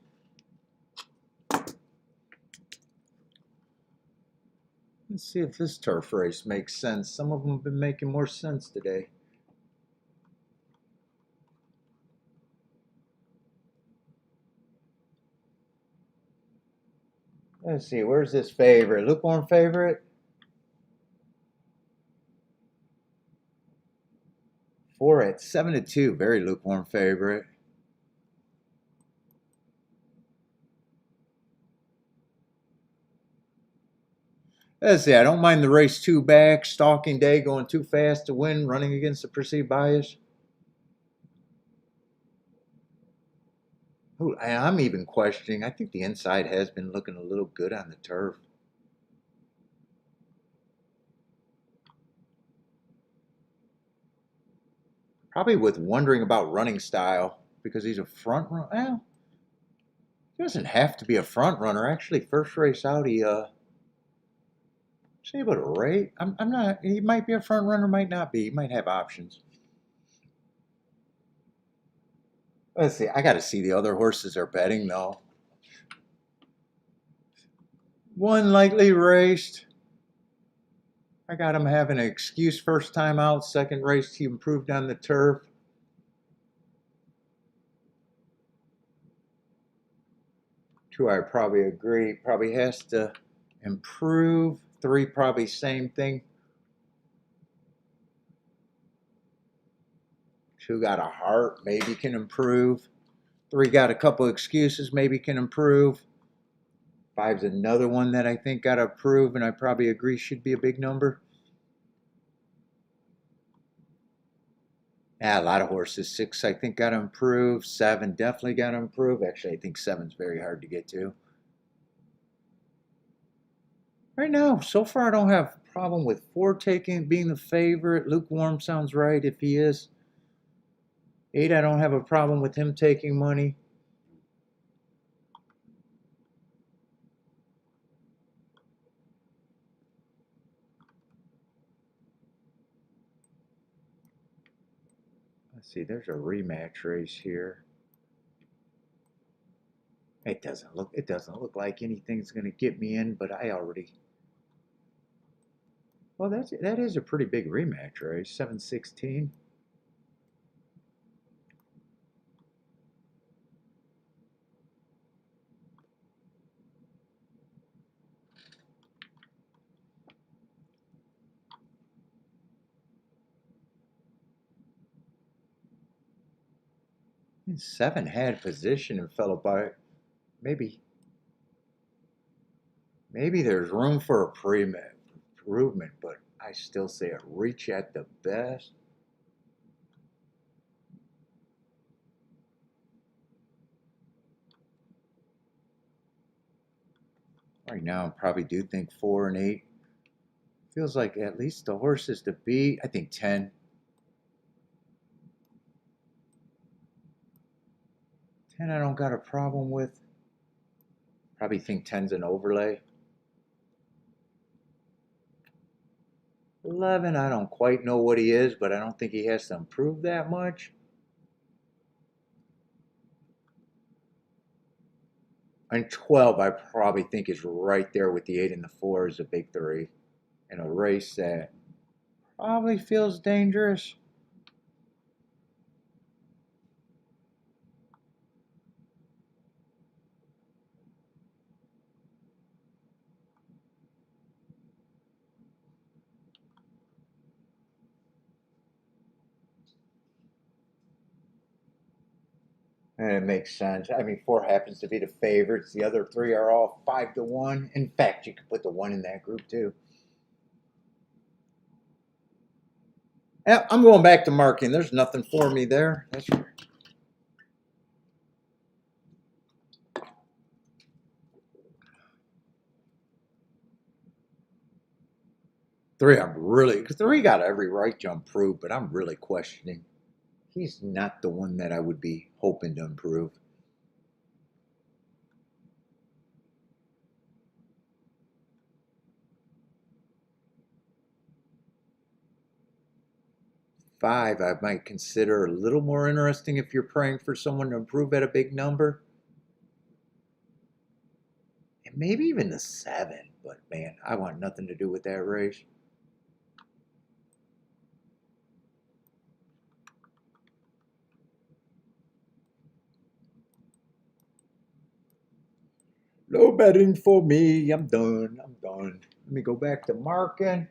A: Let's see if this turf race makes sense. Some of them have been making more sense today. Let's see, where's this favorite? Lukewarm favorite? 4 at 7-2. Very lukewarm favorite. Let's see, I don't mind the race 2 back. Stalking Day going too fast to win. Running against the perceived bias. Ooh, I'm even questioning. I think the inside has been looking a little good on the turf. Probably with wondering about running style because he's a front runner. Well, he doesn't have to be a front runner. Actually, first race out, he was able to rate. I'm not. He might be a front runner, might not be. He might have options. Let's see. I got to see the other horses are betting though. One lightly raced. I got him having an excuse first time out. Second race, he improved on the turf. 2, I probably agree. Probably has to improve. 3, probably same thing. 2 got a heart, maybe can improve. 3 got a couple excuses, maybe can improve. 5's another one that I think got to improve, and I probably agree should be a big number. Yeah, a lot of horses. 6, I think, got to improve. 7 definitely got to improve. Actually, I think 7's very hard to get to. Right now, so far, I don't have a problem with 4 taking being the favorite. Lukewarm sounds right if he is. 8, I don't have a problem with him taking money. Let's see, there's a rematch race here. It doesn't look like anything's gonna get me in, but I already. Well, that is a pretty big rematch race. 716. And 7 had position and fell apart. Maybe maybe there's room for improvement, but I still say a reach at the best. Right now, I probably do think 4 and 8. Feels like at least the horses to beat. I think 10. 10 I don't got a problem with. Probably think 10's an overlay. 11, I don't quite know what he is, but I don't think he has to improve that much. And 12, I probably think is right there with the 8 and the 4 is a big 3 in a race that probably feels dangerous. And it makes sense. I mean, 4 happens to be the favorites. The other 3 are all 5 to 1. In fact, you could put the 1 in that group too. Yeah, I'm going back to marking. There's nothing for me there. That's right. 3, I'm really, because 3 got every right to improve, but I'm really questioning. He's not the one that I would be hoping to improve. 5, I might consider a little more interesting if you're praying for someone to improve at a big number. And maybe even the 7, but man, I want nothing to do with that race. No betting for me. I'm done. I'm done. Let me go back to marking.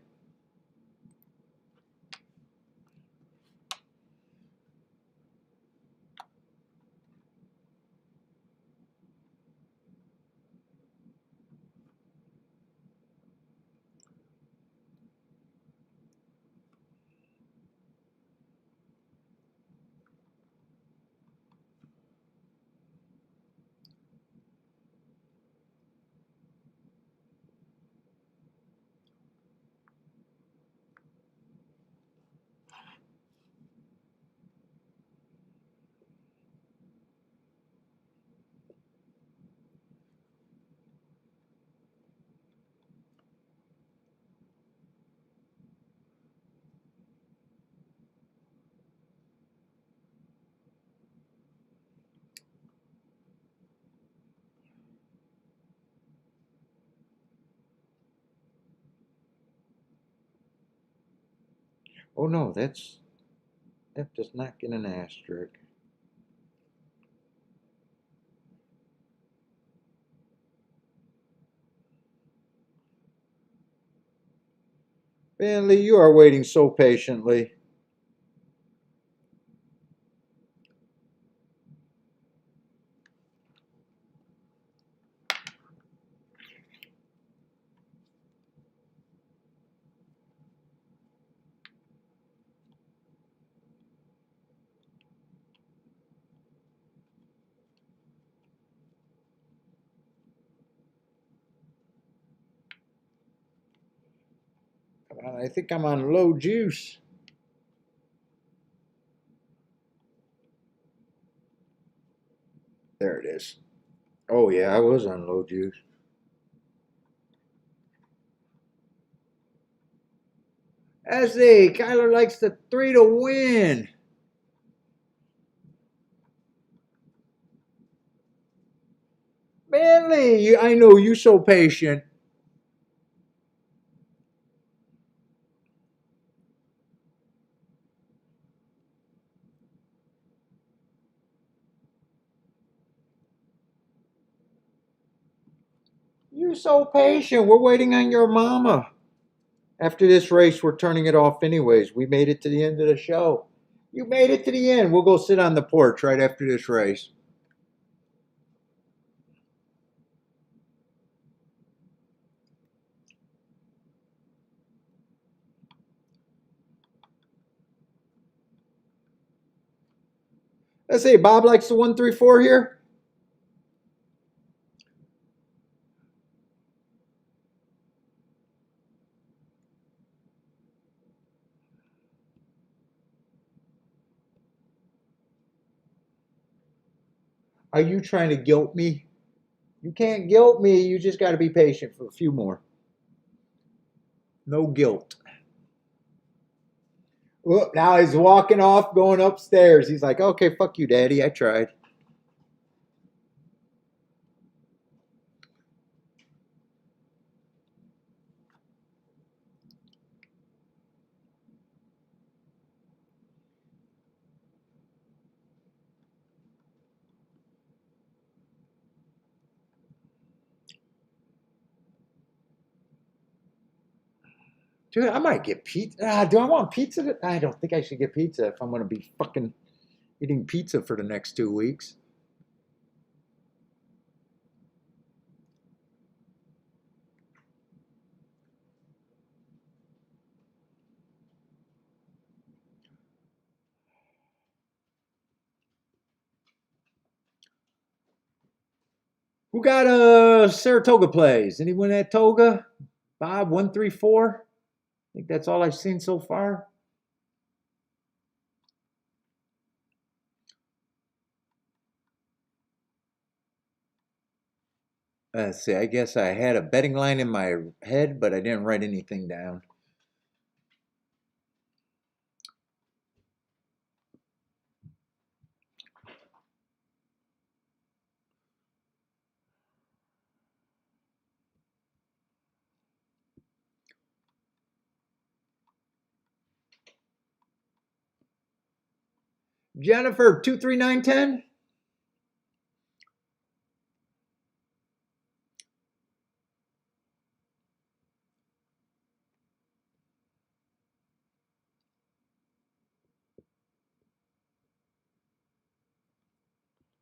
A: Oh no, that does not get an asterisk. Bentley, you are waiting so patiently. I think I'm on low juice. There it is. Oh yeah, I was on low juice. SA, Kyler likes the 3 to win. Manly, I know you so patient. You so patient. We're waiting on your mama. After this race, we're turning it off anyways. We made it to the end of the show. You made it to the end. We'll go sit on the porch right after this race. Let's say Bob likes the 134 here. Are you trying to guilt me? You can't guilt me. You just got to be patient for a few more. No guilt. Well, now he's walking off, going upstairs. He's like, okay, fuck you, daddy. I tried. Dude, I might get pizza. Do I want pizza? I don't think I should get pizza if I'm going to be fucking eating pizza for the next 2 weeks. Who got a Saratoga plays? Anyone at Toga? Bob 134. I think that's all I've seen so far. Let's see. I guess I had a betting line in my head, but I didn't write anything down. Jennifer 23910.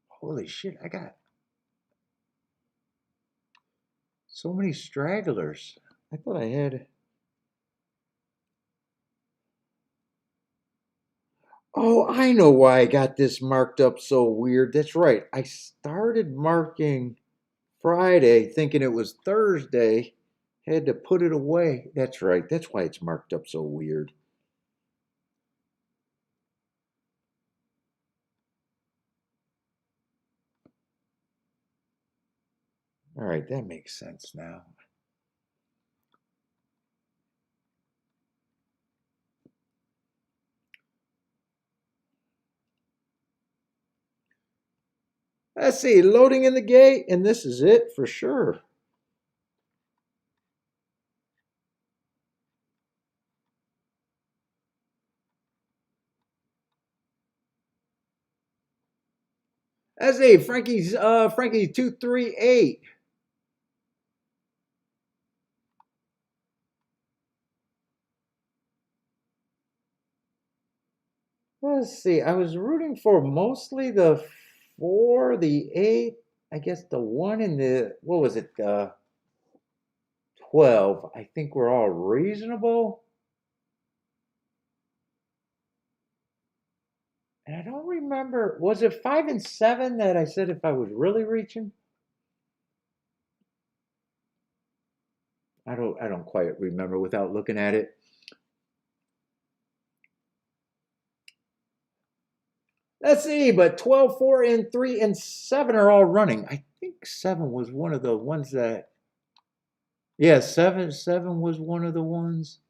A: Holy shit! I got so many stragglers. I thought I had. Oh, I know why I got this marked up so weird. That's right. I started marking Friday thinking it was Thursday. Had to put it away. That's right. That's why it's marked up so weird. All right, that makes sense now. Let's see, loading in the gate, and this is it for sure. Let's see, Frankie 238. Let's see, I was rooting for mostly the 4, the 8, I guess the 1 and the, what was it, 12. I think we're all reasonable. And I don't remember, was it 5 and 7 that I said if I was really reaching? I don't quite remember without looking at it. Let's see, but 12, 4, and 3, and 7 are all running. I think 7 was one of the ones that, yeah, 7 was one of the ones.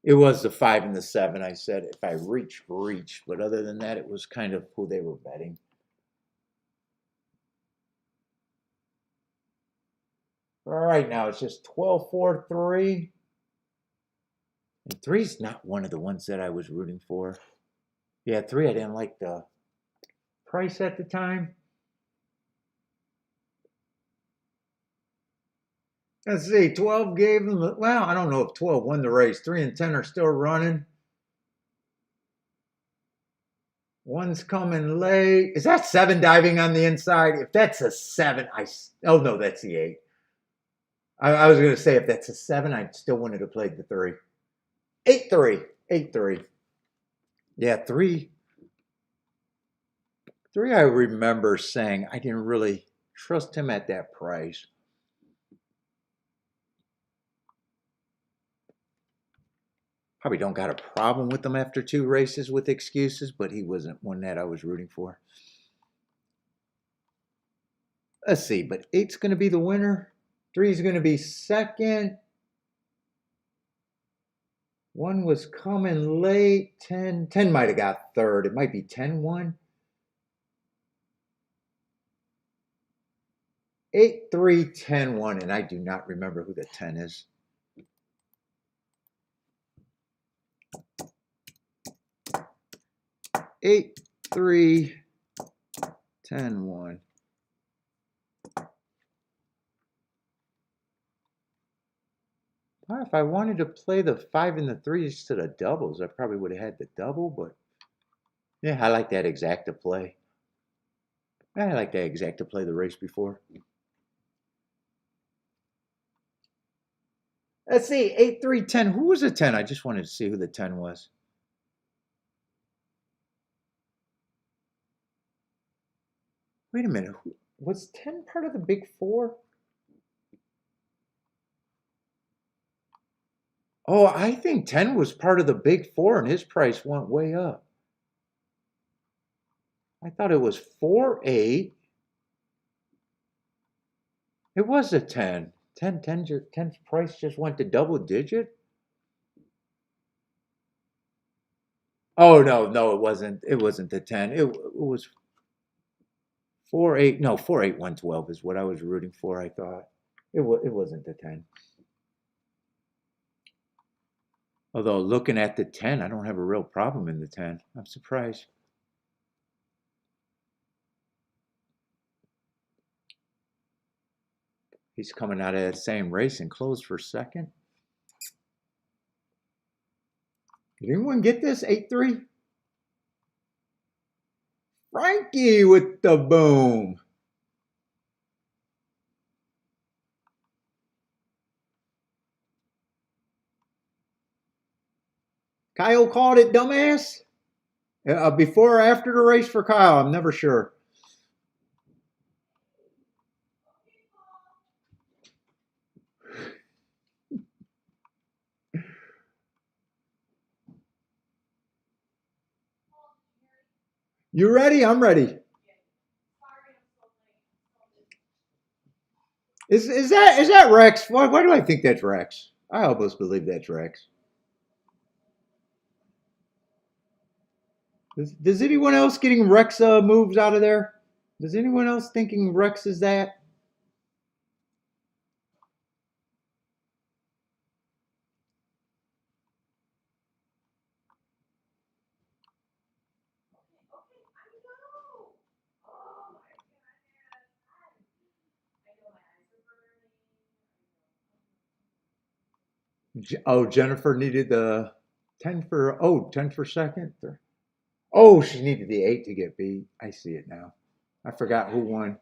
A: It was the 5 and the 7. I said if I reach. But other than that, it was kind of who they were betting. All right, now it's just 12, 4, 3. And 3's not one of the ones that I was rooting for. Yeah, 3, I didn't like the price at the time. Let's see, 12 gave them, well, I don't know if 12 won the race. 3 and 10 are still running. One's coming late. Is that 7 diving on the inside? If that's a 7, oh no, that's the 8. I was going to say if that's a 7, I still wanted to play the 3. 8-3. 8-3. Yeah, 3. 3, I remember saying I didn't really trust him at that price. Probably don't got a problem with him after 2 races with excuses, but he wasn't one that I was rooting for. Let's see, but 8's going to be the winner. 3 is going to be second. 1 was coming late. 10 might have got third. It might be 10-1. 8-3, 10-1, and I do not remember who the 10 is. Eight, 3, 10, 1. If I wanted to play the 5 and the 3s to the doubles, I probably would have had the double, but yeah, I like that exact to play. I like that exact to play the race before. Let's see, 8, 3, 10. Who was the 10? I just wanted to see who the 10 was. Wait a minute. Was 10 part of the big 4? Oh, I think 10 was part of the big 4 and his price went way up. I thought it was 4, 8. It was a 10. 10's price just went to double digit. Oh, no, it wasn't. It wasn't the 10. It was 4, 8. No, 4, 8, 112 is what I was rooting for, I thought. It wasn't the 10. Although looking at the 10, I don't have a real problem in the 10. I'm surprised. He's coming out of that same race and closed for second. Did anyone get this? 8-3? Frankie with the boom. Kyle called it, dumbass. Before or after the race for Kyle, I'm never sure. You ready? I'm ready. Is that Rex? Why do I think that's Rex? I almost believe that's Rex. Does anyone else getting Rex moves out of there? Does anyone else thinking Rex is that? Oh, Jennifer needed the 10 for second. Oh, she needed the 8 to get beat. I see it now. I forgot who won.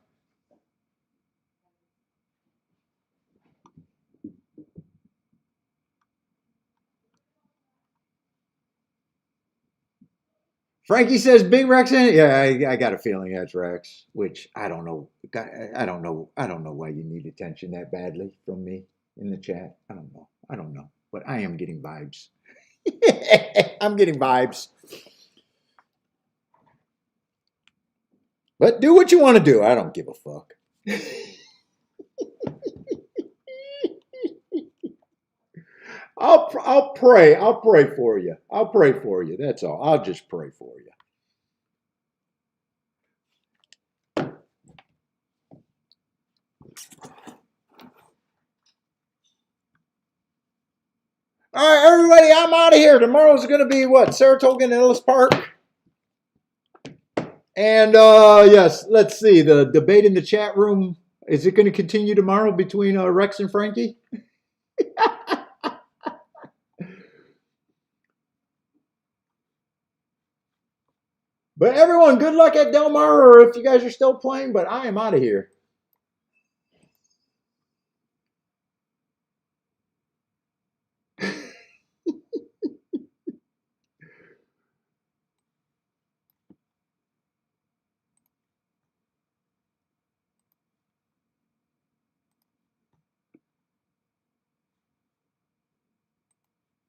A: Frankie says Big Rex in it. Yeah, I got a feeling that's Rex, which I don't know. I don't know why you need attention that badly from me. in the chat. I don't know. I don't know. But I am getting vibes. I'm getting vibes. But do what you want to do. I don't give a fuck. I'll pray. I'll pray for you. I'll pray for you. That's all. I'll just pray for you. All right, everybody, I'm out of here. Tomorrow's going to be what? Saratoga and Ellis Park. And yes, let's see. The debate in the chat room, is it going to continue tomorrow between Rex and Frankie? But everyone, good luck at Del Mar, or if you guys are still playing, but I am out of here.